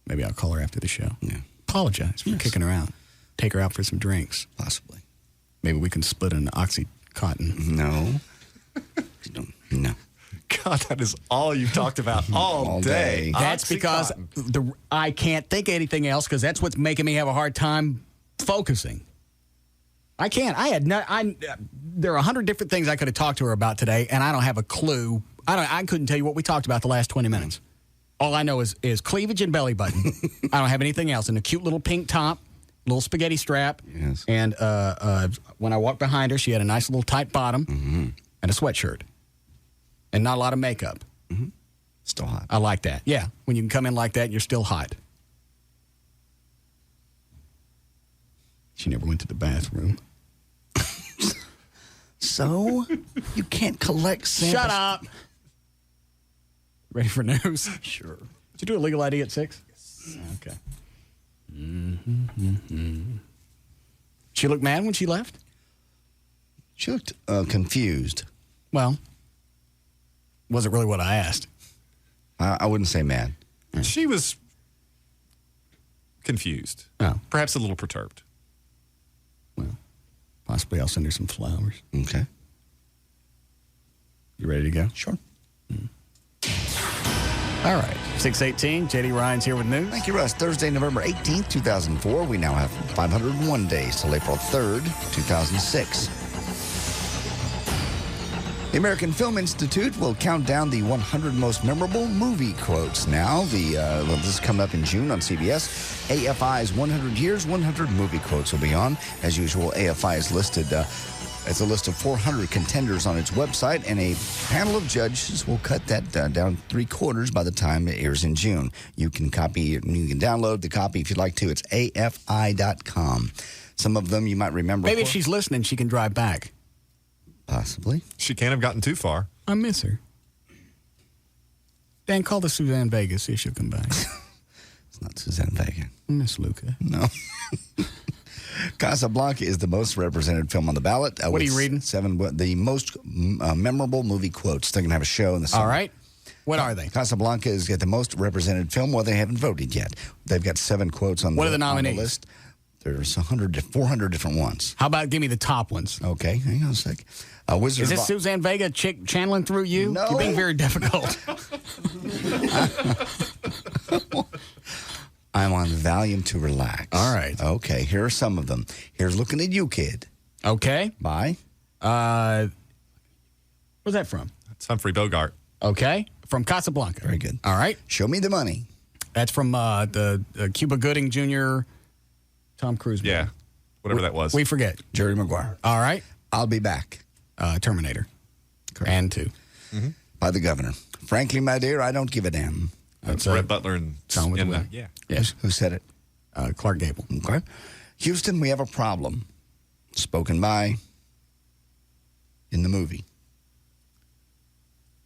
Speaker 4: Maybe I'll call her after the show.
Speaker 5: Yeah.
Speaker 4: Apologize for kicking her out. Take her out for some drinks.
Speaker 5: Possibly.
Speaker 4: Maybe we can split an Oxycontin.
Speaker 5: No. No.
Speaker 6: God, that is all you've talked about all day.
Speaker 4: That's because I can't think of anything else because that's what's making me have a hard time focusing. I can't. There are 100 different things I could have talked to her about today, and I don't have a clue. I couldn't tell you what we talked about the last 20 minutes. All I know is cleavage and belly button. I don't have anything else. And a cute little pink top, little spaghetti strap.
Speaker 5: Yes.
Speaker 4: And when I walked behind her, she had a nice little tight bottom and a sweatshirt. And not a lot of makeup.
Speaker 5: Still hot.
Speaker 4: I like that. Yeah. When you can come in like that, you're still hot. She never went to the bathroom.
Speaker 5: So? You can't collect samples.
Speaker 4: Shut up. Ready for news?
Speaker 5: Sure.
Speaker 4: Did you do a legal ID at 6? Yes. Okay. She looked mad when she left?
Speaker 5: She looked confused.
Speaker 4: Well, wasn't really what I asked.
Speaker 5: I wouldn't say mad.
Speaker 6: She was confused.
Speaker 4: Oh.
Speaker 6: Perhaps a little perturbed.
Speaker 4: Well, possibly I'll send her some flowers.
Speaker 5: Okay.
Speaker 4: You ready to go?
Speaker 5: Sure.
Speaker 4: All right. 6:18. J.D. Ryan's here with news.
Speaker 5: Thank you, Russ. Thursday, November 18th, 2004. We now have 501 days till April 3rd, 2006. The American Film Institute will count down the 100 most memorable movie quotes now. This is coming up in June on CBS. AFI's 100 Years, 100 Movie Quotes will be on. As usual, AFI is listed as a list of 400 contenders on its website, and a panel of judges will cut that down 3/4 by the time it airs in June. You can download the copy if you'd like to. It's AFI.com. Some of them you might remember.
Speaker 4: Maybe if she's listening, she can drive back.
Speaker 5: Possibly.
Speaker 6: She can't have gotten too far.
Speaker 4: I miss her. Dan, call the Suzanne Vega, see if she'll come back.
Speaker 5: It's not Suzanne Vega.
Speaker 4: Miss Luca.
Speaker 5: No. Casablanca is the most represented film on the ballot.
Speaker 4: What are you reading?
Speaker 5: The most memorable movie quotes. They're going to have a show in the summer.
Speaker 4: All right. What are they?
Speaker 5: Casablanca is the most represented film. Well, they haven't voted yet. They've got 7 quotes on
Speaker 4: what are the nominees?
Speaker 5: On the list. There's 400 different ones.
Speaker 4: How about give me the top ones?
Speaker 5: Okay, hang on a sec.
Speaker 4: Is this Suzanne Vega chick channeling through you?
Speaker 5: No.
Speaker 4: You're being very difficult.
Speaker 5: I'm on Valium to relax.
Speaker 4: All right.
Speaker 5: Okay, here are some of them. Here's Looking at You, Kid.
Speaker 4: Okay.
Speaker 5: By?
Speaker 4: Where's that from?
Speaker 6: It's Humphrey Bogart.
Speaker 4: Okay. From Casablanca.
Speaker 5: Very good.
Speaker 4: All right.
Speaker 5: Show Me the Money.
Speaker 4: That's from the Cuba Gooding Jr., Tom Cruise movie.
Speaker 6: Yeah. Whatever that was.
Speaker 4: We forget.
Speaker 5: Jerry Maguire.
Speaker 4: All right.
Speaker 5: I'll Be Back.
Speaker 4: Terminator.
Speaker 5: Correct.
Speaker 4: And 2.
Speaker 5: By the Governor. Frankly, my dear, I don't give a damn.
Speaker 6: That's Red Butler and
Speaker 4: Song with the Wind.
Speaker 6: yeah.
Speaker 4: Yes.
Speaker 5: Who said it?
Speaker 4: Clark Gable.
Speaker 5: Okay. Houston, we have a problem. Spoken by in the movie.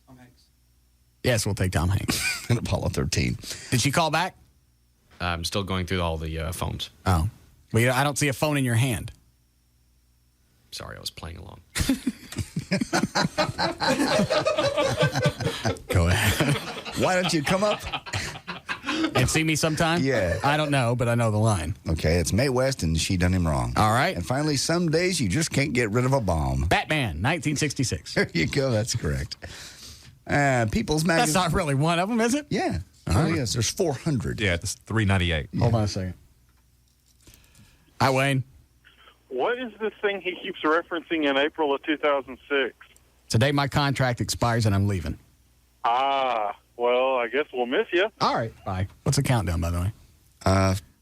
Speaker 4: Tom Hanks. Yes, we'll take Tom Hanks.
Speaker 5: In Apollo 13.
Speaker 4: Did she call back?
Speaker 1: I'm still going through all the phones.
Speaker 4: Oh. Well, I don't see a phone in your hand.
Speaker 1: Sorry, I was playing along.
Speaker 5: Go ahead. Why don't you come up
Speaker 4: and see me sometime?
Speaker 5: Yeah.
Speaker 4: I don't know, but I know the line.
Speaker 5: Okay, it's Mae West, and She Done Him Wrong.
Speaker 4: All right.
Speaker 5: And finally, Some Days You Just Can't Get Rid of a Bomb.
Speaker 4: Batman, 1966.
Speaker 5: There you go. That's correct. People's Magazine.
Speaker 4: That's not really one of them, is it?
Speaker 5: Yeah.
Speaker 4: Right.
Speaker 5: Yes, there's 400.
Speaker 6: Yeah, it's 398.
Speaker 4: Hold on a second. Hi, Wayne.
Speaker 7: What is this thing he keeps referencing in April of 2006?
Speaker 4: Today my contract expires and I'm leaving.
Speaker 7: Well, I guess we'll miss you.
Speaker 4: All right, bye. What's the countdown, by the way?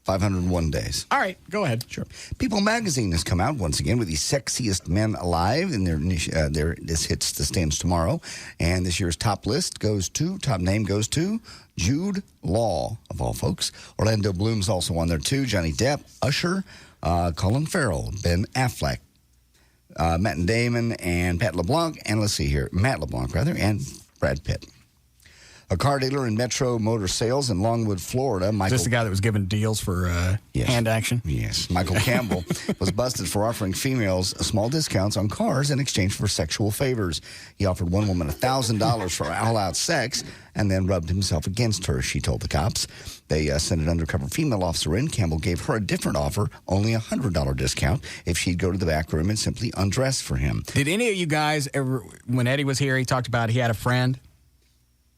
Speaker 5: 501 days.
Speaker 4: All right, go ahead.
Speaker 5: Sure. People Magazine has come out once again with the sexiest men alive, and this hits the stands tomorrow. And this year's top name goes to Jude Law, of all folks. Orlando Bloom's also on there too. Johnny Depp, Usher, Colin Farrell, Ben Affleck, Matt Damon, and Matt LeBlanc, and Brad Pitt. A car dealer in Metro Motor Sales in Longwood, Florida.
Speaker 4: Is this the guy that was giving deals for hand action?
Speaker 5: Yes. Michael Campbell was busted for offering females small discounts on cars in exchange for sexual favors. He offered one woman $1,000 for all-out sex and then rubbed himself against her, she told the cops. They sent an undercover female officer in. Campbell gave her a different offer, only a $100 discount, if she'd go to the back room and simply undress for him.
Speaker 4: Did any of you guys ever, when Eddie was here, he talked about he had a friend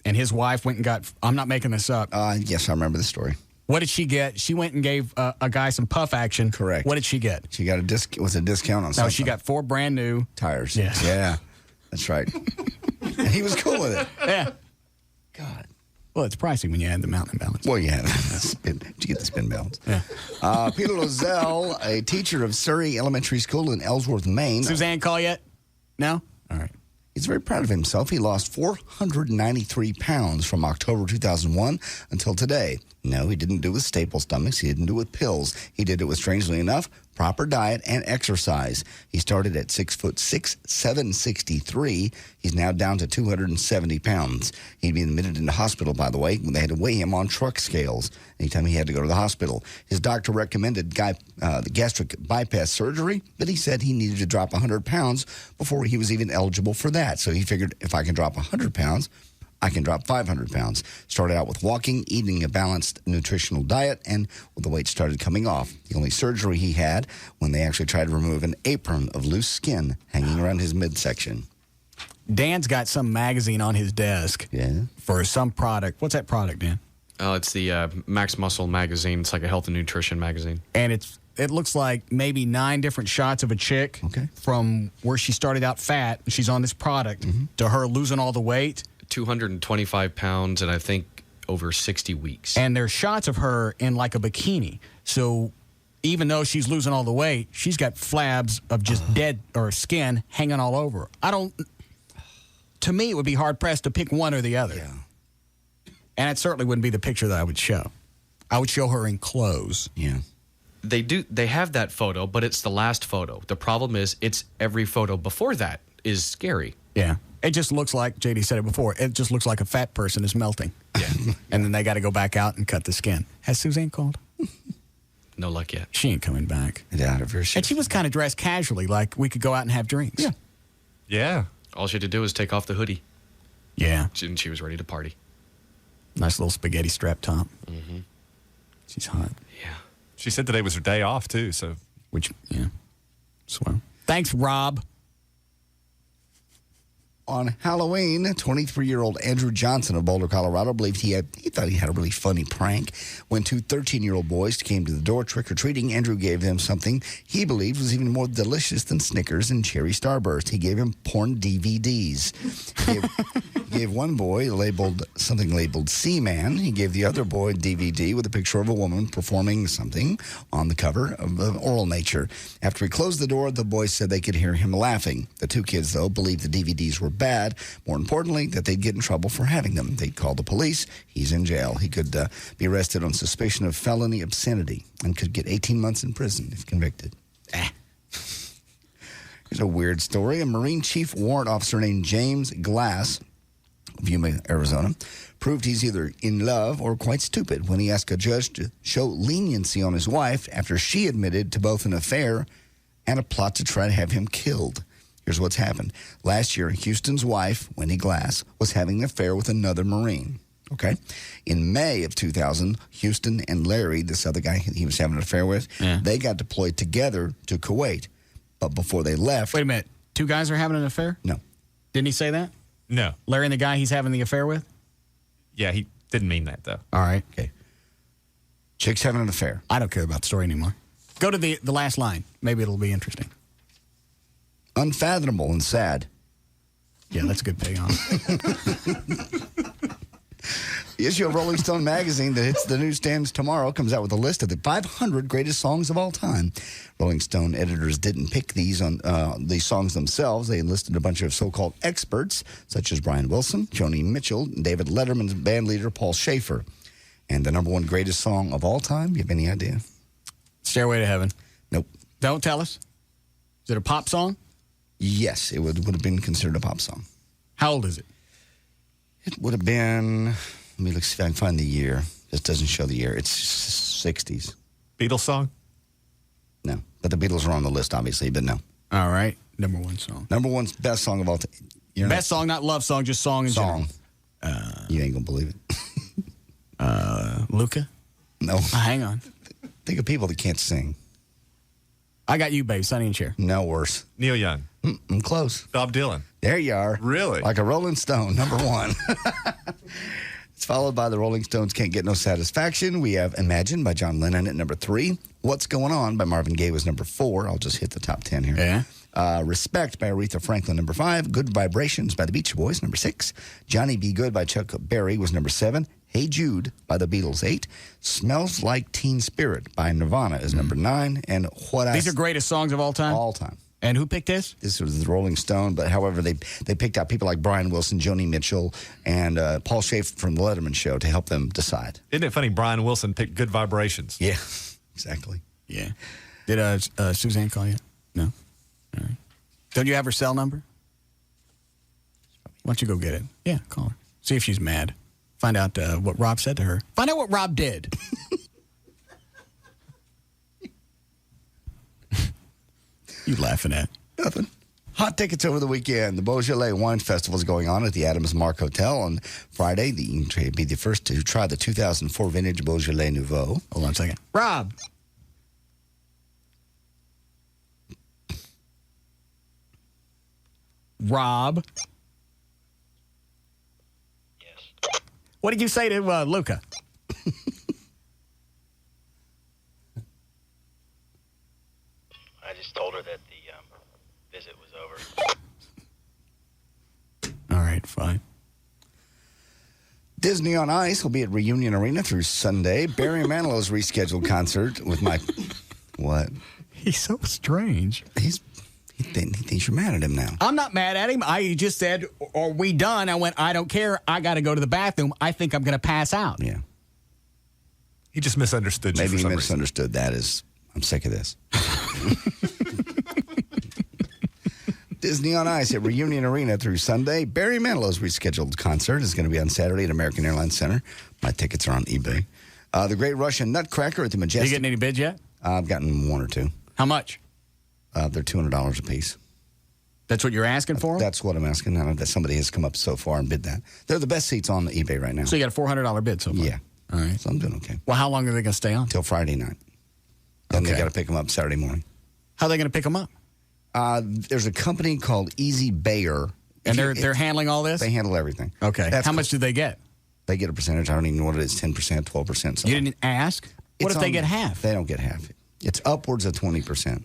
Speaker 4: And his wife went and got, I'm not making this up.
Speaker 5: Yes, I remember the story.
Speaker 4: What did she get? She went and gave a guy some puff action.
Speaker 5: Correct.
Speaker 4: What did she get?
Speaker 5: She got a discount on something.
Speaker 4: No, she got 4 brand new
Speaker 5: tires.
Speaker 4: Yes.
Speaker 5: Yeah, that's right. And he was cool with it.
Speaker 4: Yeah.
Speaker 5: God.
Speaker 4: Well, it's pricey when you add the mountain balance.
Speaker 5: Well, yeah. Did you get the spin balance?
Speaker 4: Yeah.
Speaker 5: Peter Lozelle, a teacher of Surrey Elementary School in Ellsworth, Maine.
Speaker 4: Suzanne call yet? No? All right.
Speaker 5: He's very proud of himself. He lost 493 pounds from October 2001 until today. No, he didn't do it with staple stomachs. He didn't do it with pills. He did it with, strangely enough, proper diet and exercise. He started at 6'6", 763. He's now down to 270 pounds. He'd been admitted into hospital, by the way, when they had to weigh him on truck scales anytime he had to go to the hospital. His doctor recommended the gastric bypass surgery, but he said he needed to drop 100 pounds before he was even eligible for that. So he figured if I can drop 100 pounds, I can drop 500 pounds. Started out with walking, eating a balanced nutritional diet, and the weight started coming off. The only surgery he had when they actually tried to remove an apron of loose skin hanging around his midsection.
Speaker 4: Dan's got some magazine on his desk for some product. What's that product, Dan?
Speaker 1: Oh, it's the Max Muscle magazine. It's like a health and nutrition magazine.
Speaker 4: And it looks like maybe 9 different shots of a chick from where she started out fat, and she's on this product, to her losing all the weight.
Speaker 1: 225 pounds, and I think over 60 weeks.
Speaker 4: And there's shots of her in like a bikini. So even though she's losing all the weight, she's got flabs of just dead or skin hanging all over her. To me, it would be hard-pressed to pick one or the other.
Speaker 5: Yeah.
Speaker 4: And it certainly wouldn't be the picture that I would show. I would show her in clothes.
Speaker 5: Yeah.
Speaker 1: They have that photo, but it's the last photo. The problem is it's every photo before that is scary.
Speaker 4: Yeah. It just looks like, JD said it before, it just looks like a fat person is melting.
Speaker 1: Yeah.
Speaker 4: And then they got to go back out and cut the skin. Has Suzanne called?
Speaker 1: No luck yet.
Speaker 4: She ain't coming back.
Speaker 5: Out of her
Speaker 4: And she was kind of dressed casually, like we could go out and have drinks.
Speaker 5: Yeah.
Speaker 6: Yeah.
Speaker 1: All she had to do was take off the hoodie.
Speaker 4: Yeah.
Speaker 1: And she was ready to party.
Speaker 4: Nice little spaghetti strap top.
Speaker 1: Mm-hmm.
Speaker 4: She's hot.
Speaker 1: Yeah.
Speaker 6: She said today was her day off, too, so.
Speaker 4: Swell. Thanks, Rob.
Speaker 5: On Halloween, 23-year-old Andrew Johnson of Boulder, Colorado, believed he thought he had a really funny prank. When 2 13-year-old boys came to the door trick-or-treating, Andrew gave them something he believed was even more delicious than Snickers and Cherry Starburst. He gave him porn DVDs. He gave one boy something labeled Seaman. He gave the other boy a DVD with a picture of a woman performing something on the cover of Oral Nature. After he closed the door, the boys said they could hear him laughing. The 2 kids, though, believed the DVDs were bad. More importantly, that they'd get in trouble for having them. They'd call the police. He's in jail. He could be arrested on suspicion of felony obscenity and could get 18 months in prison if convicted. Here's a weird story. A Marine Chief Warrant Officer named James Glass of Yuma, Arizona, proved he's either in love or quite stupid when he asked a judge to show leniency on his wife after she admitted to both an affair and a plot to try to have him killed. Here's what's happened. Last year, Houston's wife, Wendy Glass, was having an affair with another Marine. Okay? In May of 2000, Houston and Larry, this other guy he was having an affair with, they got deployed together to Kuwait. But before they left...
Speaker 4: Wait a minute. 2 guys are having an affair?
Speaker 5: No.
Speaker 4: Didn't he say that?
Speaker 6: No.
Speaker 4: Larry and the guy he's having the affair with?
Speaker 6: Yeah, he didn't mean that, though.
Speaker 4: All right.
Speaker 5: Okay. Chick's having an affair.
Speaker 4: I don't care about the story anymore. Go to the last line. Maybe it'll be interesting.
Speaker 5: Unfathomable and sad.
Speaker 4: Yeah, that's a good payoff.
Speaker 5: The issue of Rolling Stone magazine that hits the newsstands tomorrow comes out with a list of the 500 greatest songs of all time. Rolling Stone editors didn't pick these songs themselves. They enlisted a bunch of so-called experts, such as Brian Wilson, Joni Mitchell, and David Letterman's band leader, Paul Schaefer. And the number 1 greatest song of all time, you have any idea?
Speaker 4: Stairway to Heaven.
Speaker 5: Nope.
Speaker 4: Don't tell us. Is it a pop song?
Speaker 5: Yes, it would have been considered a pop song.
Speaker 4: How old is it?
Speaker 5: It would have been, let me look, see if I can find the year. This doesn't show the year. It's 60s.
Speaker 6: Beatles song?
Speaker 5: No, but the Beatles are on the list, obviously, but no.
Speaker 4: All right, number 1 song.
Speaker 5: Number 1's best song of all time.
Speaker 4: Best song, not love song, just song in general.
Speaker 5: You ain't gonna believe it.
Speaker 4: Luca?
Speaker 5: No.
Speaker 4: Hang on.
Speaker 5: Think of people that can't sing.
Speaker 4: I got you, babe. Sonny and Cher.
Speaker 5: No worse.
Speaker 6: Neil Young.
Speaker 5: I'm close.
Speaker 6: Bob Dylan.
Speaker 5: There you are.
Speaker 6: Really?
Speaker 5: Like a Rolling Stone, number 1. It's followed by the Rolling Stones' Can't Get No Satisfaction. We have Imagine by John Lennon at number 3. What's Going On by Marvin Gaye was number 4. I'll just hit the top 10 here.
Speaker 4: Yeah.
Speaker 5: Respect by Aretha Franklin, number 5. Good Vibrations by the Beach Boys, number 6. Johnny Be Good by Chuck Berry was number 7. Hey Jude by the Beatles, 8. Smells Like Teen Spirit by Nirvana is number 9. And
Speaker 4: These are greatest songs of all time?
Speaker 5: All time.
Speaker 4: And who picked this?
Speaker 5: This was the Rolling Stone, but however, they picked out people like Brian Wilson, Joni Mitchell, and Paul Schaefer from The Letterman Show to help them decide.
Speaker 6: Isn't it funny? Brian Wilson picked Good Vibrations.
Speaker 5: Yeah, exactly.
Speaker 4: Yeah. Did Suzanne call you? No? All right. Don't you have her cell number? Why don't you go get it? Yeah, call her. See if she's mad. Find out what Rob said to her. Find out what Rob did. You laughing at?
Speaker 5: Nothing. Hot tickets over the weekend. The Beaujolais Wine Festival is going on at the Adams Mark Hotel on Friday. You can be the first to try the 2004 vintage Beaujolais Nouveau.
Speaker 4: Hold on a second. Rob. Rob. Yes. What did you say to Luca?
Speaker 8: I just told her that the visit was over.
Speaker 4: All right, fine.
Speaker 5: Disney on Ice will be at Reunion Arena through Sunday. Barry Manilow's rescheduled concert with my... What?
Speaker 4: He's so strange.
Speaker 5: He thinks you're mad at him now.
Speaker 4: I'm not mad at him. I just said, are we done? I went, I don't care. I got to go to the bathroom. I think I'm going to pass out.
Speaker 5: Yeah.
Speaker 6: He just misunderstood you.
Speaker 5: Maybe
Speaker 6: for
Speaker 5: he
Speaker 6: some
Speaker 5: misunderstood that as, I'm sick of this. Disney on Ice at Reunion Arena through Sunday. Barry Manilow's rescheduled concert is going to be on Saturday at American Airlines Center. My tickets are on eBay. The Great Russian Nutcracker at the Majestic.
Speaker 4: You getting any bids yet?
Speaker 5: I've gotten 1 or 2.
Speaker 4: How much?
Speaker 5: They're $200 a piece.
Speaker 4: That's what you're asking for?
Speaker 5: That's what I'm asking. Now that somebody has come up so far and bid that. They're the best seats on eBay right now.
Speaker 4: So you got a $400 bid so far?
Speaker 5: Yeah.
Speaker 4: All right.
Speaker 5: So I'm doing okay.
Speaker 4: Well, how long are they going to stay on?
Speaker 5: Till Friday night. Then they got to pick them up Saturday morning.
Speaker 4: How are they going to pick them up?
Speaker 5: There's a company called Easy Bayer.
Speaker 4: And they're handling all this?
Speaker 5: They handle everything.
Speaker 4: Okay. How much do they get?
Speaker 5: They get a percentage. I don't even know what it is, 10%, 12%.
Speaker 4: You didn't ask? What if they get half?
Speaker 5: They don't get half. It's upwards of 20%.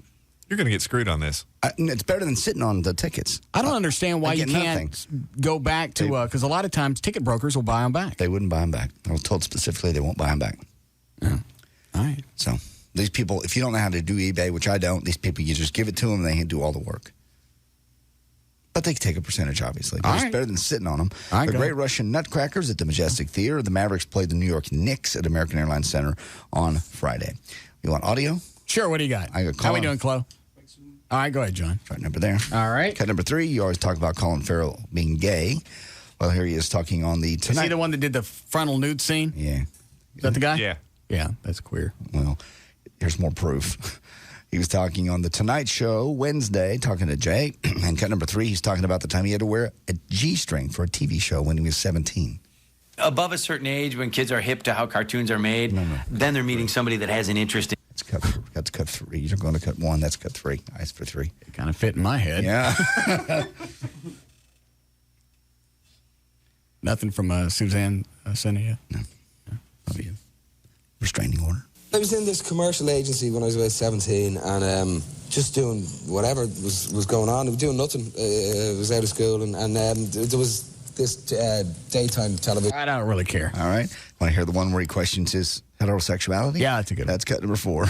Speaker 6: You're going to get screwed on this.
Speaker 5: It's better than sitting on the tickets.
Speaker 4: I don't understand why you can't go back to, because a lot of times ticket brokers will buy them back.
Speaker 5: They wouldn't buy them back. I was told specifically they won't buy them back.
Speaker 4: Yeah. All right.
Speaker 5: So these people, if you don't know how to do eBay, which I don't, these people, you just give it to them and they do all the work. But they take a percentage, obviously. But it's better than sitting on them. The Great Russian Nutcrackers at the Majestic Theater. The Mavericks play the New York Knicks at American Airlines Center on Friday. You want audio?
Speaker 4: Sure. What do you got?
Speaker 5: How
Speaker 4: are we doing, Chloe? All right, go ahead, John.
Speaker 5: Right number there.
Speaker 4: All right.
Speaker 5: Cut number 3, you always talk about Colin Farrell being gay. Well, here he is talking on the Tonight.
Speaker 4: Is he the one that did the frontal nude scene?
Speaker 5: Yeah.
Speaker 4: Is that the guy?
Speaker 6: Yeah.
Speaker 4: Yeah, that's queer.
Speaker 5: Well, here's more proof. He was talking on the Tonight Show Wednesday, talking to Jay. And cut number 3, he's talking about the time he had to wear a G-string for a TV show when he was 17.
Speaker 8: Above a certain age, when kids are hip to how cartoons are made, then they're meeting somebody that has an interest in.
Speaker 5: That's cut 3. You're going to cut 1. That's cut 3. Ice for 3.
Speaker 4: It kind of fit in my head.
Speaker 5: Yeah.
Speaker 4: Nothing from Suzanne sending you?
Speaker 5: No. Probably a restraining order.
Speaker 9: I was in this commercial agency when I was about 17 and just doing whatever was going on. I was doing nothing. I was out of school and there was this daytime television.
Speaker 4: I don't really care.
Speaker 5: All right. Want to hear the one where he questions his heterosexuality?
Speaker 4: Yeah, that's a good one.
Speaker 5: That's cut number 4.
Speaker 4: All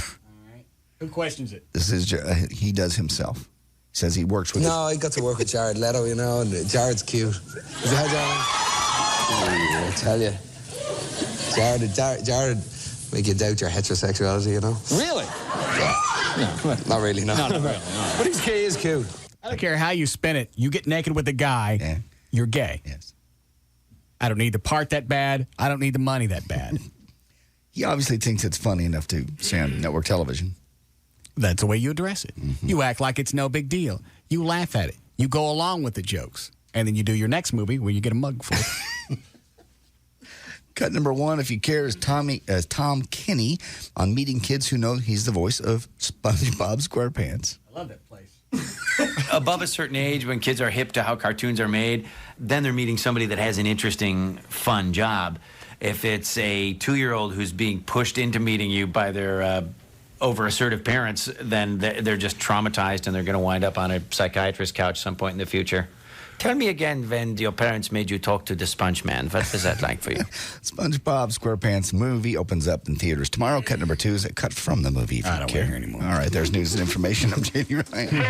Speaker 4: right. Who questions it?
Speaker 5: This is, he does himself. He says he works with...
Speaker 9: No, I got to work with Jared Leto, you know, and Jared's cute. Is that Jared? I tell you. Jared make you doubt your heterosexuality, you know?
Speaker 8: Really?
Speaker 9: Yeah. Not really, no.
Speaker 8: Not really, no.
Speaker 9: But he is cute.
Speaker 4: I don't care how you spin it. You get naked with a guy, you're gay.
Speaker 5: Yes.
Speaker 4: I don't need the part that bad. I don't need the money that bad.
Speaker 5: He obviously thinks it's funny enough to say on network television.
Speaker 4: That's the way you address it. Mm-hmm. You act like it's no big deal. You laugh at it. You go along with the jokes. And then you do your next movie where you get a mug full.
Speaker 5: Cut number 1, if you care, is Tom Kenny on meeting kids who know he's the voice of SpongeBob SquarePants.
Speaker 4: I love that place.
Speaker 8: Above a certain age, when kids are hip to how cartoons are made, then they're meeting somebody that has an interesting, fun job. If it's a 2-year-old who's being pushed into meeting you by their over-assertive parents, then they're just traumatized and they're going to wind up on a psychiatrist's couch some point in the future. Tell me again when your parents made you talk to the Sponge Man. What was that like for you?
Speaker 5: SpongeBob SquarePants movie opens up in theaters tomorrow. Cut number 2 is a cut from the movie, if you don't care anymore. All right, there's news and information. I'm J.D. Ryan.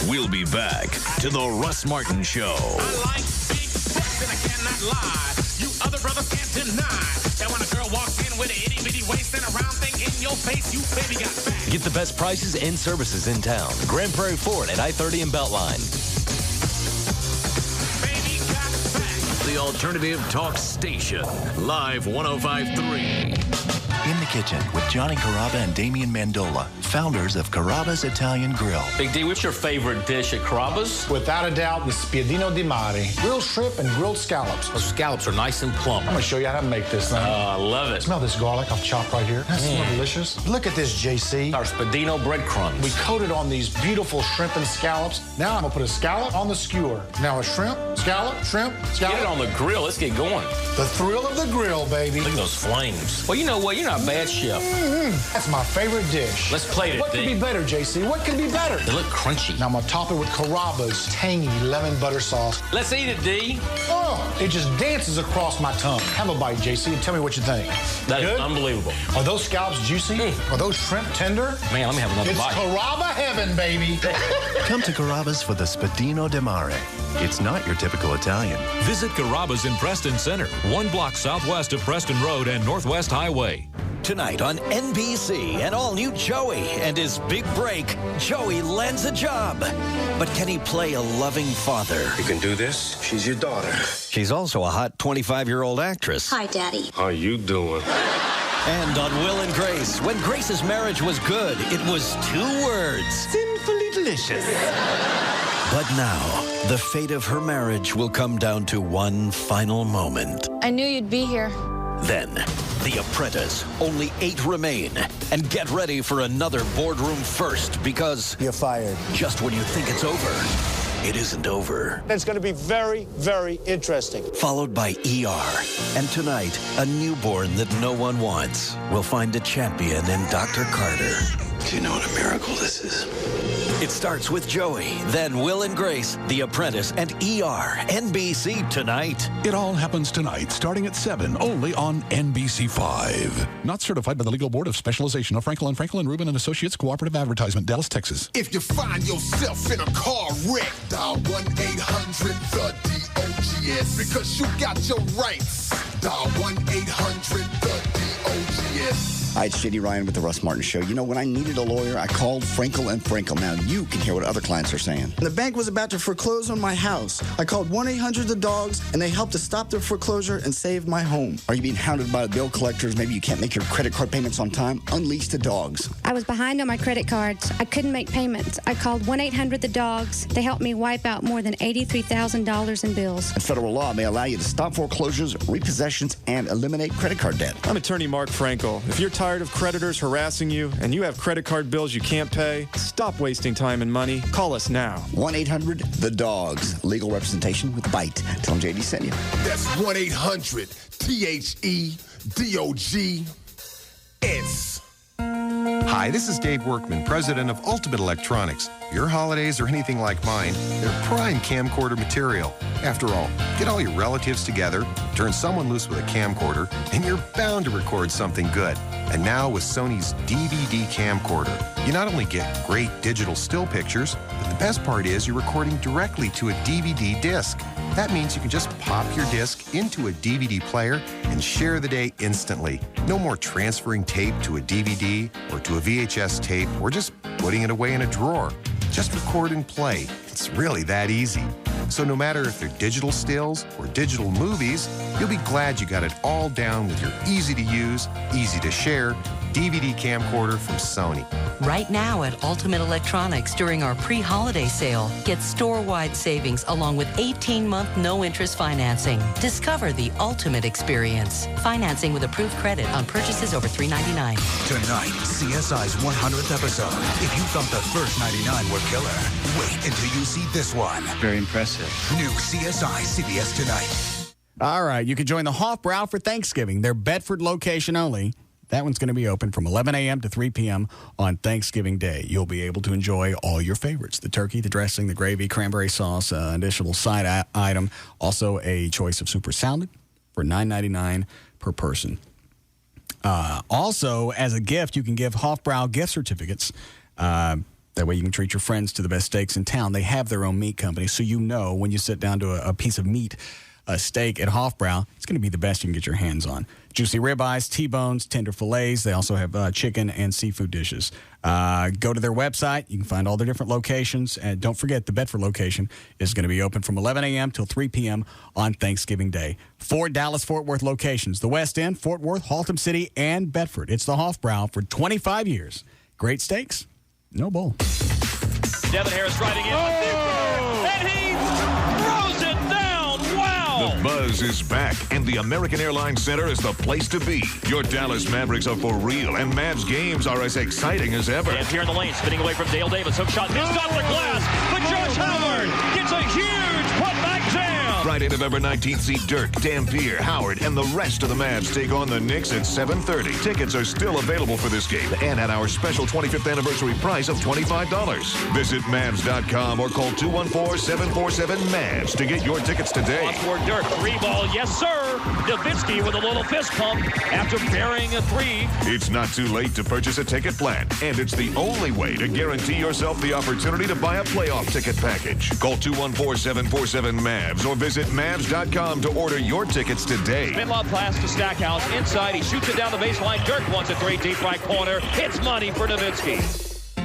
Speaker 3: We'll be back to the Russ Martin Show.
Speaker 10: I like big butts and I cannot lie. You other brothers can't deny that when a girl walks in with an itty-bitty waist and a round thing in your face, you baby got fat.
Speaker 11: Get the best prices and services in town. Grand Prairie Ford at I-30 and Beltline.
Speaker 10: Baby got fat.
Speaker 3: The alternative talk station. Live 105.3.
Speaker 18: In the Kitchen with Johnny Carrabba and Damian Mandola, founders of Carrabba's Italian Grill.
Speaker 12: Big D, what's your favorite dish at Carrabba's?
Speaker 13: Without a doubt, the spiedino di mare. Grilled shrimp and grilled scallops.
Speaker 12: Those scallops are nice and plump.
Speaker 13: I'm going to show you how to make this thing.
Speaker 12: I love it.
Speaker 13: Smell this garlic I've chopped right here. That smells delicious. Look at this, JC.
Speaker 12: Our spiedino breadcrumbs.
Speaker 13: We coated on these beautiful shrimp and scallops. Now I'm going to put a scallop on the skewer. Now a shrimp, scallop, shrimp, scallop.
Speaker 12: Get it on the grill. Let's get going.
Speaker 13: The thrill of the grill, baby.
Speaker 12: Look at those flames. Well, you know what? You're not a bad chef.
Speaker 13: That's my favorite dish.
Speaker 12: Let's plate it,
Speaker 13: What could be better, JC? What could be better?
Speaker 12: They look crunchy.
Speaker 13: Now I'm going to top it with Carrabba's tangy lemon butter sauce.
Speaker 12: Let's eat it, D.
Speaker 13: Oh, it just dances across my tongue. Have a bite, JC, and tell me what you think.
Speaker 12: That
Speaker 13: Good?
Speaker 12: is unbelievable.
Speaker 13: Are those scallops juicy? Are those shrimp tender?
Speaker 12: Man, let me have another
Speaker 13: It's
Speaker 12: bite.
Speaker 13: Carrabba heaven, baby.
Speaker 18: Come to Carrabba's for the spiedino di mare. It's not your typical Italian.
Speaker 14: Visit Carrabba's in Preston Center, 1 block southwest of Preston Road and Northwest Highway.
Speaker 11: Tonight on NBC, an all-new Joey and his big break. Joey lands a job. But can he play a loving father?
Speaker 15: You can do this. She's your daughter.
Speaker 11: She's also a hot 25-year-old actress.
Speaker 15: Hi, Daddy. How you doing?
Speaker 11: And on Will and Grace, when Grace's marriage was good, it was 2 words.
Speaker 10: Sinfully delicious.
Speaker 11: But now, the fate of her marriage will come down to one final moment.
Speaker 22: I knew you'd be here.
Speaker 11: Then, The Apprentice. Only 8 remain. And get ready for another boardroom first, because
Speaker 13: you're fired.
Speaker 11: Just when you think it's over, it isn't over.
Speaker 13: It's going to be very, very interesting.
Speaker 11: Followed by ER. And tonight, a newborn that no one wants will find a champion in Dr. Carter.
Speaker 15: Do you know what a miracle this is?
Speaker 11: It starts with Joey, then Will and Grace, The Apprentice, and ER. NBC tonight.
Speaker 23: It all happens tonight, starting at 7, only on NBC 5. Not certified by the Legal Board of Specialization of Frankel & Frankel and Rubin & Associates Cooperative Advertisement, Dallas, Texas.
Speaker 27: If you find yourself in a car wreck, dial 1-800-THE-DOGS because you got your rights. Dial 1-800-THE-DOGS.
Speaker 5: Hi, it's J.D. Ryan with the Russ Martin Show. You know, when I needed a lawyer, I called Frankel & Frankel. Now you can hear what other clients are saying.
Speaker 28: The bank was about to foreclose on my house. I called 1-800-THE-DOGS, and they helped to stop their foreclosure and save my home.
Speaker 5: Are you being hounded by bill collectors? Maybe you can't make your credit card payments on time? Unleash the dogs.
Speaker 29: I was behind on my credit cards. I couldn't make payments. I called 1-800-THE-DOGS. They helped me wipe out more than $83,000 in bills.
Speaker 5: And federal law may allow you to stop foreclosures, repossessions, and eliminate credit card debt.
Speaker 31: I'm attorney Mark Frankel. If you're tired of creditors harassing you and you have credit card bills you can't pay, stop wasting time and money. Call us now.
Speaker 5: 1-800-THE-DOGS. Legal representation with Bite. Tell them JD sent you.
Speaker 27: That's 1-800-THE-DOGS.
Speaker 30: Hi, this is Dave Workman, president of Ultimate Electronics. Your holidays are anything like mine, they're prime camcorder material. After all, get all your relatives together, turn someone loose with a camcorder, and you're bound to record something good. And now with Sony's DVD camcorder, you not only get great digital still pictures, but the best part is you're recording directly to a DVD disc. That means you can just pop your disc into a DVD player and share the day instantly. No more transferring tape to a DVD or to a VHS tape or just putting it away in a drawer. Just record and play. It's really that easy. So no matter if they're digital stills or digital movies, you'll be glad you got it all down with your easy-to-use, easy-to-share DVD camcorder from Sony.
Speaker 2: Right now at Ultimate Electronics during our pre-holiday sale, get store-wide savings along with 18-month no-interest financing. Discover the ultimate experience. Financing with approved credit on purchases over $399.
Speaker 7: Tonight, CSI's 100th episode. If you thought the first 99 were killer, wait until you see this one.
Speaker 16: Very impressive.
Speaker 7: New CSI, CBS tonight.
Speaker 4: All right, you can join the Hofbrau for Thanksgiving. Their Bedford location only. That one's going to be open from 11 a.m. to 3 p.m. on Thanksgiving Day. You'll be able to enjoy all your favorites: the turkey, the dressing, the gravy, cranberry sauce, additional side item. Also, a choice of super salad for $9.99 per person. Also, as a gift, you can give Hofbrau gift certificates. That way you can treat your friends to the best steaks in town. They have their own meat company, so you know when you sit down to a piece of meat, a steak at Hofbrau, it's going to be the best you can get your hands on. Juicy ribeyes, T-bones, tender fillets. They also have chicken and seafood dishes. Go to their website. You can find all their different locations. And don't forget, the Bedford location is going to be open from 11 a.m. till 3 p.m. on Thanksgiving Day. 4 Dallas-Fort Worth locations: the West End, Fort Worth, Haltom City, and Bedford. It's the Hofbrau for 25 years. Great steaks, no bull.
Speaker 17: Devin Harris driving in. And he throws it down. Wow.
Speaker 14: The buzz is back, and the American Airlines Center is the place to be. Your Dallas Mavericks are for real, and Mavs games are as exciting as ever.
Speaker 17: And here in the lane, spinning away from Dale Davis. Hook shot missed off the glass, but Josh Howard gets a huge putback jam.
Speaker 14: Friday, November 19th, see Dirk, Dampier, Howard, and the rest of the Mavs take on the Knicks at 7:30. Tickets are still available for this game and at our special 25th anniversary price of $25. Visit Mavs.com or call 214-747-MAVS to get your tickets today.
Speaker 17: Cross-court Dirk, three ball, yes sir. Nowitzki with a little fist pump after burying a three.
Speaker 14: It's not too late to purchase a ticket plan, and it's the only way to guarantee yourself the opportunity to buy a playoff ticket package. Call 214-747-MAVS or visit Mavs.com to order your tickets today.
Speaker 17: Midlow pass to Stackhouse. Inside, he shoots it down the baseline. Dirk wants a three deep right corner. It's money for Nowitzki.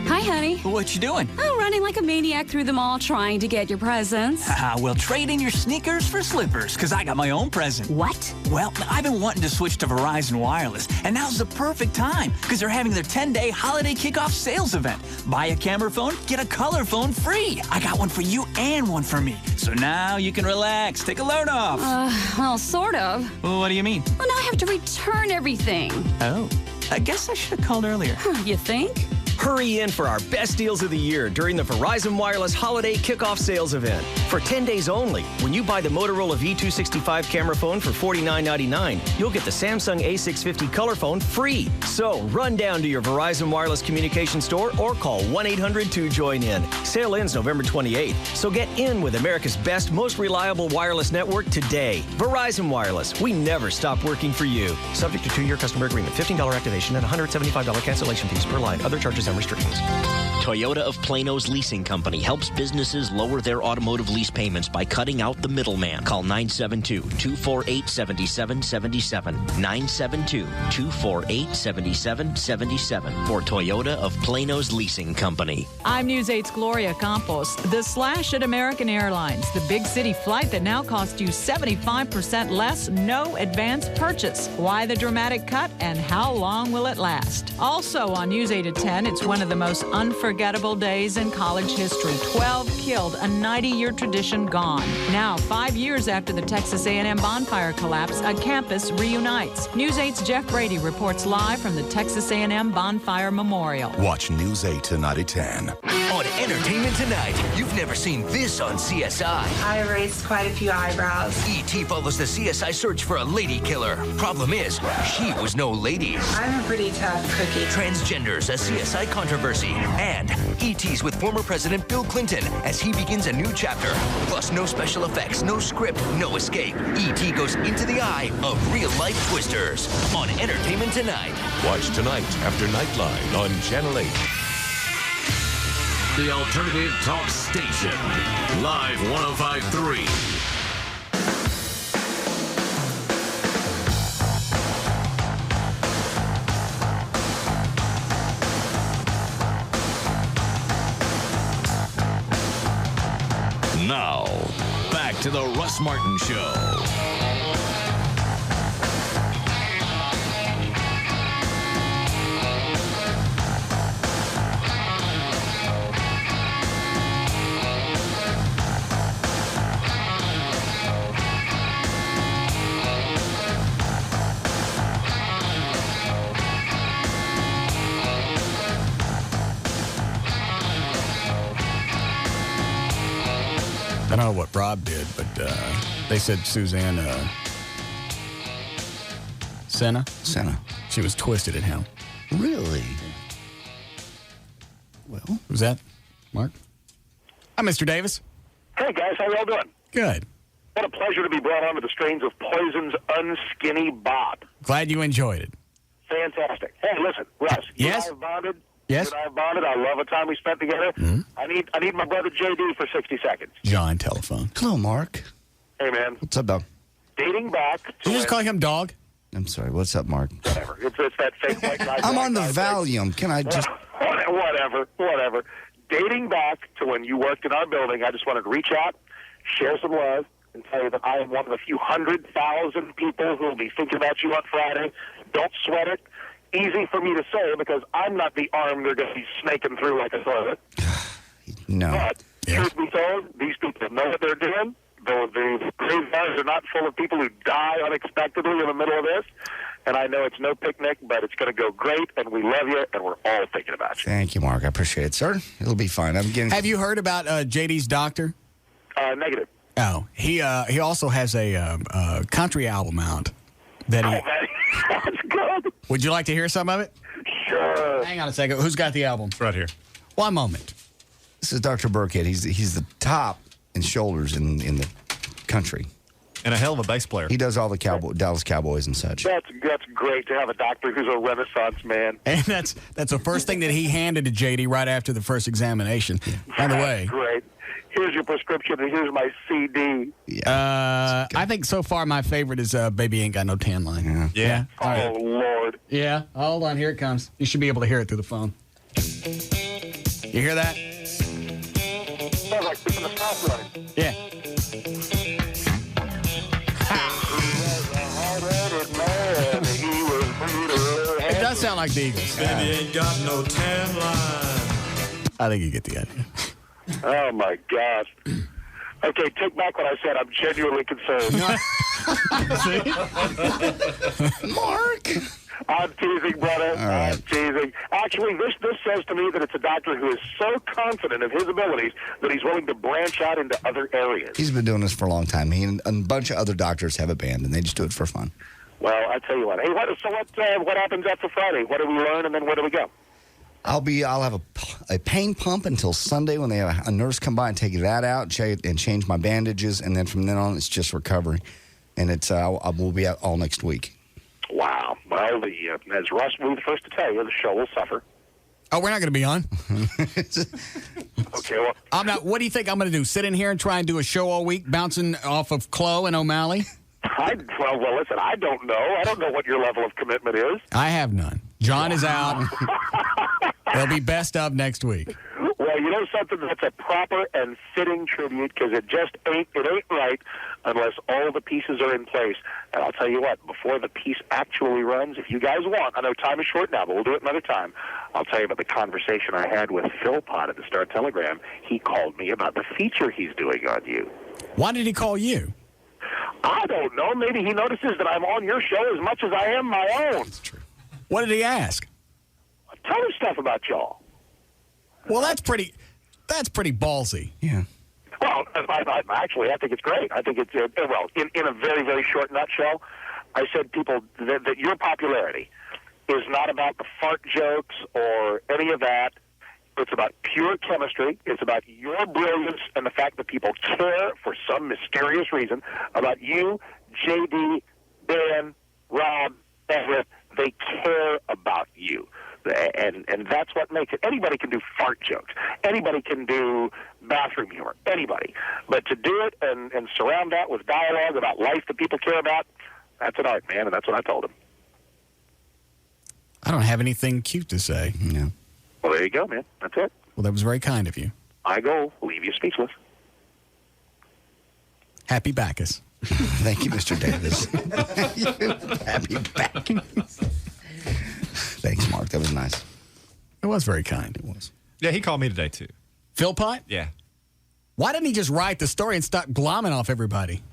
Speaker 19: Hi, honey.
Speaker 20: What you doing?
Speaker 19: I'm running like a maniac through the mall trying to get your presents.
Speaker 20: Well, trade in your sneakers for slippers, because I got my own present.
Speaker 19: What?
Speaker 20: Well, I've been wanting to switch to Verizon Wireless, and now's the perfect time, because they're having their 10-day holiday kickoff sales event. Buy a camera phone, get a color phone free. I got one for you and one for me. So now you can relax, take a load off.
Speaker 19: Well, sort of.
Speaker 20: Well, what do you mean?
Speaker 19: Well, now I have to return everything.
Speaker 20: Oh, I guess I should have called earlier.
Speaker 19: You think?
Speaker 21: Hurry in for our best deals of the year during the Verizon Wireless Holiday Kickoff Sales Event. For 10 days only, when you buy the Motorola V265 camera phone for $49.99, you'll get the Samsung A650 color phone free. So run down to your Verizon Wireless communication store or call 1-800-2JOIN-IN. Sale ends November 28th, so get in with America's best, most reliable wireless network today. Verizon Wireless, we never stop working for you. Subject to 2-year customer agreement, $15 activation and $175 cancellation fees per line. Other charges and restrictions.
Speaker 22: Toyota of Plano's Leasing Company helps businesses lower their automotive lease payments by cutting out the middleman. Call 972-248-7777. 972-248-7777 for Toyota of Plano's Leasing Company.
Speaker 31: I'm News 8's Gloria Campos. The slash at American Airlines, the big city flight that now costs you 75% less, no advance purchase. Why the dramatic cut and how long will it last? Also on News 8 at 10, it's one of the most unforgettable days in college history. 12 killed, a 90-year tradition gone. Now, 5 years after the Texas A&M bonfire collapse, a campus reunites. News 8's Jeff Brady reports live from the Texas A&M Bonfire Memorial.
Speaker 7: Watch News 8 tonight at 10.
Speaker 24: On Entertainment Tonight, you've never seen this on CSI.
Speaker 25: I raised quite a few eyebrows.
Speaker 24: E.T. follows the CSI search for a lady killer. Problem is, she was no lady.
Speaker 25: I'm a pretty tough cookie.
Speaker 24: Transgenders, a CSI controversy. And E.T.'s with former President Bill Clinton as he begins a new chapter. Plus, no special effects, no script, no escape. E.T. goes into the eye of real-life twisters. On Entertainment Tonight.
Speaker 14: Watch tonight after Nightline on Channel 8.
Speaker 3: The Alternative Talk Station. Live 105.3. Now, to the Russ Martin Show.
Speaker 4: I don't know what Rob did, but they said Suzanne Senna. She was twisted at him.
Speaker 5: Really? Well,
Speaker 4: who's that? Mark? Hi, Mr. Davis.
Speaker 1: Hey, guys. How y'all doing?
Speaker 4: Good.
Speaker 1: What a pleasure to be brought on to the strains of Poison's Unskinny Bob.
Speaker 4: Glad you enjoyed it.
Speaker 1: Fantastic. Hey, listen, Russ.
Speaker 4: Yes?
Speaker 1: You and I have bonded.
Speaker 4: Yes?
Speaker 1: You and I have bonded. I love the time we spent together.
Speaker 4: Mm-hmm.
Speaker 1: I need my brother JD for 60 seconds.
Speaker 4: John, telephone.
Speaker 5: Hello, Mark.
Speaker 1: Hey, man.
Speaker 5: What's up, dog?
Speaker 1: Dating back to...
Speaker 4: Did you just call him dog?
Speaker 5: I'm sorry. What's up, Mark?
Speaker 1: Whatever. It's that fake white guy.
Speaker 5: I'm on the Valium. Can I just...
Speaker 1: Whatever. Dating back to when you worked in our building, I just wanted to reach out, share some love, and tell you that I am one of the few 100,000 people who will be thinking about you on Friday. Don't sweat it. Easy for me to say because I'm not the arm they're going to be snaking through like a toilet.
Speaker 5: No.
Speaker 1: But, truth be told, these people know what they're doing. The graveyards are not full of people who die unexpectedly in the middle of this. And I know it's no picnic, but it's going to go great, and we love you, and we're all thinking about you.
Speaker 5: Thank you, Mark. I appreciate it, sir. It'll be fine.
Speaker 4: Have you heard about JD's doctor?
Speaker 1: Negative.
Speaker 4: Oh, he also has a country album out.
Speaker 1: That's good.
Speaker 4: Would you like to hear some of it?
Speaker 1: Sure.
Speaker 4: Hang on a second. Who's got the album?
Speaker 23: Right here.
Speaker 4: One moment.
Speaker 5: This is Dr. Burkhead. He's the top and shoulders in the country.
Speaker 6: And a hell of a bass player.
Speaker 5: He does all the Dallas Cowboys and such.
Speaker 1: That's great to have a doctor who's a Renaissance man.
Speaker 4: And that's the first thing that he handed to JD right after the first examination. By the way.
Speaker 1: Great. Here's your prescription, and here's my CD.
Speaker 4: I think so far my favorite is Baby Ain't Got No Tan Line.
Speaker 6: Yeah.
Speaker 1: Oh, Lord.
Speaker 4: Yeah. Hold on. Here it comes. You should be able to hear it through the phone. You hear that?
Speaker 1: Sounds like keeping the stop running.
Speaker 4: Yeah. It does sound like the Eagles.
Speaker 6: Baby ain't got no tan line.
Speaker 4: I think you get the idea.
Speaker 1: Oh, my gosh. Okay, take back what I said. I'm genuinely concerned.
Speaker 5: Mark!
Speaker 1: I'm teasing, brother.
Speaker 5: Right.
Speaker 1: I'm teasing. Actually, this says to me that it's a doctor who is so confident of his abilities that he's willing to branch out into other areas.
Speaker 5: He's been doing this for a long time. He and a bunch of other doctors have a band, and they just do it for fun.
Speaker 1: Well, I tell you what. Hey, what happens after Friday? What do we learn, and then where do we go?
Speaker 5: I'll have a pain pump until Sunday when they have a nurse come by and take that out and change my bandages, and then from then on it's just recovery, and it's we'll be out all next week.
Speaker 1: Wow. Well, as Russ will be the first to tell you, the show will suffer.
Speaker 4: Oh, we're not going to be on.
Speaker 1: Okay. Well,
Speaker 4: I'm not. What do you think I'm going to do? Sit in here and try and do a show all week, bouncing off of Chloe and O'Malley?
Speaker 1: Well, listen. I don't know. I don't know what your level of commitment is.
Speaker 4: I have none. John is out. It'll be best of next week.
Speaker 1: Well, you know something? That's a proper and fitting tribute because it ain't right unless all the pieces are in place. And I'll tell you what, before the piece actually runs, if you guys want, I know time is short now, but we'll do it another time. I'll tell you about the conversation I had with Phil Pott at the Star Telegram. He called me about the feature he's doing on you.
Speaker 4: Why did he call you?
Speaker 1: I don't know. Maybe he notices that I'm on your show as much as I am my own.
Speaker 5: That's true.
Speaker 4: What did he ask?
Speaker 1: Tell him stuff about y'all.
Speaker 4: Well, that's pretty ballsy.
Speaker 5: Yeah.
Speaker 1: Well, I think it's great. I think it's, in a very, very short nutshell, I said people that your popularity is not about the fart jokes or any of that. It's about pure chemistry. It's about your brilliance and the fact that people care for some mysterious reason about you, JD, Dan, Rob, Everett. They care about you. And that's what makes it. Anybody can do fart jokes. Anybody can do bathroom humor. Anybody. But to do it and surround that with dialogue about life that people care about, that's an art, man, and that's what I told him.
Speaker 4: I don't have anything cute to say.
Speaker 5: Yeah.
Speaker 1: Well, there you go, man. That's it.
Speaker 4: Well, that was very kind of you.
Speaker 1: I go leave you speechless.
Speaker 4: Happy Bacchus.
Speaker 5: Thank you, Mr. Davis. Happy Bacchus. Thanks, Mark. That was nice.
Speaker 4: It was very kind.
Speaker 5: It was.
Speaker 8: Yeah, he called me today, too.
Speaker 4: Philpott?
Speaker 8: Yeah.
Speaker 4: Why didn't he just write the story and stop glomming off everybody?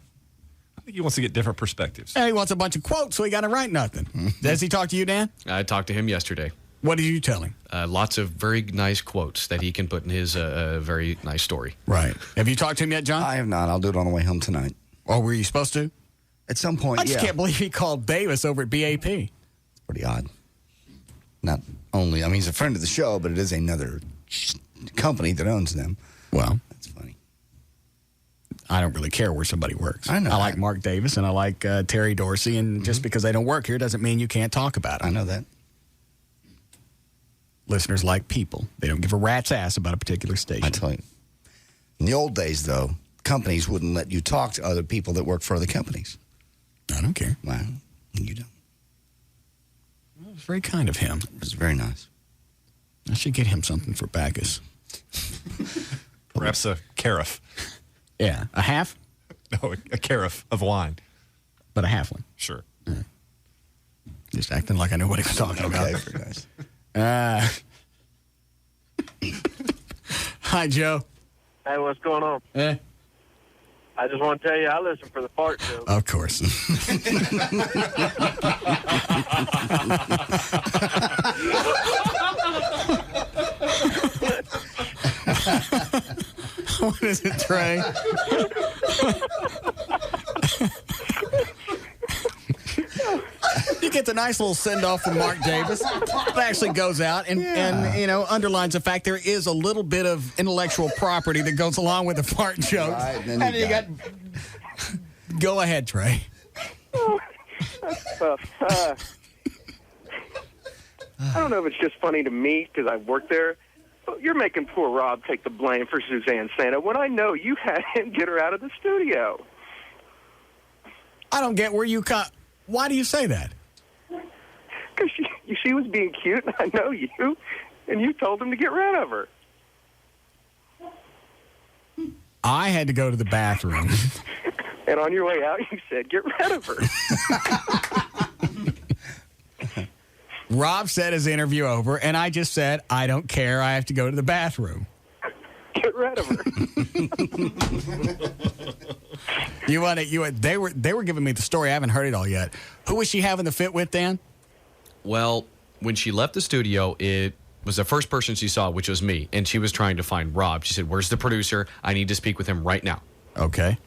Speaker 8: I think he wants to get different perspectives.
Speaker 4: He wants a bunch of quotes, so he got to write nothing. Does he talk to you, Dan?
Speaker 9: I talked to him yesterday.
Speaker 4: What did you tell him?
Speaker 9: Lots of very nice quotes that he can put in his very nice story.
Speaker 4: Right. Have you talked to him yet, John?
Speaker 5: I have not. I'll do it on the way home tonight.
Speaker 4: Oh, were you supposed to?
Speaker 5: At some point,
Speaker 4: I just can't believe he called Davis over at BAP.
Speaker 5: It's pretty odd. Not only, I mean, he's a friend of the show, but it is another company that owns them.
Speaker 4: Well,
Speaker 5: that's funny.
Speaker 4: I don't really care where somebody works.
Speaker 5: I know.
Speaker 4: I like Mark Davis and I like Terry Dorsey, and just because they don't work here doesn't mean you can't talk about them.
Speaker 5: I know that.
Speaker 4: Listeners like people. They don't give a rat's ass about a particular station.
Speaker 5: I tell you. In the old days, though, companies wouldn't let you talk to other people that work for other companies.
Speaker 4: I don't care.
Speaker 5: Well, you don't.
Speaker 4: Well, it was very kind of him.
Speaker 5: It was very nice.
Speaker 4: I should get him something for Bacchus.
Speaker 8: Perhaps a carafe.
Speaker 4: Yeah. A half?
Speaker 8: No, a carafe of wine.
Speaker 4: But a half one.
Speaker 8: Sure.
Speaker 4: Yeah. Just acting like I knew what he was talking about.
Speaker 5: Okay, very nice.
Speaker 4: Hi, Joe.
Speaker 10: Hey, what's going on? I just want to tell you, I listen for the fart joke.
Speaker 4: Of course. What is it, Trey? You get the nice little send-off from Mark Davis. It actually goes out and underlines the fact there is a little bit of intellectual property that goes along with the fart jokes.
Speaker 5: Right, and
Speaker 4: then you got... Go ahead, Trey.
Speaker 10: That's tough. I don't know if it's just funny to me because I work there. But you're making poor Rob take the blame for Suzanne Santa when I know you had him get her out of the studio.
Speaker 4: I don't get where you cut. Why do you say that?
Speaker 10: Because she was being cute, and I know you, and you told him to get rid of her.
Speaker 4: I had to go to the bathroom.
Speaker 10: And on your way out, you said, get rid of her.
Speaker 4: Rob said his interview over, and I just said, I don't care. I have to go to the bathroom.
Speaker 10: Get rid of her.
Speaker 4: They were giving me the story. I haven't heard it all yet. Who was she having the fit with, Dan?
Speaker 9: Well, when she left the studio, it was the first person she saw, which was me, and she was trying to find Rob. She said, "Where's the producer? I need to speak with him right now."
Speaker 4: Okay.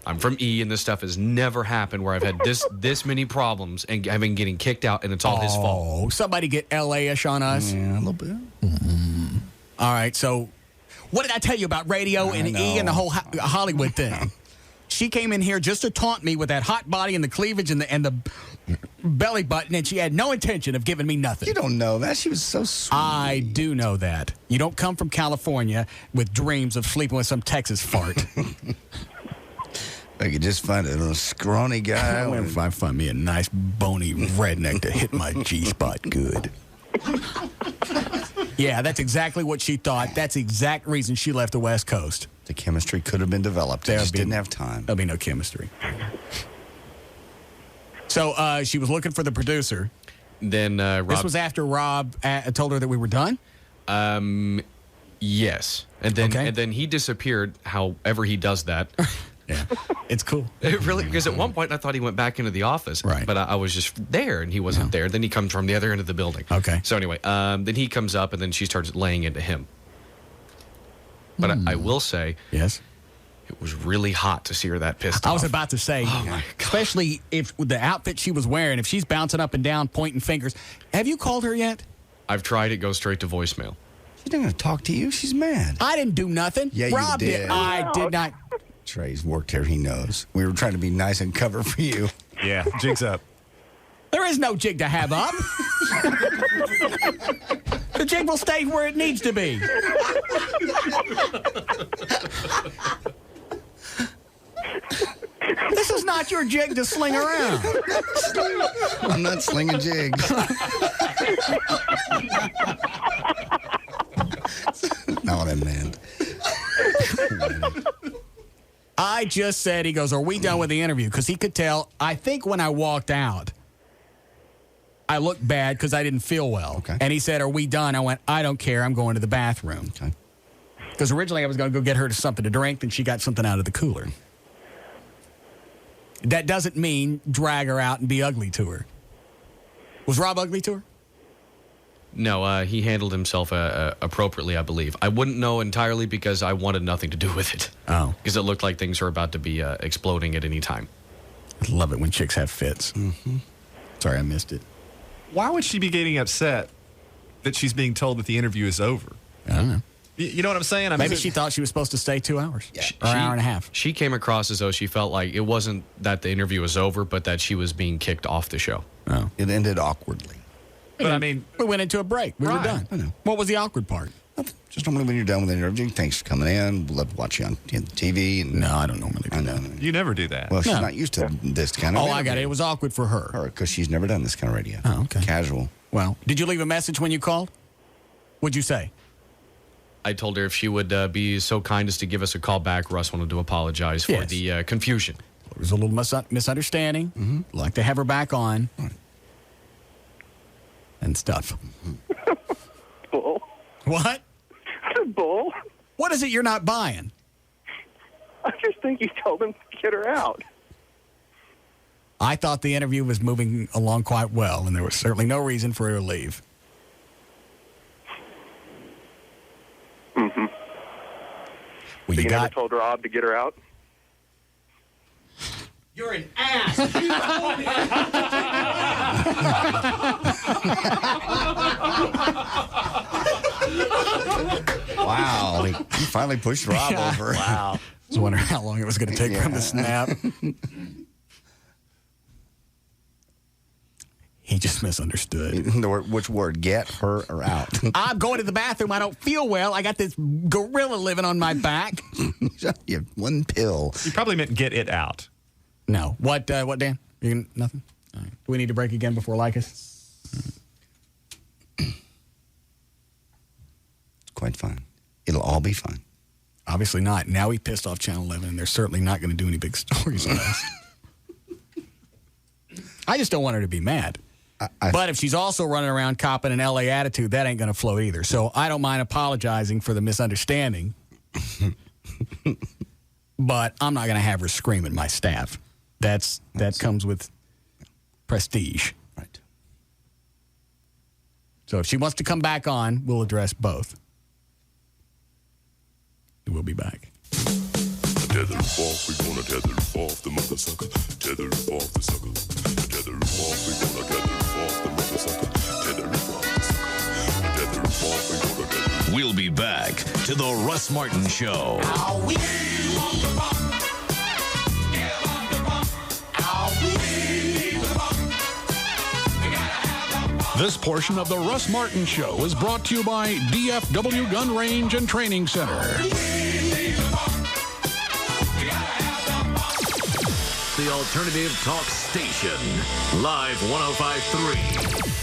Speaker 9: I'm from E, and this stuff has never happened where I've had this many problems and I've been getting kicked out, and it's all his fault.
Speaker 4: Oh, somebody get L.A.-ish on us?
Speaker 5: Yeah, a little bit.
Speaker 4: Mm-hmm. All right, so what did I tell you about radio and E and the whole Hollywood thing? She came in here just to taunt me with that hot body and the cleavage and the belly button, and she had no intention of giving me nothing.
Speaker 5: You don't know that. She was so sweet.
Speaker 4: I do know that. You don't come from California with dreams of sleeping with some Texas fart.
Speaker 5: I could just find a little scrawny guy.
Speaker 4: If I find me a nice bony redneck to hit my G-spot good. Yeah, that's exactly what she thought. That's the exact reason she left the West Coast.
Speaker 5: The chemistry could have been developed. They just didn't have time.
Speaker 4: There'll be no chemistry. So she was looking for the producer.
Speaker 9: Then Rob...
Speaker 4: This was after Rob told her that we were done?
Speaker 9: Yes. And then he disappeared, however he does that.
Speaker 4: Yeah, it's cool.
Speaker 9: It really, because at one point I thought he went back into the office,
Speaker 4: right?
Speaker 9: But I was just there, and he wasn't there. Then he comes from the other end of the building.
Speaker 4: Okay.
Speaker 9: So anyway, then he comes up, and then she starts laying into him. But I will say,
Speaker 4: yes,
Speaker 9: it was really hot to see her that pissed off.
Speaker 4: I was about to say, especially if with the outfit she was wearing, if she's bouncing up and down, pointing fingers. Have you called her yet?
Speaker 9: I've tried. It goes straight to voicemail.
Speaker 5: She's not going to talk to you. She's mad.
Speaker 4: I didn't do nothing.
Speaker 5: Yeah,
Speaker 4: Rob
Speaker 5: you did.
Speaker 4: I did not.
Speaker 5: Trey's worked here. He knows. We were trying to be nice and cover for you.
Speaker 8: Yeah, jig's up.
Speaker 4: There is no jig to have up. The jig will stay where it needs to be. This is not your jig to sling around.
Speaker 5: I'm not slinging jigs. Not what I meant.
Speaker 4: I just said, he goes, are we done with the interview? Because he could tell, I think when I walked out, I looked bad because I didn't feel well.
Speaker 5: Okay.
Speaker 4: And he said, are we done? I went, I don't care. I'm going to the bathroom.
Speaker 5: Okay.
Speaker 4: Because originally I was going to go get her something to drink, then she got something out of the cooler. That doesn't mean drag her out and be ugly to her. Was Rob ugly to her?
Speaker 9: No, he handled himself appropriately, I believe. I wouldn't know entirely because I wanted nothing to do with it.
Speaker 4: Oh.
Speaker 9: Because it looked like things were about to be exploding at any time.
Speaker 4: I love it when chicks have fits. Mm-hmm. Sorry, I missed it.
Speaker 8: Why would she be getting upset that she's being told that the interview is over?
Speaker 4: I don't know.
Speaker 8: You know what I'm saying? I mean,
Speaker 4: Maybe she thought she was supposed to stay 2 hours. Yeah. Or an hour and a half.
Speaker 9: She came across as though she felt like it wasn't that the interview was over, but that she was being kicked off the show.
Speaker 4: Oh.
Speaker 5: It ended awkwardly.
Speaker 8: But I mean,
Speaker 4: we went into a break. We were
Speaker 5: Right.
Speaker 4: done.
Speaker 5: I know.
Speaker 4: What was the awkward part?
Speaker 5: Just normally when you're done with the interview, thanks for coming in. We'd love to watch you on TV. And
Speaker 4: No, I don't normally do that.
Speaker 8: you never do that.
Speaker 5: Well, she's
Speaker 4: No.
Speaker 5: not used to this kind of
Speaker 4: Oh, I got it. It was awkward for her.
Speaker 5: because she's never done this kind of radio.
Speaker 4: Oh, okay.
Speaker 5: Casual.
Speaker 4: Well, did you leave a message when you called? What'd you say?
Speaker 9: I told her if she would be so kind as to give us a call back, Russ wanted to apologize for
Speaker 4: Yes.
Speaker 9: the confusion.
Speaker 4: There was a little misunderstanding. Mm-hmm. Like to have her back on. And stuff.
Speaker 10: Bull.
Speaker 4: What?
Speaker 10: Bull.
Speaker 4: What is it you're not buying?
Speaker 10: I just think you told him to get her out.
Speaker 4: I thought the interview was moving along quite well, and there was certainly no reason for her to leave.
Speaker 10: Mm-hmm.
Speaker 4: Well,
Speaker 10: So you never told Rob to get her out?
Speaker 4: You're an ass.
Speaker 5: Wow. He finally pushed Rob over.
Speaker 4: Wow. I was wondering how long it was going to take for him to snap. He just misunderstood.
Speaker 5: Which word? Get her or out?
Speaker 4: I'm going to the bathroom. I don't feel well. I got this gorilla living on my back.
Speaker 5: You have one pill.
Speaker 8: You probably meant get it out.
Speaker 4: No. What, Dan? Nothing? All right. Do we need to break again before Lycus?
Speaker 5: It's quite fun. It'll all be fun.
Speaker 4: Obviously not. Now he pissed off Channel 11, and they're certainly not going to do any big stories on us. I just don't want her to be mad. But if she's also running around copping an LA attitude, that ain't going to float either. So I don't mind apologizing for the misunderstanding. But I'm not going to have her scream at my staff. That comes with prestige.
Speaker 5: Right.
Speaker 4: So if she wants to come back on, we'll address both. We'll be back.
Speaker 3: Tether off, we gonna tether off the mother sucker. Tether off the sucker. Tether off, we gonna tether off the mother sucker. Tether off the sucker. Tether off, we gonna tether.
Speaker 14: We'll be back to the Russ Martin Show.
Speaker 23: This portion of the Russ Martin Show is brought to you by DFW Gun Range and Training Center.
Speaker 14: The alternative talk station. Live 105.3.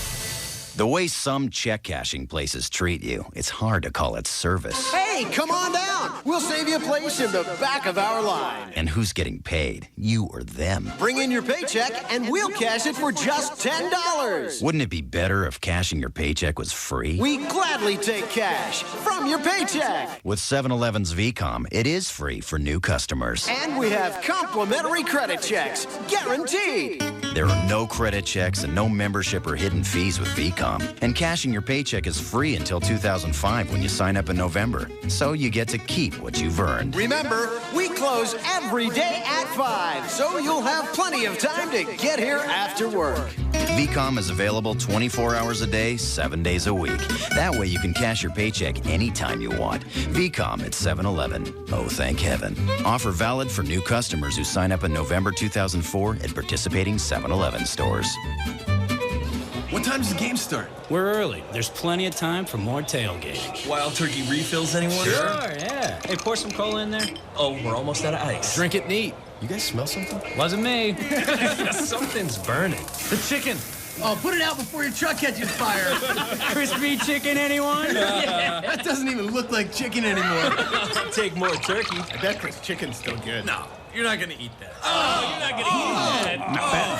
Speaker 11: The way some check cashing places treat you, it's hard to call it service.
Speaker 12: Hey, come on down. We'll save you a place in the back of our line.
Speaker 11: And who's getting paid? You or them?
Speaker 12: Bring in your paycheck and we'll cash it for just $10.
Speaker 11: Wouldn't it be better if cashing your paycheck was free?
Speaker 12: We gladly take cash from your paycheck.
Speaker 11: With 7-Eleven's VCOM, it is free for new customers.
Speaker 12: And we have complimentary credit checks, guaranteed.
Speaker 11: There are no credit checks and no membership or hidden fees with VCOM. And cashing your paycheck is free until 2005 when you sign up in November. So you get to keep what you've earned.
Speaker 12: Remember, we close every day at 5, so you'll have plenty of time to get here after work.
Speaker 11: VCOM is available 24 hours a day, 7 days a week. That way you can cash your paycheck anytime you want. VCOM at 7-Eleven. Oh, thank heaven. Offer valid for new customers who sign up in November 2004 at participating 7-Eleven stores.
Speaker 13: What time does the game start?
Speaker 15: We're early. There's plenty of time for more tailgating.
Speaker 13: Wild turkey refills, anyone?
Speaker 15: Sure, yeah. Hey, pour some cola in there.
Speaker 13: Oh, we're almost out of ice.
Speaker 15: Drink it neat.
Speaker 13: You guys smell something?
Speaker 15: Wasn't me.
Speaker 13: Something's burning.
Speaker 15: The chicken.
Speaker 2: Oh, put it out before your truck catches fire.
Speaker 15: Crispy chicken, anyone?
Speaker 2: Yeah. That doesn't even look like chicken anymore.
Speaker 15: Take more turkey.
Speaker 2: I bet this chicken's still good.
Speaker 16: No, you're not going to eat that.
Speaker 2: Oh, you're not going to eat that.
Speaker 16: Not bad.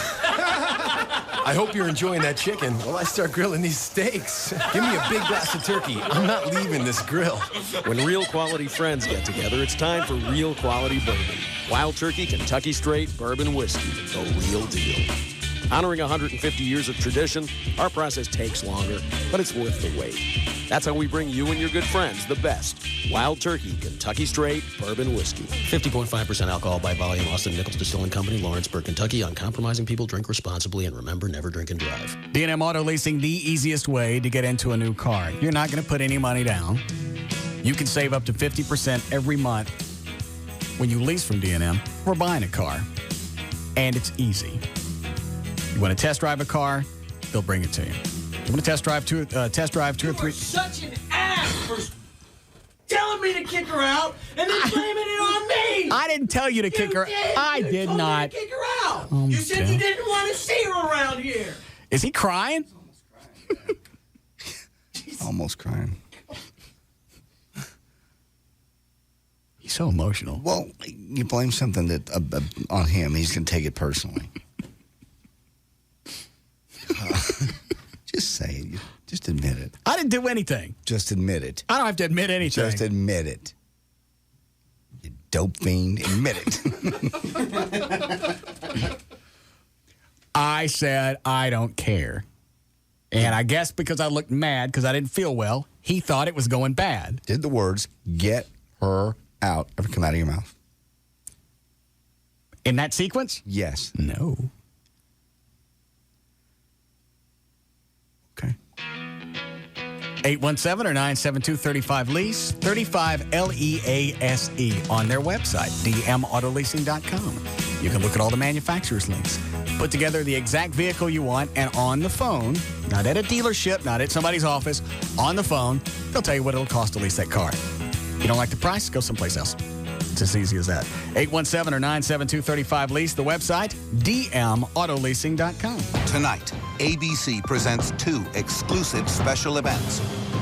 Speaker 16: I hope you're enjoying that chicken while I start grilling these steaks. Give me a big glass of turkey. I'm not leaving this grill.
Speaker 17: When real quality friends get together, it's time for real quality bourbon. Wild Turkey Kentucky Straight Bourbon Whiskey, the real deal. Honoring 150 years of tradition, our process takes longer, but it's worth the wait. That's how we bring you and your good friends the best. Wild Turkey Kentucky Straight Bourbon Whiskey.
Speaker 21: 50.5% alcohol by volume. Austin Nichols Distilling Company, Lawrenceburg, Kentucky. Uncompromising people, drink responsibly, and remember, never drink and drive.
Speaker 4: D&M Auto Leasing, the easiest way to get into a new car. You're not going to put any money down. You can save up to 50% every month when you lease from D&M or buying a car. And it's easy. You want to test drive a car, they'll bring it to you. You want to test drive two or three?
Speaker 2: You're such an ass for telling me to kick her out and then blaming it on me.
Speaker 4: I didn't tell you to kick her. I did not.
Speaker 2: Kick her out. You said you didn't want to see her around here.
Speaker 4: Is he crying?
Speaker 5: Almost crying.
Speaker 4: He's so emotional.
Speaker 5: Well, you blame something that on him. He's going to take it personally. Just say it. Just admit it.
Speaker 4: I didn't do anything.
Speaker 5: Just admit it.
Speaker 4: I don't have to admit anything.
Speaker 5: Just admit it. You dope fiend. Admit it.
Speaker 4: I said I don't care. And I guess because I looked mad because I didn't feel well, he thought it was going bad.
Speaker 5: Did the words "get her out" ever come out of your mouth?
Speaker 4: In that sequence?
Speaker 5: Yes.
Speaker 4: No. 817 or 972-35-LEASE, 35LEASE on their website, dmautoleasing.com. You can look at all the manufacturer's links. Put together the exact vehicle you want, and on the phone, not at a dealership, not at somebody's office, on the phone, they'll tell you what it'll cost to lease that car. If you don't like the price, go someplace else. It's as easy as that. 817 or 972-35-LEASE, the website, dmautoleasing.com.
Speaker 18: Tonight, ABC presents 2 exclusive special events.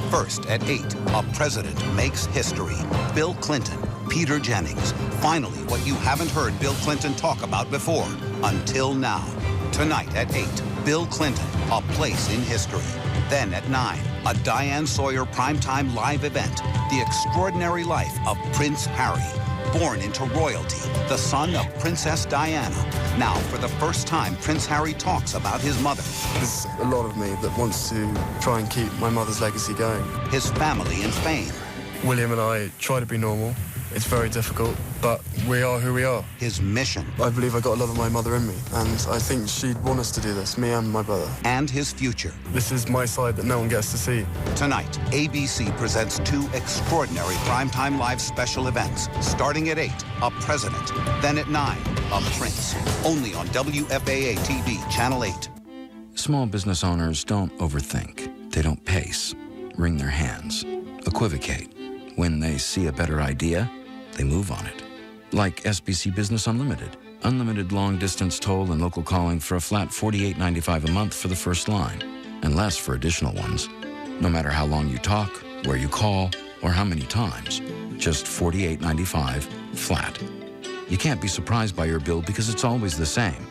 Speaker 18: First, at 8, a president makes history. Bill Clinton, Peter Jennings. Finally, what you haven't heard Bill Clinton talk about before, until now. Tonight at 8, Bill Clinton, a place in history. Then at 9, a Diane Sawyer primetime live event, The Extraordinary Life of Prince Harry. Born into royalty, the son of Princess Diana. Now, for the first time, Prince Harry talks about his mother.
Speaker 19: There's a lot of me that wants to try and keep my mother's legacy going.
Speaker 18: His family and fame.
Speaker 19: William and I try to be normal. It's very difficult, but we are who we are.
Speaker 18: His mission.
Speaker 19: I believe I got a lot of my mother in me, and I think she'd want us to do this, me and my brother.
Speaker 18: And his future.
Speaker 19: This is my side that no one gets to see.
Speaker 18: Tonight, ABC presents 2 extraordinary primetime live special events. Starting at 8, a president. Then at 9, a prince. Only on WFAA TV, Channel 8.
Speaker 20: Small business owners don't overthink. They don't pace, wring their hands, equivocate. When they see a better idea, they move on it. Like SBC Business Unlimited. Unlimited long-distance toll and local calling for a flat $48.95 a month for the first line, and less for additional ones. No matter how long you talk, where you call, or how many times. Just $48.95 flat. You can't be surprised by your bill because it's always the same.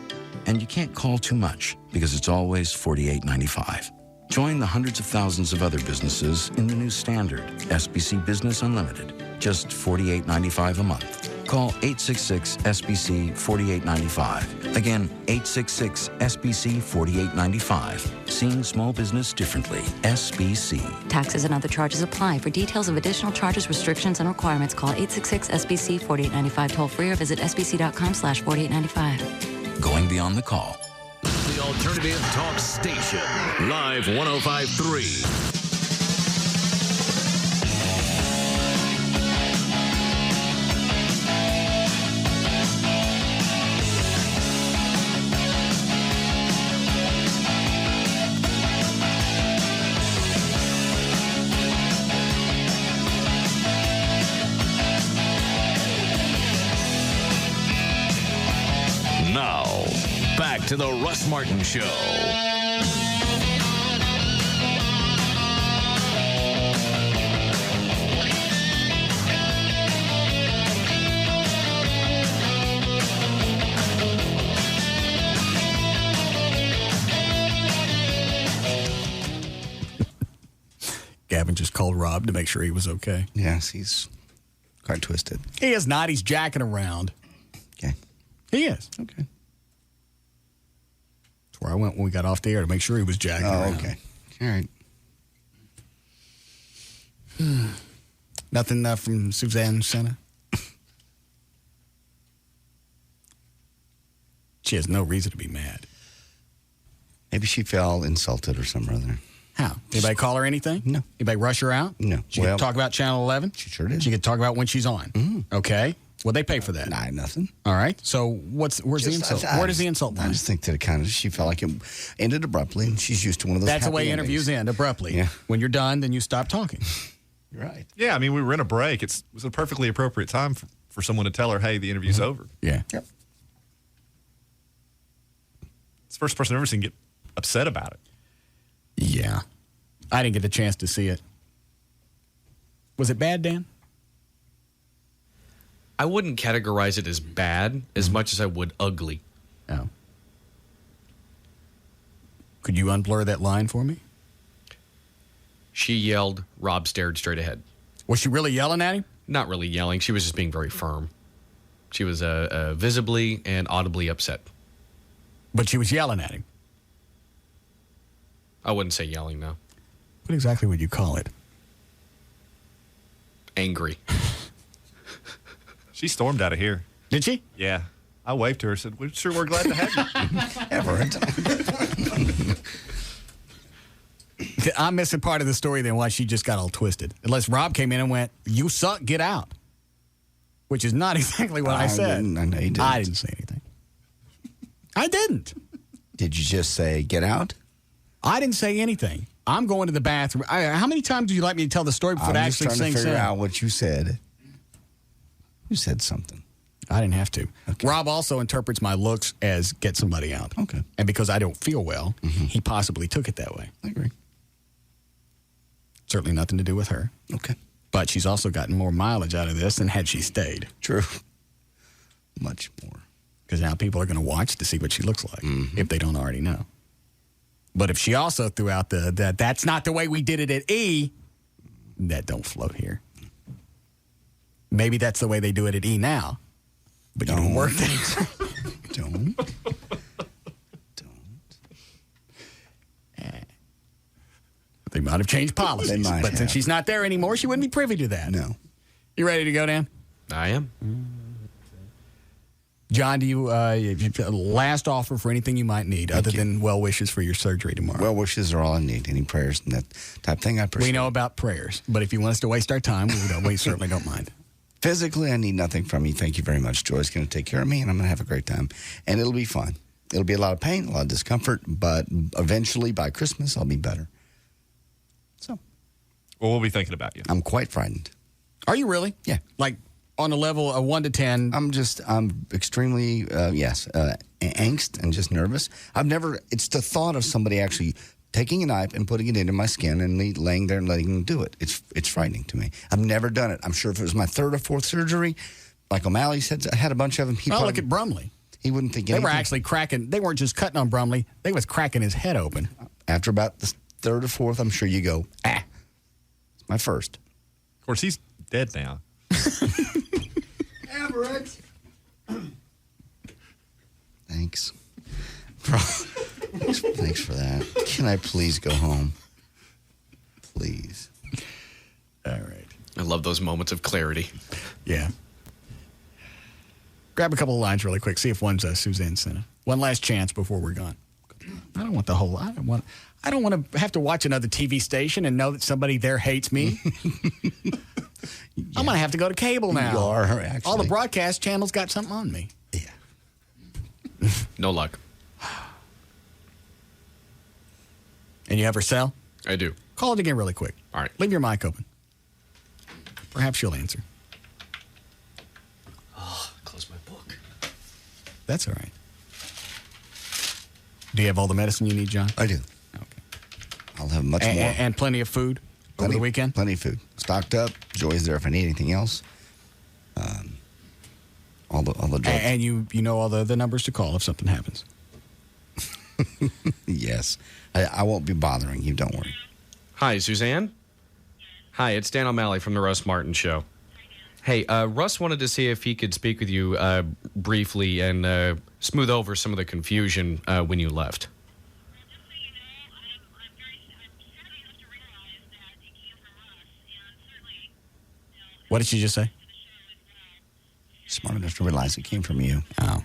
Speaker 20: And you can't call too much because it's always $48.95. Join the hundreds of thousands of other businesses in the new standard, SBC Business Unlimited. Just $48.95 a month. Call 866-SBC-4895. Again, 866-SBC-4895. Seeing small business differently. SBC.
Speaker 26: Taxes and other charges apply. For details of additional charges, restrictions, and requirements, call 866-SBC-4895 toll-free or visit sbc.com/4895.
Speaker 20: Going beyond the call.
Speaker 14: The Alternative Talk Station. Live 105.3. Now, back to the Russ Martin Show.
Speaker 4: Gavin just called Rob to make sure he was okay.
Speaker 5: Yes, he's quite twisted.
Speaker 4: He is not. He's jacking around.
Speaker 5: Okay.
Speaker 4: He is.
Speaker 5: Okay.
Speaker 4: That's where I went when we got off the air to make sure he was jacking around.
Speaker 5: Okay. All right.
Speaker 4: Nothing from Suzanne Senna? She has no reason to be mad.
Speaker 5: Maybe she felt insulted or something or other.
Speaker 4: How? Anybody call her anything?
Speaker 5: No.
Speaker 4: Anybody rush her out?
Speaker 5: No.
Speaker 4: She could talk about Channel 11?
Speaker 5: She sure did.
Speaker 4: She could talk about when she's on? Okay. Well, they pay for that.
Speaker 5: Nah, nothing.
Speaker 4: All right. So where's the insult? Where does the insult lie?
Speaker 5: I just think that she felt like it ended abruptly, and she's used to one of those.
Speaker 4: That's the way
Speaker 5: happy
Speaker 4: interviews
Speaker 5: endings.
Speaker 4: end, abruptly.
Speaker 5: Yeah.
Speaker 4: When you're done, then you stop talking.
Speaker 5: You're right.
Speaker 8: Yeah, I mean, we were in a break. It was a perfectly appropriate time for someone to tell her, hey, the interview's over.
Speaker 4: Yeah.
Speaker 5: Yep.
Speaker 8: It's the first person I've ever seen get upset about it.
Speaker 4: Yeah. I didn't get the chance to see it. Was it bad, Dan?
Speaker 9: I wouldn't categorize it as bad as much as I would ugly.
Speaker 4: Oh. Could you unblur that line for me?
Speaker 9: She yelled, Rob stared straight ahead.
Speaker 4: Was she really yelling at him?
Speaker 9: Not really yelling. She was just being very firm. She was visibly and audibly upset.
Speaker 4: But she was yelling at him.
Speaker 9: I wouldn't say yelling, though.
Speaker 4: What exactly would you call it?
Speaker 9: Angry.
Speaker 8: She stormed out of here.
Speaker 4: Did she?
Speaker 8: Yeah. I waved to her, said, we're glad to have you.
Speaker 5: Everett.
Speaker 4: I'm missing part of the story then why she just got all twisted. Unless Rob came in and went, you suck, get out. Which is not exactly what I said.
Speaker 5: I know you didn't.
Speaker 4: I didn't say anything. I didn't.
Speaker 5: Did you just say, get out?
Speaker 4: I didn't say anything. I'm going to the bathroom. How many times do you like me to tell the story before it actually sinks in?
Speaker 5: I'm just trying to figure out what you said. You said something.
Speaker 4: I didn't have to. Okay. Rob also interprets my looks as get somebody out.
Speaker 5: Okay.
Speaker 4: And because I don't feel well, he possibly took it that way.
Speaker 5: I agree.
Speaker 4: Certainly nothing to do with her.
Speaker 5: Okay.
Speaker 4: But she's also gotten more mileage out of this than had she stayed.
Speaker 5: True. Much more.
Speaker 4: Because now people are going to watch to see what she looks like, if they don't already know. But if she also threw out that's not the way we did it at E, that don't float here. Maybe that's the way they do it at E now. But you don't work there.
Speaker 5: Don't.
Speaker 4: They might have changed policies.
Speaker 5: They might
Speaker 4: but
Speaker 5: have.
Speaker 4: since she's not there anymore, she wouldn't be privy to that.
Speaker 5: No.
Speaker 4: You ready to go, Dan?
Speaker 9: I am.
Speaker 4: John, do you last offer for anything you might need other than well wishes for your surgery tomorrow?
Speaker 5: Well wishes are all I need. Any prayers and that type of thing, I appreciate.
Speaker 4: We know about prayers, but if you want us to waste our time, we certainly don't mind.
Speaker 5: Physically, I need nothing from you. Thank you very much. Joy's going to take care of me, and I'm going to have a great time. And it'll be fun. It'll be a lot of pain, a lot of discomfort, but eventually, by Christmas, I'll be better. So.
Speaker 8: Well, we'll be thinking about you.
Speaker 5: I'm quite frightened.
Speaker 4: Are you really?
Speaker 5: Yeah.
Speaker 4: Like on a level of 1 to 10?
Speaker 5: I'm extremely, angst and just nervous. It's the thought of somebody actually taking a knife and putting it into my skin and me laying there and letting them do it. It's frightening to me. I've never done it. I'm sure if it was my third or fourth surgery, like O'Malley said, I had a bunch of them.
Speaker 4: Look at Brumley.
Speaker 5: He wouldn't think
Speaker 4: they
Speaker 5: anything.
Speaker 4: were actually cracking. They weren't just cutting on Brumley. They was cracking his head open.
Speaker 5: After about the third or fourth, I'm sure you go, it's my first.
Speaker 8: Of course, he's dead now.
Speaker 5: Everett. Thanks. Thanks for that. Can I please go home? Please.
Speaker 4: All right.
Speaker 9: I love those moments of clarity.
Speaker 4: Yeah. Grab a couple of lines really quick. See if one's Suzanne Senna. One last chance before we're gone. I don't want I don't want to have to watch another TV station and know that somebody there hates me. I'm going to have to go to cable now.
Speaker 5: You are, actually.
Speaker 4: All the broadcast channels got something on me.
Speaker 5: Yeah.
Speaker 9: No luck.
Speaker 4: And you ever sell?
Speaker 9: I do.
Speaker 4: Call it again really quick.
Speaker 9: All right.
Speaker 4: Leave your mic open. Perhaps she'll answer.
Speaker 9: Oh, close my book.
Speaker 4: That's all right. Do you have all the medicine you need, John?
Speaker 5: I do.
Speaker 4: Okay.
Speaker 5: I'll have much more.
Speaker 4: And plenty of food over the weekend?
Speaker 5: Plenty of food. Stocked up. Joy's there if I need anything else. All the drugs.
Speaker 4: And you know all the numbers to call if something happens.
Speaker 5: Yes. I won't be bothering you. Don't worry.
Speaker 9: Hi, Suzanne? Hi, it's Dan O'Malley from the Russ Martin Show. Hey, Russ wanted to see if he could speak with you briefly and smooth over some of the confusion when you left.
Speaker 4: What did she just say?
Speaker 5: Smart enough to realize it came from you.
Speaker 4: Oh.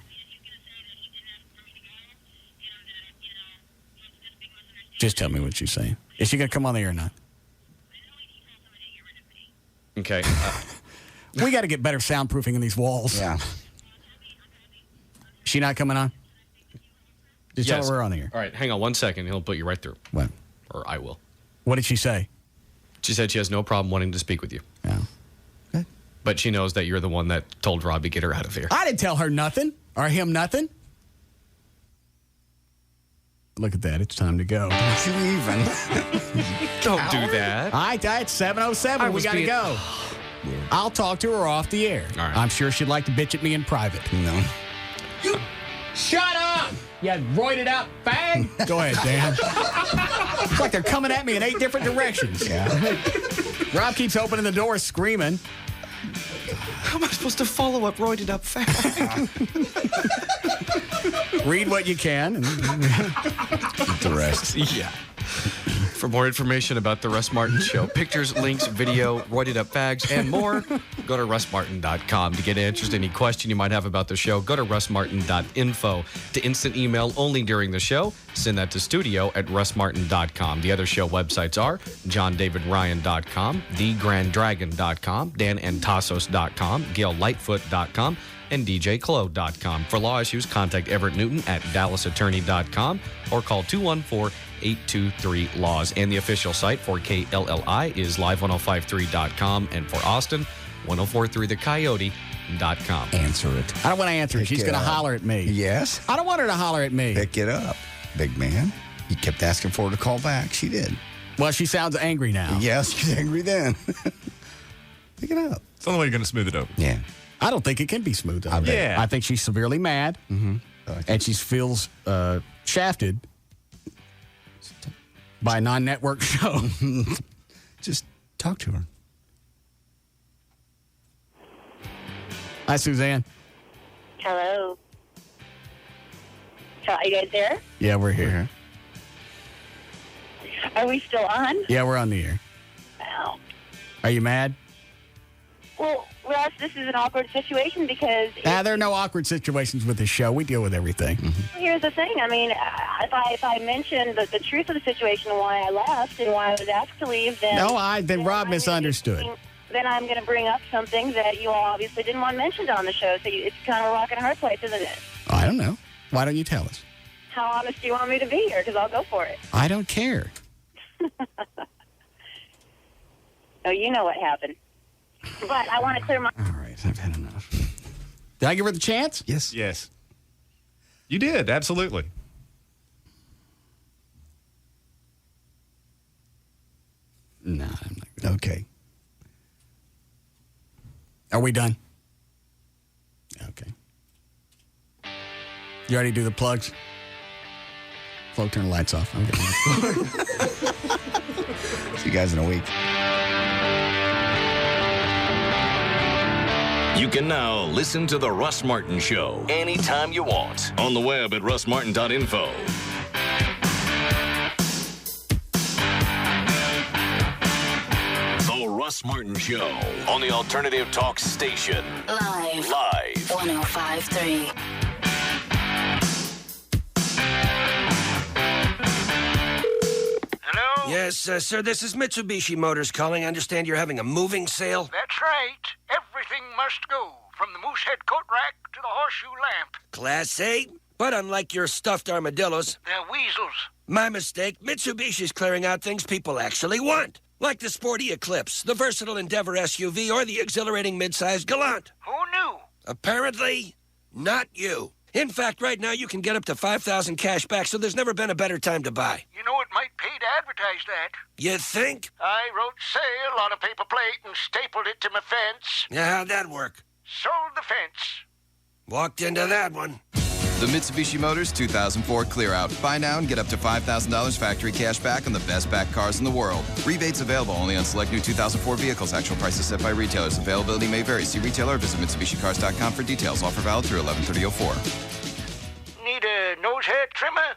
Speaker 4: Just tell me what she's saying. Is she going to come on the air or not?
Speaker 9: Okay.
Speaker 4: We got to get better soundproofing in these walls.
Speaker 5: Yeah.
Speaker 4: She not coming on? Just tell her we're on the air.
Speaker 9: All right, hang on 1 second. He'll put you right through.
Speaker 4: What?
Speaker 9: Or I will.
Speaker 4: What did she say?
Speaker 9: She said she has no problem wanting to speak with you.
Speaker 4: Yeah.
Speaker 5: Okay.
Speaker 9: But she knows that you're the one that told Rob to get her out of here.
Speaker 4: I didn't tell her nothing. Or him nothing. Look at that. It's time to go.
Speaker 5: Don't you even.
Speaker 9: Don't do that.
Speaker 4: All right, it's 7:07. We got to go. I'll talk to her off the air.
Speaker 9: All right.
Speaker 4: I'm sure she'd like to bitch at me in private.
Speaker 5: No.
Speaker 4: You shut up! You roided out fag. Go ahead, Dan. It's like they're coming at me in 8 different directions.
Speaker 5: Yeah.
Speaker 4: Rob keeps opening the door screaming.
Speaker 9: How am I supposed to follow up roided up fag?
Speaker 4: Read what you can. And
Speaker 5: Get the rest.
Speaker 9: Yeah. For more information about the Russ Martin Show, pictures, links, video, roided up fags, and more, go to russmartin.com. To get answers to any question you might have about the show, go to russmartin.info. To instant email only during the show, send that to studio@russmartin.com. The other show websites are johndavidryan.com, thegrandragon.com, danantasos.com, gaillightfoot.com, and djclo.com. For law issues, contact Everett Newton at dallasattorney.com or call 214-823-LAWS. And the official site for KLLI is live1053.com, and for Austin, 1043thecoyote.com.
Speaker 5: Answer it.
Speaker 4: I don't want to answer it.
Speaker 5: Pick
Speaker 4: She's
Speaker 5: it
Speaker 4: going to
Speaker 5: up.
Speaker 4: holler at me.
Speaker 5: Yes.
Speaker 4: I don't want her to holler at me.
Speaker 5: Pick it up, big man. He kept asking for her to call back. She did.
Speaker 4: Well, she sounds angry now.
Speaker 5: Yes, she's angry then. Pick it up.
Speaker 8: It's the only way you're going to smooth it over.
Speaker 5: Yeah.
Speaker 4: I don't think it can be smooth over.
Speaker 8: Yeah.
Speaker 4: I think she's severely mad, and she feels shafted by a non-network show.
Speaker 5: Just talk to her.
Speaker 4: Hi, Suzanne.
Speaker 1: Hello. So, are you guys there?
Speaker 4: Yeah, we're here.
Speaker 1: Are we still on?
Speaker 4: Yeah, we're on the air.
Speaker 1: Wow.
Speaker 4: Are you mad?
Speaker 1: Well, Russ, this is an awkward situation because...
Speaker 4: There are no awkward situations with this show. We deal with everything.
Speaker 1: Here's the thing. I mean, if I mentioned the truth of the situation and why I left and why I was asked to leave, then...
Speaker 4: Then Rob misunderstood.
Speaker 1: Then I'm going to bring up something that you all obviously didn't want mentioned on the show, so it's kind of a rock and a hard place, isn't it?
Speaker 4: I don't know. Why don't you tell us?
Speaker 1: How honest do you want me to be here? Because I'll go for it.
Speaker 4: I don't care.
Speaker 1: Oh, you know what happened. But I want to clear my...
Speaker 4: All right, I've had enough. Did I give her the chance?
Speaker 5: Yes.
Speaker 8: Yes. You did, absolutely.
Speaker 4: No, I'm not gonna.
Speaker 5: Okay.
Speaker 4: Are we done? Okay. You already do the plugs? Flo, turn the lights off. I'm getting
Speaker 5: See you guys in a week.
Speaker 6: You can now listen to The Russ Martin Show anytime you want on the web at russmartin.info. The Russ Martin Show on the Alternative Talk Station.
Speaker 26: Live. 105.3.
Speaker 7: Hello? Yes, sir, this is Mitsubishi Motors calling. I understand you're having a moving sale.
Speaker 22: That's right. Everything must go, from the Moosehead coat rack to the horseshoe lamp.
Speaker 7: Class A? But unlike your stuffed armadillos,
Speaker 22: They're weasels.
Speaker 7: my mistake, Mitsubishi's clearing out things people actually want. Like the sporty Eclipse, the versatile Endeavor SUV, or the exhilarating midsize Galant.
Speaker 22: Who knew?
Speaker 7: Apparently, not you. In fact, right now you can get up to $5,000 cash back, so there's never been a better time to buy.
Speaker 22: You know, it might pay to advertise that.
Speaker 7: You think?
Speaker 22: I wrote sale on a paper plate and stapled it to my fence.
Speaker 7: Yeah, how'd that work?
Speaker 22: Sold the fence.
Speaker 7: Walked into that one.
Speaker 3: The Mitsubishi Motors 2004 Clear Out. Buy now and get up to $5,000 factory cash back on the best back cars in the world. Rebates available only on select new 2004 vehicles. Actual prices set by retailers. Availability may vary. See retailer or visit MitsubishiCars.com for details. Offer valid through 11/30/04.
Speaker 22: Need a nose hair trimmer?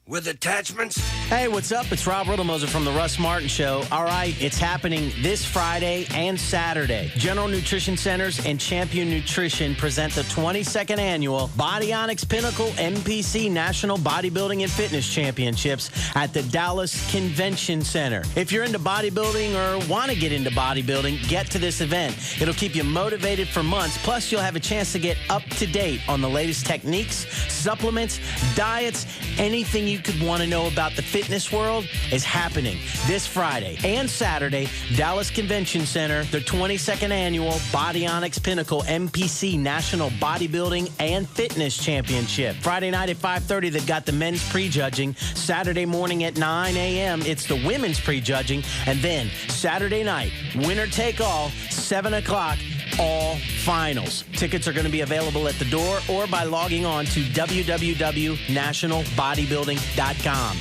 Speaker 7: With attachments?
Speaker 10: Hey, what's up? It's Rob Riddlemoser from the Russ Martin Show. All right, it's happening this Friday and Saturday. General Nutrition Centers and Champion Nutrition present the 22nd annual Bodyonics Pinnacle MPC National Bodybuilding and Fitness Championships at the Dallas Convention Center. If you're into bodybuilding or want to get into bodybuilding, get to this event. It'll keep you motivated for months, plus you'll have a chance to get up to date on the latest techniques, supplements, diets, anything you could want to know about the fitness world is happening this Friday and Saturday. Dallas Convention Center, the 22nd annual Bodyonics Pinnacle MPC National Bodybuilding and Fitness Championship. Friday night at 5:30, they've got the men's prejudging. Saturday morning at 9 a.m., it's the women's prejudging. And then Saturday night, winner take all, 7 o'clock, all finals. Tickets are going to be available at the door or by logging on to www.nationalbodybuilding.com.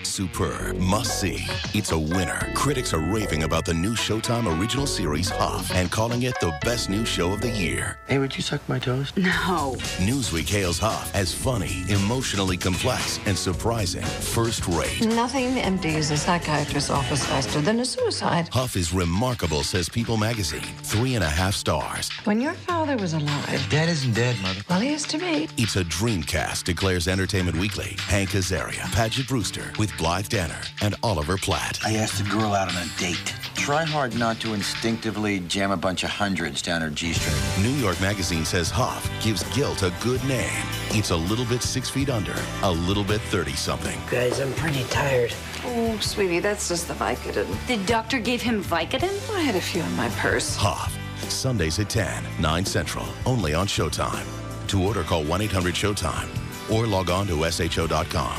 Speaker 12: Superb, must-see. It's a winner. Critics are raving about the new Showtime original series, Huff, and calling it the best new show of the year.
Speaker 23: Hey, would you suck my toes?
Speaker 12: No. Newsweek hails Huff as funny, emotionally complex, and surprising. First-rate.
Speaker 24: Nothing empties a psychiatrist's office faster than a suicide.
Speaker 12: Huff is remarkable, says People magazine. 3.5 stars.
Speaker 24: When your father was alive.
Speaker 23: Dad isn't dead, Mother.
Speaker 24: Well, he is to me.
Speaker 12: It's a dream cast, declares Entertainment Weekly. Hank Azaria, Paget Brewster, with Blythe Danner and Oliver Platt.
Speaker 23: I asked a girl out on a date. Try hard not to instinctively jam a bunch of hundreds down her G-string.
Speaker 12: New York Magazine says Huff gives guilt a good name. It's a little bit 6 feet under, a little bit 30-something.
Speaker 24: Guys, I'm pretty tired. Oh, sweetie, that's just the Vicodin. The doctor gave him Vicodin? I had a few in my purse.
Speaker 12: Huff, Sundays at 10, 9 Central, only on Showtime. To order, call 1-800-SHOWTIME or log on to sho.com.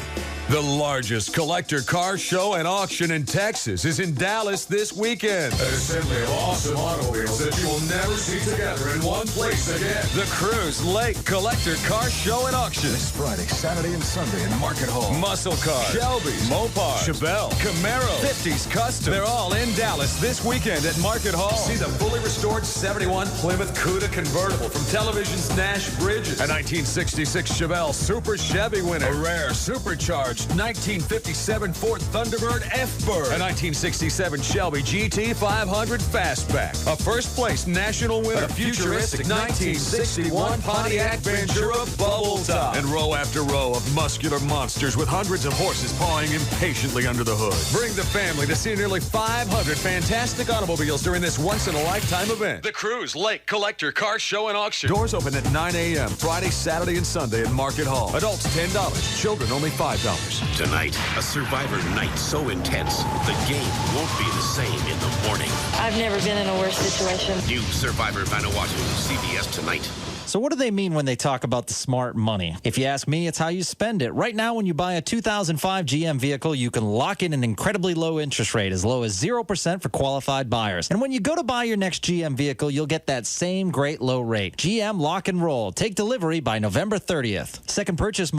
Speaker 25: The largest collector car show and auction in Texas is in Dallas this weekend. An assembly of awesome automobiles that you will never see together in one place again. The Cruise Lake Collector Car Show and Auction. This Friday, Saturday, and Sunday in Market Hall. Muscle cars, Shelbys, Mopars, Chevelle, Camaro, 50s Custom. They're all in Dallas this weekend at Market Hall. See the fully restored 71 Plymouth Cuda convertible from television's Nash Bridges. A 1966 Chevelle Super Chevy winner. A rare supercharged 1957 Ford Thunderbird F-Bird. A 1967 Shelby GT 500 Fastback. A first-place national winner. A futuristic 1961 Pontiac Ventura Bubble Top. And row after row of muscular monsters with hundreds of horses pawing impatiently under the hood. Bring the family to see nearly 500 fantastic automobiles during this once-in-a-lifetime event. The Cruise Lake Collector Car Show and Auction. Doors open at 9 a.m. Friday, Saturday, and Sunday at Market Hall. Adults $10. Children only $5.
Speaker 27: Tonight, a Survivor night so intense, the game won't be the same in the morning.
Speaker 24: I've never been in a worse situation.
Speaker 27: New Survivor Vanuatu, CBS tonight.
Speaker 28: So what do they mean when they talk about the smart money? If you ask me, it's how you spend it. Right now, when you buy a 2005 GM vehicle, you can lock in an incredibly low interest rate, as low as 0% for qualified buyers. And when you go to buy your next GM vehicle, you'll get that same great low rate. GM Lock and Roll. Take delivery by November 30th. Second purchase